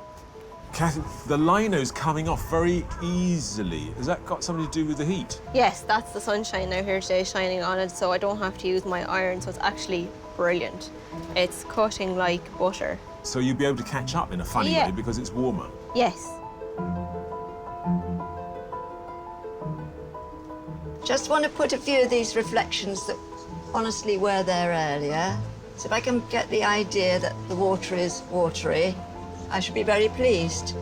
Kathy, the lino's coming off very easily. Has that got something to do with the heat? Yes, that's the sunshine now here today shining on it, so I don't have to use my iron, so it's actually brilliant. It's cutting like butter. So you'll be able to catch up in a funny way because it's warmer? Yes. Just want to put a few of these reflections that honestly were there earlier. So if I can get the idea that the water is watery, I should be very pleased.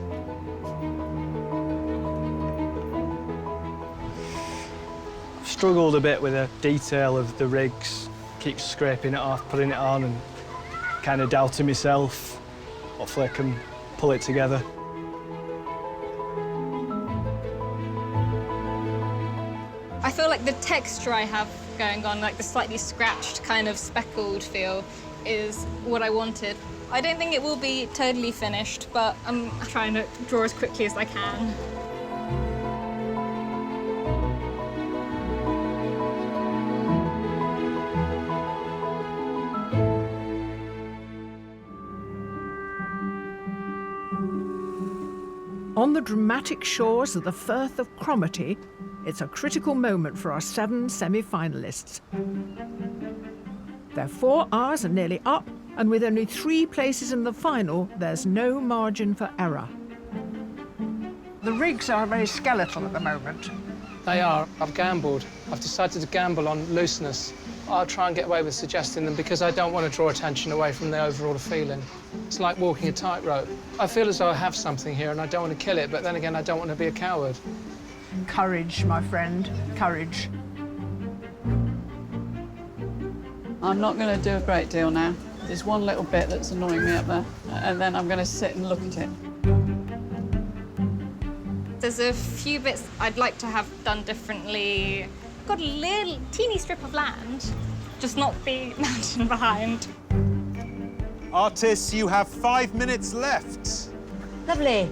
I've struggled a bit with the detail of the rigs. Keep scraping it off, putting it on, and kind of doubting myself. Hopefully I can pull it together. I feel like the texture I have going on, like the slightly scratched kind of speckled feel, is what I wanted. I don't think it will be totally finished, but I'm trying to draw as quickly as I can. On the dramatic shores of the Firth of Cromarty, it's a critical moment for our 7 semi-finalists. Their 4 hours are nearly up, and with only 3 places in the final, there's no margin for error. The rigs are very skeletal at the moment. They are. I've gambled. I've decided to gamble on looseness. I'll try and get away with suggesting them because I don't want to draw attention away from the overall feeling. It's like walking a tightrope. I feel as though I have something here and I don't want to kill it, but then again, I don't want to be a coward. Courage, my friend, courage. I'm not going to do a great deal now. There's one little bit that's annoying me up there, and then I'm going to sit and look at it. There's a few bits I'd like to have done differently. Got a little teeny strip of land, just not the mountain behind. Artists, you have 5 minutes left. Lovely.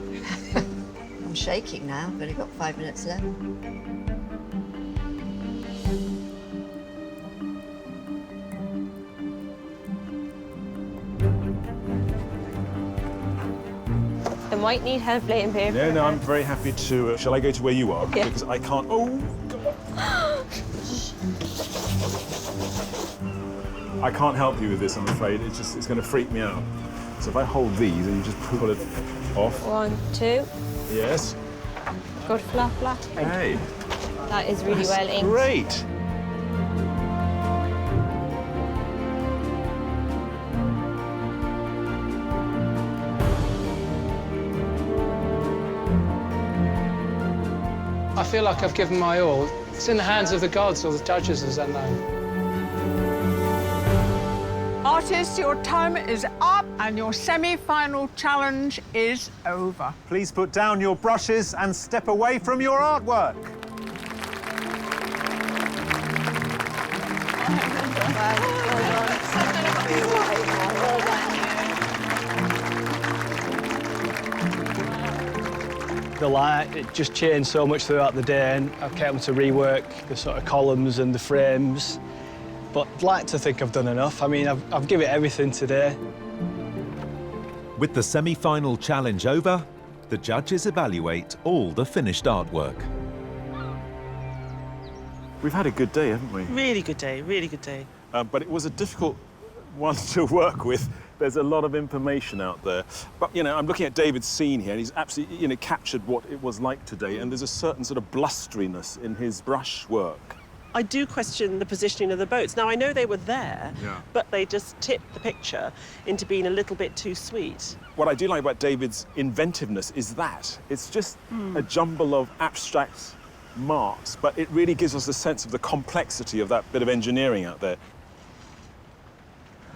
I'm shaking now. I've only got 5 minutes left. I might need help laying paper. No, I'm very happy to. Shall I go to where you are? Yeah. Because I can't. Oh, God. I can't help you with this, I'm afraid. It's going to freak me out. So if I hold these and you just pull it off. 1, 2. Yes. Good flat. Hey. That is really That's well inked. Great. I feel like I've given my all. It's in the hands of the gods or the judges, as I know. Artists, your time is up and your semi-final challenge is over. Please put down your brushes and step away from your artwork. The light, it just changed so much throughout the day, and I've kept them to rework the sort of columns and the frames. But I'd like to think I've done enough. I mean, I've given it everything today. With the semi-final challenge over, the judges evaluate all the finished artwork. We've had a good day, haven't we? Really good day, really good day. But it was a difficult one to work with. There's a lot of information out there. But, you know, I'm looking at David's scene here, and he's absolutely, you know, captured what it was like today, and there's a certain sort of blusteriness in his brush work. I do question the positioning of the boats. Now, I know they were there, Yeah. but they just tipped the picture into being a little bit too sweet. What I do like about David's inventiveness is that it's just a jumble of abstract marks, but it really gives us a sense of the complexity of that bit of engineering out there.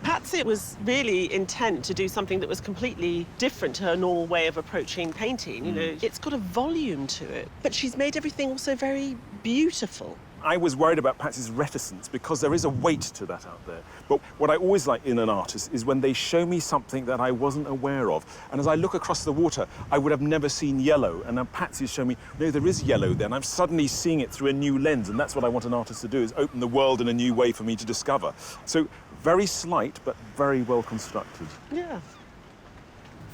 Patsy was really intent to do something that was completely different to her normal way of approaching painting. You know, it's got a volume to it, but she's made everything also very beautiful. I was worried about Patsy's reticence because there is a weight to that out there. But what I always like in an artist is when they show me something that I wasn't aware of. And as I look across the water, I would have never seen yellow. And now Patsy's shown me, no, there is yellow there. And I'm suddenly seeing it through a new lens. And that's what I want an artist to do, is open the world in a new way for me to discover. So very slight, but very well constructed. Yeah.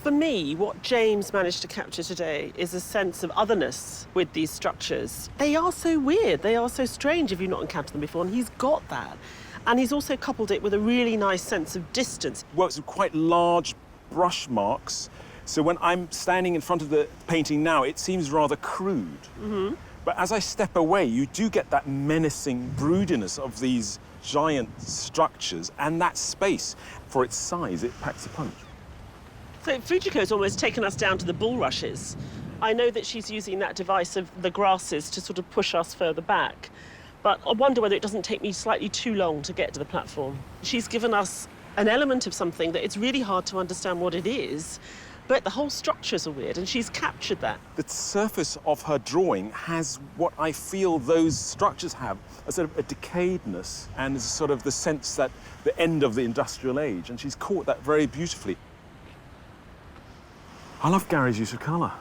For me, what James managed to capture today is a sense of otherness with these structures. They are so weird, they are so strange if you've not encountered them before, and he's got that. And he's also coupled it with a really nice sense of distance. Works with quite large brush marks, so when I'm standing in front of the painting now, it seems rather crude. But as I step away, you do get that menacing broodiness of these giant structures, and that space, for its size, it packs a punch. So Fujiko's almost taken us down to the bulrushes. I know that she's using that device of the grasses to sort of push us further back, but I wonder whether it doesn't take me slightly too long to get to the platform. She's given us an element of something that it's really hard to understand what it is, but the whole structures are weird, and she's captured that. The surface of her drawing has what I feel those structures have, a sort of a decayedness and a sort of the sense that the end of the industrial age, and she's caught that very beautifully. I love Gary's use of colour.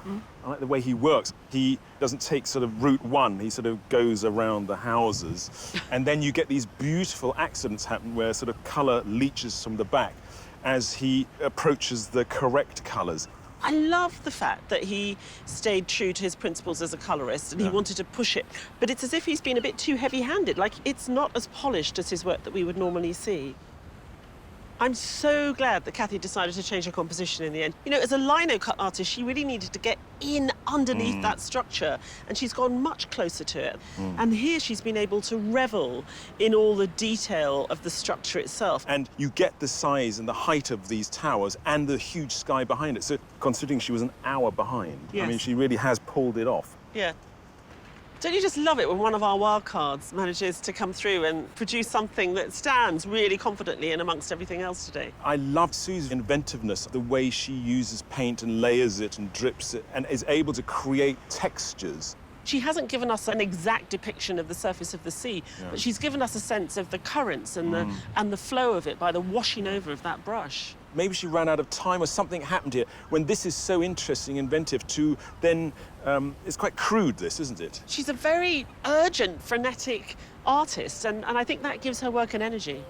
I like the way he works. He doesn't take sort of route one, he sort of goes around the houses, and then you get these beautiful accidents happen where sort of colour leaches from the back as he approaches the correct colours. I love the fact that he stayed true to his principles as a colourist and he wanted to push it, but it's as if he's been a bit too heavy-handed, like it's not as polished as his work that we would normally see. I'm so glad that Cathy decided to change her composition in the end. You know, as a lino cut artist, she really needed to get in underneath that structure, and she's gone much closer to it. And here she's been able to revel in all the detail of the structure itself. And you get the size and the height of these towers and the huge sky behind it. So considering she was an hour behind, I mean, she really has pulled it off. Yeah. Don't you just love it when one of our wildcards manages to come through and produce something that stands really confidently in amongst everything else today? I love Sue's inventiveness, the way she uses paint and layers it and drips it and is able to create textures. She hasn't given us an exact depiction of the surface of the sea, but she's given us a sense of the currents and the flow of it by the washing over of that brush. Maybe she ran out of time or something happened here when this is so interesting, inventive, to then, it's quite crude, this, isn't it? She's a very urgent, frenetic artist, and I think that gives her work an energy.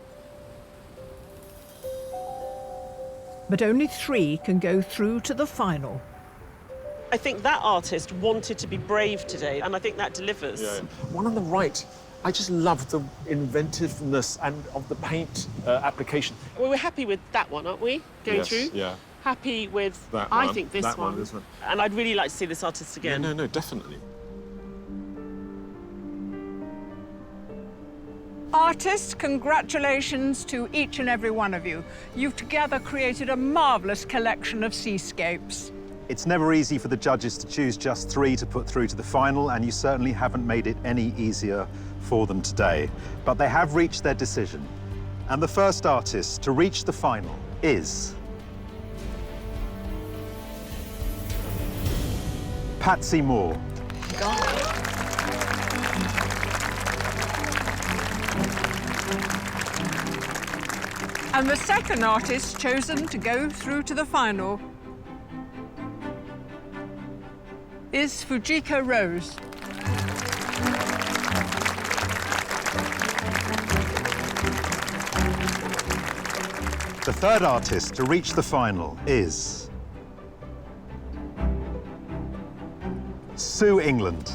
But only 3 can go through to the final. I think that artist wanted to be brave today, and I think that delivers. Yeah. One on the right, I just love the inventiveness and of the paint application. Well, we're happy with that one, aren't we? Going through? Yeah. Happy with, That I one, think, this that one. this one. And I'd really like to see this artist again. Yeah, no, definitely. Artists, congratulations to each and every one of you. You've together created a marvellous collection of seascapes. It's never easy for the judges to choose just 3 to put through to the final, and you certainly haven't made it any easier for them today. But they have reached their decision. And the first artist to reach the final is Patsy Moore. And the second artist chosen to go through to the final is Fujiko Rose. The third artist to reach the final is Sue England.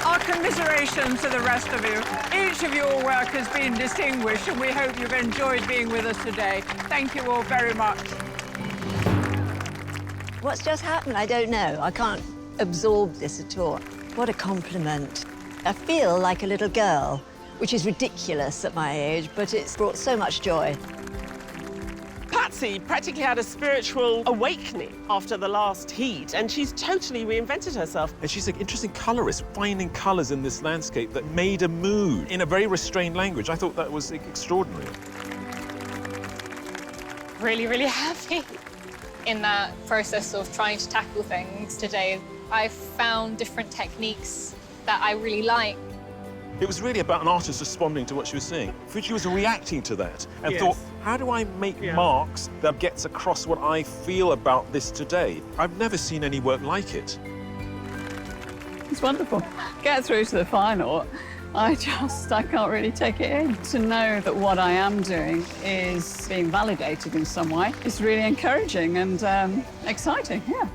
Our commiserations to the rest of you. Each of your work has been distinguished, and we hope you've enjoyed being with us today. Thank you all very much. What's just happened? I don't know. I can't absorb this at all. What a compliment. I feel like a little girl, which is ridiculous at my age, but it's brought so much joy. Patsy practically had a spiritual awakening after the last heat, and she's totally reinvented herself. And she's an interesting colourist, finding colours in this landscape that made a mood in a very restrained language. I thought that was extraordinary. Really, really happy. In that process of trying to tackle things today, I found different techniques that I really like. It was really about an artist responding to what she was seeing. Fuji was reacting to that and thought, how do I make marks that gets across what I feel about this today? I've never seen any work like it. It's wonderful. Get through to the final. I can't really take it in. To know that what I am doing is being validated in some way is really encouraging and exciting, yeah.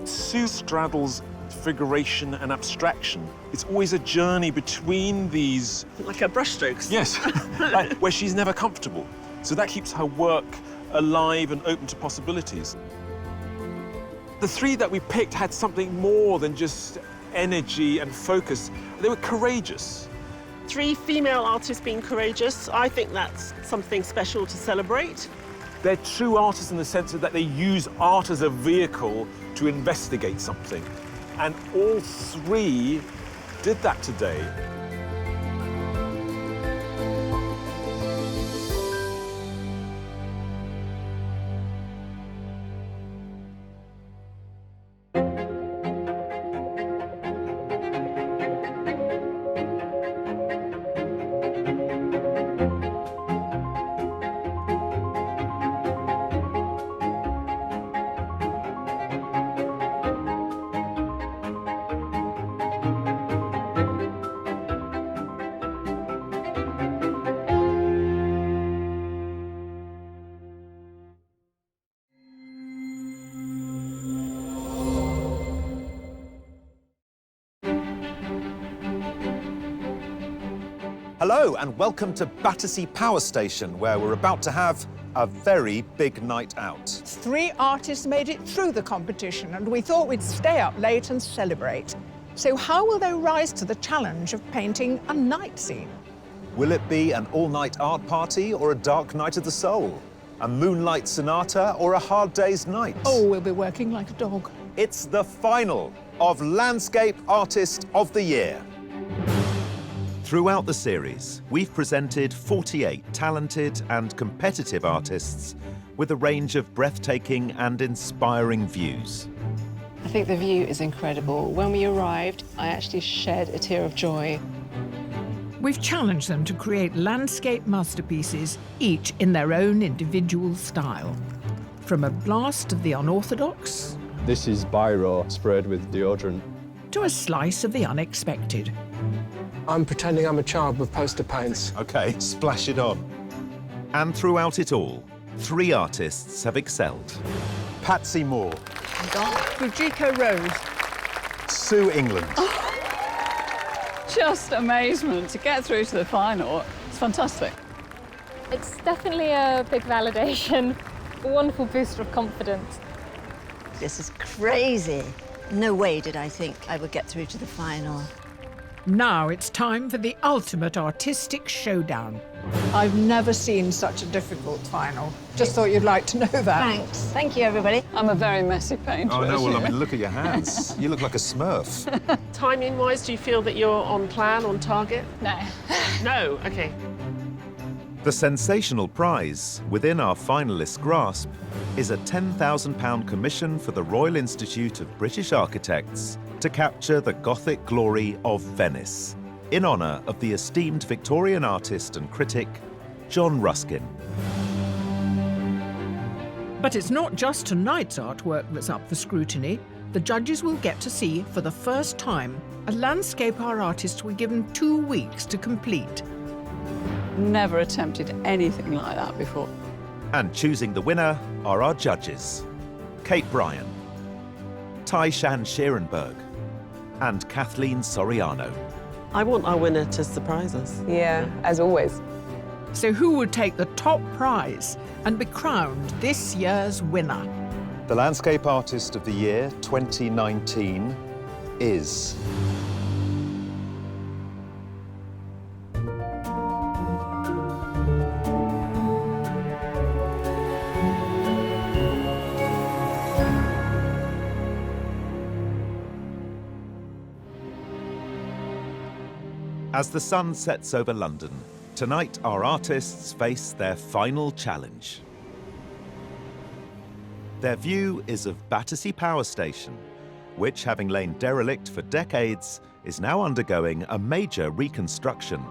Sue straddles figuration and abstraction. It's always a journey between these... Like her brushstrokes. Yes, like, where she's never comfortable. So that keeps her work alive and open to possibilities. The three that we picked had something more than just energy and focus. They were courageous. 3 female artists being courageous, I think that's something special to celebrate. They're true artists in the sense that they use art as a vehicle to investigate something. And all 3 did that today. Hello and welcome to Battersea Power Station, where we're about to have a very big night out. 3 artists made it through the competition, and we thought we'd stay up late and celebrate. So how will they rise to the challenge of painting a night scene? Will it be an all-night art party or a dark night of the soul? A moonlight sonata or a hard day's night? Oh, we'll be working like a dog. It's the final of Landscape Artist of the Year. Throughout the series, we've presented 48 talented and competitive artists with a range of breathtaking and inspiring views. I think the view is incredible. When we arrived, I actually shed a tear of joy. We've challenged them to create landscape masterpieces, each in their own individual style. From a blast of the unorthodox... This is biro sprayed with deodorant. ...to a slice of the unexpected. I'm pretending I'm a child with poster paints. OK, splash it on. And throughout it all, 3 artists have excelled. Patsy Moore. Fujiko Rose. Sue England. Just amazement to get through to the final. It's fantastic. It's definitely a big validation, a wonderful booster of confidence. This is crazy. No way did I think I would get through to the final. Now it's time for the ultimate artistic showdown. I've never seen such a difficult final. Just thought you'd like to know that. Thanks. Thank you, everybody. I'm a very messy painter. Oh, no, well, I mean, look at your hands. You look like a Smurf. Timing-wise, do you feel that you're on plan, on target? No. No? OK. The sensational prize within our finalists' grasp is a £10,000 commission for the Royal Institute of British Architects to capture the Gothic glory of Venice, in honour of the esteemed Victorian artist and critic, John Ruskin. But it's not just tonight's artwork that's up for scrutiny. The judges will get to see, for the first time, a landscape art artist were given 2 weeks to complete. Never attempted anything like that before. And choosing the winner are our judges, Kate Bryan, Tai-Shan Scherenberg, and Kathleen Soriano. I want our winner to surprise us. Yeah, as always. So who will take the top prize and be crowned this year's winner? The Landscape Artist of the Year 2019 is... As the sun sets over London, tonight our artists face their final challenge. Their view is of Battersea Power Station, which, having lain derelict for decades, is now undergoing a major reconstruction.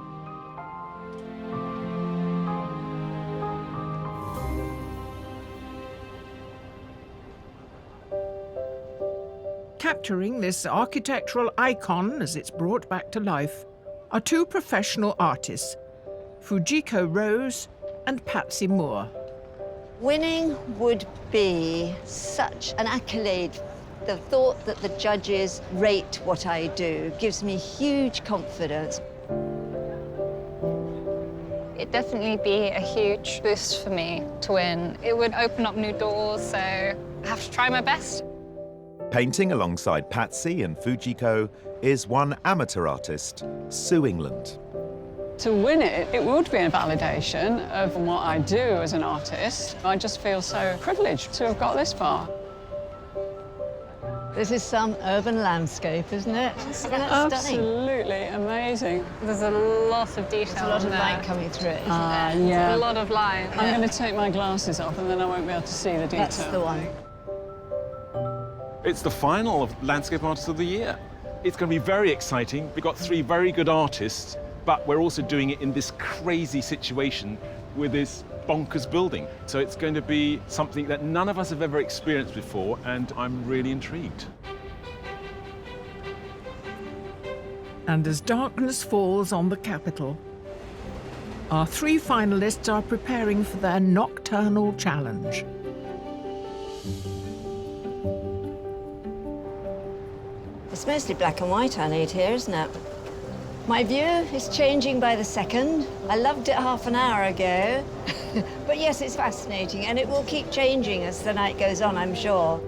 Capturing this architectural icon as it's brought back to life are 2 professional artists, Fujiko Rose and Patsy Moore. Winning would be such an accolade. The thought that the judges rate what I do gives me huge confidence. It'd definitely be a huge boost for me to win. It would open up new doors, so I have to try my best. Painting alongside Patsy and Fujiko is one amateur artist, Sue England. To win it, it would be a validation of what I do as an artist. I just feel so privileged to have got this far. This is some urban landscape, isn't it? Isn't that stunning? Absolutely amazing. There's a lot of detail. There's a lot of light coming through it, isn't there? Yeah. A lot of line. I'm going to take my glasses off and then I won't be able to see the detail. That's the one. It's the final of Landscape Artist of the Year. It's going to be very exciting. We've got 3 very good artists, but we're also doing it in this crazy situation with this bonkers building. So it's going to be something that none of us have ever experienced before, and I'm really intrigued. And as darkness falls on the capital, our 3 finalists are preparing for their nocturnal challenge. It's mostly black and white I need here, isn't it? My view is changing by the second. I loved it half an hour ago. But yes, it's fascinating, and it will keep changing as the night goes on, I'm sure.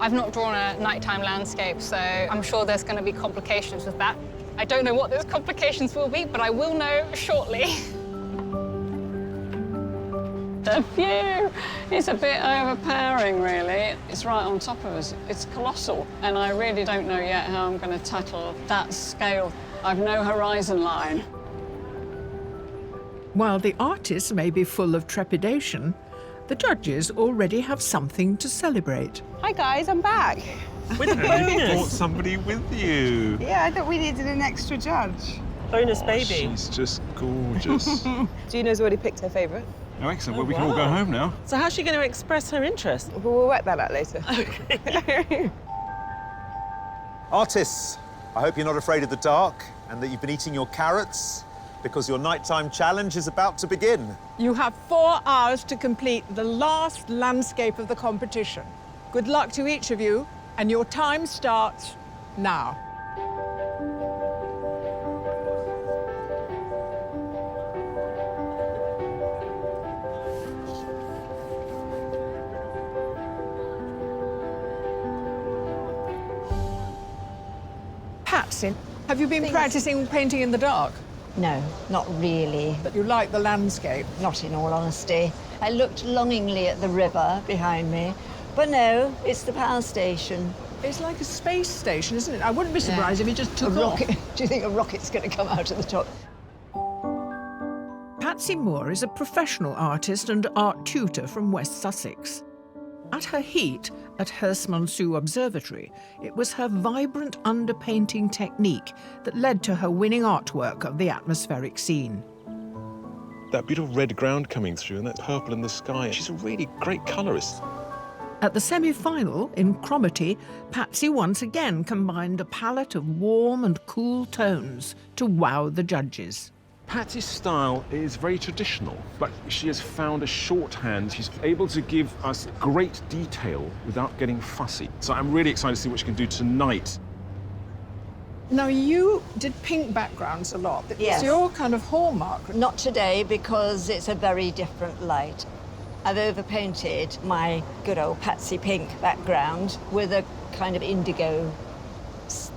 I've not drawn a nighttime landscape, so I'm sure there's going to be complications with that. I don't know what those complications will be, but I will know shortly. The view is a bit overpowering, really. It's right on top of us. It's colossal, and I really don't know yet how I'm going to tackle that scale. I've no horizon line. While the artists may be full of trepidation, the judges already have something to celebrate. Hi guys, I'm back. With a bonus. You brought somebody with you. Yeah, I thought we needed an extra judge. Bonus baby. She's just gorgeous. Gina's already picked her favourite. Oh, excellent. Well, we can all go home now. So how's she going to express her interest? Well, we'll work that out later. Okay. Artists, I hope you're not afraid of the dark and that you've been eating your carrots because your nighttime challenge is about to begin. You have 4 hours to complete the last landscape of the competition. Good luck to each of you, and your time starts now. Patsy, have you been practicing painting in the dark? No, not really. But you like the landscape? Not in all honesty. I looked longingly at the river behind me, but no, it's the power station. It's like a space station, isn't it? I wouldn't be surprised if it just took off. Do you think a rocket's going to come out of the top? Patsy Moore is a professional artist and art tutor from West Sussex. At her heat at Herse-Monceau Observatory, it was her vibrant underpainting technique that led to her winning artwork of the atmospheric scene. That beautiful red ground coming through and that purple in the sky. She's a really great colourist. At the semi-final, in Cromarty, Patsy once again combined a palette of warm and cool tones to wow the judges. Patsy's style is very traditional, but she has found a shorthand. She's able to give us great detail without getting fussy. So I'm really excited to see what she can do tonight. Now, you did pink backgrounds a lot. Yes. It's your kind of hallmark. Not today, because it's a very different light. I've overpainted my good old Patsy pink background with a kind of indigo,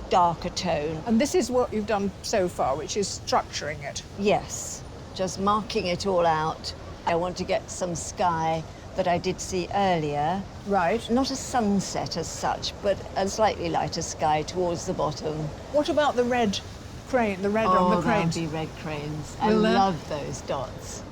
darker tone. And this is what you've done so far, which is structuring it. Yes, just marking it all out. I want to get some sky that I did see earlier. Right. Not a sunset as such, but a slightly lighter sky towards the bottom. What about the red crane, the red on the cranes? Oh, there'll be red cranes. I Will there? love those dots.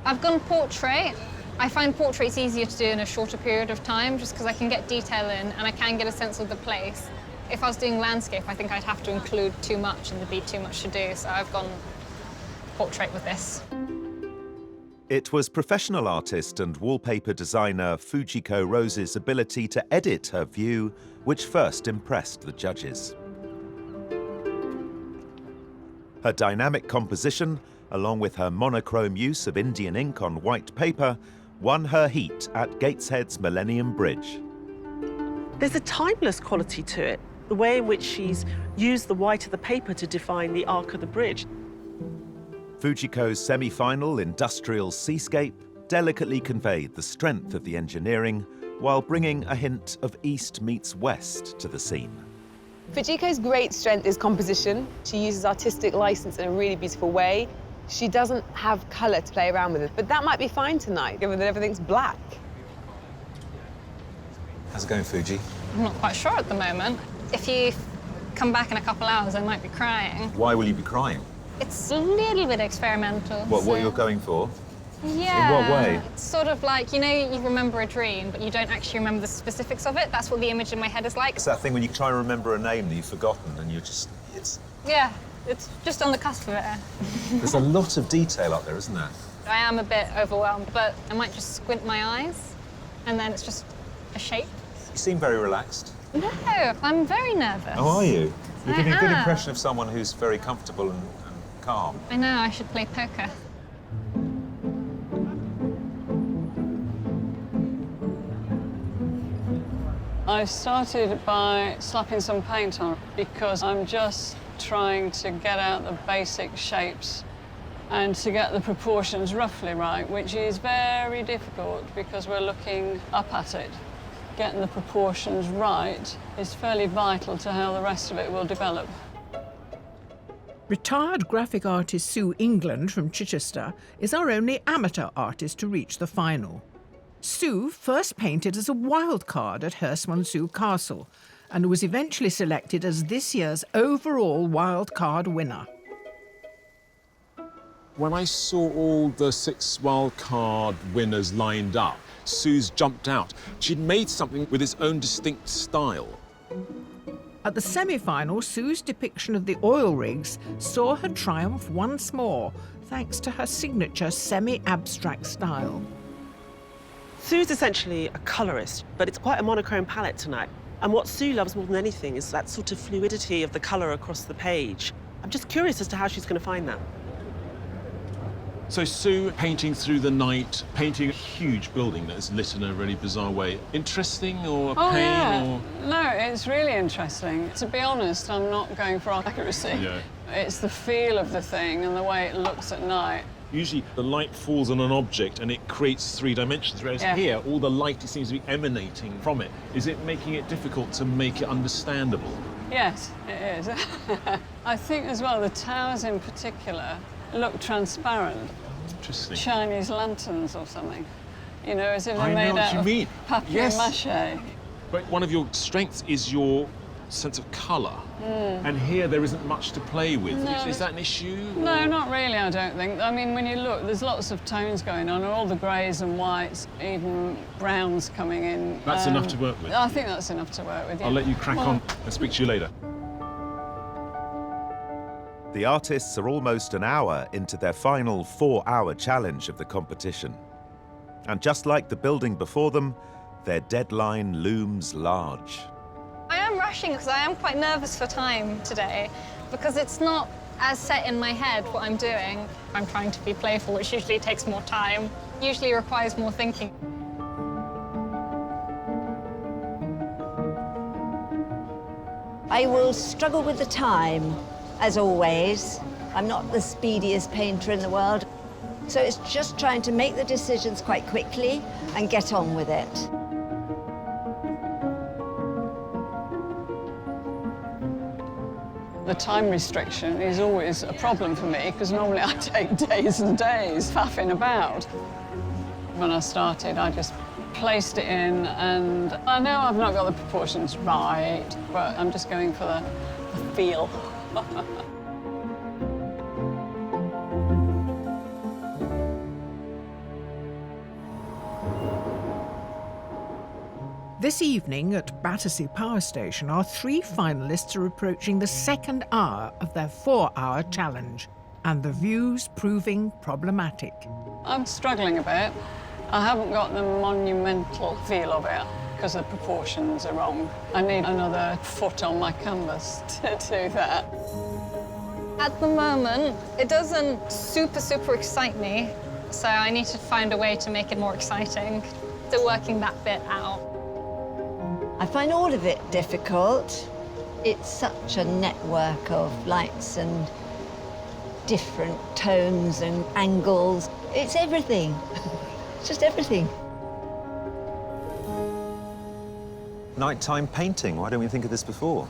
I've gone portrait. I find portraits easier to do in a shorter period of time just because I can get detail in and I can get a sense of the place. If I was doing landscape, I think I'd have to include too much and there'd be too much to do, so I've gone portrait with this. It was professional artist and wallpaper designer Fujiko Rose's ability to edit her view which first impressed the judges. Her dynamic composition, along with her monochrome use of Indian ink on white paper, won her heat at Gateshead's Millennium Bridge. There's a timeless quality to it, the way in which she's used the white of the paper to define the arc of the bridge. Fujiko's semi-final industrial Seascape delicately conveyed the strength of the engineering while bringing a hint of East meets West to the scene. Fujiko's great strength is composition. She uses artistic license in a really beautiful way. She doesn't have colour to play around with it, but that might be fine tonight, given that everything's black. How's it going, Fuji? I'm not quite sure at the moment. If you come back in a couple hours, I might be crying. Why will you be crying? It's a little bit experimental. What you're going for? Yeah. In what way? It's sort of like, you know, you remember a dream, but you don't actually remember the specifics of it. That's what the image in my head is like. It's that thing when you try and remember a name that you've forgotten and you're just, Yeah, it's just on the cusp of it. There's a lot of detail up there, isn't there? I am a bit overwhelmed, but I might just squint my eyes, and then it's just a shape. You seem very relaxed. No, I'm very nervous. Oh, are you? You're giving a good am. impression of someone who's very comfortable and calm. I know, I should play poker. I started by slapping some paint on because I'm just trying to get out the basic shapes and to get the proportions roughly right, which is very difficult because we're looking up at it. Getting the proportions right is fairly vital to how the rest of it will develop. Retired graphic artist Sue England from Chichester is our only amateur artist to reach the final. Sue first painted as a wildcard at Herstmonceux Castle and was eventually selected as this year's overall wildcard winner. When I saw all the 6 wildcard winners lined up, Sue's jumped out. She'd made something with its own distinct style. At the semi-final, Sue's depiction of the oil rigs saw her triumph once more, thanks to her signature semi-abstract style. Sue's essentially a colourist, but it's quite a monochrome palette tonight. And what Sue loves more than anything is that sort of fluidity of the colour across the page. I'm just curious as to how she's going to find that. So Sue painting through the night, painting a huge building that is lit in a really bizarre way. Interesting or a pain or? No, it's really interesting. To be honest, I'm not going for accuracy. Yeah. It's the feel of the thing and the way it looks at night. Usually the light falls on an object and it creates 3 dimensions, whereas here, all the light seems to be emanating from it. Is it making it difficult to make it understandable? Yes, it is. I think as well, the towers in particular look transparent. Interesting. Chinese lanterns or something. You know, as if they're I made know what out you of mean. papier-mâché. But one of your strengths is your sense of colour. And here there isn't much to play with. No. Is that an issue? No, not really, I don't think. I mean, when you look, there's lots of tones going on, all the greys and whites, even browns coming in. That's enough to work with? I think that's enough to work with, yeah. I'll let you crack on and speak to you later. The artists are almost an hour into their final 4-hour challenge of the competition. And just like the building before them, their deadline looms large. I am rushing because I am quite nervous for time today because it's not as set in my head what I'm doing. I'm trying to be playful, which usually takes more time, usually requires more thinking. I will struggle with the time, as always. I'm not the speediest painter in the world. So it's just trying to make the decisions quite quickly and get on with it. The time restriction is always a problem for me because normally I take days and days faffing about. When I started, I just placed it in and I know I've not got the proportions right, but I'm just going for the feel. This evening at Battersea Power Station, our 3 finalists are approaching the 2nd hour of their 4-hour challenge, and the view's proving problematic. I'm struggling a bit. I haven't got the monumental feel of it because the proportions are wrong. I need another foot on my canvas to do that. At the moment, it doesn't super excite me, so I need to find a way to make it more exciting. Still working that bit out. I find all of it difficult. It's such a network of lights and different tones and angles. It's everything. It's just everything. Nighttime painting, why don't we think of this before?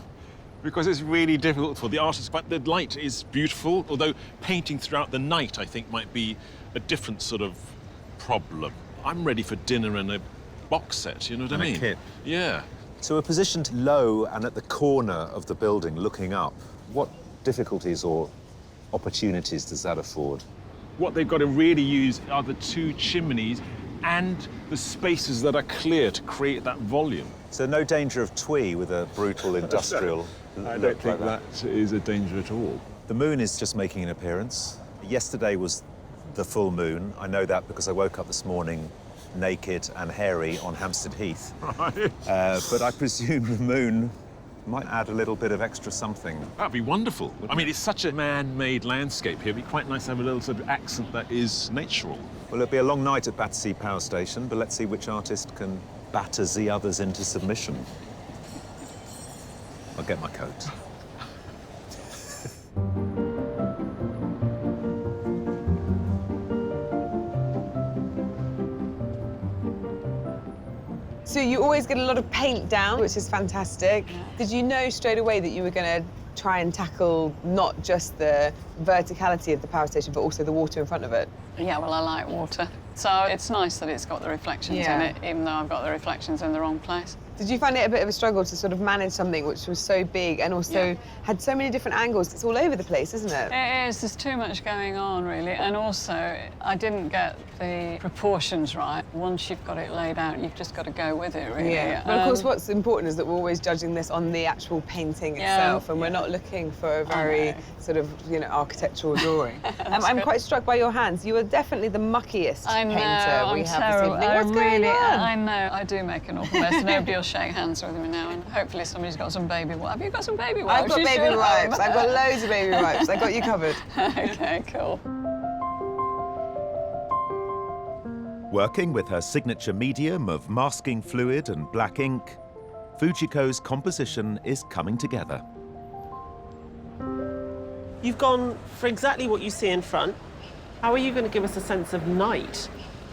Because it's really difficult for the artist, but the light is beautiful, although painting throughout the night, I think, might be a different sort of problem. I'm ready for dinner and a box set, you know what I mean? A kit. Yeah. So we're positioned low and at the corner of the building, looking up. What difficulties or opportunities does that afford? What they've got to really use are the two chimneys and the spaces that are clear to create that volume. So no danger of twee with a brutal industrial I look don't think like that is a danger at all. The moon is just making an appearance. Yesterday was the full moon. I know that because I woke up this morning naked and hairy on Hampstead Heath. Right. But I presume the moon might add a little bit of extra something. That'd be wonderful. I mean, it's such a man-made landscape here. It'd be quite nice to have a little sort of accent that is natural. Well, it'll be a long night at Battersea Power Station, but let's see which artist can Battersea others into submission. I'll get my coat. So you always get a lot of paint down, which is fantastic. Did you know straight away that you were going to try and tackle not just the verticality of the power station, but also the water in front of it? Yeah, well, I like water. So it's nice that it's got the reflections in it, even though I've got the reflections in the wrong place. Did you find it a bit of a struggle to sort of manage something which was so big and also had so many different angles? It's all over the place, isn't it? It is. There's too much going on, really. And also, I didn't get the proportions right. Once you've got it laid out, you've just got to go with it, really. Yeah. But of course, what's important is that we're always judging this on the actual painting itself, and we're not looking for a very sort of, you know, architectural drawing. I'm quite struck by your hands. You are definitely the muckiest painter we have this evening. What's going on? I know. I do make an awful mess. Nobody will shake hands with me now, and hopefully somebody's got some baby wipes. Have you got some baby wipes? I've got baby wipes. I've got loads of baby wipes. I've got you covered. OK, cool. Working with her signature medium of masking fluid and black ink, Fujiko's composition is coming together. You've gone for exactly what you see in front. How are you going to give us a sense of night?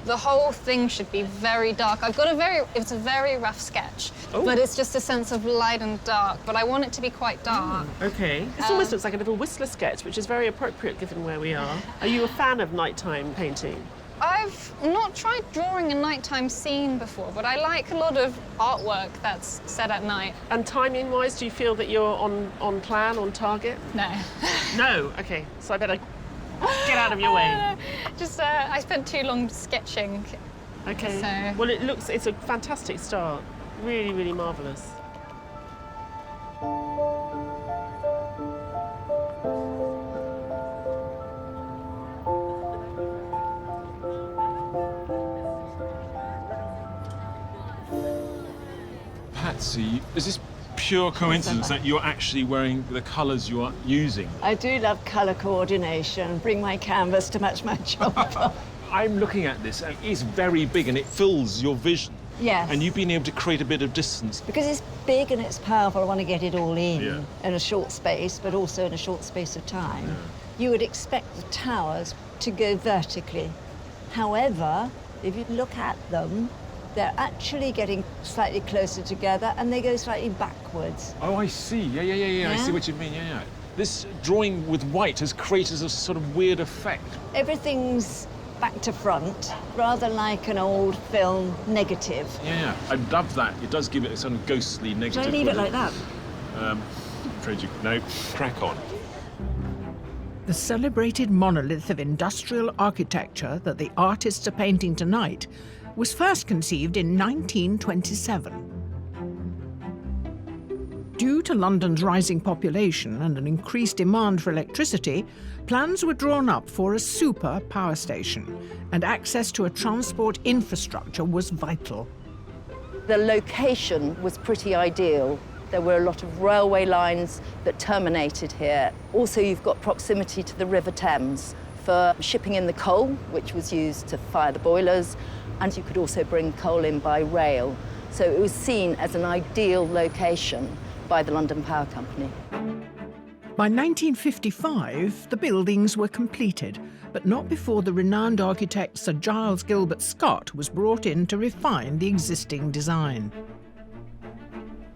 The whole thing should be very dark. It's a very rough sketch, but it's just a sense of light and dark, but I want it to be quite dark. OK. This almost looks like a little Whistler sketch, which is very appropriate given where we are. Are you a fan of nighttime painting? I've not tried drawing a nighttime scene before, but I like a lot of artwork that's set at night. And timing-wise, do you feel that you're on plan, on target? No. No? OK, so I better get out of your way. Just, I spent too long sketching. OK. So... Well, it's a fantastic start. Really, really marvellous. Patsy, is this pure coincidence that you're actually wearing the colours you are using? I do love colour coordination. Bring my canvas to match my job. I'm looking at this, and it's very big, and it fills your vision. Yes. And you've been able to create a bit of distance. Because it's big and it's powerful, I want to get it all in a short space, but also in a short space of time. You would expect the towers to go vertically. However, if you look at them, they're actually getting slightly closer together and they go slightly backwards. Oh, I see. Yeah. I see what you mean. Yeah. This drawing with white has created a sort of weird effect. Everything's back to front, rather like an old film negative. Yeah. I love that. It does give it a sort of ghostly negative. Should I leave it like that? Afraid you... No, crack on. The celebrated monolith of industrial architecture that the artists are painting tonight was first conceived in 1927. Due to London's rising population and an increased demand for electricity, plans were drawn up for a super power station, and access to a transport infrastructure was vital. The location was pretty ideal. There were a lot of railway lines that terminated here. Also, you've got proximity to the River Thames for shipping in the coal, which was used to fire the boilers, and you could also bring coal in by rail. So it was seen as an ideal location by the London Power Company. By 1955, the buildings were completed, but not before the renowned architect Sir Giles Gilbert Scott was brought in to refine the existing design.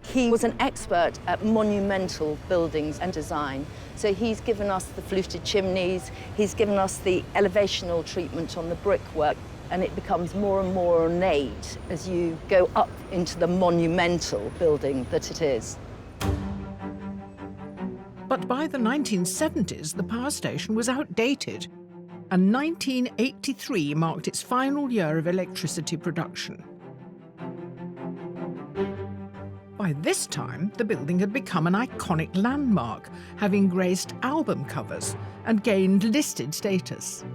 He was an expert at monumental buildings and design. So he's given us the fluted chimneys, he's given us the elevational treatment on the brickwork, and it becomes more and more ornate as you go up into the monumental building that it is. But by the 1970s, the power station was outdated, and 1983 marked its final year of electricity production. By this time, the building had become an iconic landmark, having graced album covers and gained listed status.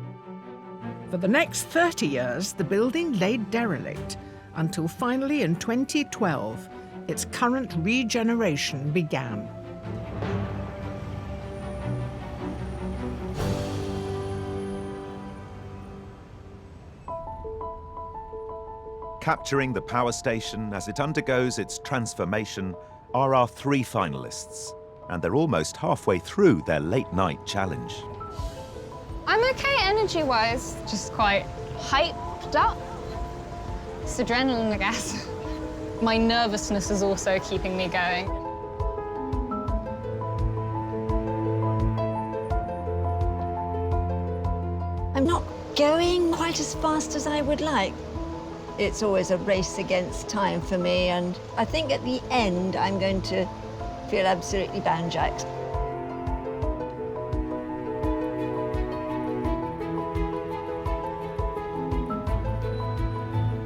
For the next 30 years, the building lay derelict, until finally in 2012, its current regeneration began. Capturing the power station as it undergoes its transformation are our 3 finalists, and they're almost halfway through their late-night challenge. I'm okay energy-wise, just quite hyped up. It's adrenaline, I guess. My nervousness is also keeping me going. I'm not going quite as fast as I would like. It's always a race against time for me, and I think at the end I'm going to feel absolutely banjaxed.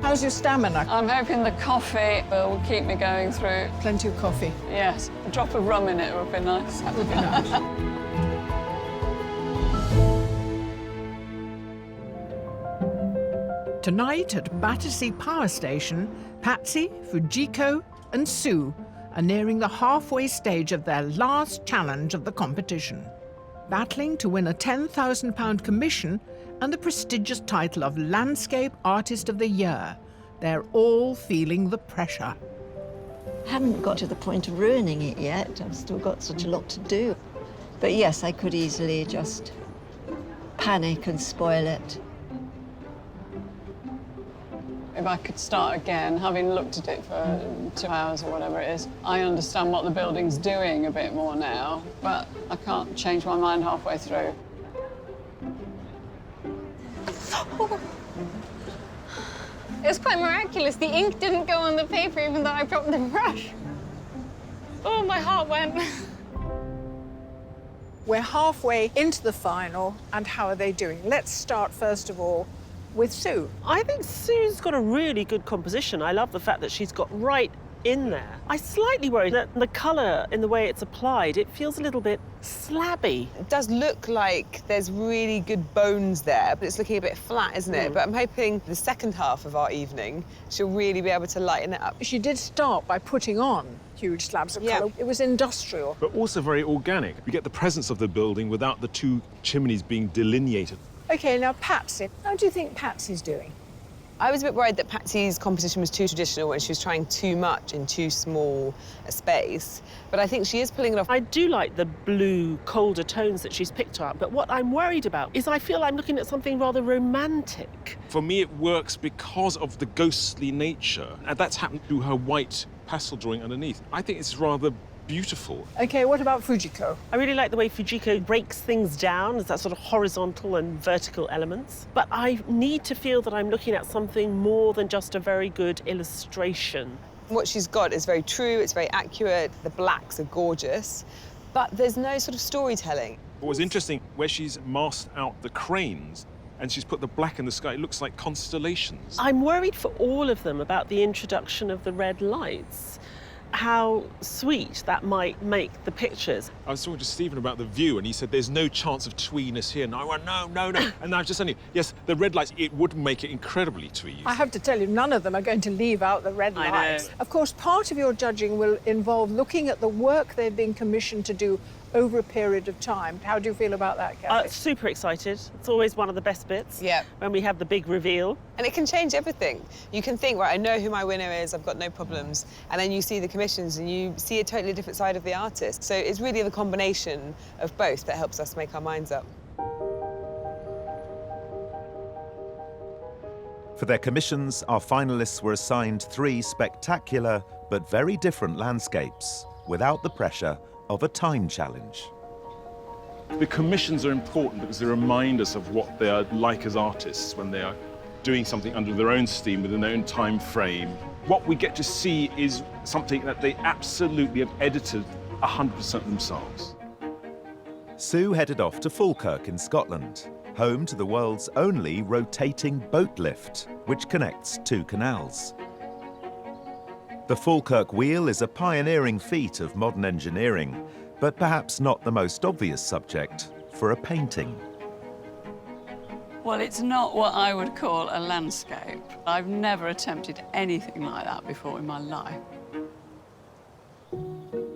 How's your stamina? I'm hoping the coffee will keep me going through. Plenty of coffee? Yes. A drop of rum in it would be nice. That would be nice. Tonight at Battersea Power Station, Patsy, Fujiko and Sue are nearing the halfway stage of their last challenge of the competition, battling to win a £10,000 commission and the prestigious title of Landscape Artist of the Year. They're all feeling the pressure. I haven't got to the point of ruining it yet. I've still got such a lot to do. But yes, I could easily just panic and spoil it. If I could start again, having looked at it for 2 hours or whatever it is, I understand what the building's doing a bit more now, but I can't change my mind halfway through. It was quite miraculous. The ink didn't go on the paper even though I dropped the brush. Oh, my heart went. We're halfway into the final, and how are they doing? Let's start, first of all, with Sue. I think Sue's got a really good composition. I love the fact that she's got right in there. I slightly worry that the colour, in the way it's applied, it feels a little bit slabby. It does look like there's really good bones there, but it's looking a bit flat, isn't it? But I'm hoping the second half of our evening, she'll really be able to lighten it up. She did start by putting on huge slabs of colour. It was industrial. But also very organic. You get the presence of the building without the 2 chimneys being delineated. OK, now Patsy. How do you think Patsy's doing? I was a bit worried that Patsy's composition was too traditional and she was trying too much in too small a space, but I think she is pulling it off. I do like the blue, colder tones that she's picked up, but what I'm worried about is I feel I'm looking at something rather romantic. For me, it works because of the ghostly nature, and that's happened to her white pastel drawing underneath. I think it's rather beautiful. OK, what about Fujiko? I really like the way Fujiko breaks things down as that sort of horizontal and vertical elements. But I need to feel that I'm looking at something more than just a very good illustration. What she's got is very true, it's very accurate, the blacks are gorgeous, but there's no sort of storytelling. What was interesting, where she's masked out the cranes, and she's put the black in the sky, it looks like constellations. I'm worried for all of them about the introduction of the red lights. How sweet that might make the pictures. I was talking to Stephen about the view, and he said there's no chance of tweeness here. And I went, no. And I've just said, yes, the red lights, it would make it incredibly twee. I have to tell you, none of them are going to leave out the red lights. I know. Of course, part of your judging will involve looking at the work they've been commissioned to do over a period of time. How do you feel about that, Kathy? Super excited. It's always one of the best bits. Yeah. When we have the big reveal. And it can change everything. You can think, right, I know who my winner is, I've got no problems. And then you see the commissions and you see a totally different side of the artist. So it's really the combination of both that helps us make our minds up. For their commissions, our finalists were assigned 3 spectacular but very different landscapes without the pressure of a time challenge. The commissions are important because they remind us of what they are like as artists when they are doing something under their own steam, with their own time frame. What we get to see is something that they absolutely have edited 100% themselves. Sue headed off to Falkirk in Scotland, home to the world's only rotating boat lift, which connects 2 canals. The Falkirk wheel is a pioneering feat of modern engineering, but perhaps not the most obvious subject for a painting. Well, it's not what I would call a landscape. I've never attempted anything like that before in my life.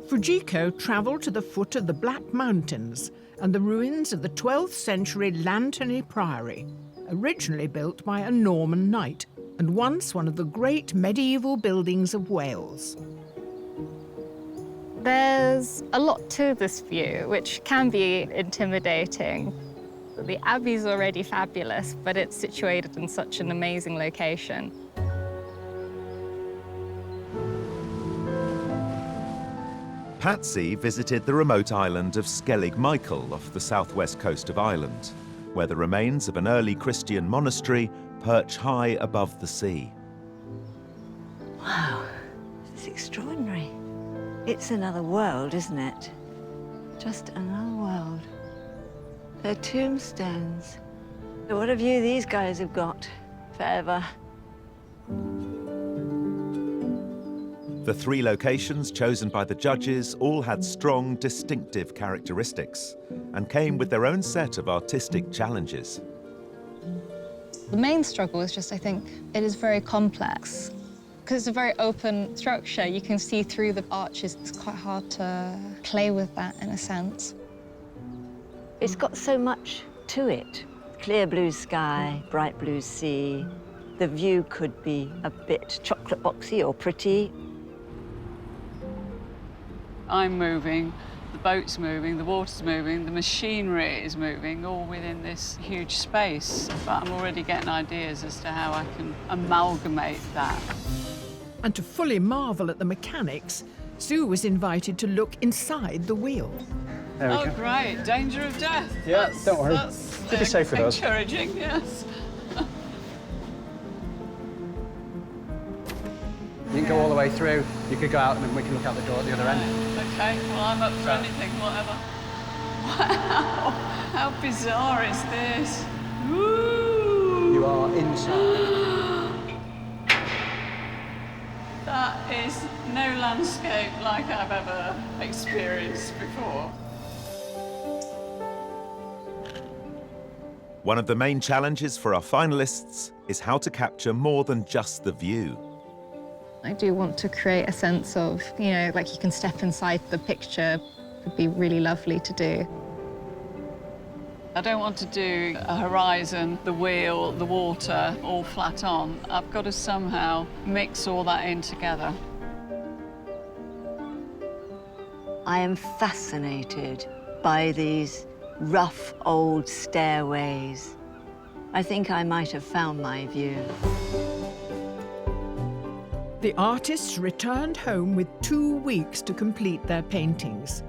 Fujiko travelled to the foot of the Black Mountains and the ruins of the 12th century Lanterney Priory, originally built by a Norman knight and once one of the great medieval buildings of Wales. There's a lot to this view, which can be intimidating. The Abbey's already fabulous, but it's situated in such an amazing location. Patsy visited the remote island of Skellig Michael off the southwest coast of Ireland, where the remains of an early Christian monastery perch high above the sea. Wow, this is extraordinary. It's another world, isn't it? Just another world. They're tombstones. What a view these guys have got forever. The 3 locations chosen by the judges all had strong, distinctive characteristics and came with their own set of artistic challenges. The main struggle is just, I think, it is very complex. Because it's a very open structure, you can see through the arches. It's quite hard to play with that, in a sense. It's got so much to it. Clear blue sky, bright blue sea. The view could be a bit chocolate boxy or pretty. I'm moving, the boat's moving, the water's moving, the machinery is moving, all within this huge space. But I'm already getting ideas as to how I can amalgamate that. And to fully marvel at the mechanics, Sue was invited to look inside the wheel. There we Oh, go. great. Danger of death. Yeah, don't worry. That's Could be safe with us. encouraging, yes. You can go all the way through. You could go out and then we can look out the door at the other end. Okay, well, I'm up for anything, whatever. Wow, how bizarre is this? Woo! You are inside. That is no landscape like I've ever experienced before. One of the main challenges for our finalists is how to capture more than just the view. I do want to create a sense of, you know, like you can step inside the picture. It would be really lovely to do. I don't want to do a horizon, the wheel, the water, all flat on. I've got to somehow mix all that in together. I am fascinated by these rough old stairways. I think I might have found my view. The artists returned home with 2 weeks to complete their paintings.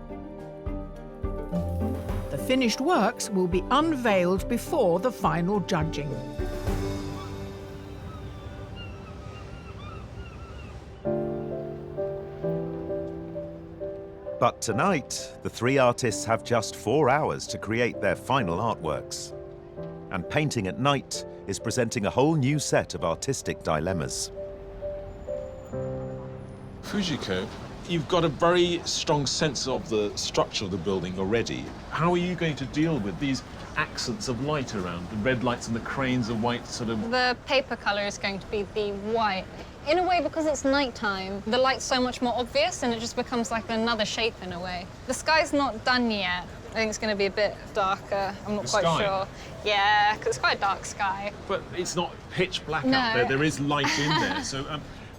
The finished works will be unveiled before the final judging. But tonight, the 3 artists have just 4 hours to create their final artworks. And painting at night is presenting a whole new set of artistic dilemmas. Fujiko, you've got a very strong sense of the structure of the building already. How are you going to deal with these accents of light around, the red lights and the cranes of white sort of... The paper colour is going to be the white. In a way, because it's nighttime, the light's so much more obvious and it just becomes like another shape in a way. The sky's not done yet. I think it's going to be a bit darker. I'm not quite sure. Yeah, because it's quite a dark sky. But it's not pitch black No. out there. There is light in there. So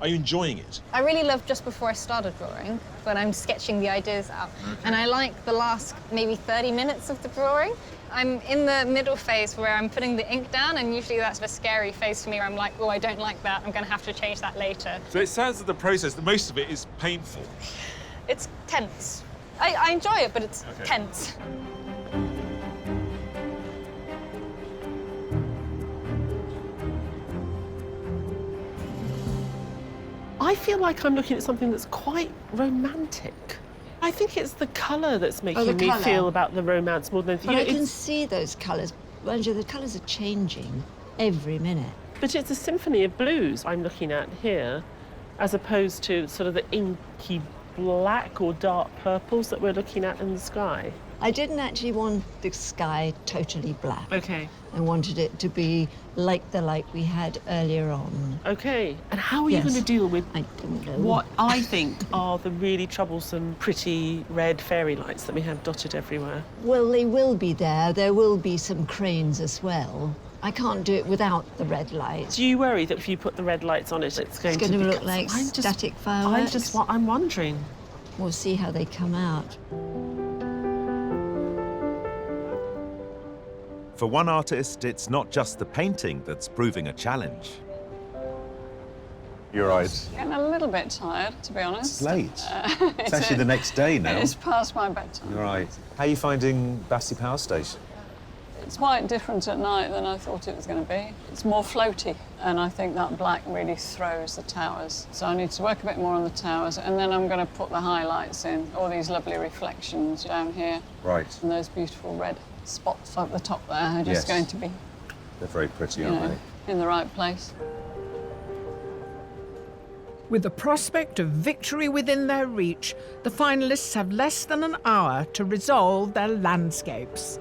Are you enjoying it? I really love just before I started drawing, when I'm sketching the ideas out. And I like the last maybe 30 minutes of the drawing. I'm in the middle phase where I'm putting the ink down, and usually that's a scary phase for me where I'm like, oh, I don't like that. I'm going to have to change that later. So it sounds that the process, that most of it is painful. It's tense. I enjoy it, but it's tense. I feel like I'm looking at something that's quite romantic. I think it's the colour that's making me feel about the romance more than anything. But I can see those colours. Mind you, the colours are changing every minute. But it's a symphony of blues I'm looking at here, as opposed to sort of the inky black or dark purples that we're looking at in the sky. I didn't actually want the sky totally black. OK. I wanted it to be like the light we had earlier on. OK. And how are you going to deal with know. what I think are the really troublesome, pretty red fairy lights that we have dotted everywhere? Well, they will be there. There will be some cranes as well. I can't do it without the red lights. Do you worry that if you put the red lights on it, it's going to look like static fireworks? I'm wondering. We'll see how they come out. For one artist, it's not just the painting that's proving a challenge. You're right. Getting a little bit tired, to be honest. It's late. It's actually the next day now. It's past my bedtime. You're right. How are you finding Battersea Power Station? It's quite different at night than I thought it was going to be. It's more floaty, and I think that black really throws the towers. So I need to work a bit more on the towers, and then I'm going to put the highlights in, all these lovely reflections down here. Right. And those beautiful red spots at the top there are just going to be, They're very pretty, aren't they? in the right place. With the prospect of victory within their reach, the finalists have less than an hour to resolve their landscapes.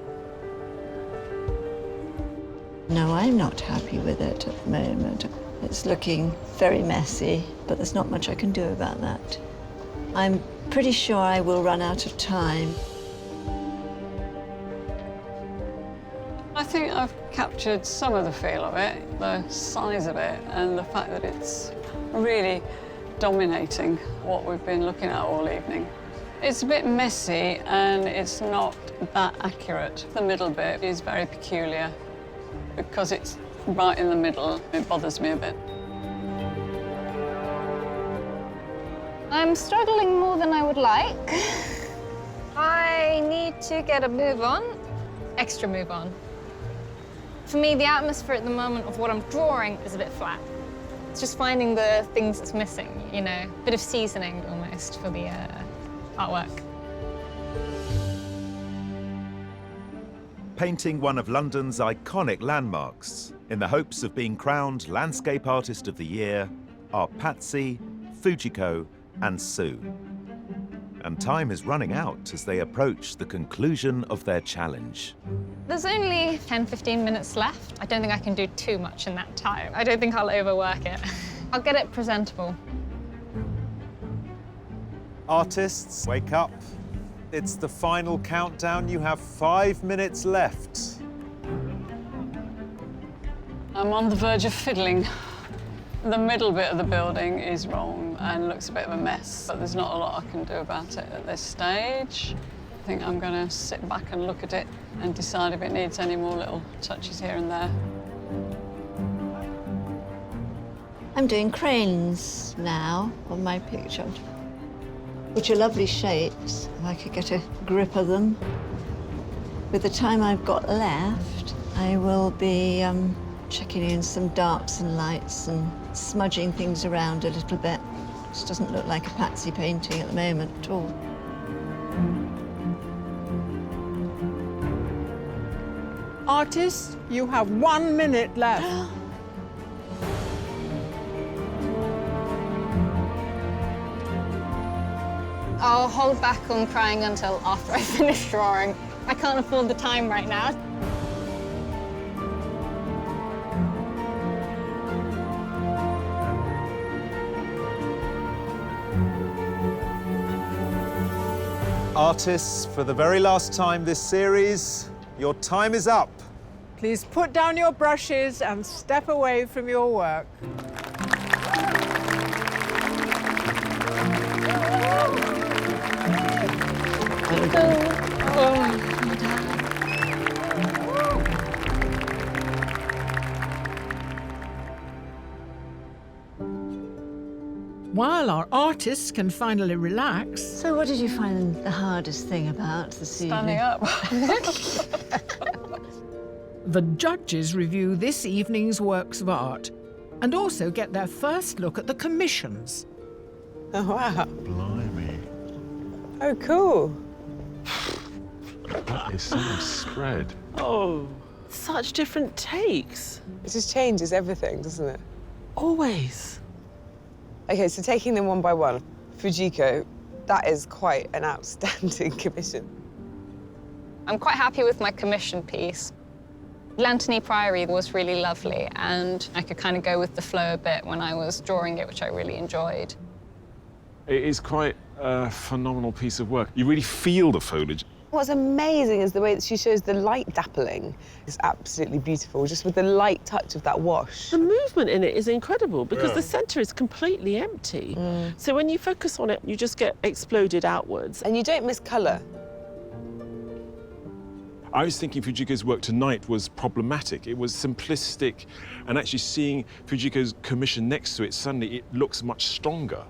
No, I'm not happy with it at the moment. It's looking very messy, but there's not much I can do about that. I'm pretty sure I will run out of time. I think I've captured some of the feel of it, the size of it, and the fact that it's really dominating what we've been looking at all evening. It's a bit messy and it's not that accurate. The middle bit is very peculiar. Because it's right in the middle, it bothers me a bit. I'm struggling more than I would like. I need to get a move on, extra move on. For me, the atmosphere at the moment of what I'm drawing is a bit flat. It's just finding the things that's missing, you know, a bit of seasoning almost for the artwork. Painting one of London's iconic landmarks in the hopes of being crowned Landscape Artist of the Year are Patsy, Fujiko and Sue. And time is running out as they approach the conclusion of their challenge. There's only 10-15 minutes left. I don't think I can do too much in that time. I don't think I'll overwork it. I'll get it presentable. Artists, wake up. It's the final countdown. You have 5 minutes left. I'm on the verge of fiddling. The middle bit of the building is wrong and looks a bit of a mess, but there's not a lot I can do about it at this stage. I think I'm going to sit back and look at it and decide if it needs any more little touches here and there. I'm doing cranes now on my picture, which are lovely shapes, if I could get a grip of them. With the time I've got left, I will be checking in some darks and lights and smudging things around a little bit. This doesn't look like a Patsy painting at the moment at all. Artists, you have 1 minute left. I'll hold back on crying until after I finish drawing. I can't afford the time right now. Artists, for the very last time this series, your time is up. Please put down your brushes and step away from your work. While our artists can finally relax... So what did you find the hardest thing about this evening? Standing up. The judges review this evening's works of art and also get their first look at the commissions. Oh, wow. Blimey. Oh, cool. That is some spread. Oh, such different takes. It just changes everything, doesn't it? Always. OK, so taking them one by one. Fujiko, that is quite an outstanding commission. I'm quite happy with my commission piece. Lantany Priory was really lovely, and I could kind of go with the flow a bit when I was drawing it, which I really enjoyed. It is quite a phenomenal piece of work. You really feel the foliage. What's amazing is the way that she shows the light dappling. It's absolutely beautiful, just with the light touch of that wash. The movement in it is incredible because Yeah. the centre is completely empty. So when you focus on it, you just get exploded outwards. And you don't miss colour. I was thinking Fujiko's work tonight was problematic. It was simplistic, and actually seeing Fujiko's commission next to it, suddenly it looks much stronger.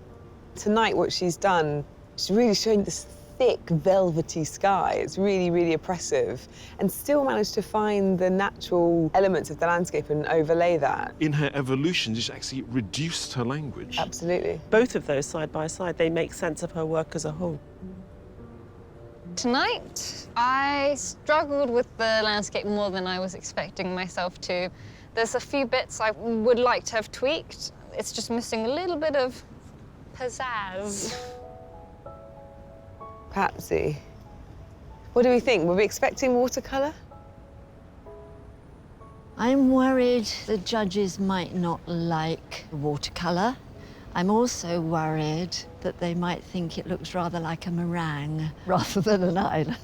Tonight, what she's done, she's really showing this thick, velvety sky. It's really, really oppressive, and still managed to find the natural elements of the landscape and overlay that. In her evolution, she actually reduced her language. Absolutely. Both of those side by side, they make sense of her work as a whole. Tonight, I struggled with the landscape more than I was expecting myself to. There's a few bits I would like to have tweaked. It's just missing a little bit of pizzazz. Patsy, what do we think? Were we expecting watercolour? I'm worried the judges might not like watercolour. I'm also worried that they might think it looks rather like a meringue rather than an island.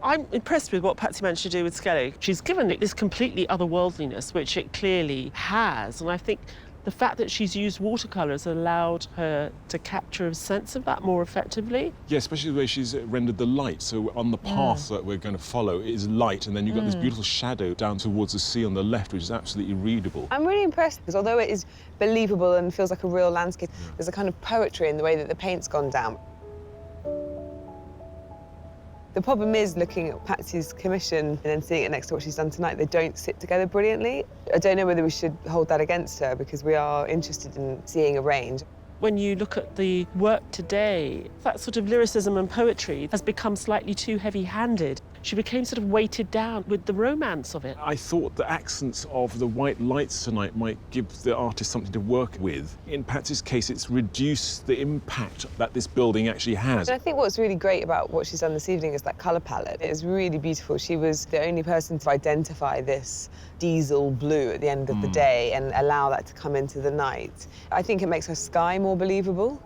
I'm impressed with what Patsy managed to do with Skelly. She's given it this completely otherworldliness, which it clearly has, and I think the fact that she's used watercolours allowed her to capture a sense of that more effectively. Yeah, especially the way she's rendered the light. So on the path that we're going to follow is light, and then you've got this beautiful shadow down towards the sea on the left, which is absolutely readable. I'm really impressed because although it is believable and feels like a real landscape, there's a kind of poetry in the way that the paint's gone down. The problem is looking at Patsy's commission and then seeing it next to what she's done tonight, they don't sit together brilliantly. I don't know whether we should hold that against her because we are interested in seeing a range. When you look at the work today, that sort of lyricism and poetry has become slightly too heavy-handed. She became sort of weighted down with the romance of it. I thought the accents of the white lights tonight might give the artist something to work with. In Patsy's case, it's reduced the impact that this building actually has. And I think what's really great about what she's done this evening is that colour palette. It is really beautiful. She was the only person to identify this diesel blue at the end of the day and allow that to come into the night. I think it makes her sky more believable.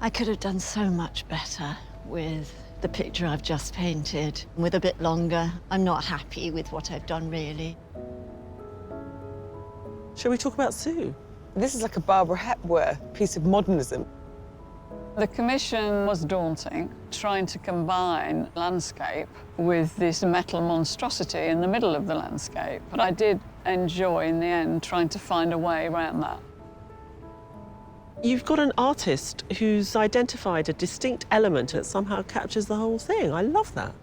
I could have done so much better with the picture I've just painted. With a bit longer, I'm not happy with what I've done, really. Shall we talk about Sue? This is like a Barbara Hepworth piece of modernism. The commission was daunting, trying to combine landscape with this metal monstrosity in the middle of the landscape. But I did enjoy, in the end, trying to find a way around that. You've got an artist who's identified a distinct element that somehow captures the whole thing. I love that.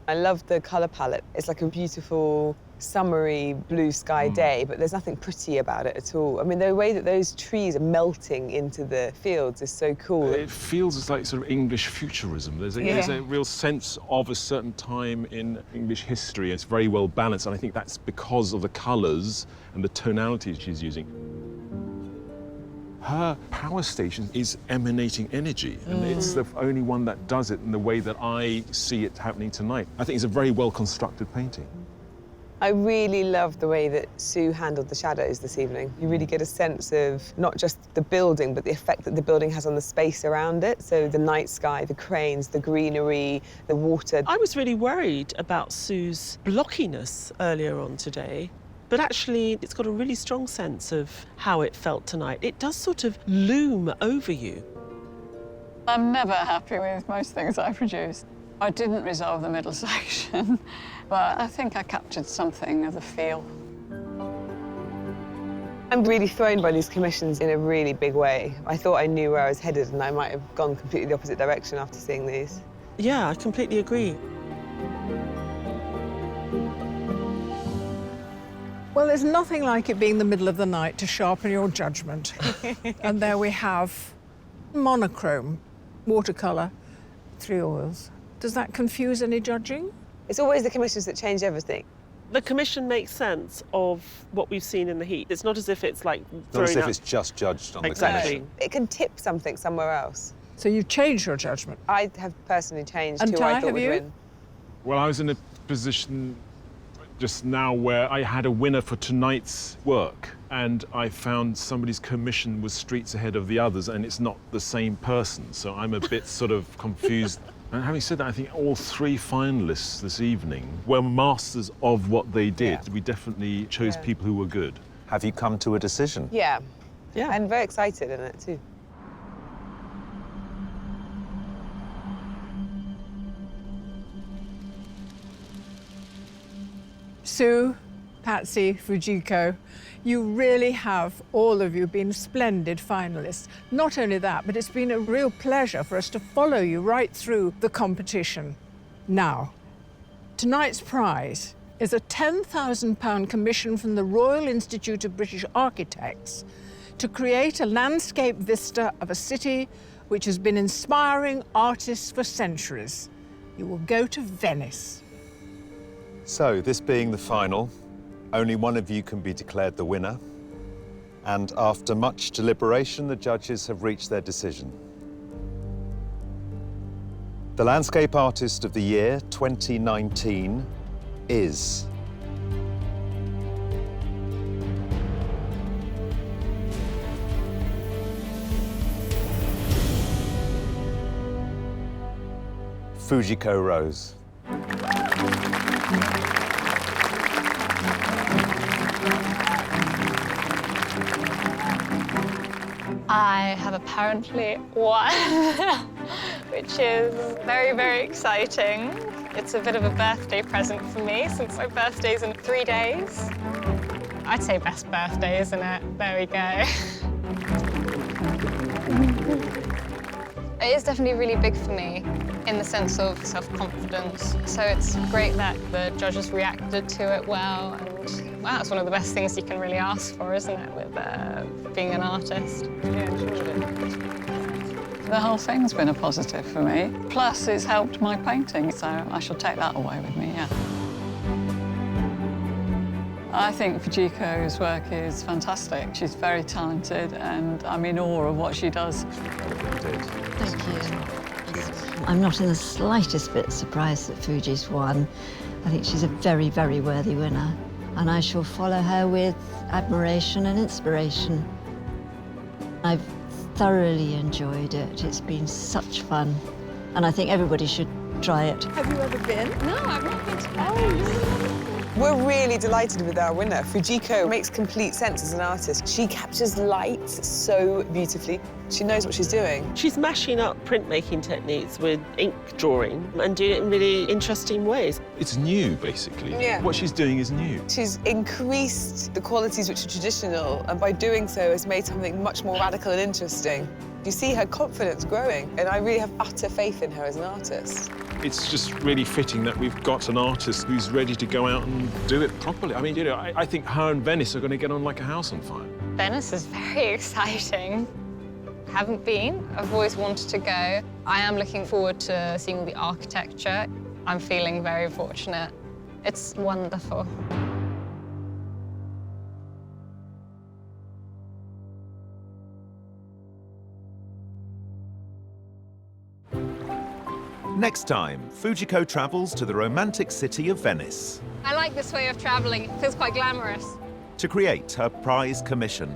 I love the colour palette. It's like a beautiful, summery blue sky day, but there's nothing pretty about it at all. I mean, the way that those trees are melting into the fields is so cool. It feels like sort of English futurism. There's a real sense of a certain time in English history. It's very well balanced, and I think that's because of the colours and the tonalities she's using. Her power station is emanating energy, and it's the only one that does it in the way that I see it happening tonight. I think it's a very well-constructed painting. I really love the way that Sue handled the shadows this evening. You really get a sense of not just the building, but the effect that the building has on the space around it. So the night sky, the cranes, the greenery, the water. I was really worried about Sue's blockiness earlier on today. But actually, it's got a really strong sense of how it felt tonight. It does sort of loom over you. I'm never happy with most things I produce. I didn't resolve the middle section, but I think I captured something of the feel. I'm really thrown by these commissions in a really big way. I thought I knew where I was headed, and I might have gone completely the opposite direction after seeing these. Yeah, I completely agree. Well, there's nothing like it being the middle of the night to sharpen your judgment. And there we have monochrome, watercolour, 3 oils. Does that confuse any judging? It's always the commissions that change everything. The commission makes sense of what we've seen in the heat. It's not as if it's like Not as if throwing it's just judged on the Exactly. commission. It can tip something somewhere else. So you've changed your judgment? I have personally changed And who Ty, I thought have would you? win. Well, I was in a position just now where I had a winner for tonight's work, and I found somebody's commission was streets ahead of the others, and it's not the same person, so I'm a bit sort of confused. And having said that, I think all 3 finalists this evening were masters of what they did. We definitely chose people who were good. Have you come to a decision? Yeah. Yeah. I'm very excited in it too. Sue, Patsy, Fujiko, you really have, all of you, been splendid finalists. Not only that, but it's been a real pleasure for us to follow you right through the competition. Now, tonight's prize is a £10,000 commission from the Royal Institute of British Architects to create a landscape vista of a city which has been inspiring artists for centuries. You will go to Venice. So, this being the final, only one of you can be declared the winner. And after much deliberation, the judges have reached their decision. The Landscape Artist of the Year 2019 is... Fujiko Rose. I have apparently won, which is very, very exciting. It's a bit of a birthday present for me since my birthday's in 3 days. I'd say best birthday, isn't it? There we go. It is definitely really big for me in the sense of self-confidence. So it's great that the judges reacted to it well, and wow, it's one of the best things you can really ask for, isn't it, with being an artist? Yeah, enjoyed it. The whole thing's been a positive for me. Plus, it's helped my painting, so I shall take that away with me, yeah. I think Fujiko's work is fantastic. She's very talented, and I'm in awe of what she does. Thank you. I'm not in the slightest bit surprised that Fuji's won. I think she's a very, very worthy winner, and I shall follow her with admiration and inspiration. I've thoroughly enjoyed it. It's been such fun, and I think everybody should try it. Have you ever been? No, I've not been to Paris. We're really delighted with our winner. Fujiko makes complete sense as an artist. She captures light so beautifully. She knows what she's doing. She's mashing up printmaking techniques with ink drawing and doing it in really interesting ways. It's new, basically. Yeah. What she's doing is new. She's increased the qualities which are traditional, and by doing so has made something much more radical and interesting. You see her confidence growing, and I really have utter faith in her as an artist. It's just really fitting that we've got an artist who's ready to go out and do it properly. I mean, you know, I think her and Venice are going to get on like a house on fire. Venice is very exciting. Haven't been. I've always wanted to go. I am looking forward to seeing all the architecture. I'm feeling very fortunate. It's wonderful. Next time, Fujiko travels to the romantic city of Venice I like this way of traveling. It feels quite glamorous. to create her prize commission.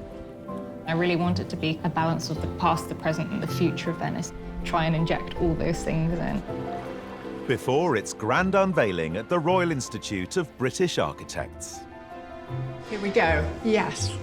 I really want it to be a balance of the past, the present, and the future of Venice. Try and inject all those things in. Before its grand unveiling at the Royal Institute of British Architects. Here we go. Yes.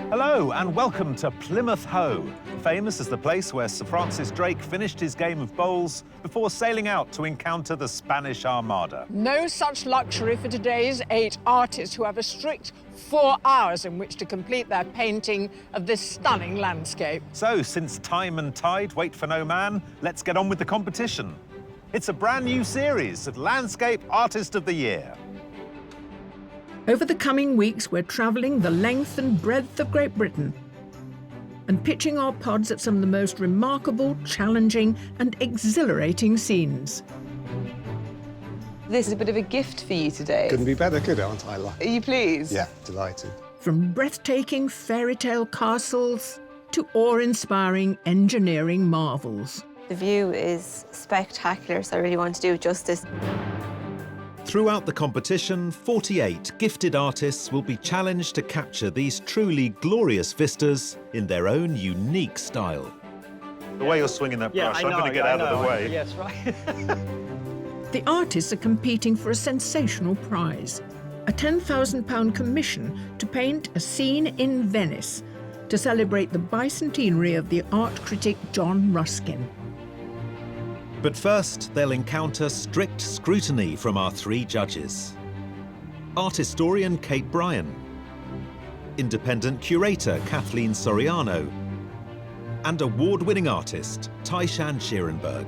Hello and welcome to Plymouth Hoe, famous as the place where Sir Francis Drake finished his game of bowls before sailing out to encounter the Spanish Armada. No such luxury for today's 8 artists who have a strict 4 hours in which to complete their painting of this stunning landscape. So, since time and tide wait for no man, let's get on with the competition. It's a brand new series of Landscape Artist of the Year. Over the coming weeks, we're travelling the length and breadth of Great Britain and pitching our pods at some of the most remarkable, challenging and exhilarating scenes. This is a bit of a gift for you today. Couldn't be better, could it, aren't I? Are you pleased? Yeah, delighted. From breathtaking fairy tale castles to awe-inspiring engineering marvels. The view is spectacular, so I really want to do it justice. Throughout the competition, 48 gifted artists will be challenged to capture these truly glorious vistas in their own unique style. The way you're swinging that brush, I'm going to get out of the way. Yes, right. The artists are competing for a sensational prize, a £10,000 commission to paint a scene in Venice to celebrate the bicentenary of the art critic John Ruskin. But first, they'll encounter strict scrutiny from our 3 judges. Art historian Kate Bryan, independent curator Kathleen Soriano, and award-winning artist Taishan Schierenberg.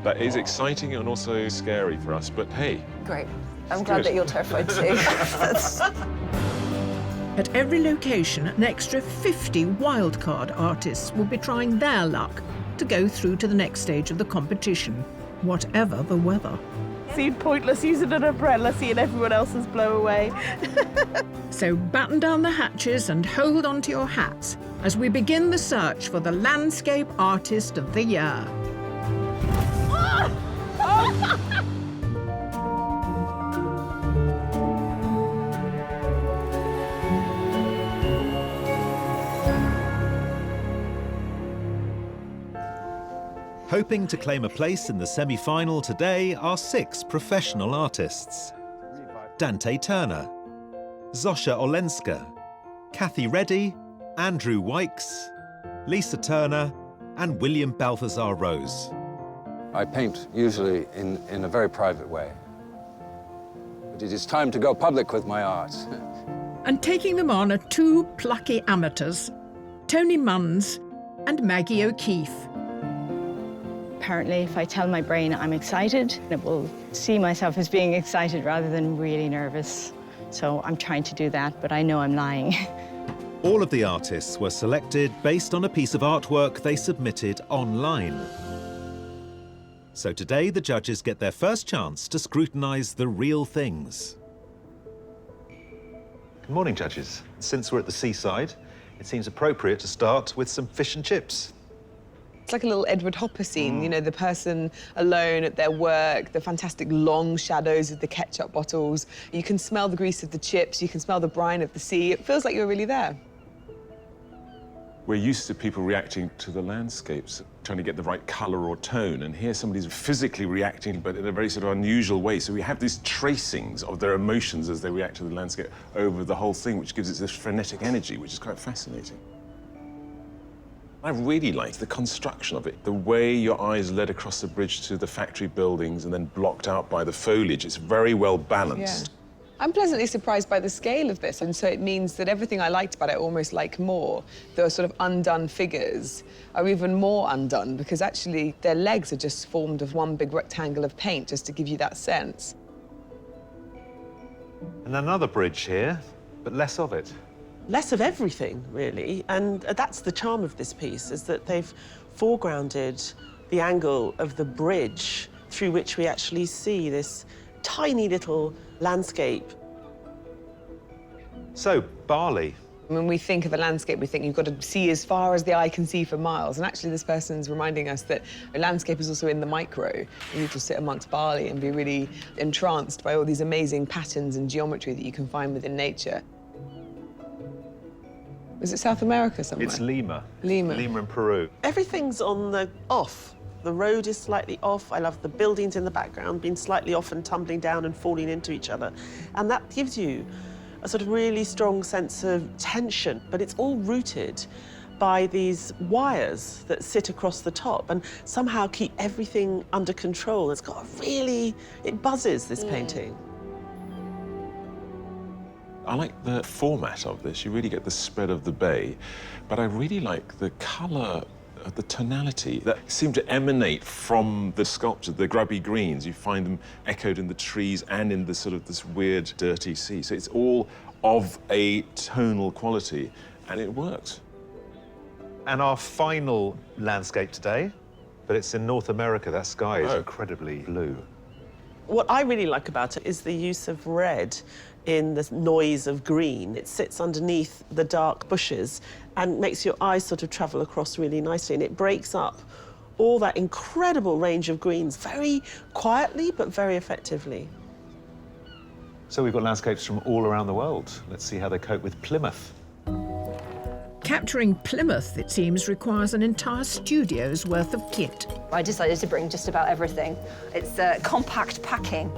That is exciting and also scary for us, but hey. Great. I'm glad that you're terrified too. At every location, an extra 50 wildcard artists will be trying their luck to go through to the next stage of the competition, whatever the weather. Seemed pointless using an umbrella, seeing everyone else's blow away. So batten down the hatches and hold on to your hats as we begin the search for the Landscape Artist of the Year. Hoping to claim a place in the semi-final today are 6 professional artists. Dante Turner, Zosha Olenska, Kathy Reddy, Andrew Wykes, Lisa Turner and William Balthazar Rose. I paint usually in a very private way. But it is time to go public with my art. And taking them on are 2 plucky amateurs, Tony Munns and Maggie O'Keefe. Apparently, if I tell my brain I'm excited, it will see myself as being excited rather than really nervous. So I'm trying to do that, but I know I'm lying. All of the artists were selected based on a piece of artwork they submitted online. So today, the judges get their first chance to scrutinise the real things. Good morning, judges. Since we're at the seaside, it seems appropriate to start with some fish and chips. It's like a little Edward Hopper scene, you know, the person alone at their work, the fantastic long shadows of the ketchup bottles. You can smell the grease of the chips, you can smell the brine of the sea. It feels like you're really there. We're used to people reacting to the landscapes, trying to get the right colour or tone, and here somebody's physically reacting, but in a very sort of unusual way. So we have these tracings of their emotions as they react to the landscape over the whole thing, which gives it this frenetic energy, which is quite fascinating. I really liked the construction of it, the way your eyes led across the bridge to the factory buildings and then blocked out by the foliage. It's very well balanced. Yeah. I'm pleasantly surprised by the scale of this, and so it means that everything I liked about it, almost like more, the sort of undone figures are even more undone because actually their legs are just formed of one big rectangle of paint, just to give you that sense. And another bridge here, but less of it. Less of everything, really, and that's the charm of this piece, is that they've foregrounded the angle of the bridge through which we actually see this tiny little landscape. So, Bali. When we think of a landscape, we think you've got to see as far as the eye can see for miles. And actually, this person's reminding us that a landscape is also in the micro. You need to sit amongst Bali and be really entranced by all these amazing patterns and geometry that you can find within nature. Is it South America somewhere? It's Lima. Lima. Lima in Peru. Everything's on the off. The road is slightly off. I love the buildings in the background being slightly off and tumbling down and falling into each other. And that gives you a sort of really strong sense of tension, but it's all rooted by these wires that sit across the top and somehow keep everything under control. It's got a really, it buzzes, this painting. I like the format of this. You really get the spread of the bay, but I really like the colour, the tonality that seem to emanate from the sculpture, the grubby greens. You find them echoed in the trees and in the sort of this weird, dirty sea. So it's all of a tonal quality, and it works. And our final landscape today, but it's in North America. That sky is incredibly blue. What I really like about it is the use of red in the noise of green. It sits underneath the dark bushes and makes your eyes sort of travel across really nicely, and it breaks up all that incredible range of greens very quietly but very effectively. So we've got landscapes from all around the world. Let's see how they cope with Plymouth. Capturing Plymouth, it seems, requires an entire studio's worth of kit. I decided to bring just about everything. It's compact packing.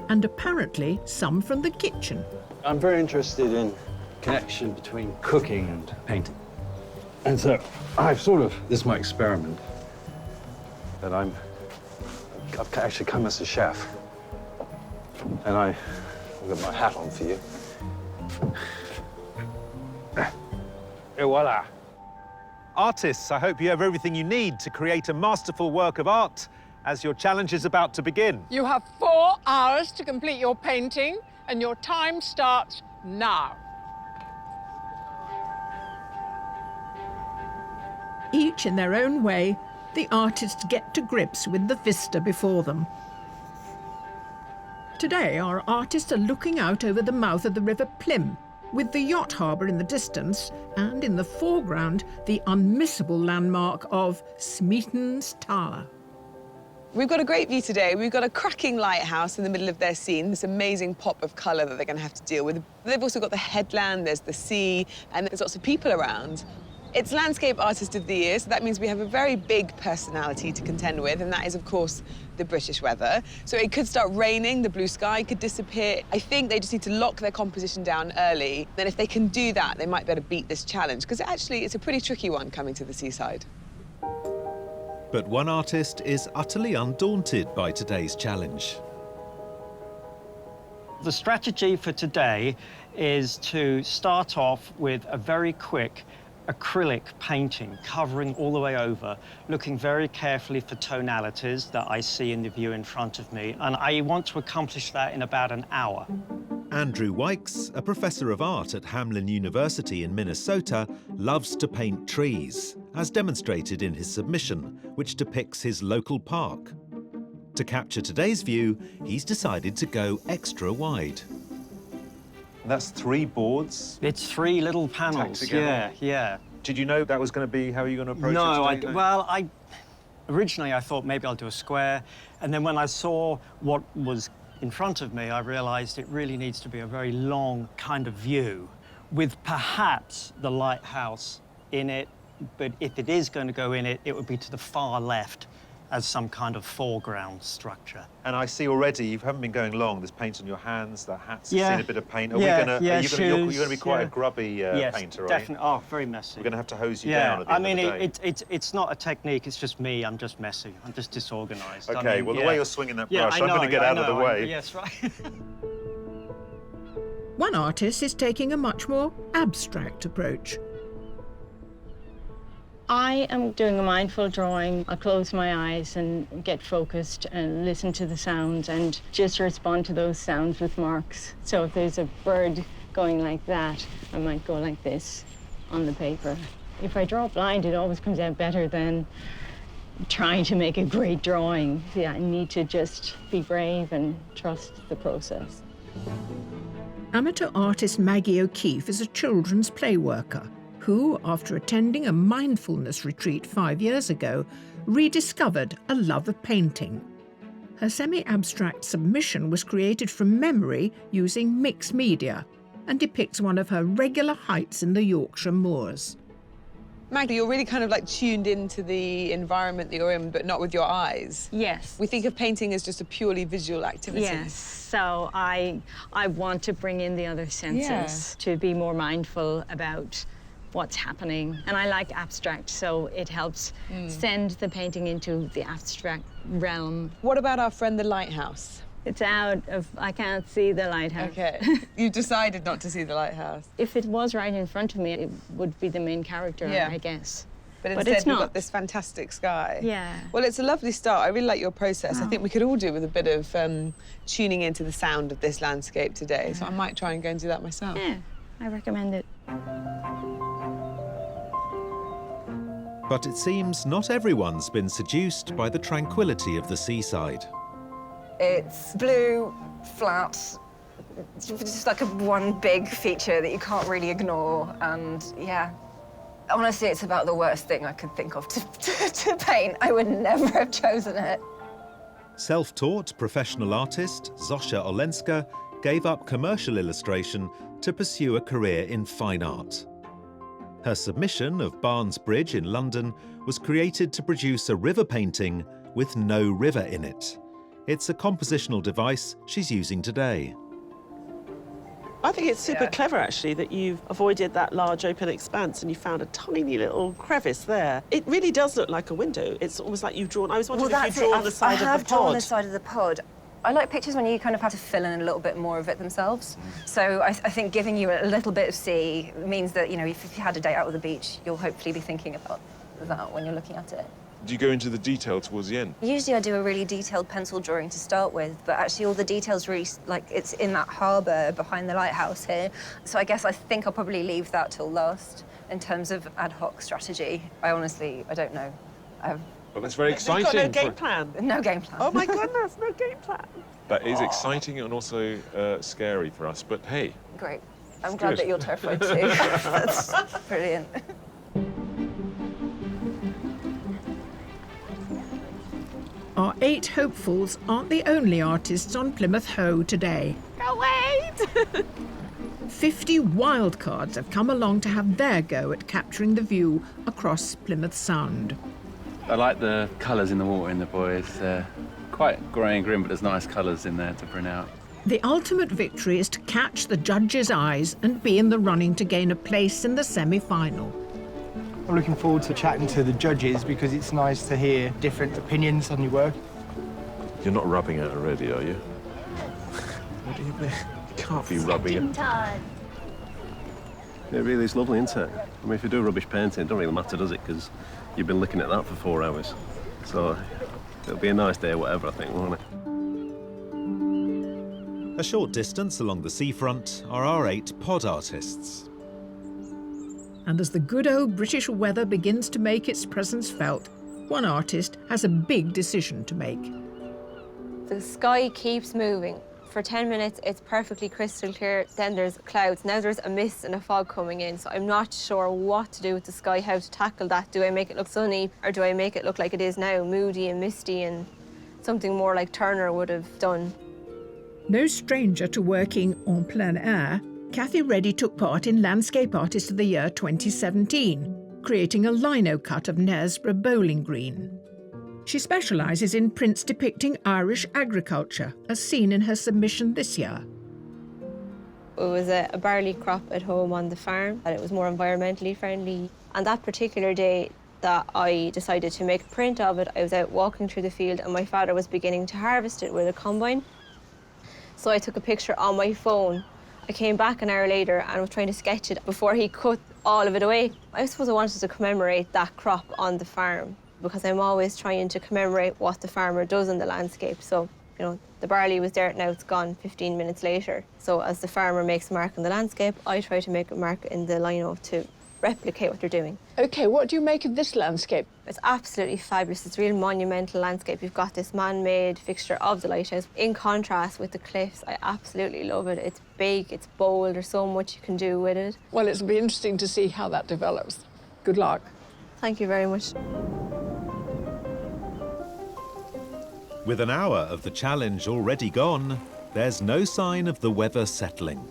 And apparently some from the kitchen. I'm very interested in connection between cooking and painting. And so this is my experiment, that I've actually come as a chef. And I've got my hat on for you. Et voila. Artists, I hope you have everything you need to create a masterful work of art as your challenge is about to begin. You have 4 hours to complete your painting, and your time starts now. Each in their own way, the artists get to grips with the vista before them. Today, our artists are looking out over the mouth of the River Plym, with the yacht harbour in the distance, and in the foreground, the unmissable landmark of Smeaton's Tower. We've got a great view today. We've got a cracking lighthouse in the middle of their scene, this amazing pop of colour that they're going to have to deal with. They've also got the headland, there's the sea, and there's lots of people around. It's Landscape Artist of the Year, so that means we have a very big personality to contend with, and that is, of course, the British weather. So it could start raining, the blue sky could disappear. I think they just need to lock their composition down early. Then if they can do that, they might be able to beat this challenge, because actually it's a pretty tricky one coming to the seaside. But one artist is utterly undaunted by today's challenge. The strategy for today is to start off with a very quick acrylic painting covering all the way over, looking very carefully for tonalities that I see in the view in front of me, and I want to accomplish that in about an hour. Andrew Wykes, a professor of art at Hamline University in Minnesota, loves to paint trees, as demonstrated in his submission, which depicts his local park. To capture today's view, he's decided to go extra wide. And that's 3 boards? It's 3 little panels, yeah. Did you know that was going to be how you're going to approach it today? Well, originally I thought maybe I'll do a square, and then when I saw what was in front of me, I realised it really needs to be a very long kind of view, with perhaps the lighthouse in it, but if it is going to go in it, it would be to the far left as some kind of foreground structure. And I see already you haven't been going long. There's paint on your hands, the hat's seen a bit of paint. Are you're going to be quite a grubby painter, right? Definitely. Oh, very messy. We're going to have to hose you down at the end of the day. It's not a technique, it's just me. I'm just messy. I'm just disorganised. Okay, well, the way you're swinging that brush, I'm going to get out of the way. Yes, right. One artist is taking a much more abstract approach. I am doing a mindful drawing. I close my eyes and get focused and listen to the sounds and just respond to those sounds with marks. So if there's a bird going like that, I might go like this on the paper. If I draw blind, it always comes out better than trying to make a great drawing. Yeah, I need to just be brave and trust the process. Amateur artist Maggie O'Keefe is a children's play worker who, after attending a mindfulness retreat 5 years ago, rediscovered a love of painting. Her semi-abstract submission was created from memory using mixed media and depicts one of her regular heights in the Yorkshire moors. Maggie, you're really kind of like tuned into the environment that you're in, but not with your eyes. Yes. We think of painting as just a purely visual activity. Yes, so I want to bring in the other senses to be more mindful about what's happening. And I like abstract, so it helps send the painting into the abstract realm. What about our friend the lighthouse? It's out of, I can't see the lighthouse. Okay, you decided not to see the lighthouse. If it was right in front of me, it would be the main character, I guess. But instead it's we've not. got this fantastic sky. Yeah. Well, it's a lovely start. I really like your process. I think we could all do with a bit of tuning into the sound of this landscape today. So I might try and go and do that myself. Yeah, I recommend it. But it seems not everyone's been seduced by the tranquility of the seaside. It's blue, flat, just like one big feature that you can't really ignore. And yeah, honestly, it's about the worst thing I could think of to paint. I would never have chosen it. Self-taught professional artist Zosia Olenska gave up commercial illustration to pursue a career in fine art. Her submission of Barnes Bridge in London was created to produce a river painting with no river in it. It's a compositional device she's using today. I think it's super clever, actually, that you've avoided that large open expanse and you found a tiny little crevice there. It really does look like a window. It's almost like you've drawn... I was wondering if you've drawn the side of the pod. I have drawn the side of the pod. I like pictures when you kind of have to fill in a little bit more of it themselves. So I think giving you a little bit of sea means that, you know, if you had a day out with the beach, you'll hopefully be thinking about that when you're looking at it. Do you go into the detail towards the end? Usually I do a really detailed pencil drawing to start with, but actually all the details really, like, it's in that harbour behind the lighthouse here. So I guess I think I'll probably leave that till last in terms of ad hoc strategy. I don't know. Well, that's very exciting. You've got no game plan? No game plan. Oh, my goodness, no game plan. That is exciting and also scary for us, but hey. Great. I'm glad that you're terrified too. That's brilliant. Our 8 hopefuls aren't the only artists on Plymouth Hoe today. Go wait! 50 wildcards have come along to have their go at capturing the view across Plymouth Sound. I like the colours in the water in the buoys. Quite grey and grim, but there's nice colours in there to bring out. The ultimate victory is to catch the judges' eyes and be in the running to gain a place in the semi-final. I'm looking forward to chatting to the judges because it's nice to hear different opinions on your work. You're not rubbing it already, are you? What do you mean? You can't be rubbing it. It really is lovely, isn't it? I mean, if you do rubbish painting, it don't really matter, does it? Because you've been looking at that for 4 hours. So it'll be a nice day, whatever, I think, won't it? A short distance along the seafront are our 8 pod artists. And as the good old British weather begins to make its presence felt, one artist has a big decision to make. The sky keeps moving. For 10 minutes, it's perfectly crystal clear. Then there's clouds. Now there's a mist and a fog coming in. So I'm not sure what to do with the sky, how to tackle that. Do I make it look sunny or do I make it look like it is now, moody and misty and something more like Turner would have done? No stranger to working en plein air, Cathy Reddy took part in Landscape Artist of the Year 2017, creating a lino cut of Knaresborough Bowling Green. She specialises in prints depicting Irish agriculture, as seen in her submission this year. It was a barley crop at home on the farm, and it was more environmentally friendly. And that particular day that I decided to make a print of it, I was out walking through the field and my father was beginning to harvest it with a combine. So I took a picture on my phone. I came back an hour later and was trying to sketch it before he cut all of it away. I suppose I wanted to commemorate that crop on the farm because I'm always trying to commemorate what the farmer does in the landscape. So, you know, the barley was there, now it's gone 15 minutes later. So as the farmer makes a mark in the landscape, I try to make a mark in the lino to replicate what they're doing. OK, what do you make of this landscape? It's absolutely fabulous. It's a real monumental landscape. You've got this man-made fixture of the lighthouse in contrast with the cliffs. I absolutely love it. It's big, it's bold, there's so much you can do with it. Well, it'll be interesting to see how that develops. Good luck. Thank you very much. With an hour of the challenge already gone, there's no sign of the weather settling.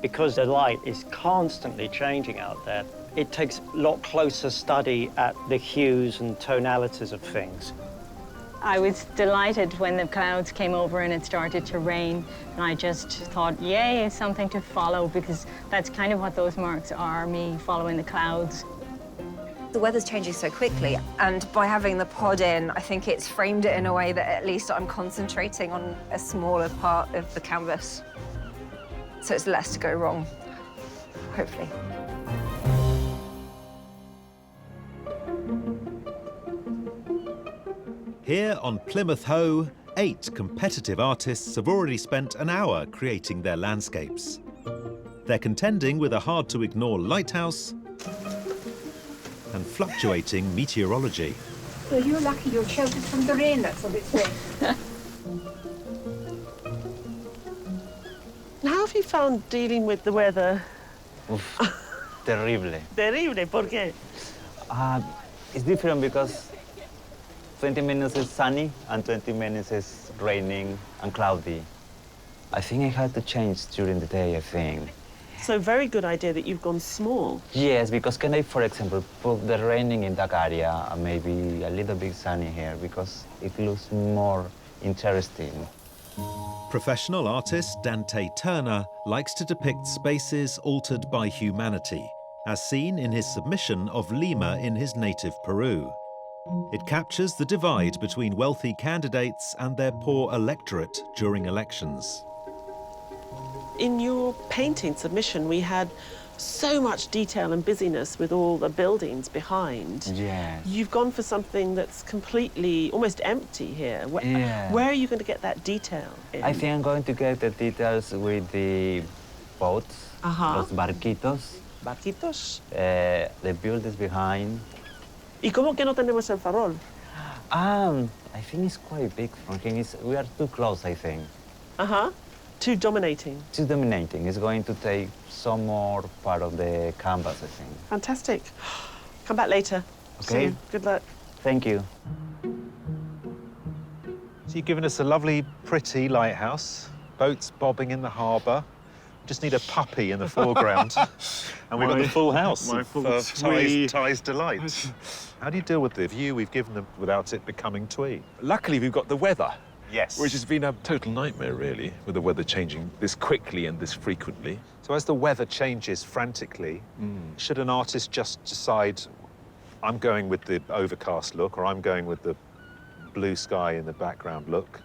Because the light is constantly changing out there, it takes a lot closer study at the hues and tonalities of things. I was delighted when the clouds came over and it started to rain, and I just thought, yay, it's something to follow, because that's kind of what those marks are, me following the clouds. The weather's changing so quickly, and by having the pod in, I think it's framed it in a way that at least I'm concentrating on a smaller part of the canvas. So it's less to go wrong, hopefully. Here on Plymouth Hoe, 8 competitive artists have already spent an hour creating their landscapes. They're contending with a hard-to-ignore lighthouse and fluctuating meteorology. Well, you're lucky you're sheltered from the rain, that's what it's saying. How have you found dealing with the weather? Terrible. Terrible, ¿por qué? It's different because 20 minutes is sunny and 20 minutes is raining and cloudy. I think I had to change during the day, I think. So very good idea that you've gone small. Yes, because can I, for example, put the raining in that area and maybe a little bit sunny here because it looks more interesting. Professional artist Dante Turner likes to depict spaces altered by humanity, as seen in his submission of Lima in his native Peru. It captures the divide between wealthy candidates and their poor electorate during elections. In your painting submission, we had so much detail and busyness with all the buildings behind. Yes. You've gone for something that's completely, almost empty here. Yeah. Where are you going to get that detail in? I think I'm going to get the details with the boats, los barquitos. Barquitos. The buildings behind. ¿Y cómo que no tenemos el farol? I think it's quite big from here. We are too close, I think. Too dominating. Too dominating. It's going to take some more part of the canvas, I think. Fantastic. Come back later. Okay. See you. Good luck. Thank you. So you've given us a lovely, pretty lighthouse, boats bobbing in the harbour. Just need a puppy in the foreground. And we've got the full house of Ty's delight. How do you deal with the view we've given them without it becoming twee? Luckily, we've got the weather. Yes. Which has been a total nightmare, really, with the weather changing this quickly and this frequently. So as the weather changes frantically, should an artist just decide, I'm going with the overcast look, or I'm going with the blue sky in the background look,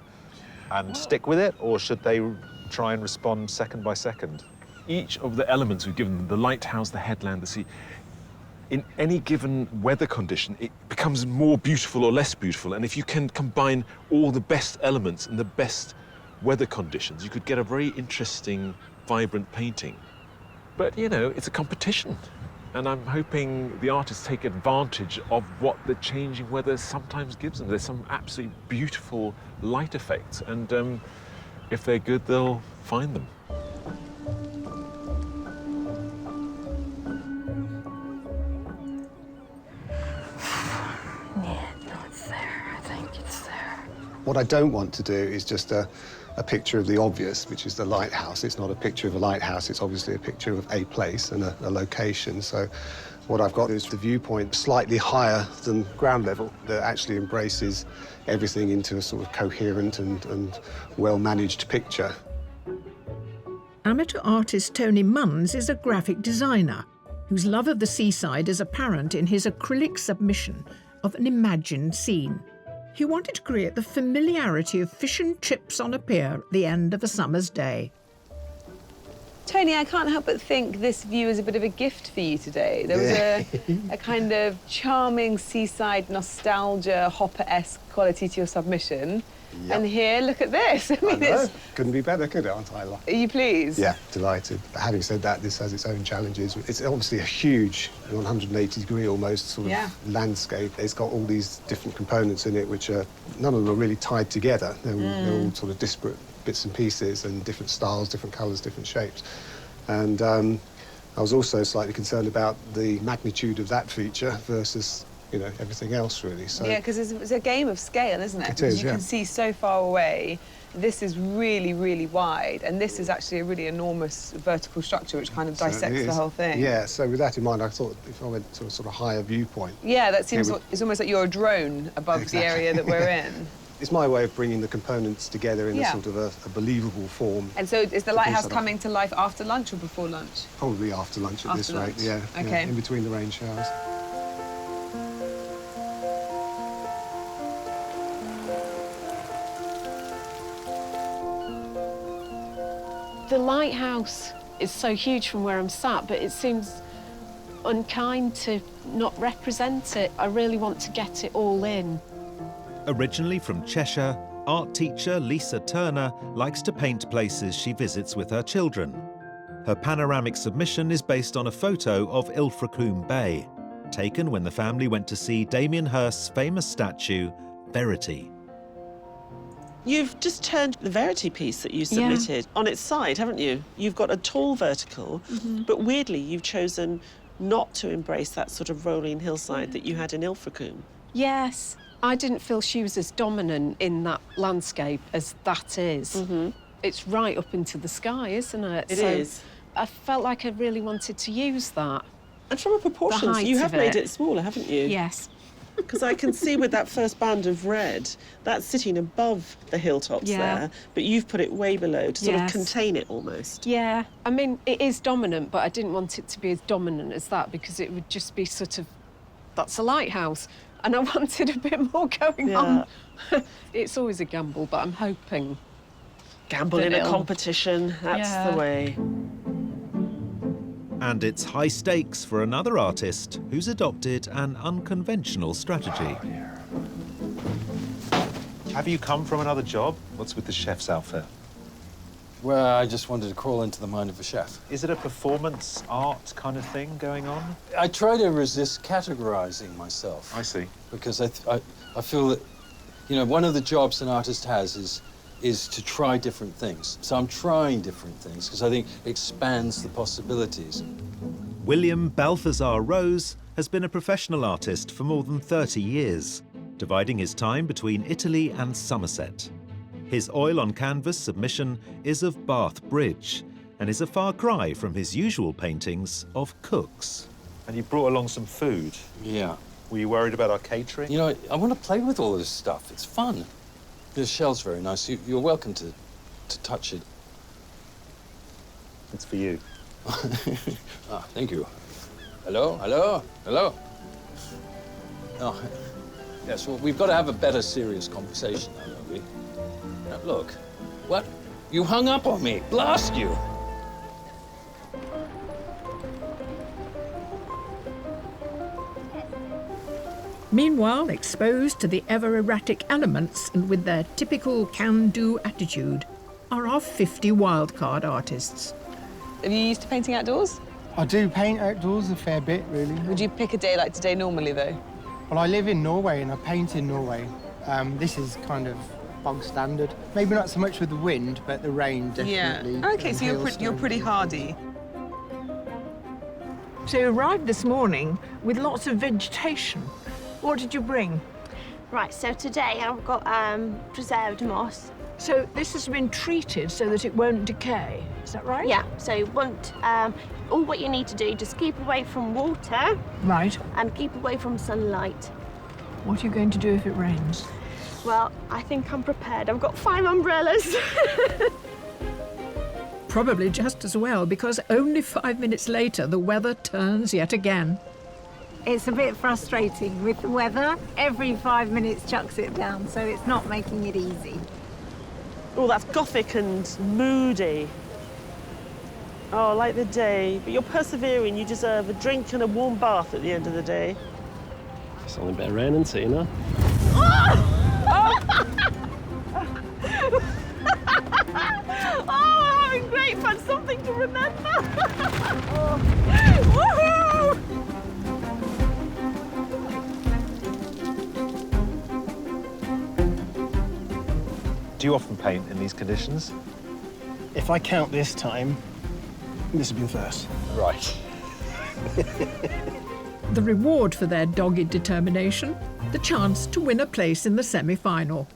and stick with it? Or should they try and respond second by second? Each of the elements we've given them, the lighthouse, the headland, the sea, in any given weather condition, it becomes more beautiful or less beautiful. And if you can combine all the best elements in the best weather conditions, you could get a very interesting, vibrant painting. But, you know, it's a competition. And I'm hoping the artists take advantage of what the changing weather sometimes gives them. There's some absolutely beautiful light effects. And if they're good, they'll find them. What I don't want to do is just a picture of the obvious, which is the lighthouse. It's not a picture of a lighthouse, it's obviously a picture of a place and a location. So what I've got is the viewpoint slightly higher than ground level that actually embraces everything into a sort of coherent and well-managed picture. Amateur artist Tony Munns is a graphic designer whose love of the seaside is apparent in his acrylic submission of an imagined scene. He wanted to create the familiarity of fish and chips on a pier at the end of a summer's day. Tony, I can't help but think this view is a bit of a gift for you today. There was a kind of charming seaside nostalgia, Hopper-esque quality to your submission. Yep. And here, look at this. I mean, it's... Couldn't be better, could it, aren't I? Are you pleased? Yeah, delighted. But having said that, this has its own challenges. It's obviously a huge 180-degree almost sort of landscape. It's got all these different components in it, which are, none of them are really tied together. They're all sort of disparate bits and pieces and different styles, different colours, different shapes. And I was also slightly concerned about the magnitude of that feature versus, you know, everything else, really. So yeah, because it's a game of scale, isn't it? It is, you can see so far away. This is really, really wide, and this is actually a really enormous vertical structure which kind of dissects the whole thing. Yeah, so with that in mind, I thought if I went to a sort of higher viewpoint... Yeah, that seems... It's almost like you're a drone above the area that we're in. It's my way of bringing the components together in a sort of a believable form. And so is the lighthouse coming to life after lunch or before lunch? Probably after lunch at this rate, yeah. Okay. Yeah, in between the rain showers. The lighthouse is so huge from where I'm sat, but it seems unkind to not represent it. I really want to get it all in. Originally from Cheshire, art teacher Lisa Turner likes to paint places she visits with her children. Her panoramic submission is based on a photo of Ilfracombe Bay, taken when the family went to see Damien Hirst's famous statue, Verity. You've just turned the Verity piece that you submitted on its side, haven't you? You've got a tall vertical, but weirdly you've chosen not to embrace that sort of rolling hillside that you had in Ilfracombe. Yes. I didn't feel she was as dominant in that landscape as that is. It's right up into the sky, isn't it? It is. I felt like I really wanted to use that. And from a proportions, you have made it smaller, haven't you? Yes. Because I can see with that first band of red, that's sitting above the hilltops there, but you've put it way below to sort of contain it almost. Yeah. I mean, it is dominant, but I didn't want it to be as dominant as that because it would just be sort of, that's a lighthouse. And I wanted a bit more going on. It's always a gamble, but I'm hoping. Gamble in a competition, that's the way. And it's high stakes for another artist who's adopted an unconventional strategy. Have you come from another job? What's with the chef's outfit? Well, I just wanted to crawl into the mind of a chef. Is it a performance art kind of thing going on? I try to resist categorizing myself. I see. Because I feel that, you know, one of the jobs an artist has is to try different things. So I'm trying different things because I think it expands the possibilities. William Balthazar Rose has been a professional artist for more than 30 years, dividing his time between Italy and Somerset. His oil on canvas submission is of Bath Bridge and is a far cry from his usual paintings of cooks. And you brought along some food. Yeah. Were you worried about our catering? You know, I want to play with all of this stuff. It's fun. The shell's very nice. You're welcome to touch it. It's for you. Thank you. Hello, hello, hello. Oh, yes, well, we've got to have a better serious conversation now, don't we? Now, look, what? You hung up on me. Blast you! Meanwhile, exposed to the ever-erratic elements and with their typical can-do attitude, are our 50 wildcard artists. Are you used to painting outdoors? I do paint outdoors a fair bit, really. Would you pick a day like today normally, though? Well, I live in Norway and I paint in Norway. This is kind of bog standard. Maybe not so much with the wind, but the rain definitely. Yeah. OK, so you're pretty hardy. So you arrived this morning with lots of vegetation. What did you bring? Right, so today I've got preserved moss. So this has been treated so that it won't decay, is that right? Yeah, so it won't, all what you need to do, just keep away from water. Right. And keep away from sunlight. What are you going to do if it rains? Well, I think I'm prepared. I've got 5 umbrellas. Probably just as well, because only 5 minutes later, the weather turns yet again. It's a bit frustrating with the weather. Every 5 minutes chucks it down, so it's not making it easy. Oh, that's gothic and moody. Oh, like the day. But you're persevering. You deserve a drink and a warm bath at the end of the day. It's only a bit of rain, isn't it, you know? great fun, something to remember. Woohoo! Do you often paint in these conditions? If I count this time, this will be the first. Right. The reward for their dogged determination, the chance to win a place in the semi-final.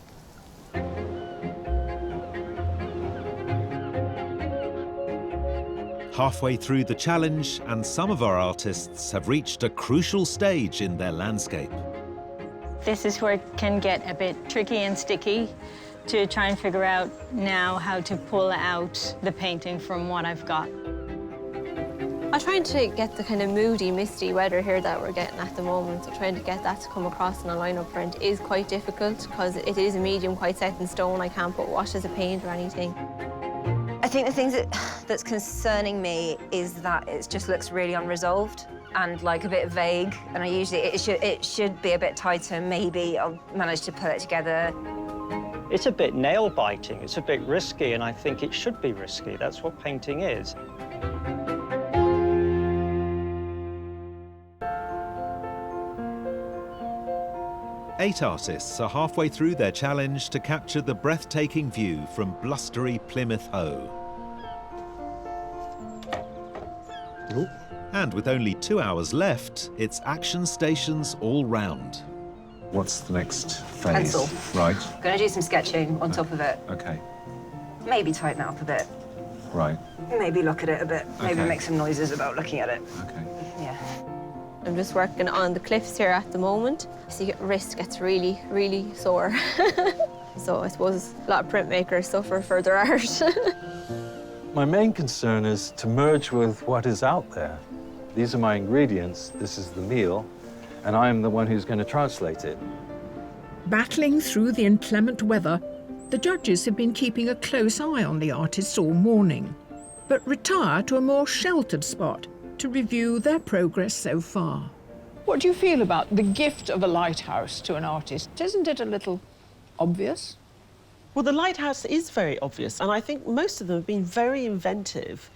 Halfway through the challenge, and some of our artists have reached a crucial stage in their landscape. This is where it can get a bit tricky and sticky to try and figure out now how to pull out the painting from what I've got. I'm trying to get the kind of moody, misty weather here that we're getting at the moment. So trying to get that to come across in a line-up print is quite difficult because it is a medium quite set in stone. I can't put washes of paint or anything. I think the things that's concerning me is that it just looks really unresolved and like a bit vague. And it should be a bit tighter. Maybe I'll manage to pull it together. It's a bit nail-biting, it's a bit risky, and I think it should be risky. That's what painting is. Eight artists are halfway through their challenge to capture the breathtaking view from blustery Plymouth Hoe. And with only 2 hours left, it's action stations all round. What's the next phase? Pencil. Right. Gonna do some sketching on top of it. Okay. Maybe tighten it up a bit. Right. Maybe look at it a bit. Maybe Okay. make some noises about looking at it. Okay. Yeah. I'm just working on the cliffs here at the moment. So your wrist gets really, really sore. So I suppose a lot of printmakers suffer for their art. My main concern is to merge with what is out there. These are my ingredients, this is the meal, and I am the one who's going to translate it. Battling through the inclement weather, the judges have been keeping a close eye on the artists all morning, but retire to a more sheltered spot to review their progress so far. What do you feel about the gift of a lighthouse to an artist? Isn't it a little obvious? Well, the lighthouse is very obvious, and I think most of them have been very inventive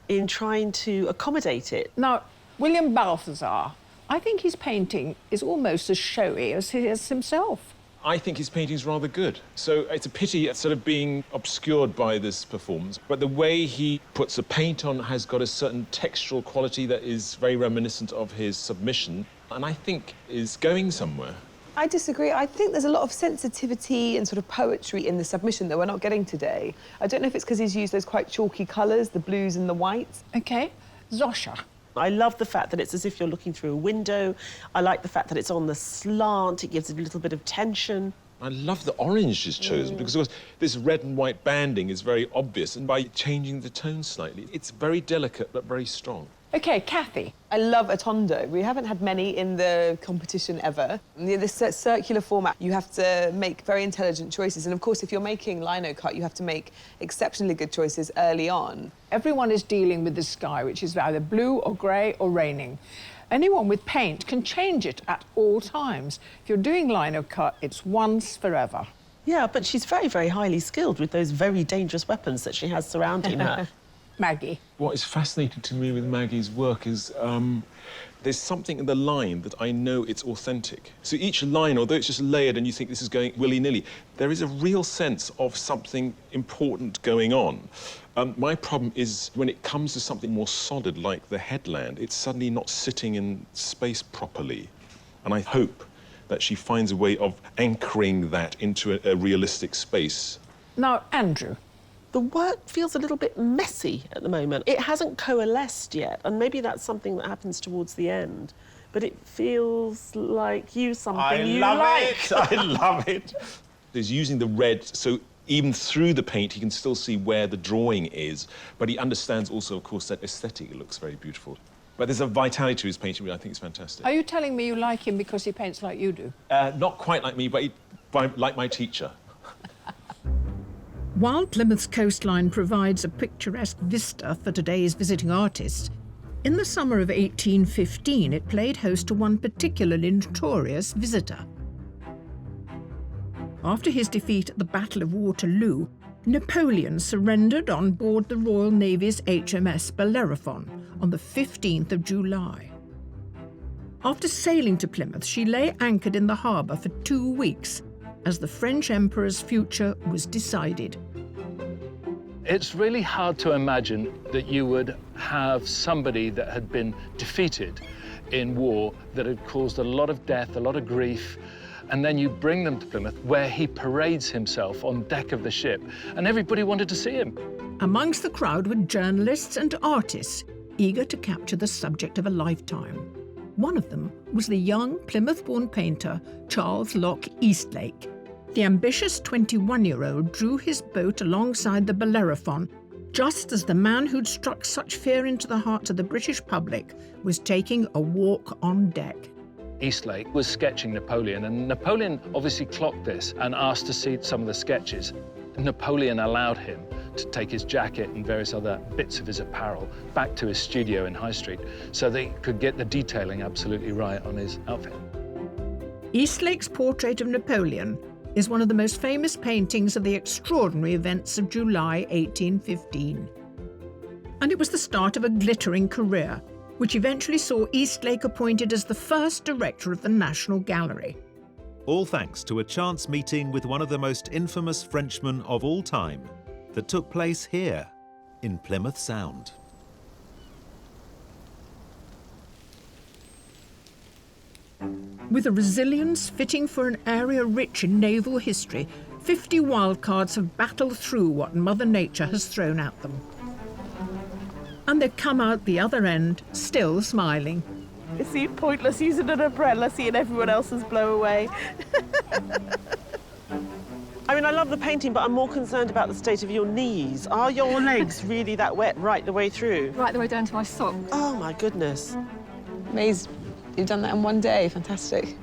in trying to accommodate it. Now, William Balthazar, I think his painting is almost as showy as he is himself. I think his painting's rather good. So it's a pity it's sort of being obscured by this performance. But the way he puts the paint on has got a certain textural quality that is very reminiscent of his submission, and I think is going somewhere. I disagree. I think there's a lot of sensitivity and sort of poetry in the submission that we're not getting today. I don't know if it's because he's used those quite chalky colours, the blues and the whites. OK. Zosha. I love the fact that it's as if you're looking through a window. I like the fact that it's on the slant. It gives it a little bit of tension. I love the orange he's chosen because, of course, this red and white banding is very obvious, and by changing the tone slightly, it's very delicate but very strong. OK, Kathy. I love a tondo. We haven't had many in the competition ever. This circular format, you have to make very intelligent choices. And, of course, if you're making lino cut, you have to make exceptionally good choices early on. Everyone is dealing with the sky, which is either blue or grey or raining. Anyone with paint can change it at all times. If you're doing lino cut, it's once forever. Yeah, but she's very, very highly skilled with those very dangerous weapons that she has surrounding her. Maggie. What is fascinating to me with Maggie's work is there's something in the line that I know it's authentic. So each line, although it's just layered and you think this is going willy-nilly, there is a real sense of something important going on. My problem is when it comes to something more solid, like the headland, it's suddenly not sitting in space properly. And I hope that she finds a way of anchoring that into a realistic space. Now, Andrew. The work feels a little bit messy at the moment. It hasn't coalesced yet, and maybe that's something that happens towards the end. But it feels like something you like. I love it. He's using the red, so even through the paint, he can still see where the drawing is. But he understands also, of course, that aesthetic looks very beautiful. But there's a vitality to his painting, which I think is fantastic. Are you telling me you like him because he paints like you do? Not quite like me, but like my teacher. While Plymouth's coastline provides a picturesque vista for today's visiting artists, in the summer of 1815 it played host to one particularly notorious visitor. After his defeat at the Battle of Waterloo, Napoleon surrendered on board the Royal Navy's HMS Bellerophon on the 15th of July. After sailing to Plymouth, she lay anchored in the harbour for 2 weeks as the French Emperor's future was decided. It's really hard to imagine that you would have somebody that had been defeated in war, that had caused a lot of death, a lot of grief, and then you bring them to Plymouth, where he parades himself on deck of the ship, and everybody wanted to see him. Amongst the crowd were journalists and artists eager to capture the subject of a lifetime. One of them was the young Plymouth-born painter Charles Locke Eastlake. The ambitious 21-year-old drew his boat alongside the Bellerophon just as the man who'd struck such fear into the hearts of the British public was taking a walk on deck. Eastlake was sketching Napoleon, and Napoleon obviously clocked this and asked to see some of the sketches. Napoleon allowed him to take his jacket and various other bits of his apparel back to his studio in High Street so they could get the detailing absolutely right on his outfit. Eastlake's portrait of Napoleon is one of the most famous paintings of the extraordinary events of July 1815. And it was the start of a glittering career, which eventually saw Eastlake appointed as the first director of the National Gallery. All thanks to a chance meeting with one of the most infamous Frenchmen of all time that took place here in Plymouth Sound. With a resilience fitting for an area rich in naval history, 50 wildcards have battled through what Mother Nature has thrown at them. And they come out the other end, still smiling. It seemed pointless using an umbrella, seeing everyone else's blow away. I mean, I love the painting, but I'm more concerned about the state of your knees. Are your legs really that wet right the way through? Right the way down to my socks. Oh, my goodness. Amazing. You've done that in one day. Fantastic.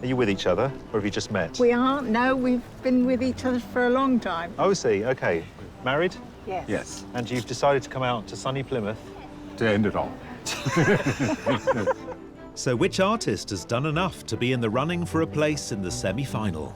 Are you with each other, or have you just met? We aren't. No, we've been with each other for a long time. Oh, I see. OK. Married? Yes. Yes. And you've decided to come out to sunny Plymouth? To end it all. So which artist has done enough to be in the running for a place in the semi-final?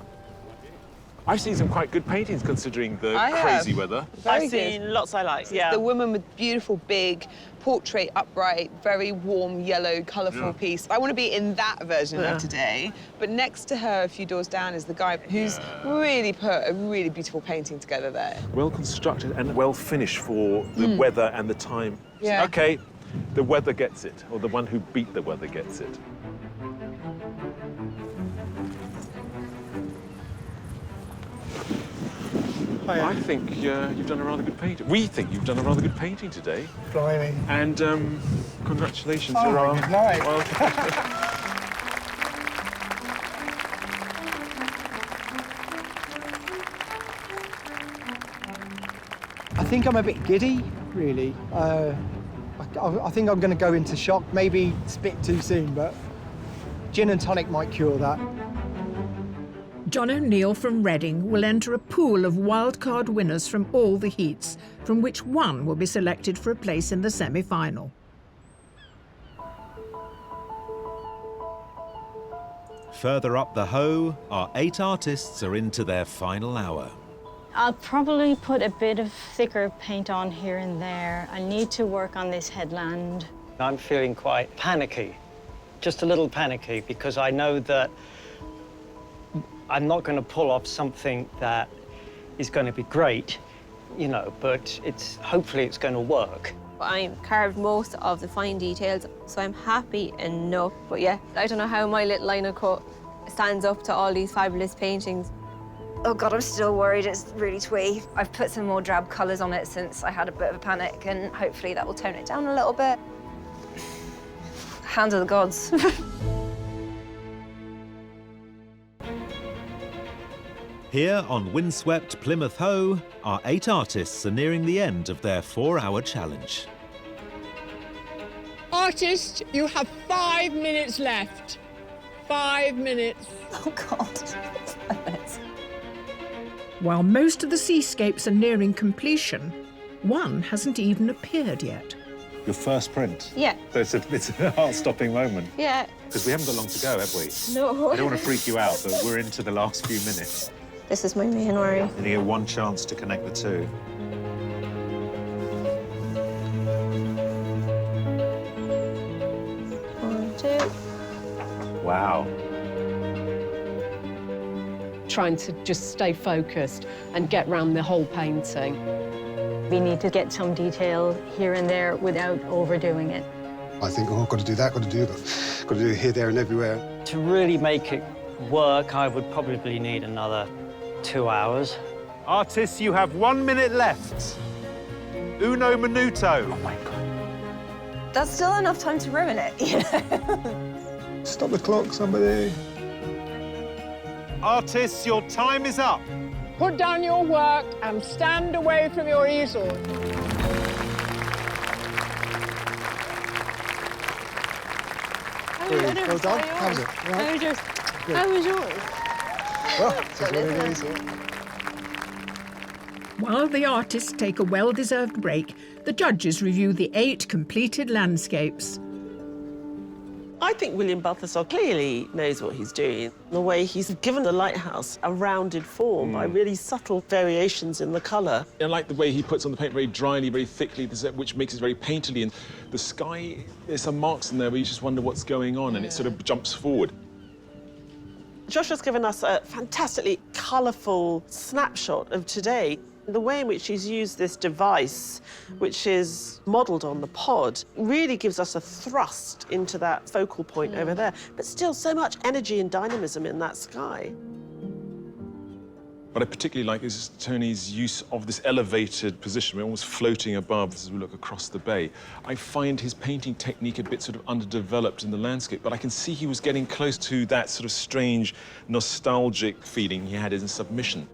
I've seen some quite good paintings considering the I crazy have. weather. I've seen lots I like, yeah. The woman with beautiful, big, portrait, upright, very warm, yellow, colourful piece. I want to be in that version of today. But next to her, a few doors down, is the guy who's really put a really beautiful painting together there. Well constructed and well finished for the weather and the time. Yeah. OK, the weather gets it, or the one who beat the weather gets it. Hiya. I think you've done a rather good painting. We think you've done a rather good painting today. Blimey. And congratulations, Oh, you're good night. Well, I think I'm a bit giddy, really. I think I'm going to go into shock. Maybe it's a bit too soon, but gin and tonic might cure that. John O'Neill from Reading will enter a pool of wildcard winners from all the heats, from which one will be selected for a place in the semi-final. Further up the Hoe, our 8 artists are into their final hour. I'll probably put a bit of thicker paint on here and there. I need to work on this headland. I'm feeling quite panicky, just a little panicky, because I know that I'm not going to pull off something that is going to be great, you know, but hopefully it's going to work. I carved most of the fine details, so I'm happy enough. But yeah, I don't know how my little line of cut stands up to all these fabulous paintings. Oh God, I'm still worried. It's really twee. I've put some more drab colours on it since I had a bit of a panic, and hopefully that will tone it down a little bit. Hand of the gods. Here on windswept Plymouth Hoe, our 8 artists are nearing the end of their 4-hour challenge. Artists, you have 5 minutes left. 5 minutes. Oh God, 5 minutes. While most of the seascapes are nearing completion, one hasn't even appeared yet. Your first print? Yeah. So it's a heart-stopping moment. Yeah. Because we haven't got long to go, have we? No. I don't want to freak you out, but we're into the last few minutes. This is my main worry. And you get one chance to connect the two. One, two. Wow. Trying to just stay focused and get round the whole painting. We need to get some detail here and there without overdoing it. I think, oh, I've got to do that, got to do that, got to do it here, there, and everywhere. To really make it work, I would probably need another 2 hours. Artists, you have 1 minute left. Uno minuto. Oh my God. That's still enough time to ruin it, you know? Stop the clock, somebody. Artists, your time is up. Put down your work and stand away from your easel. Well done. How was it? Right. How was yours? Well, this is what it is. While the artists take a well-deserved break, the judges review the 8 completed landscapes. I think William Balthasar clearly knows what he's doing. The way he's given the lighthouse a rounded form by really subtle variations in the colour. I like the way he puts on the paint very dryly, very thickly, which makes it very painterly. And the sky, there's some marks in there where you just wonder what's going on, and it sort of jumps forward. Joshua's given us a fantastically colourful snapshot of today. The way in which he's used this device, which is modelled on the pod, really gives us a thrust into that focal point over there, but still so much energy and dynamism in that sky. What I particularly like is Tony's use of this elevated position. We're almost floating above as we look across the bay. I find his painting technique a bit sort of underdeveloped in the landscape, but I can see he was getting close to that sort of strange, nostalgic feeling he had in Submission.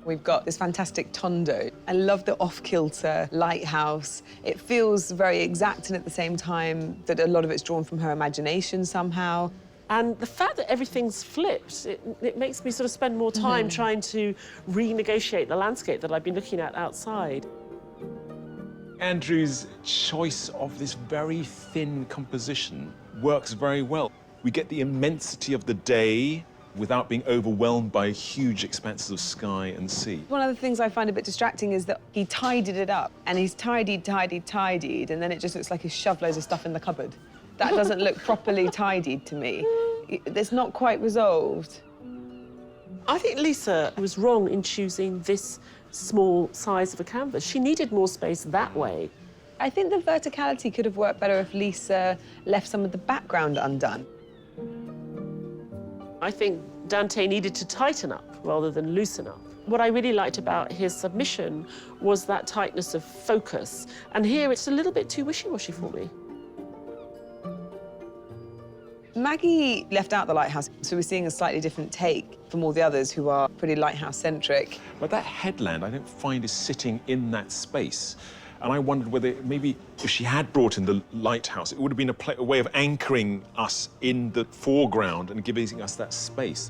We've got this fantastic tondo. I love the off-kilter lighthouse. It feels very exact, and at the same time that a lot of it's drawn from her imagination somehow. And the fact that everything's flipped, it makes me sort of spend more time trying to renegotiate the landscape that I've been looking at outside. Andrew's choice of this very thin composition works very well. We get the immensity of the day without being overwhelmed by huge expanses of sky and sea. One of the things I find a bit distracting is that he tidied it up, and he's tidied, and then it just looks like he's shoved loads of stuff in the cupboard. That doesn't look properly tidied to me. It's not quite resolved. I think Lisa was wrong in choosing this small size of a canvas. She needed more space that way. I think the verticality could have worked better if Lisa left some of the background undone. I think Dante needed to tighten up rather than loosen up. What I really liked about his submission was that tightness of focus. And here it's a little bit too wishy-washy for me. Maggie left out the lighthouse, so we're seeing a slightly different take from all the others who are pretty lighthouse-centric. But that headland, I don't find, is sitting in that space. And I wondered whether maybe if she had brought in the lighthouse, it would have been a way of anchoring us in the foreground and giving us that space.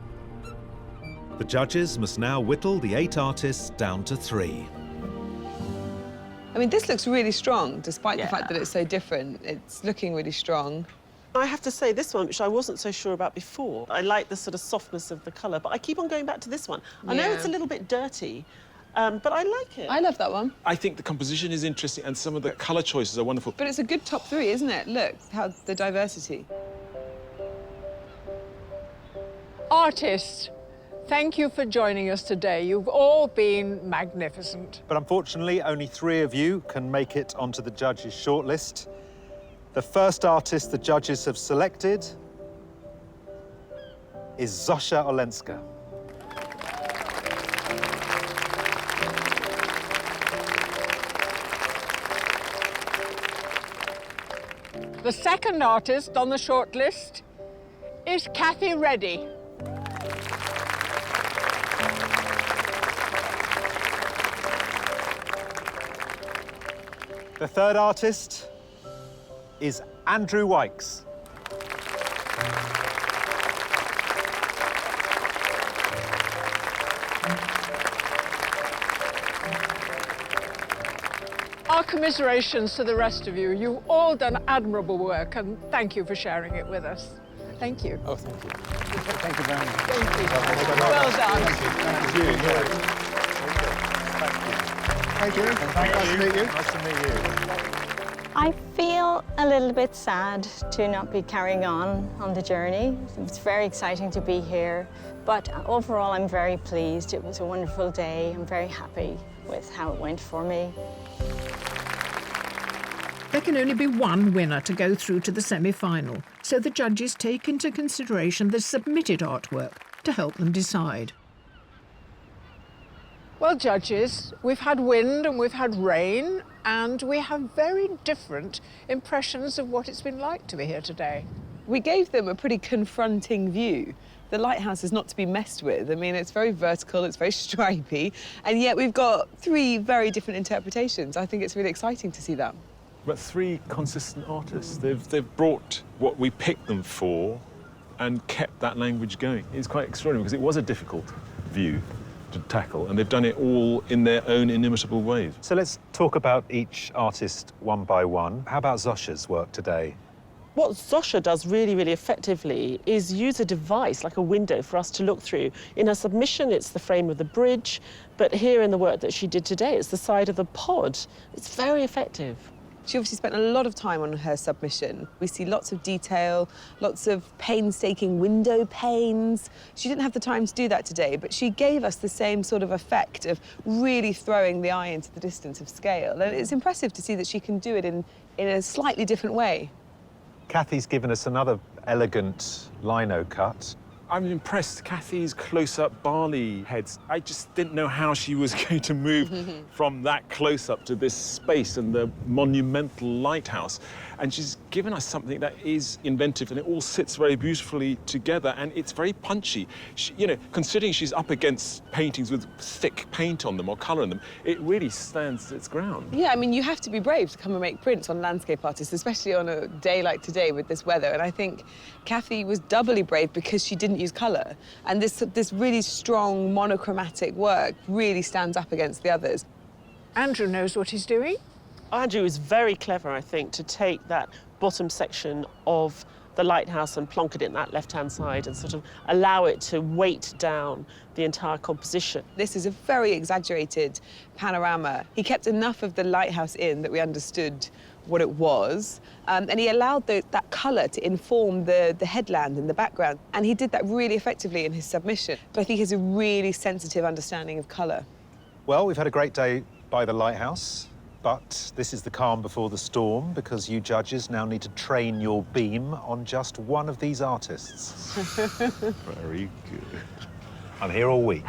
The judges must now whittle the 8 artists down to 3. I mean, this looks really strong, despite the fact that it's so different. It's looking really strong. I have to say, this one, which I wasn't so sure about before, I like the sort of softness of the colour, but I keep on going back to this one. I know it's a little bit dirty, but I like it. I love that one. I think the composition is interesting and some of the colour choices are wonderful. But it's a good top 3, isn't it? Look, how the diversity. Artists, thank you for joining us today. You've all been magnificent. But unfortunately, only 3 of you can make it onto the judges' shortlist. The first artist the judges have selected is Zosia Olenska. The second artist on the shortlist is Kathy Reddy. The third artist is Andrew Wykes. Our commiserations to the rest of you. You've all done admirable work, and thank you for sharing it with us. Thank you. Oh, thank you. Thank you very much. Thank you. Well done. Thank you. Nice to meet you. Nice to meet you. I feel a little bit sad to not be carrying on the journey. It's very exciting to be here, but overall I'm very pleased. It was a wonderful day. I'm very happy with how it went for me. There can only be one winner to go through to the semi-final, so the judges take into consideration the submitted artwork to help them decide. Well, judges, we've had wind and we've had rain, and we have very different impressions of what it's been like to be here today. We gave them a pretty confronting view. The lighthouse is not to be messed with. I mean, it's very vertical, it's very stripy, and yet we've got three very different interpretations. I think it's really exciting to see that. But three consistent artists. They've brought what we picked them for and kept that language going. It's quite extraordinary because it was a difficult view to tackle, and they've done it all in their own inimitable ways. So let's talk about each artist one by one. How about Zosha's work today? What Zosha does really, really effectively is use a device like a window for us to look through. In her submission, it's the frame of the bridge, but here in the work that she did today, it's the side of the pod. It's very effective. She obviously spent a lot of time on her submission. We see lots of detail, lots of painstaking window panes. She didn't have the time to do that today, but she gave us the same sort of effect of really throwing the eye into the distance of scale. And it's impressive to see that she can do it in a slightly different way. Kathy's given us another elegant lino cut. I'm impressed. Kathy's close-up barley heads. I just didn't know how she was going to move from that close-up to this space and the monumental lighthouse. And she's given us something that is inventive, and it all sits very beautifully together, and it's very punchy. You know, considering she's up against paintings with thick paint on them or colour on them, it really stands its ground. Yeah, I mean, you have to be brave to come and make prints on landscape artists, especially on a day like today with this weather. And I think Kathy was doubly brave because she didn't use colour. And this really strong monochromatic work really stands up against the others. Andrew knows what he's doing. Andrew is very clever, I think, to take that bottom section of the lighthouse and plonk it in that left-hand side and sort of allow it to weight down the entire composition. This is a very exaggerated panorama. He kept enough of the lighthouse in that we understood what it was, and he allowed that colour to inform the headland in the background. And he did that really effectively in his submission. But I think he has a really sensitive understanding of colour. Well, we've had a great day by the lighthouse, but this is the calm before the storm, because you judges now need to train your beam on just one of these artists. Very good. I'm here all week.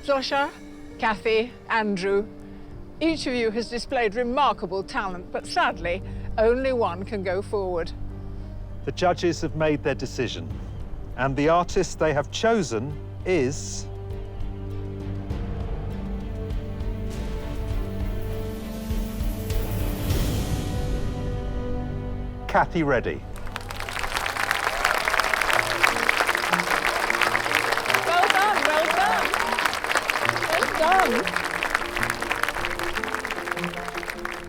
Zosha, Kathy, Andrew, each of you has displayed remarkable talent, but sadly, only one can go forward. The judges have made their decision, and the artist they have chosen is... Kathy Reddy. Well done, well done. Well done.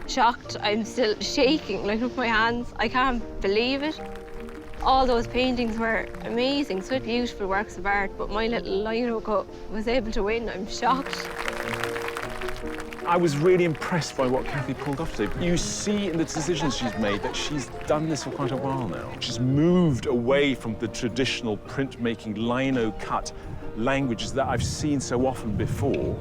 Shocked, I'm still shaking, like with my hands. I can't believe it. All those paintings were amazing, such beautiful works of art, but my little lino cut was able to win. I'm shocked. I was really impressed by what Kathy pulled off today. You see in the decisions she's made that she's done this for quite a while now. She's moved away from the traditional printmaking lino cut languages that I've seen so often before.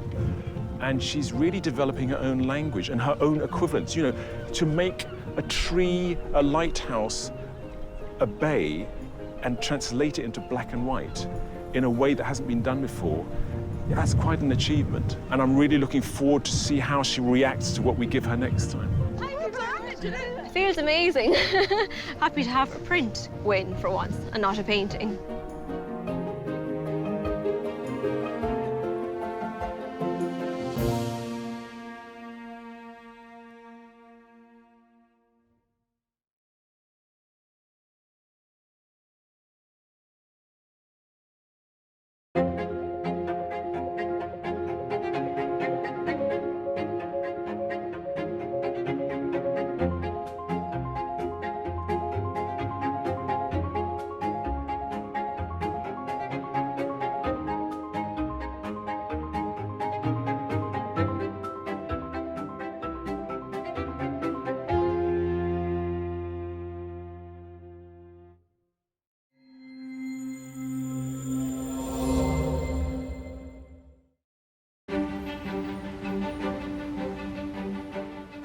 And she's really developing her own language and her own equivalents. You know, to make a tree, a lighthouse, a bay, and translate it into black and white in a way that hasn't been done before, that's quite an achievement. And I'm really looking forward to see how she reacts to what we give her next time. It feels amazing. Happy to have a print win for once and not a painting.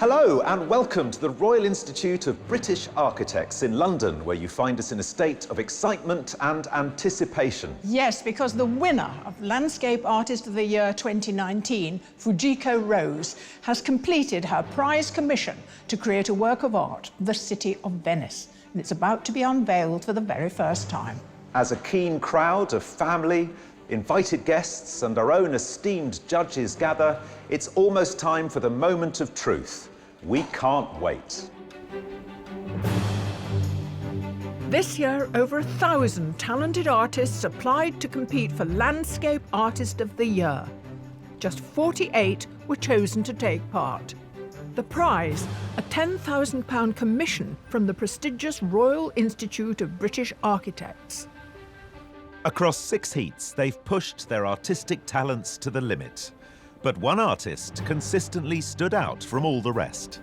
Hello and welcome to the Royal Institute of British Architects in London, where you find us in a state of excitement and anticipation. Yes, because the winner of Landscape Artist of the Year 2019, Fujiko Rose, has completed her prize commission to create a work of art, the city of Venice. And it's about to be unveiled for the very first time. As a keen crowd of family, invited guests and our own esteemed judges gather, it's almost time for the moment of truth. We can't wait. This year, over 1,000 talented artists applied to compete for Landscape Artist of the Year. Just 48 were chosen to take part. The prize, a £10,000 commission from the prestigious Royal Institute of British Architects. Across 6 heats, they've pushed their artistic talents to the limit. But one artist consistently stood out from all the rest.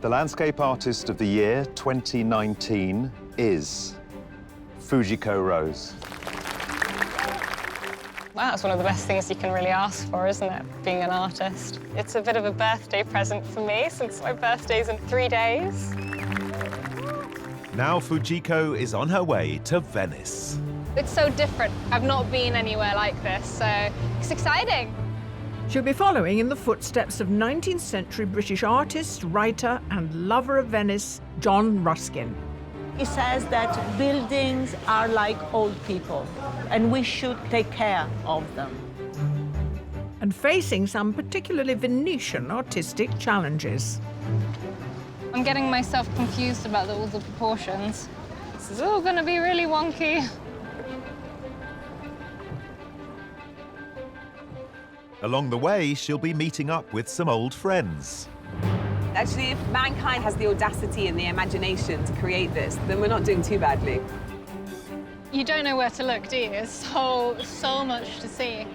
The Landscape Artist of the Year 2019 is Fujiko Rose. Wow, it's one of the best things you can really ask for, isn't it, being an artist? It's a bit of a birthday present for me, since my birthday's in 3 days. Now Fujiko is on her way to Venice. It's so different. I've not been anywhere like this, so it's exciting. She'll be following in the footsteps of 19th century British artist, writer and lover of Venice, John Ruskin. He says that buildings are like old people and we should take care of them. And facing some particularly Venetian artistic challenges. I'm getting myself confused about all the proportions. This is all going to be really wonky. Along the way, she'll be meeting up with some old friends. Actually, if mankind has the audacity and the imagination to create this, then we're not doing too badly. You don't know where to look, do you? There's so much to see.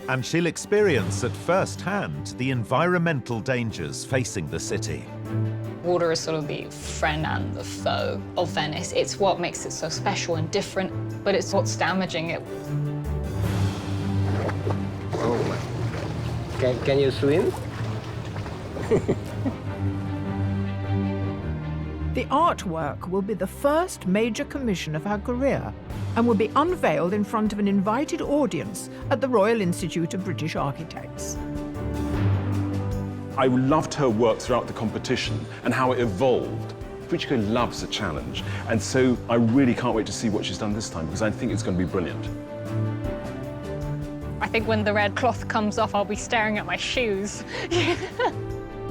And she'll experience at first hand the environmental dangers facing the city. Water is sort of the friend and the foe of Venice. It's what makes it so special and different, but it's what's damaging it. Can you swim? The artwork will be the first major commission of her career and will be unveiled in front of an invited audience at the Royal Institute of British Architects. I loved her work throughout the competition and how it evolved. Fujiko loves a challenge, and so I really can't wait to see what she's done this time, because I think it's going to be brilliant. I think when the red cloth comes off, I'll be staring at my shoes.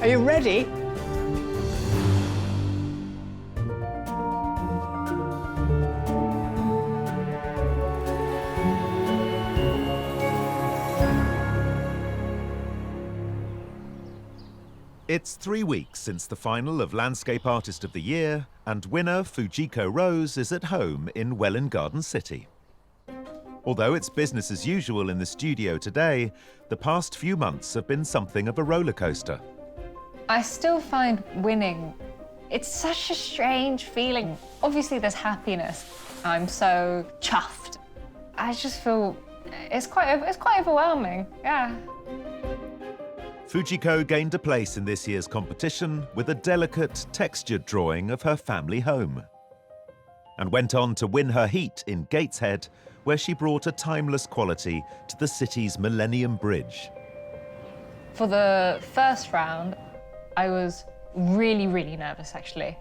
Are you ready? It's 3 weeks since the final of Landscape Artist of the Year, and winner Fujiko Rose is at home in Welwyn Garden City. Although it's business as usual in the studio today, the past few months have been something of a roller coaster. I still find winning, it's such a strange feeling. Obviously there's happiness. I'm so chuffed. I just feel it's quite overwhelming, yeah. Fujiko gained a place in this year's competition with a delicate, textured drawing of her family home, and went on to win her heat in Gateshead, where she brought a timeless quality to the city's Millennium Bridge. For the first round, I was really, really nervous, actually.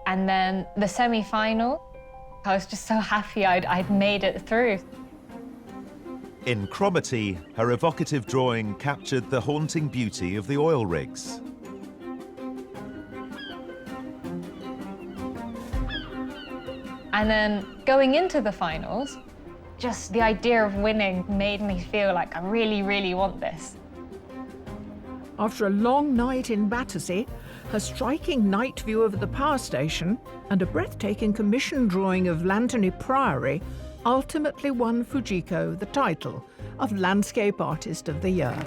And then the semi-final, I was just so happy I'd made it through. In Cromarty, her evocative drawing captured the haunting beauty of the oil rigs. And then going into the finals, just the idea of winning made me feel like I really, really want this. After a long night in Battersea, her striking night view of the power station and a breathtaking commission drawing of Lanterney Priory ultimately won Fujiko the title of Landscape Artist of the Year.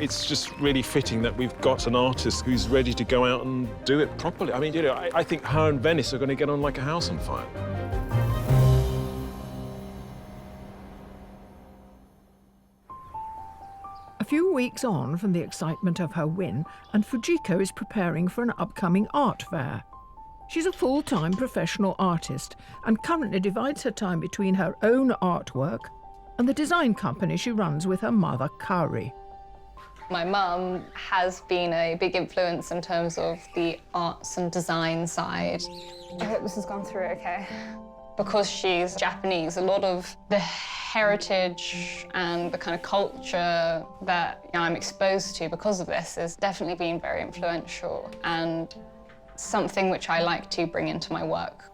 It's just really fitting that we've got an artist who's ready to go out and do it properly. I mean, you know, I think her and Venice are going to get on like a house on fire. few weeks on from the excitement of her win, and Fujiko is preparing for an upcoming art fair. She's a full-time professional artist and currently divides her time between her own artwork and the design company she runs with her mother, Kari. My mum has been a big influence in terms of the arts and design side. I hope this has gone through okay. Because she's Japanese, a lot of the heritage and the kind of culture that I'm exposed to because of this has definitely been very influential and something which I like to bring into my work.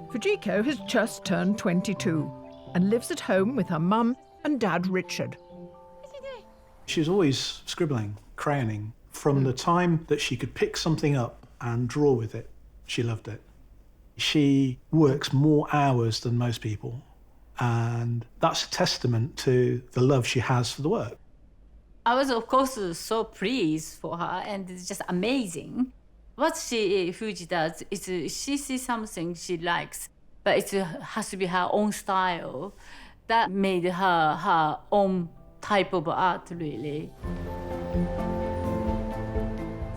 Fujiko has just turned 22 and lives at home with her mum and dad, Richard. She was always scribbling, crayoning. From the time that she could pick something up and draw with it, she loved it. She works more hours than most people, and that's a testament to the love she has for the work. I was, of course, so pleased for her, and it's just amazing. What Fuji does is she sees something she likes, but it has to be her own style. That made her own type of art, really.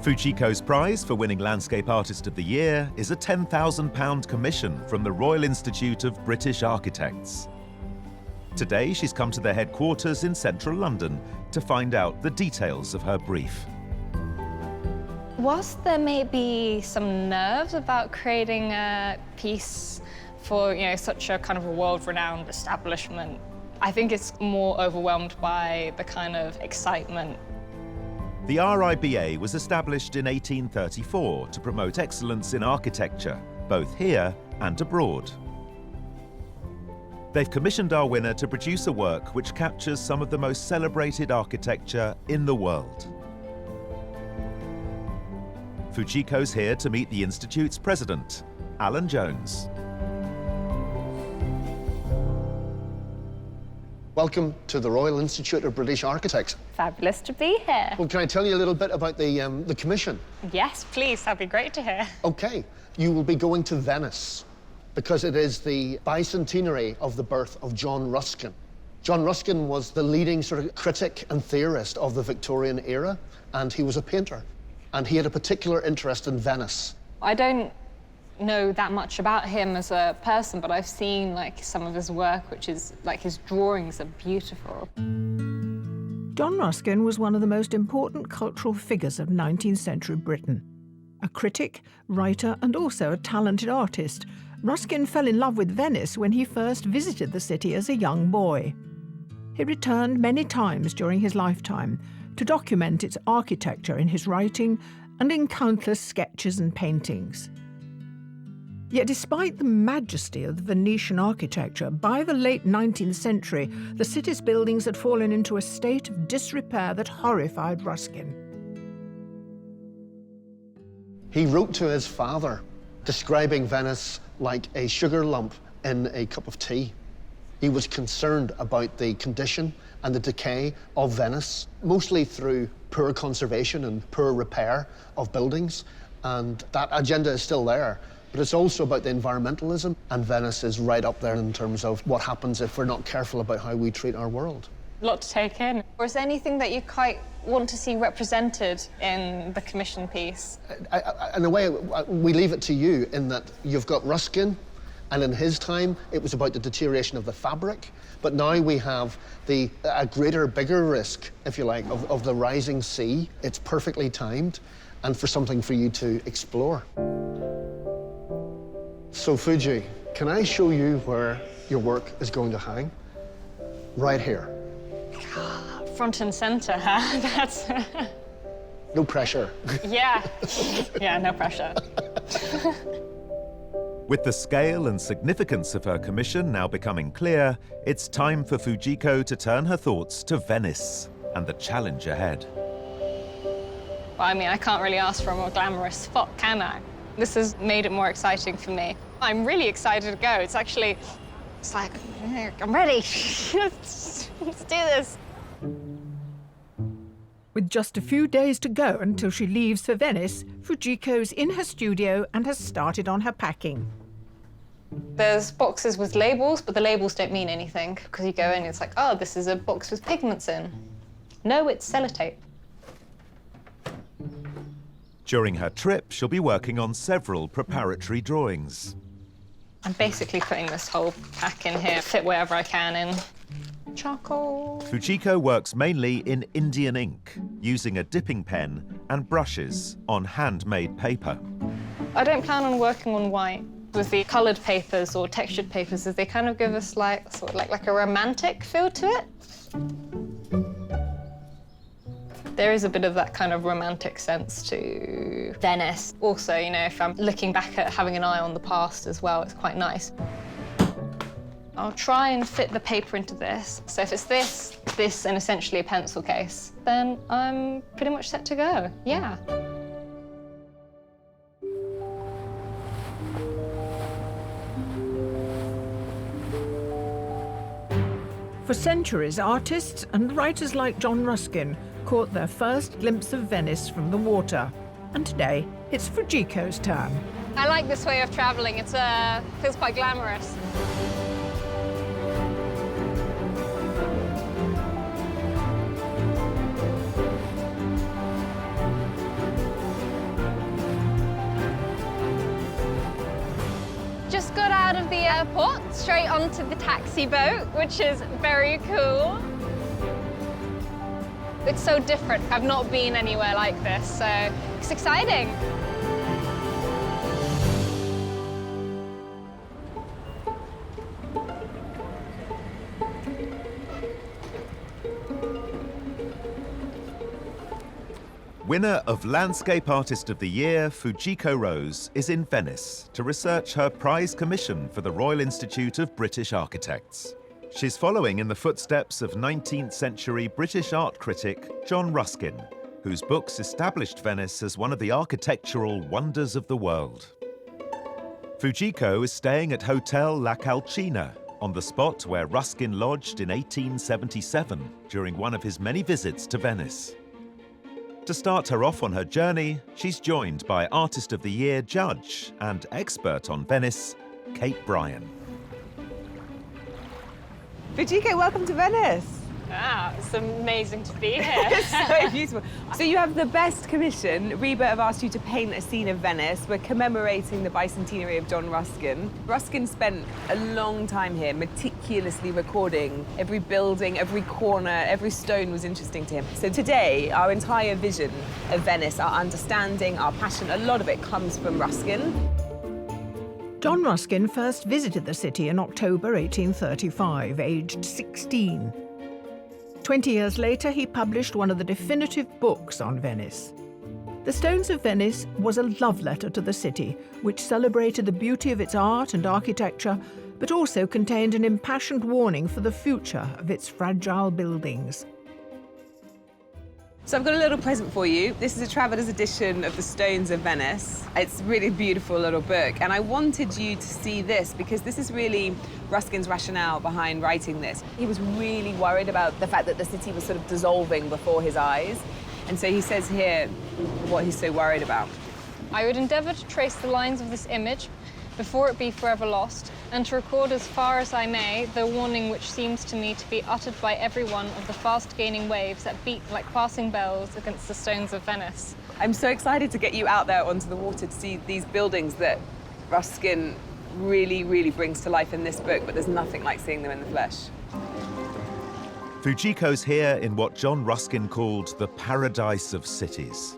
Fujiko's prize for winning Landscape Artist of the Year is a £10,000 commission from the Royal Institute of British Architects. Today, she's come to their headquarters in central London to find out the details of her brief. Whilst there may be some nerves about creating a piece for, such a kind of a world-renowned establishment, I think it's more overwhelmed by the kind of excitement. The RIBA was established in 1834 to promote excellence in architecture, both here and abroad. They've commissioned our winner to produce a work which captures some of the most celebrated architecture in the world. Fujiko's here to meet the Institute's president, Alan Jones. Welcome to the Royal Institute of British Architects. Fabulous to be here. Well, can I tell you a little bit about the commission? Yes, please, that'd be great to hear. Okay, you will be going to Venice because it is the bicentenary of the birth of John Ruskin. John Ruskin was the leading sort of critic and theorist of the Victorian era, and he was a painter. And he had a particular interest in Venice. I don't know that much about him as a person, but I've seen some of his work, which is his drawings are beautiful. John Ruskin was one of the most important cultural figures of 19th century Britain. A critic, writer, and also a talented artist, Ruskin fell in love with Venice when he first visited the city as a young boy. He returned many times during his lifetime to document its architecture in his writing and in countless sketches and paintings. Yet despite the majesty of the Venetian architecture, by the late 19th century, the city's buildings had fallen into a state of disrepair that horrified Ruskin. He wrote to his father, describing Venice like a sugar lump in a cup of tea. He was concerned about the condition and the decay of Venice, mostly through poor conservation and poor repair of buildings, and that agenda is still there. But it's also about the environmentalism, and Venice is right up there in terms of what happens if we're not careful about how we treat our world. A lot to take in. Or is there anything that you quite want to see represented in the commission piece? In a way, we leave it to you in that you've got Ruskin, and in his time, it was about the deterioration of the fabric. But now we have a greater, bigger risk, if you like, of the rising sea. It's perfectly timed, and for something for you to explore. So, Fuji, can I show you where your work is going to hang? Right here. Front and center, huh? That's... No pressure. Yeah. Yeah, no pressure. With the scale and significance of her commission now becoming clear, it's time for Fujiko to turn her thoughts to Venice and the challenge ahead. Well, I mean, I can't really ask for a more glamorous spot, can I? This has made it more exciting for me. I'm really excited to go. It's like, I'm ready. Let's do this. With just a few days to go until she leaves for Venice, Fujiko's in her studio and has started on her packing. There's boxes with labels, but the labels don't mean anything because you go in, it's like, oh, this is a box with pigments in. No, it's sellotape. During her trip, she'll be working on several preparatory drawings. I'm basically putting this whole pack in here, fit wherever I can in. Charcoal. Fujiko works mainly in Indian ink, using a dipping pen and brushes on handmade paper. I don't plan on working on white. With the coloured papers or textured papers, they kind of give us like sort of like a romantic feel to it. There is a bit of that kind of romantic sense to Venice. Also, you know, if I'm looking back at having an eye on the past as well, it's quite nice. I'll try and fit the paper into this. So if it's this, and essentially a pencil case, then I'm pretty much set to go, yeah. For centuries, artists and writers like John Ruskin caught their first glimpse of Venice from the water. And today, it's Fujiko's turn. I like this way of travelling. It feels quite glamorous. Just got out of the airport, straight onto the taxi boat, which is very cool. It's so different. I've not been anywhere like this, so it's exciting. Winner of Landscape Artist of the Year, Fujiko Rose, is in Venice to research her prize commission for the Royal Institute of British Architects. She's following in the footsteps of 19th century British art critic John Ruskin, whose books established Venice as one of the architectural wonders of the world. Fujiko is staying at Hotel La Calcina, on the spot where Ruskin lodged in 1877 during one of his many visits to Venice. To start her off on her journey, she's joined by Artist of the Year judge and expert on Venice, Kate Bryan. Fujiko, welcome to Venice. Ah, it's amazing to be here. It's so beautiful. So you have the best commission. Reba have asked you to paint a scene of Venice. We're commemorating the bicentenary of John Ruskin. Ruskin spent a long time here, meticulously recording every building, every corner, every stone was interesting to him. So today, our entire vision of Venice, our understanding, our passion, a lot of it comes from Ruskin. John Ruskin first visited the city in October 1835, aged 16. 20 years later, he published one of the definitive books on Venice. The Stones of Venice was a love letter to the city, which celebrated the beauty of its art and architecture, but also contained an impassioned warning for the future of its fragile buildings. So I've got a little present for you. This is a traveller's edition of The Stones of Venice. It's a really beautiful little book, and I wanted you to see this because this is really Ruskin's rationale behind writing this. He was really worried about the fact that the city was sort of dissolving before his eyes, and so he says here what he's so worried about. I would endeavour to trace the lines of this image before it be forever lost, and to record as far as I may the warning which seems to me to be uttered by every one of the fast-gaining waves that beat like passing bells against the stones of Venice. I'm so excited to get you out there onto the water to see these buildings that Ruskin really, really brings to life in this book, but there's nothing like seeing them in the flesh. Fujiko's here in what John Ruskin called the paradise of cities.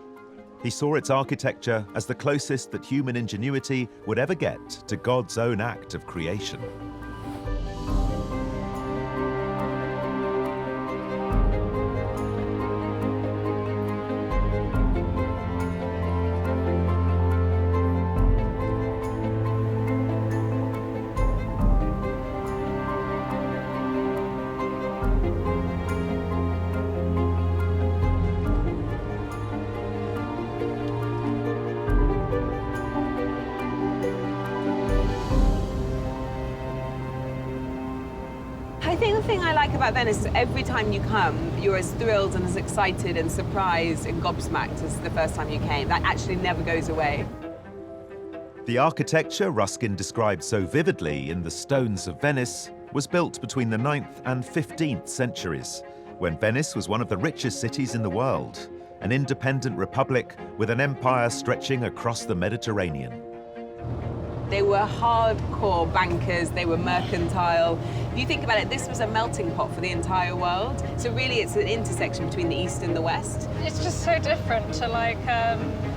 He saw its architecture as the closest that human ingenuity would ever get to God's own act of creation. I think the thing I like about Venice is every time you come, you're as thrilled and as excited and surprised and gobsmacked as the first time you came. That actually never goes away. The architecture Ruskin described so vividly in The Stones of Venice was built between the 9th and 15th centuries, when Venice was one of the richest cities in the world, an independent republic with an empire stretching across the Mediterranean. They were hardcore bankers, they were mercantile. If you think about it, this was a melting pot for the entire world. So really it's an intersection between the East and the West. It's just so different to like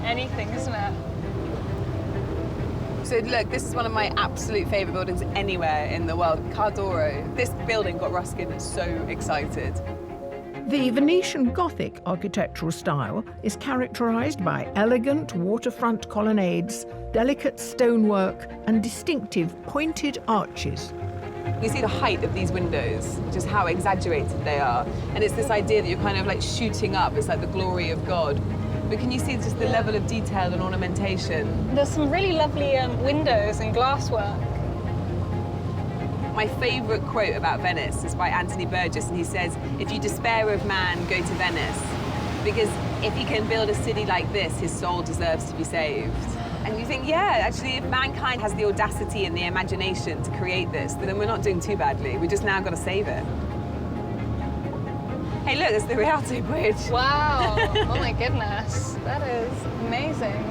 anything, isn't it? So look, this is one of my absolute favourite buildings anywhere in the world, Cardoro. This building got Ruskin so excited. The Venetian Gothic architectural style is characterised by elegant waterfront colonnades, delicate stonework and distinctive pointed arches. You see the height of these windows, just how exaggerated they are. And it's this idea that you're kind of like shooting up, it's like the glory of God. But can you see just the level of detail and ornamentation? There's some really lovely windows and glasswork. My favourite quote about Venice is by Anthony Burgess, and he says, "If you despair of man, go to Venice. Because if he can build a city like this, his soul deserves to be saved." And you think, yeah, actually, if mankind has the audacity and the imagination to create this, then we're not doing too badly. We just now got to save it. Hey, look, there's the Rialto Bridge. Wow, oh my goodness, that is amazing.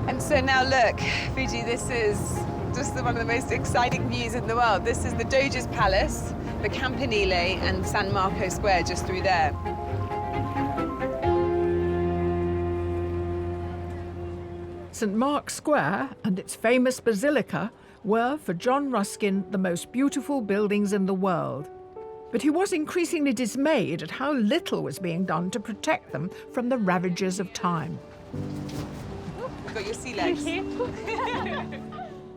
And so now look, Fuji, this is just one of the most exciting views in the world. This is the Doge's Palace, the Campanile, and San Marco Square just through there. St Mark's Square and its famous basilica were, for John Ruskin, the most beautiful buildings in the world. But he was increasingly dismayed at how little was being done to protect them from the ravages of time. You've got your sea legs.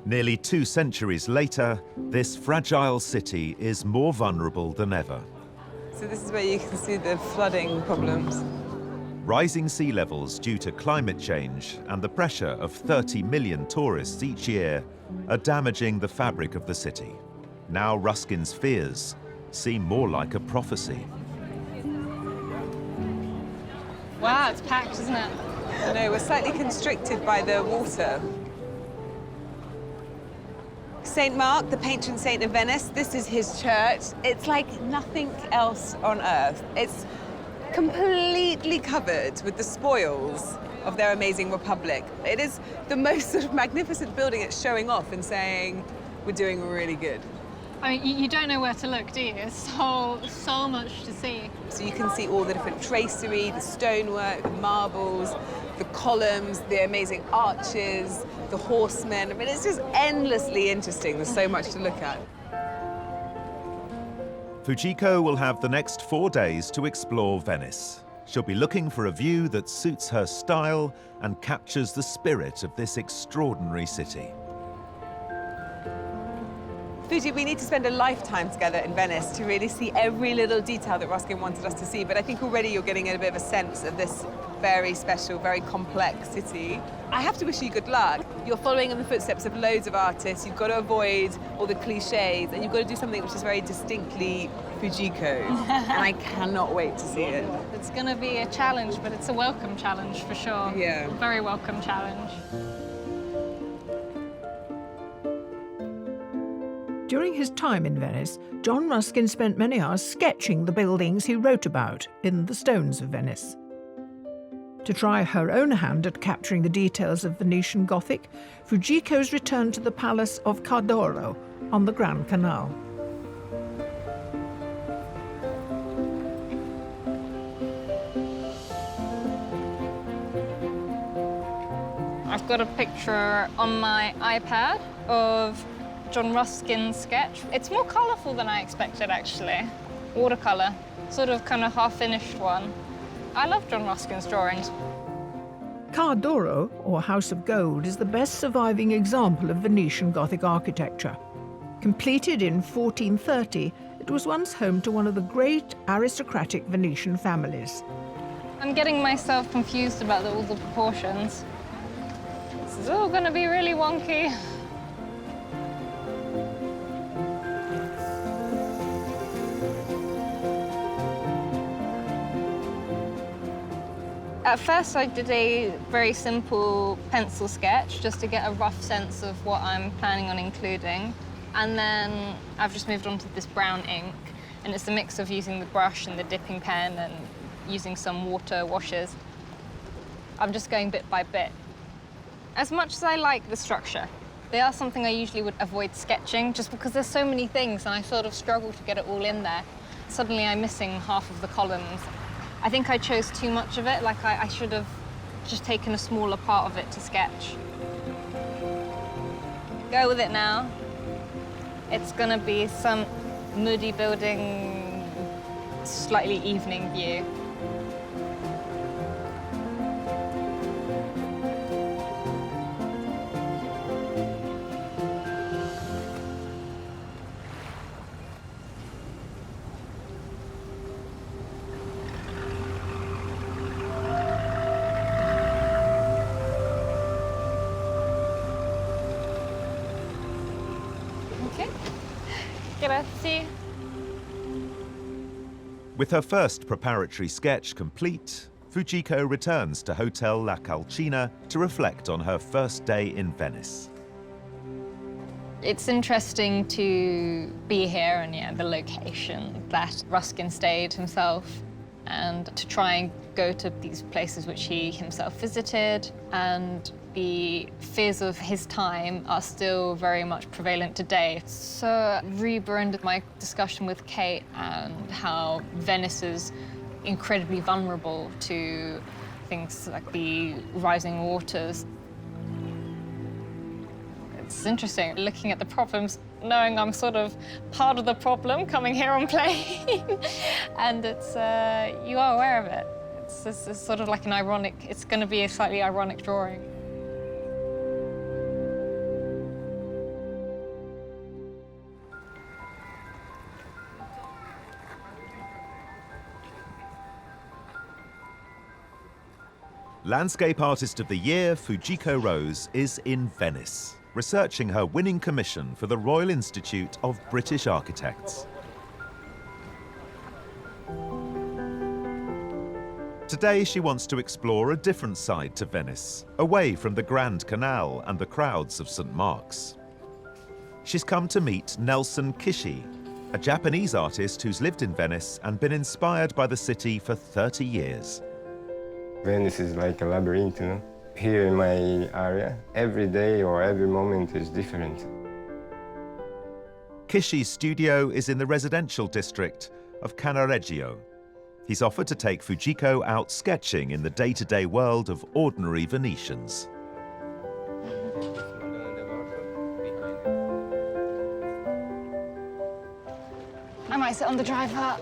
Nearly 2 centuries later, this fragile city is more vulnerable than ever. So this is where you can see the flooding problems. Rising sea levels due to climate change and the pressure of 30 million tourists each year are damaging the fabric of the city. Now Ruskin's fears seem more like a prophecy. Wow, it's packed, isn't it? I know, we're slightly constricted by the water. St. Mark, the patron saint of Venice, this is his church. It's like nothing else on earth. It's completely covered with the spoils of their amazing republic. It is the most sort of magnificent building. It's showing off and saying, we're doing really good. I mean, you don't know where to look, do you? There's so much to see. So you can see all the different tracery, the stonework, the marbles, the columns, the amazing arches, the horsemen. I mean, it's just endlessly interesting. There's so much to look at. Fujiko will have the next 4 days to explore Venice. She'll be looking for a view that suits her style and captures the spirit of this extraordinary city. Fuji, we need to spend a lifetime together in Venice to really see every little detail that Ruskin wanted us to see. But I think already you're getting a bit of a sense of this very special, very complex city. I have to wish you good luck. You're following in the footsteps of loads of artists. You've got to avoid all the cliches, and you've got to do something which is very distinctly Fujiko. And I cannot wait to see it. It's going to be a challenge, but it's a welcome challenge for sure. Yeah. Very welcome challenge. During his time in Venice, John Ruskin spent many hours sketching the buildings he wrote about in The Stones of Venice. To try her own hand at capturing the details of Venetian Gothic, Fujiko's returned to the palace of Cardoro on the Grand Canal. I've got a picture on my iPad of John Ruskin's sketch. It's more colourful than I expected, actually. Watercolour, sort of kind of half-finished one. I love John Ruskin's drawings. Cardoro, or House of Gold, is the best surviving example of Venetian Gothic architecture. Completed in 1430, it was once home to one of the great aristocratic Venetian families. I'm getting myself confused about all the proportions. This is all going to be really wonky. At first, I did a very simple pencil sketch just to get a rough sense of what I'm planning on including. And then I've just moved on to this brown ink. And it's a mix of using the brush and the dipping pen and using some water washes. I'm just going bit by bit. As much as I like the structure, they are something I usually would avoid sketching just because there's so many things and I sort of struggle to get it all in there. Suddenly I'm missing half of the columns. I think I chose too much of it, like I should have just taken a smaller part of it to sketch. Go with it now. It's gonna be some moody building, slightly evening view. Grazie. With her first preparatory sketch complete, Fujiko returns to Hotel La Calcina to reflect on her first day in Venice. It's interesting to be here and, yeah, the location that Ruskin stayed himself, and to try and go to these places which he himself visited, and the fears of his time are still very much prevalent today. So rebranded my discussion with Kate and how Venice is incredibly vulnerable to things like the rising waters. It's interesting looking at the problems, knowing I'm sort of part of the problem coming here on plane. And it's, you are aware of it. It's sort of like an ironic, it's going to be a slightly ironic drawing. Landscape Artist of the Year, Fujiko Rose, is in Venice, researching her winning commission for the Royal Institute of British Architects. Today, she wants to explore a different side to Venice, away from the Grand Canal and the crowds of St. Mark's. She's come to meet Nelson Kishi, a Japanese artist who's lived in Venice and been inspired by the city for 30 years. Venice is like a labyrinth, you know? Here in my area, every day or every moment is different. Kishi's studio is in the residential district of Cannaregio. He's offered to take Fujiko out sketching in the day-to-day world of ordinary Venetians. I might sit on the driver.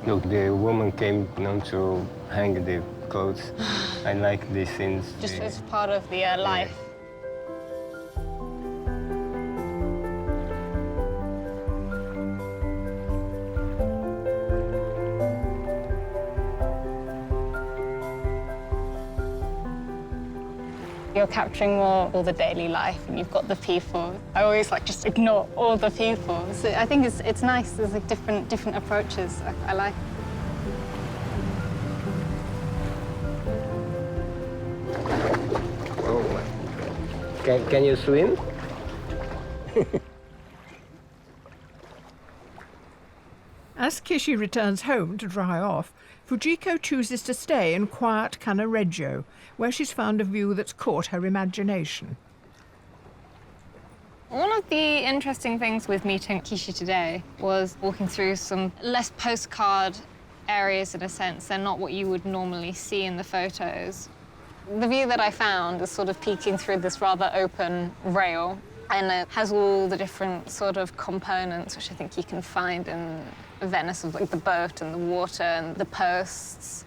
Look, the woman came, you know, to hang the clothes. I like these scenes. Just as part of the life. You're capturing more all the daily life, and you've got the people. I always like just ignore all the people. So I think it's nice. There's like different approaches. I like. Oh, can you swim? As Kishi returns home to dry off, Fujiko chooses to stay in quiet Cannaregio, where she's found a view that's caught her imagination. One of the interesting things with meeting Kishi today was walking through some less postcard areas in a sense. They're not what you would normally see in the photos. The view that I found is sort of peeking through this rather open rail, and it has all the different sort of components which I think you can find in Venice, of like the boat and the water and the posts.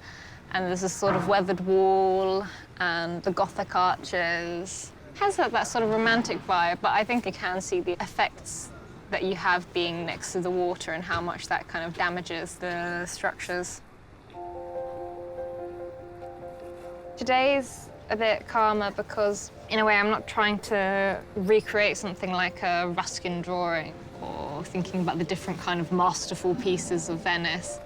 And there's this sort of weathered wall and the Gothic arches. It has that sort of romantic vibe, but I think you can see the effects that you have being next to the water and how much that kind of damages the structures. Today's a bit calmer because, in a way, I'm not trying to recreate something like a Ruskin drawing or thinking about the different kind of masterful pieces of Venice.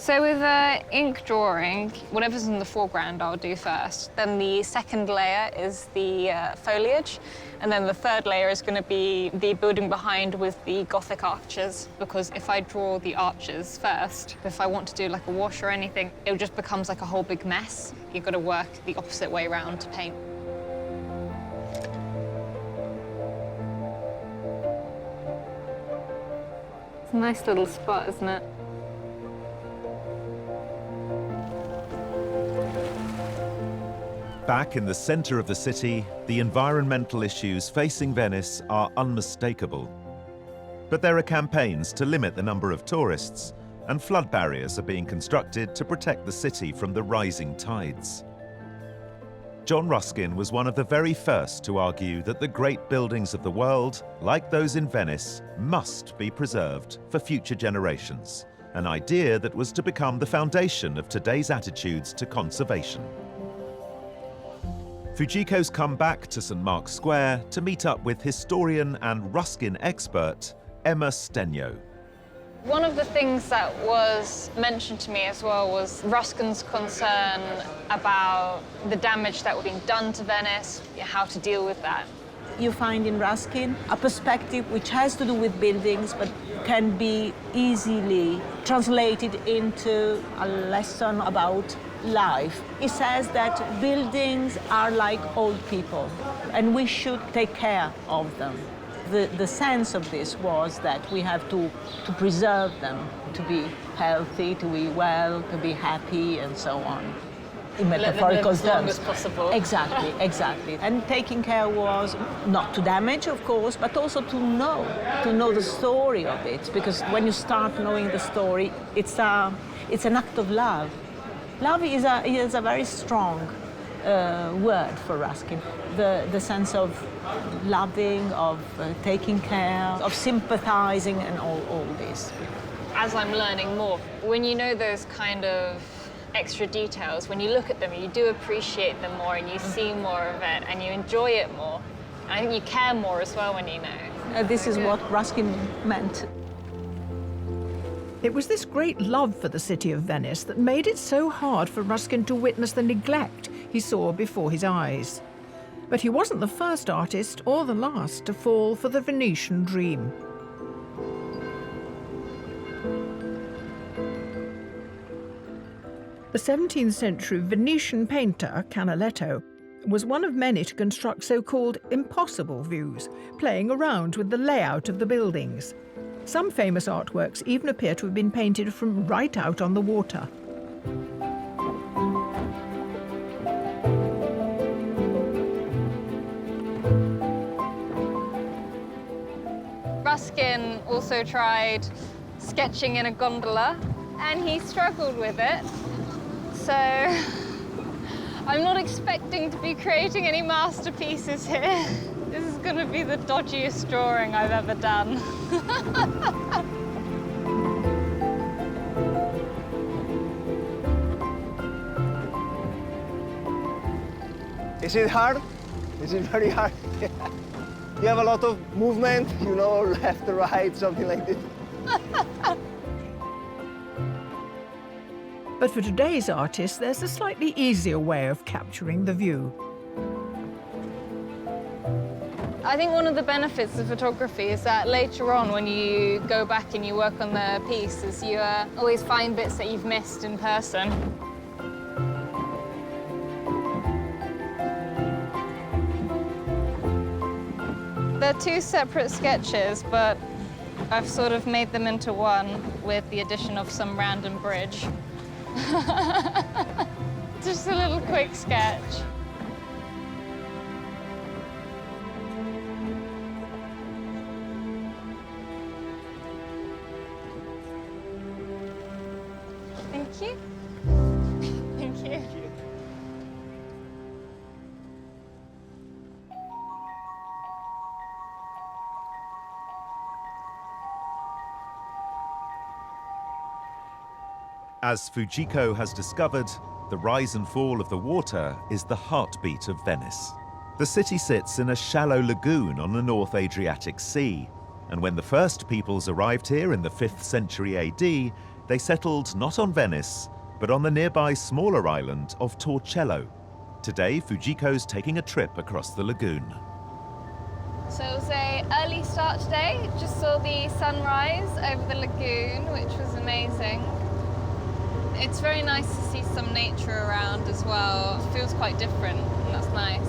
So with ink drawing, whatever's in the foreground I'll do first. Then the second layer is the foliage. And then the third layer is going to be the building behind with the Gothic arches. Because if I draw the arches first, if I want to do like a wash or anything, it just becomes like a whole big mess. You've got to work the opposite way around to paint. It's a nice little spot, isn't it? Back in the centre of the city, the environmental issues facing Venice are unmistakable. But there are campaigns to limit the number of tourists, and flood barriers are being constructed to protect the city from the rising tides. John Ruskin was one of the very first to argue that the great buildings of the world, like those in Venice, must be preserved for future generations, an idea that was to become the foundation of today's attitudes to conservation. Fujiko's come back to St. Mark's Square to meet up with historian and Ruskin expert Emma Stenyo. One of the things that was mentioned to me as well was Ruskin's concern about the damage that was being done to Venice, how to deal with that. You find in Ruskin a perspective which has to do with buildings but can be easily translated into a lesson about life. He says that buildings are like old people and we should take care of them. The sense of this was that we have to preserve them, to be healthy, to be well, to be happy, and so on. In metaphorical terms. As long as possible. Exactly, exactly. And taking care was not to damage, of course, but also to know the story of it. Because when you start knowing the story, it's an act of love. Love is a very strong word for Ruskin. The sense of loving, of taking care, of sympathizing, and all this. As I'm learning more, when you know those kind of extra details, when you look at them, you do appreciate them more and you see more of it and you enjoy it more. And I think you care more as well when you know. This is what Ruskin meant. It was this great love for the city of Venice that made it so hard for Ruskin to witness the neglect he saw before his eyes. But he wasn't the first artist or the last to fall for the Venetian dream. The 17th century Venetian painter Canaletto was one of many to construct so-called impossible views, playing around with the layout of the buildings. Some famous artworks even appear to have been painted from right out on the water. Ruskin also tried sketching in a gondola and he struggled with it. So I'm not expecting to be creating any masterpieces here. This is going to be the dodgiest drawing I've ever done. Is it hard? Is it very hard? You have a lot of movement, you know, left to right, something like this. But for today's artists, there's a slightly easier way of capturing the view. I think one of the benefits of photography is that later on, when you go back and you work on the piece, is you always find bits that you've missed in person. They're two separate sketches, but I've sort of made them into one with the addition of some random bridge. Just a little quick sketch. Thank you. Thank you. As Fujiko has discovered, the rise and fall of the water is the heartbeat of Venice. The city sits in a shallow lagoon on the North Adriatic Sea, and when the first peoples arrived here in the 5th century AD, they settled not on Venice, but on the nearby smaller island of Torcello. Today, Fujiko's taking a trip across the lagoon. So it was an early start today. Just saw the sunrise over the lagoon, which was amazing. It's very nice to see some nature around as well. It feels quite different, and that's nice.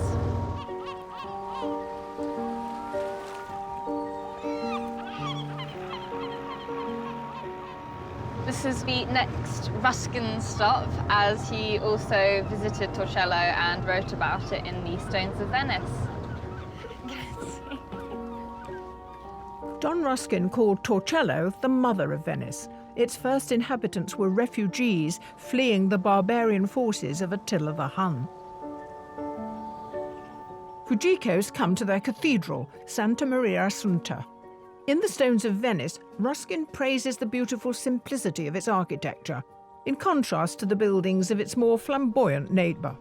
This is the next Ruskin stop, as he also visited Torcello and wrote about it in the Stones of Venice. John Ruskin called Torcello the mother of Venice. Its first inhabitants were refugees fleeing the barbarian forces of Attila the Hun. Fujiko's come to their cathedral, Santa Maria Assunta. In the Stones of Venice, Ruskin praises the beautiful simplicity of its architecture, in contrast to the buildings of its more flamboyant neighbour.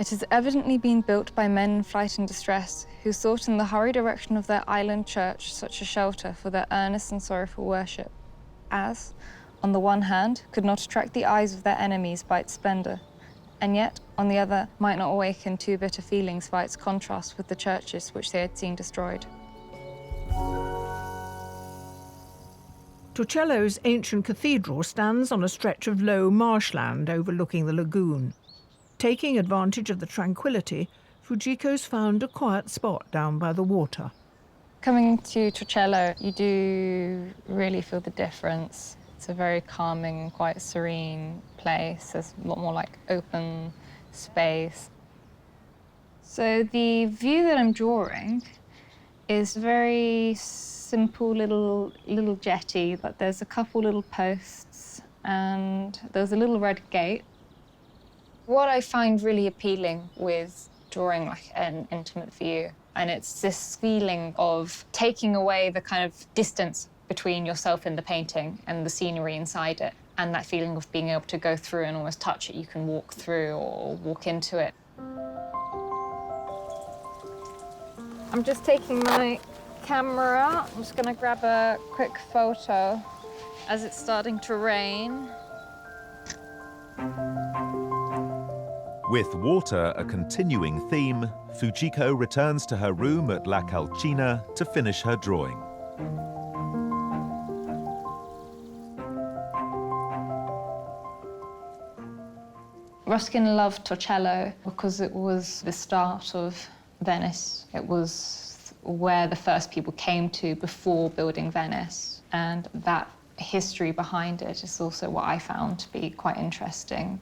It has evidently been built by men in flight and distress, who sought in the hurried erection of their island church such a shelter for their earnest and sorrowful worship, as, on the one hand, could not attract the eyes of their enemies by its splendour, and yet, on the other, might not awaken too bitter feelings by its contrast with the churches which they had seen destroyed. Torcello's ancient cathedral stands on a stretch of low marshland overlooking the lagoon. Taking advantage of the tranquility, Fujiko's found a quiet spot down by the water. Coming to Torcello, you do really feel the difference. It's a very calming, quite serene place. There's a lot more like open space. So the view that I'm drawing is very simple little jetty, but there's a couple little posts and there's a little red gate. What I find really appealing with drawing like an intimate view, and it's this feeling of taking away the kind of distance between yourself and the painting and the scenery inside it, and that feeling of being able to go through and almost touch it. You can walk through or walk into it. I'm just taking my camera out. I'm just gonna grab a quick photo as it's starting to rain. With water a continuing theme, Fujiko returns to her room at La Calcina to finish her drawing. Ruskin loved Torcello because it was the start of Venice. It was where the first people came to before building Venice, and that history behind it is also what I found to be quite interesting.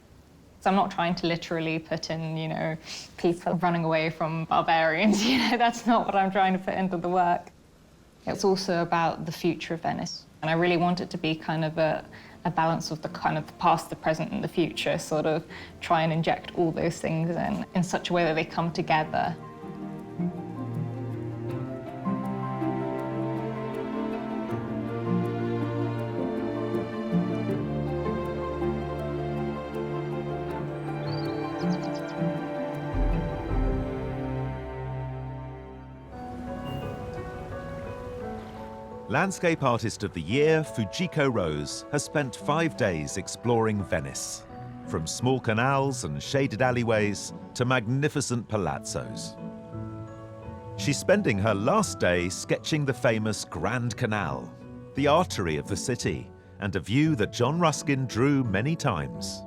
So I'm not trying to literally put in, you know, people running away from barbarians, you know, that's not what I'm trying to put into the work. It's also about the future of Venice. And I really want it to be kind of a balance of the kind of the past, the present, and the future, sort of try and inject all those things in such a way that they come together. Landscape Artist of the Year, Fujiko Rose, has spent 5 days exploring Venice, from small canals and shaded alleyways to magnificent palazzos. She's spending her last day sketching the famous Grand Canal, the artery of the city, and a view that John Ruskin drew many times.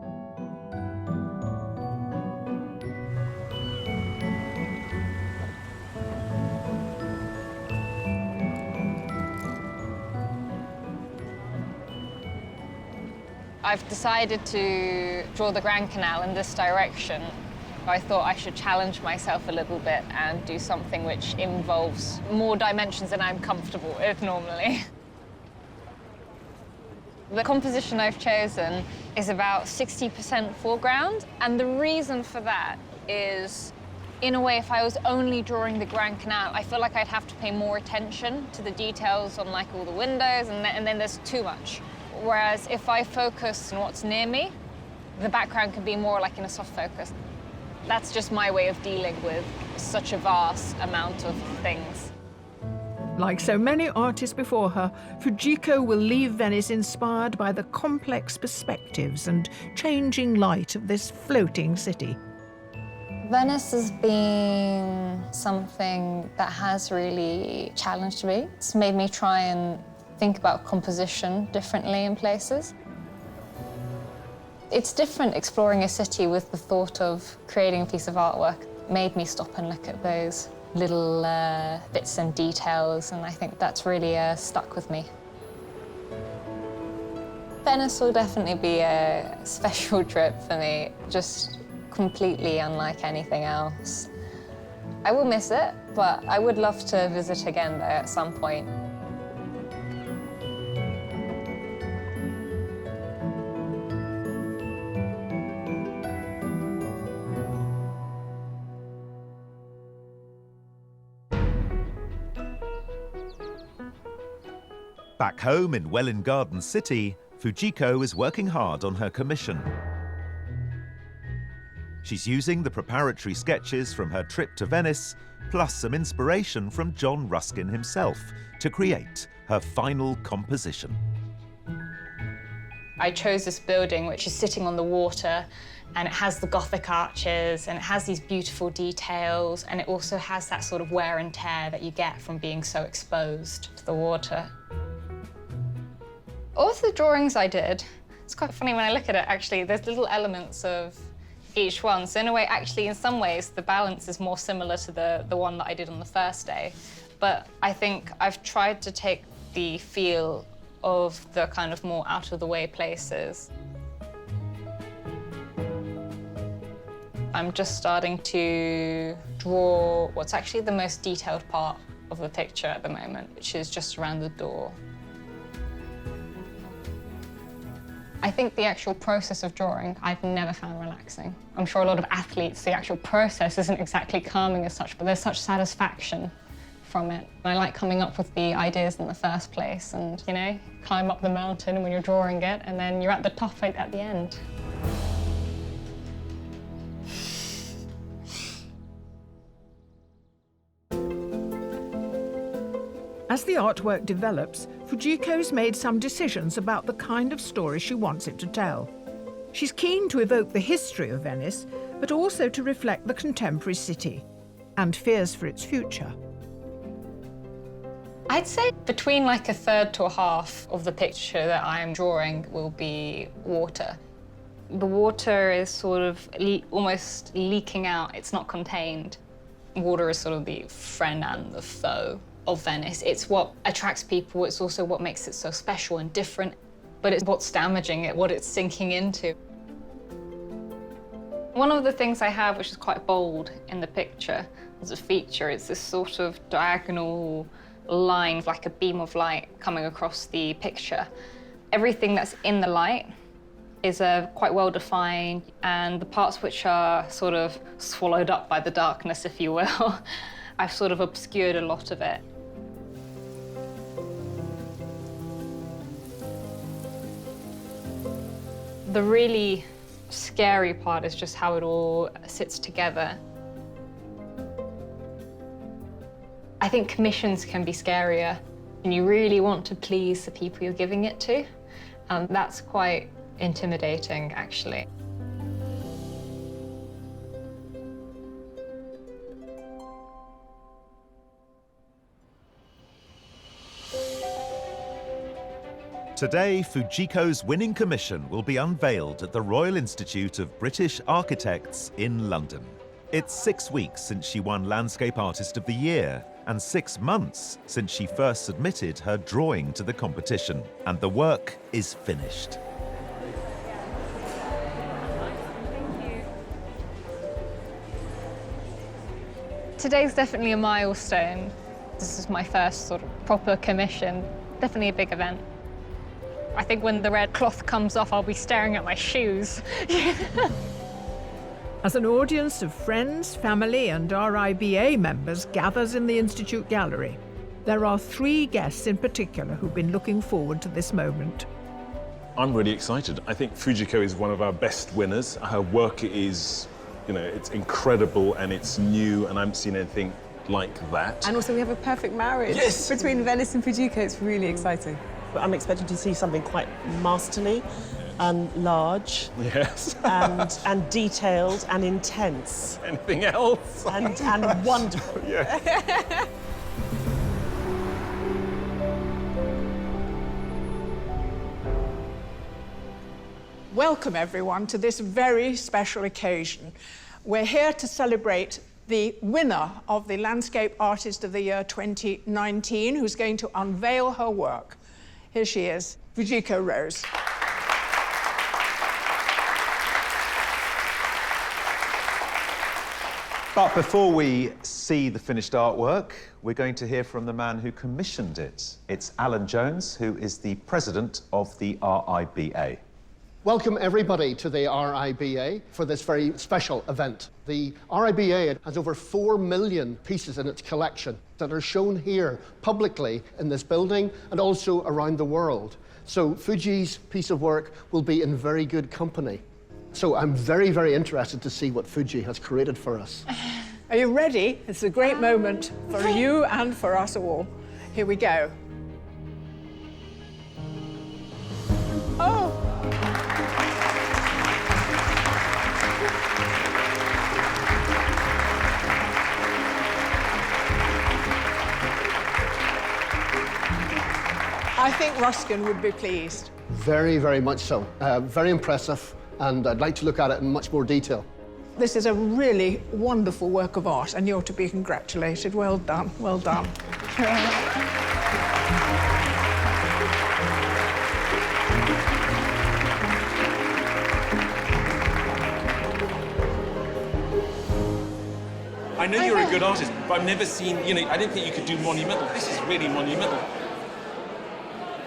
I've decided to draw the Grand Canal in this direction. I thought I should challenge myself a little bit and do something which involves more dimensions than I'm comfortable with normally. The composition I've chosen is about 60% foreground, and the reason for that is, in a way, if I was only drawing the Grand Canal, I feel like I'd have to pay more attention to the details on like all the windows, and then there's too much. Whereas if I focus on what's near me, the background can be more like in a soft focus. That's just my way of dealing with such a vast amount of things. Like so many artists before her, Fujiko will leave Venice inspired by the complex perspectives and changing light of this floating city. Venice has been something that has really challenged me. It's made me try and think about composition differently in places. It's different exploring a city with the thought of creating a piece of artwork. It made me stop and look at those little bits and details, and I think that's really stuck with me. Venice will definitely be a special trip for me, just completely unlike anything else. I will miss it, but I would love to visit again there at some point. Back home in Welwyn Garden City, Fujiko is working hard on her commission. She's using the preparatory sketches from her trip to Venice, plus some inspiration from John Ruskin himself, to create her final composition. I chose this building which is sitting on the water, and it has the Gothic arches, and it has these beautiful details, and it also has that sort of wear and tear that you get from being so exposed to the water. All of the drawings I did, it's quite funny when I look at it, actually, there's little elements of each one. So in a way, actually, in some ways, the balance is more similar to the one that I did on the first day. But I think I've tried to take the feel of the kind of more out-of-the-way places. I'm just starting to draw what's actually the most detailed part of the picture at the moment, which is just around the door. I think the actual process of drawing, I've never found relaxing. I'm sure a lot of athletes, the actual process isn't exactly calming as such, but there's such satisfaction from it. I like coming up with the ideas in the first place and, you know, climb up the mountain when you're drawing it, and then you're at the top right at the end. As the artwork develops, Fujiko's made some decisions about the kind of story she wants it to tell. She's keen to evoke the history of Venice, but also to reflect the contemporary city and fears for its future. I'd say between like a third to a half of the picture that I am drawing will be water. The water is sort of almost leaking out, it's not contained. Water is sort of the friend and the foe of Venice. It's what attracts people, it's also what makes it so special and different, but it's what's damaging it, what it's sinking into. One of the things I have, which is quite bold in the picture as a feature, is this sort of diagonal line, like a beam of light coming across the picture. Everything that's in the light is quite well defined, and the parts which are sort of swallowed up by the darkness, if you will, I've sort of obscured a lot of it. The really scary part is just how it all sits together. I think commissions can be scarier, and you really want to please the people you're giving it to. That's quite intimidating, actually. Today, Fujiko's winning commission will be unveiled at the Royal Institute of British Architects in London. It's 6 weeks since she won Landscape Artist of the Year, and 6 months since she first submitted her drawing to the competition, and the work is finished. Today's definitely a milestone. This is my first sort of proper commission, definitely a big event. I think when the red cloth comes off, I'll be staring at my shoes. As an audience of friends, family and RIBA members gathers in the Institute Gallery, there are 3 guests in particular who've been looking forward to this moment. I'm really excited. I think Fujiko is one of our best winners. Her work is, you know, it's incredible and it's new, and I haven't seen anything like that. And also we have a perfect marriage between Venice and Fujiko. It's really exciting. But I'm expecting to see something quite masterly and large. Yes. and detailed and intense. Anything else? And wonderful. Yeah. Welcome, everyone, to this very special occasion. We're here to celebrate the winner of the Landscape Artist of the Year 2019, who's going to unveil her work. Here she is, Fujiko Rose. But before we see the finished artwork, we're going to hear from the man who commissioned it. It's Alan Jones, who is the president of the RIBA. Welcome everybody to the RIBA for this very special event. The RIBA has over 4 million pieces in its collection that are shown here publicly in this building and also around the world. So Fuji's piece of work will be in very good company. So I'm very, very interested to see what Fuji has created for us. Are you ready? It's a great moment for you and for us all. Here we go. Oh! I think Ruskin would be pleased. Very, very much so. Very impressive, and I'd like to look at it in much more detail. This is a really wonderful work of art, and you're to be congratulated. Well done, well done. I know you're a good artist, but I've never seen, I didn't think you could do monumental. This is really monumental.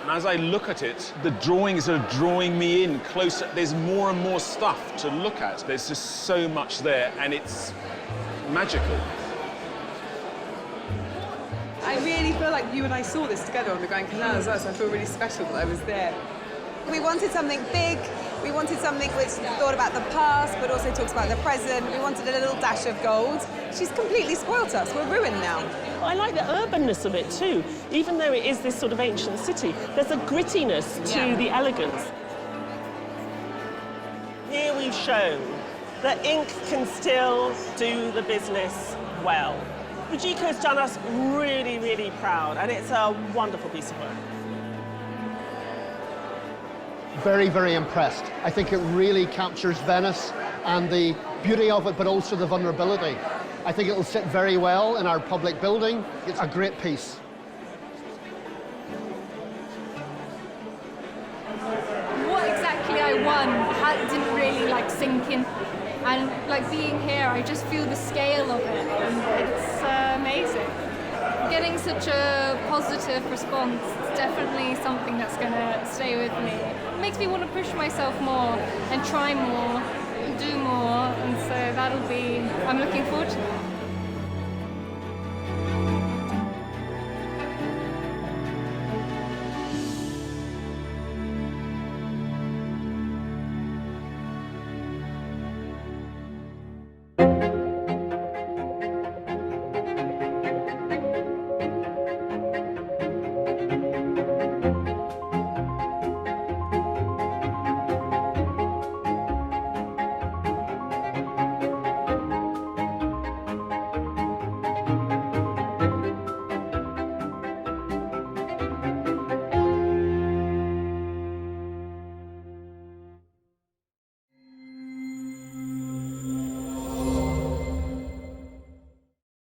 And as I look at it, the drawings are drawing me in closer. There's more and more stuff to look at. There's just so much there, and it's magical. I really feel like you and I saw this together on the Grand Canal as well, so I feel really special that I was there. We wanted something big. We wanted something which thought about the past, but also talks about the present. We wanted a little dash of gold. She's completely spoilt us. We're ruined now. I like the urbanness of it too. Even though it is this sort of ancient city, there's a grittiness to the elegance. Here we've shown that ink can still do the business well. Fujiko's done us really, really proud, and it's a wonderful piece of work. Very, very impressed. I think it really captures Venice and the beauty of it, but also the vulnerability. I think it'll sit very well in our public building. It's a great piece. What exactly I won didn't really sink in. And being here, I just feel the scale of it, and it's amazing. Getting such a positive response is definitely something that's going to stay with me. It makes me want to push myself more and try more and do more, and so I'm looking forward to that.